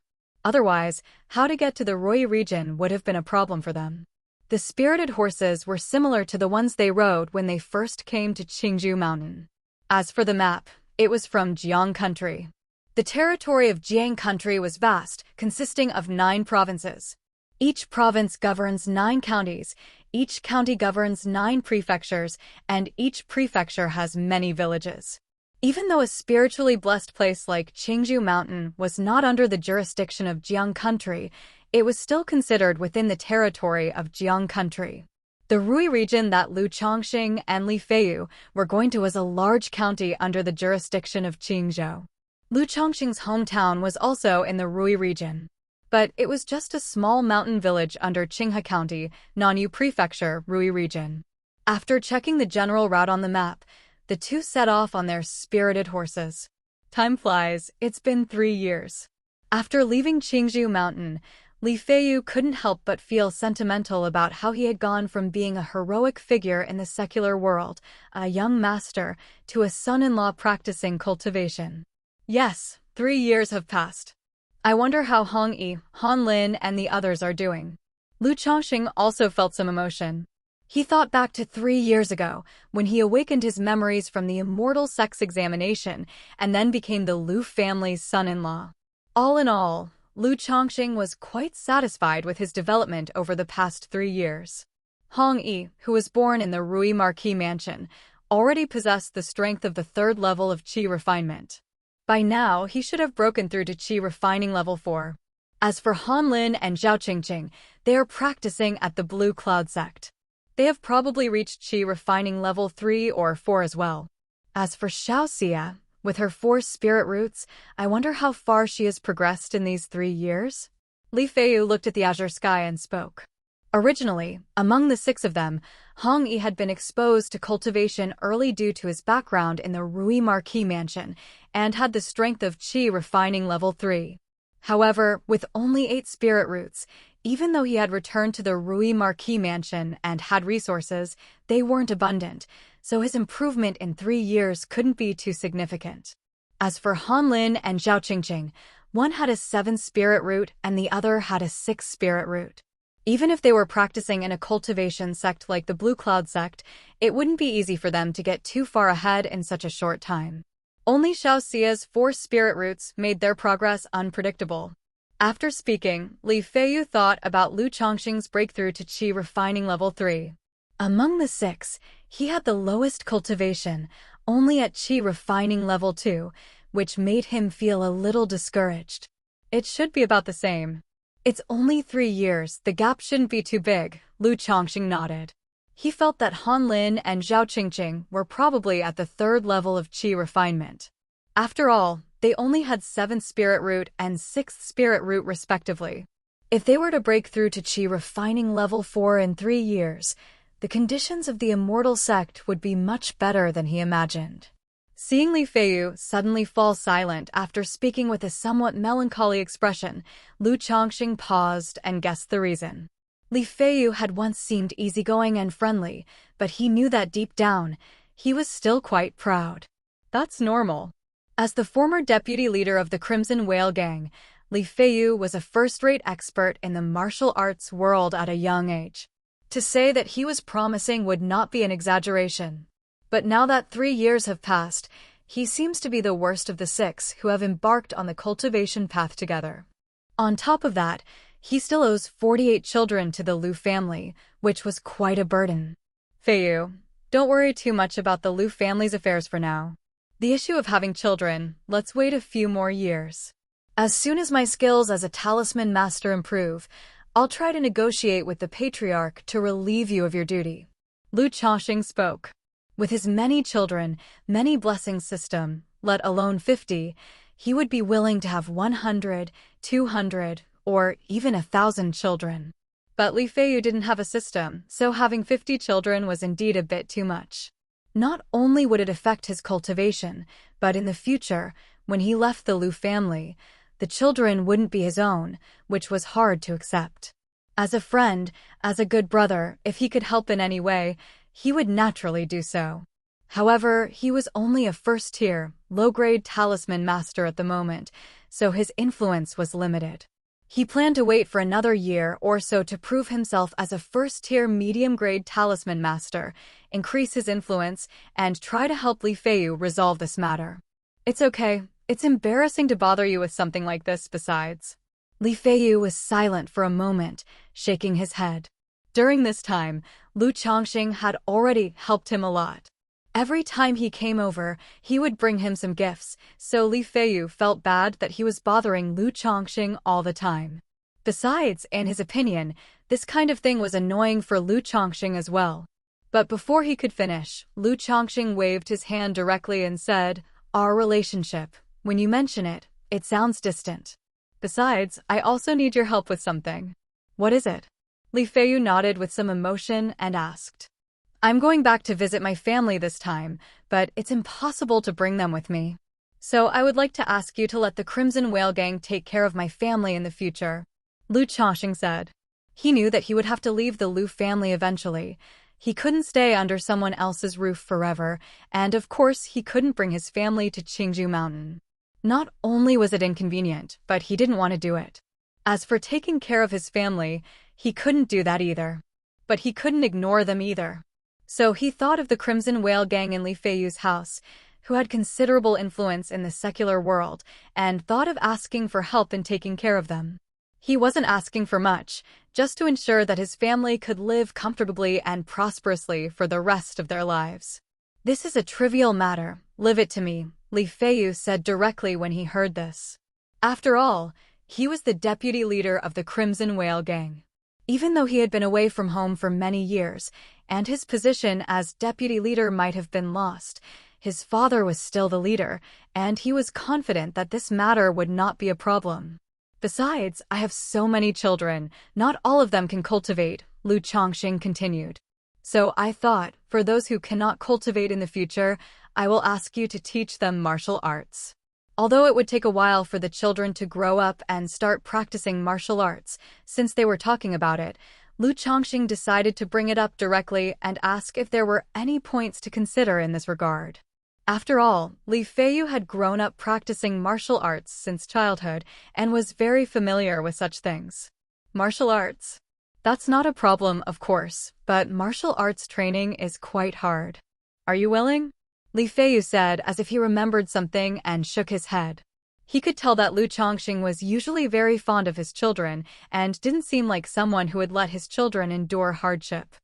Otherwise, how to get to the Rui region would have been a problem for them. The spirited horses were similar to the ones they rode when they first came to Qingzhou Mountain. As for the map, it was from Jiang country. The territory of Jiang country was vast, consisting of 9 provinces. Each province governs 9 counties, each county governs 9 prefectures, and each prefecture has many villages. Even though a spiritually blessed place like Qingzhou Mountain was not under the jurisdiction of Jiang country, it was still considered within the territory of Jiang country. The Rui region that Lu Changsheng and Li Feiyu were going to was a large county under the jurisdiction of Qingzhou. Lu Changsheng's hometown was also in the Rui region. But it was just a small mountain village under Qinghe County, Nanyu Prefecture, Rui region. After checking the general route on the map, the 2 set off on their spirited horses. Time flies, it's been 3 years. After leaving Qingzhou Mountain, Li Feiyu couldn't help but feel sentimental about how he had gone from being a heroic figure in the secular world, a young master, to a son-in-law practicing cultivation. Yes, 3 years have passed. I wonder how Hong Yi, Han Lin, and the others are doing. Lu Changsheng also felt some emotion. He thought back to 3 years ago, when he awakened his memories from the immortal sex examination and then became the Lu family's son-in-law. All in all, Lu Changsheng was quite satisfied with his development over the past 3 years. Hong Yi, who was born in the Rui Marquis mansion, already possessed the strength of the 3rd level of qi refinement. By now, he should have broken through to qi refining level 4. As for Han Lin and Zhao Qingqing, they are practicing at the Blue Cloud sect. They have probably reached qi refining level 3 or 4 as well. As for Xianxia, with her 4 spirit roots, I wonder how far she has progressed in these 3 years? Li Feiyu looked at the azure sky and spoke. Originally, among the 6 of them, Hong Yi had been exposed to cultivation early due to his background in the Rui Marquis mansion, and had the strength of qi refining level 3. However, with only 8 spirit roots, even though he had returned to the Rui Marquis mansion and had resources, they weren't abundant, so his improvement in 3 years couldn't be too significant. As for Han Lin and Lu Changsheng, one had a 7 spirit root and the other had a 6 spirit root. Even if they were practicing in a cultivation sect like the Blue Cloud sect, it wouldn't be easy for them to get too far ahead in such a short time. Only Xiaoxia's 4 spirit roots made their progress unpredictable. After speaking, Li Feiyu thought about Lu Changsheng's breakthrough to qi refining level 3. Among the 6, he had the lowest cultivation, only at qi refining level 2, which made him feel a little discouraged. It should be about the same. It's only 3 years, the gap shouldn't be too big, Lu Changsheng nodded. He felt that Han Lin and Lu Changsheng were probably at the 3rd level of qi refinement. After all, they only had 7th spirit root and 6th spirit root respectively. If they were to break through to qi refining level 4 in 3 years, the conditions of the immortal sect would be much better than he imagined. Seeing Li Feiyu suddenly fall silent after speaking with a somewhat melancholy expression, Lu Changsheng paused and guessed the reason. Li Feiyu had once seemed easygoing and friendly, but he knew that deep down, he was still quite proud. That's normal. As the former deputy leader of the Crimson Whale Gang, Li Feiyu was a first-rate expert in the martial arts world at a young age. To say that he was promising would not be an exaggeration. But now that 3 years have passed, he seems to be the worst of the 6 who have embarked on the cultivation path together. On top of that, he still owes 48 children to the Lu family, which was quite a burden. Feiyu, don't worry too much about the Lu family's affairs for now. The issue of having children, let's wait a few more years. As soon as my skills as a talisman master improve, I'll try to negotiate with the patriarch to relieve you of your duty. Lu Changsheng spoke. With his many children, many blessings system, let alone 50, he would be willing to have 100, 200, or even 1,000 children. But Li Feiyu didn't have a system, so having 50 children was indeed a bit too much. Not only would it affect his cultivation, but in the future, when he left the Lu family, the children wouldn't be his own, which was hard to accept. As a friend, as a good brother, if he could help in any way, he would naturally do so. However, he was only a first-tier, low-grade talisman master at the moment, so his influence was limited. He planned to wait for another year or so to prove himself as a first-tier medium-grade talisman master, increase his influence, and try to help Li Feiyu resolve this matter. It's okay. It's embarrassing to bother you with something like this besides. Li Feiyu was silent for a moment, shaking his head. During this time, Lu Changsheng had already helped him a lot. Every time he came over, he would bring him some gifts, so Li Feiyu felt bad that he was bothering Lu Changsheng all the time. Besides, in his opinion, this kind of thing was annoying for Lu Changsheng as well. But before he could finish, Lu Changsheng waved his hand directly and said, "Our relationship, when you mention it, it sounds distant. Besides, I also need your help with something." "What is it?" Li Feiyu nodded with some emotion and asked. "I'm going back to visit my family this time, but it's impossible to bring them with me. So I would like to ask you to let the Crimson Whale Gang take care of my family in the future," Lu Changsheng said. He knew that he would have to leave the Lu family eventually. He couldn't stay under someone else's roof forever, and of course he couldn't bring his family to Qingju Mountain. Not only was it inconvenient, but he didn't want to do it. As for taking care of his family, he couldn't do that either. But he couldn't ignore them either. So he thought of the Crimson Whale Gang in Li Feiyu's house, who had considerable influence in the secular world, and thought of asking for help in taking care of them. He wasn't asking for much, just to ensure that his family could live comfortably and prosperously for the rest of their lives. "This is a trivial matter, leave it to me," Li Feiyu said directly when he heard this. After all, he was the deputy leader of the Crimson Whale Gang. Even though he had been away from home for many years, and his position as deputy leader might have been lost. His father was still the leader, and he was confident that this matter would not be a problem. Besides, I have so many children, not all of them can cultivate, Lu Changsheng continued. So I thought, for those who cannot cultivate in the future, I will ask you to teach them martial arts. Although it would take a while for the children to grow up and start practicing martial arts, since they were talking about it, Lu Changxing decided to bring it up directly and ask if there were any points to consider in this regard. After all, Li Feiyu had grown up practicing martial arts since childhood and was very familiar with such things. Martial arts? That's not a problem, of course, but martial arts training is quite hard. Are you willing? Li Feiyu said as if he remembered something and shook his head. He could tell that Lu Changxing was usually very fond of his children and didn't seem like someone who would let his children endure hardship.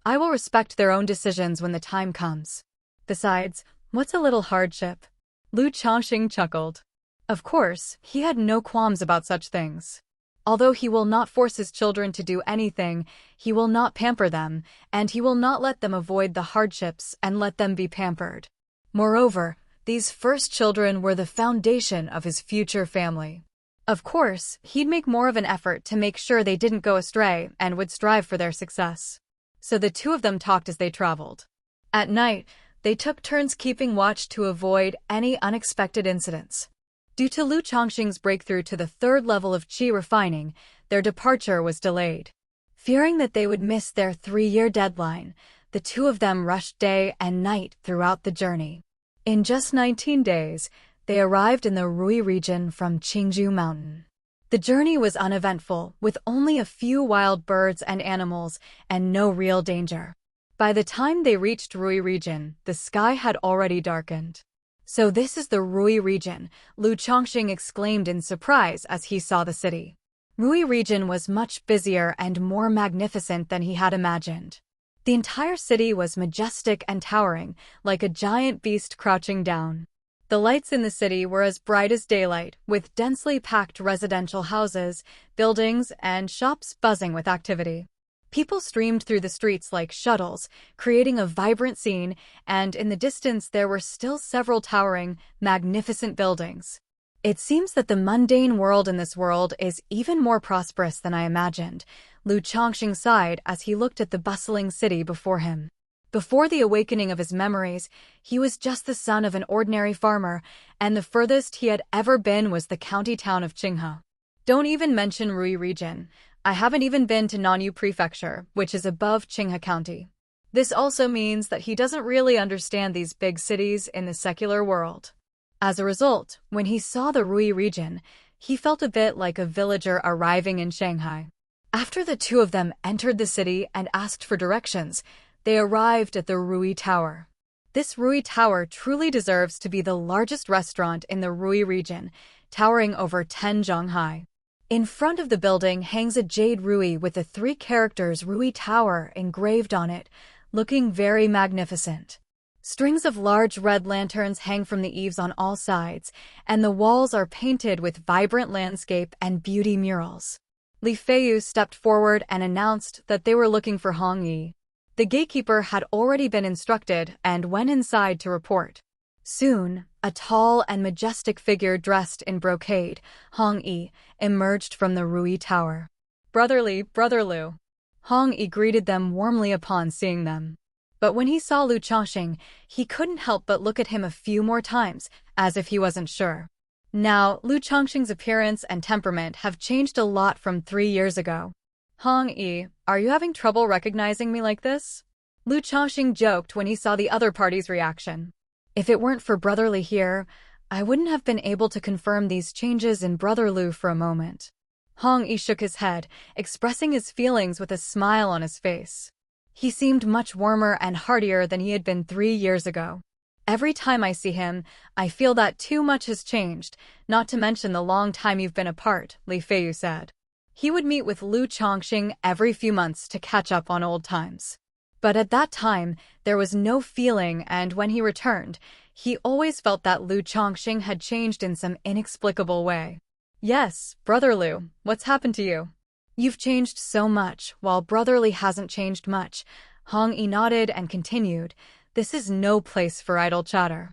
I will respect their own decisions when the time comes. Besides, what's a little hardship? Lu Changxing chuckled. Of course, he had no qualms about such things. Although he will not force his children to do anything, he will not pamper them, and he will not let them avoid the hardships and let them be pampered. Moreover, these first children were the foundation of his future family. Of course, he'd make more of an effort to make sure they didn't go astray and would strive for their success. So the two of them talked as they traveled. At night, they took turns keeping watch to avoid any unexpected incidents. Due to Lu Changxing's breakthrough to the third level of qi refining, their departure was delayed. Fearing that they would miss their 3-year deadline, the two of them rushed day and night throughout the journey. In just 19 days, they arrived in the Rui region from Qingzhou Mountain. The journey was uneventful, with only a few wild birds and animals, and no real danger. By the time they reached Rui region, the sky had already darkened. So this is the Rui region, Lu Changxing exclaimed in surprise as he saw the city. Rui region was much busier and more magnificent than he had imagined. The entire city was majestic and towering, like a giant beast crouching down. The lights in the city were as bright as daylight, with densely packed residential houses, buildings, and shops buzzing with activity. People streamed through the streets like shuttles, creating a vibrant scene, and in the distance there were still several towering, magnificent buildings. It seems that the mundane world in this world is even more prosperous than I imagined, Lu Changxing sighed as he looked at the bustling city before him. Before the awakening of his memories, he was just the son of an ordinary farmer, and the furthest he had ever been was the county town of Qinghe. Don't even mention Rui region. I haven't even been to Nanyu Prefecture, which is above Qinghe County. This also means that he doesn't really understand these big cities in the secular world. As a result, when he saw the Rui region, he felt a bit like a villager arriving in Shanghai. After the two of them entered the city and asked for directions, they arrived at the Rui Tower. This Rui Tower truly deserves to be the largest restaurant in the Rui region, towering over 10 zhang high. In front of the building hangs a jade Rui with the 3 characters Rui Tower engraved on it, looking very magnificent. Strings of large red lanterns hang from the eaves on all sides, and the walls are painted with vibrant landscape and beauty murals. Li Feiyu stepped forward and announced that they were looking for Hong Yi. The gatekeeper had already been instructed and went inside to report. Soon, a tall and majestic figure dressed in brocade, Hong Yi, emerged from the Rui Tower. Brother Lu. Hong Yi greeted them warmly upon seeing them. But when he saw Lu Changxing, he couldn't help but look at him a few more times, as if he wasn't sure. Now, Lu Changxing's appearance and temperament have changed a lot from 3 years ago. Hong Yi, are you having trouble recognizing me like this? Lu Changxing joked when he saw the other party's reaction. If it weren't for Brother Li here, I wouldn't have been able to confirm these changes in Brother Lu for a moment. Hong Yi shook his head, expressing his feelings with a smile on his face. He seemed much warmer and heartier than he had been 3 years ago. Every time I see him, I feel that too much has changed, not to mention the long time you've been apart, Li Feiyu said. He would meet with Lu Changxing every few months to catch up on old times. But at that time, there was no feeling, and when he returned, he always felt that Lu Changxing had changed in some inexplicable way. Yes, Brother Lu, what's happened to you? You've changed so much, while Brother Li hasn't changed much. Hong Yi nodded and continued, "This is no place for idle chatter.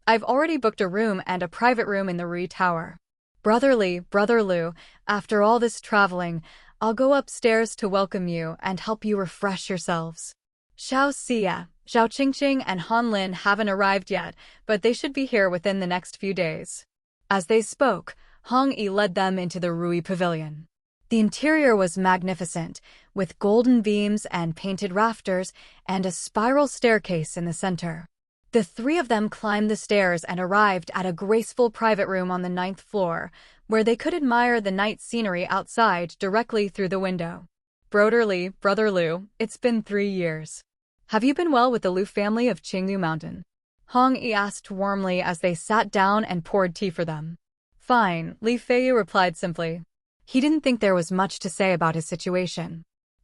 I've already booked a room and a private room in the Rui Tower. Brother Lu, after all this traveling, I'll go upstairs to welcome you and help you refresh yourselves. Xianxia, Changsheng, and Han Lin haven't arrived yet, but they should be here within the next few days." As they spoke, Hong Yi led them into the Rui Pavilion. The interior was magnificent, with golden beams and painted rafters and a spiral staircase in the center. The three of them climbed the stairs and arrived at a graceful private room on the 9th floor, where they could admire the night scenery outside directly through the window. Brother Lu, it's been 3 years. Have you been well with the Lu family of Qingyu Mountain?" Hong Yi asked warmly as they sat down and poured tea for them. "Fine," Li Feiyu replied simply. He didn't think there was much to say about his situation.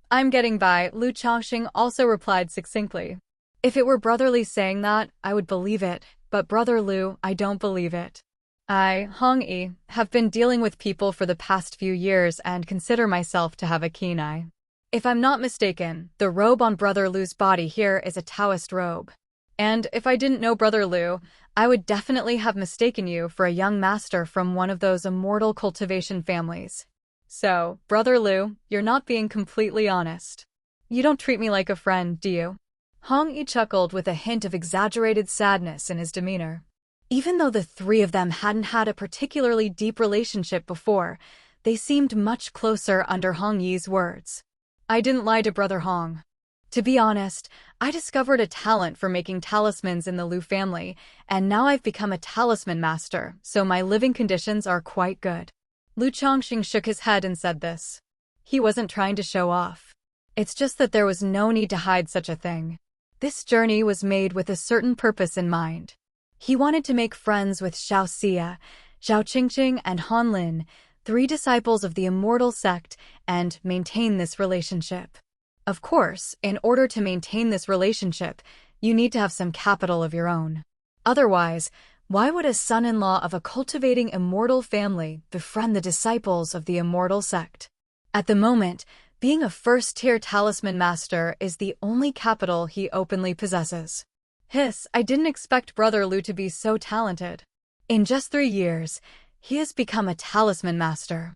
"I'm getting by," Lu Changsheng also replied succinctly. "If it were Brother Li saying that, I would believe it, but Brother Lu, I don't believe it. I, Hong Yi, have been dealing with people for the past few years and consider myself to have a keen eye. If I'm not mistaken, the robe on Brother Lu's body here is a Taoist robe. And if I didn't know Brother Lu, I would definitely have mistaken you for a young master from one of those immortal cultivation families. So, Brother Lu, you're not being completely honest. You don't treat me like a friend, do you?" Hong Yi chuckled with a hint of exaggerated sadness in his demeanor. Even though the three of them hadn't had a particularly deep relationship before, they seemed much closer under Hong Yi's words. "I didn't lie to Brother Hong. To be honest, I discovered a talent for making talismans in the Lu family, and now I've become a talisman master, so my living conditions are quite good." Lu Changsheng shook his head and said this. He wasn't trying to show off. It's just that there was no need to hide such a thing. This journey was made with a certain purpose in mind. He wanted to make friends with Xianxia, Changsheng, and Han Lin, 3 disciples of the immortal sect, and maintain this relationship. Of course, in order to maintain this relationship, you need to have some capital of your own. Otherwise, why would a son-in-law of a cultivating immortal family befriend the disciples of the immortal sect? At the moment, being a first-tier talisman master is the only capital he openly possesses. I didn't expect Brother Lu to be so talented. In just 3 years, he has become a talisman master.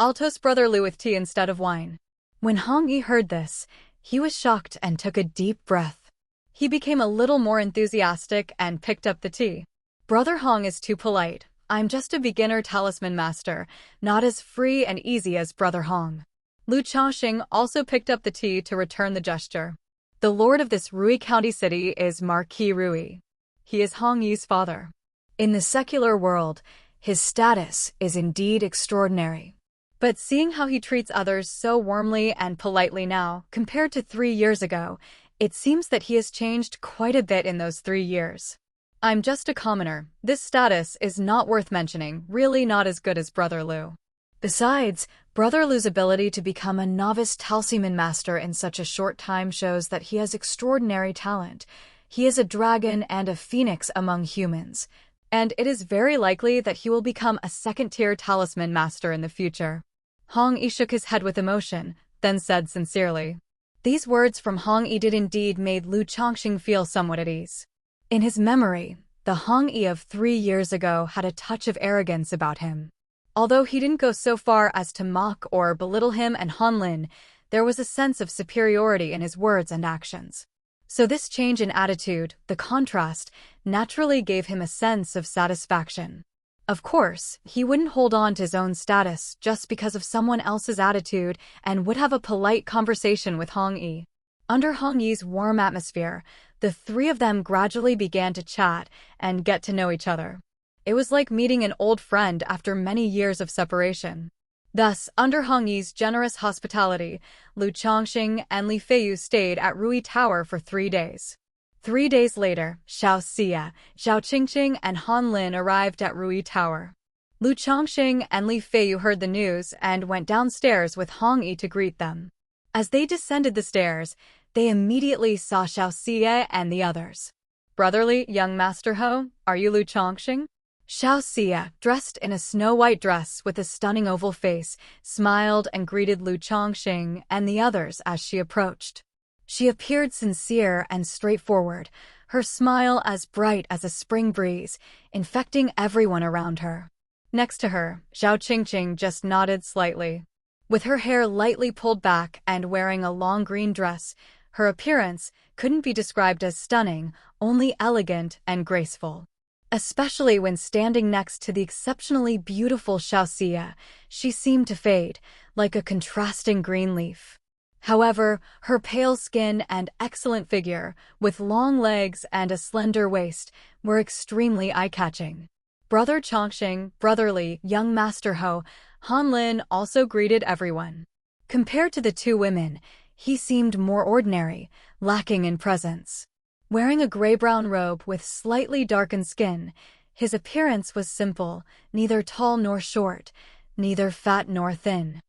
I'll toast Brother Lu with tea instead of wine." When Hong Yi heard this, he was shocked and took a deep breath. He became a little more enthusiastic and picked up the tea. "Brother Hong is too polite. I'm just a beginner talisman master, not as free and easy as Brother Hong." Lu Changsheng also picked up the tea to return the gesture. "The lord of this Rui County city is Marquis Rui. He is Hong Yi's father. In the secular world, his status is indeed extraordinary. But seeing how he treats others so warmly and politely now, compared to 3 years ago, it seems that he has changed quite a bit in those 3 years. I'm just a commoner. This status is not worth mentioning, really not as good as Brother Lu. Besides, Brother Lu's ability to become a novice talisman master in such a short time shows that he has extraordinary talent. He is a dragon and a phoenix among humans, and it is very likely that he will become a second-tier talisman master in the future." Hong Yi shook his head with emotion, then said sincerely. These words from Hong Yi did indeed made Lu Changsheng feel somewhat at ease. In his memory, the Hong Yi of 3 years ago had a touch of arrogance about him. Although he didn't go so far as to mock or belittle him and Han Lin, there was a sense of superiority in his words and actions. So this change in attitude, the contrast, naturally gave him a sense of satisfaction. Of course, he wouldn't hold on to his own status just because of someone else's attitude and would have a polite conversation with Hong Yi. Under Hong Yi's warm atmosphere, the 3 of them gradually began to chat and get to know each other. It was like meeting an old friend after many years of separation. Thus, under Hong Yi's generous hospitality, Lu Changsheng and Li Feiyu stayed at Rui Tower for 3 days. 3 days later, Xianxia, Changsheng, and Han Lin arrived at Rui Tower. Lu Changsheng and Li Feiyu heard the news and went downstairs with Hong Yi to greet them. As they descended the stairs, they immediately saw Xianxia and the others. "Brotherly, young Master Ho, are you Lu Changsheng?" Xianxia, dressed in a snow-white dress with a stunning oval face, smiled and greeted Lu Changsheng and the others as she approached. She appeared sincere and straightforward, her smile as bright as a spring breeze, infecting everyone around her. Next to her, Lu Changsheng just nodded slightly. With her hair lightly pulled back and wearing a long green dress, her appearance couldn't be described as stunning, only elegant and graceful. Especially when standing next to the exceptionally beautiful Xianxia, she seemed to fade, like a contrasting green leaf. However, her pale skin and excellent figure, with long legs and a slender waist, were extremely eye-catching. Brother Changsheng, Brother Li, young Master Ho, Han Lin also greeted everyone. Compared to the two women, he seemed more ordinary, lacking in presence. Wearing a gray-brown robe with slightly darkened skin, his appearance was simple, neither tall nor short, neither fat nor thin.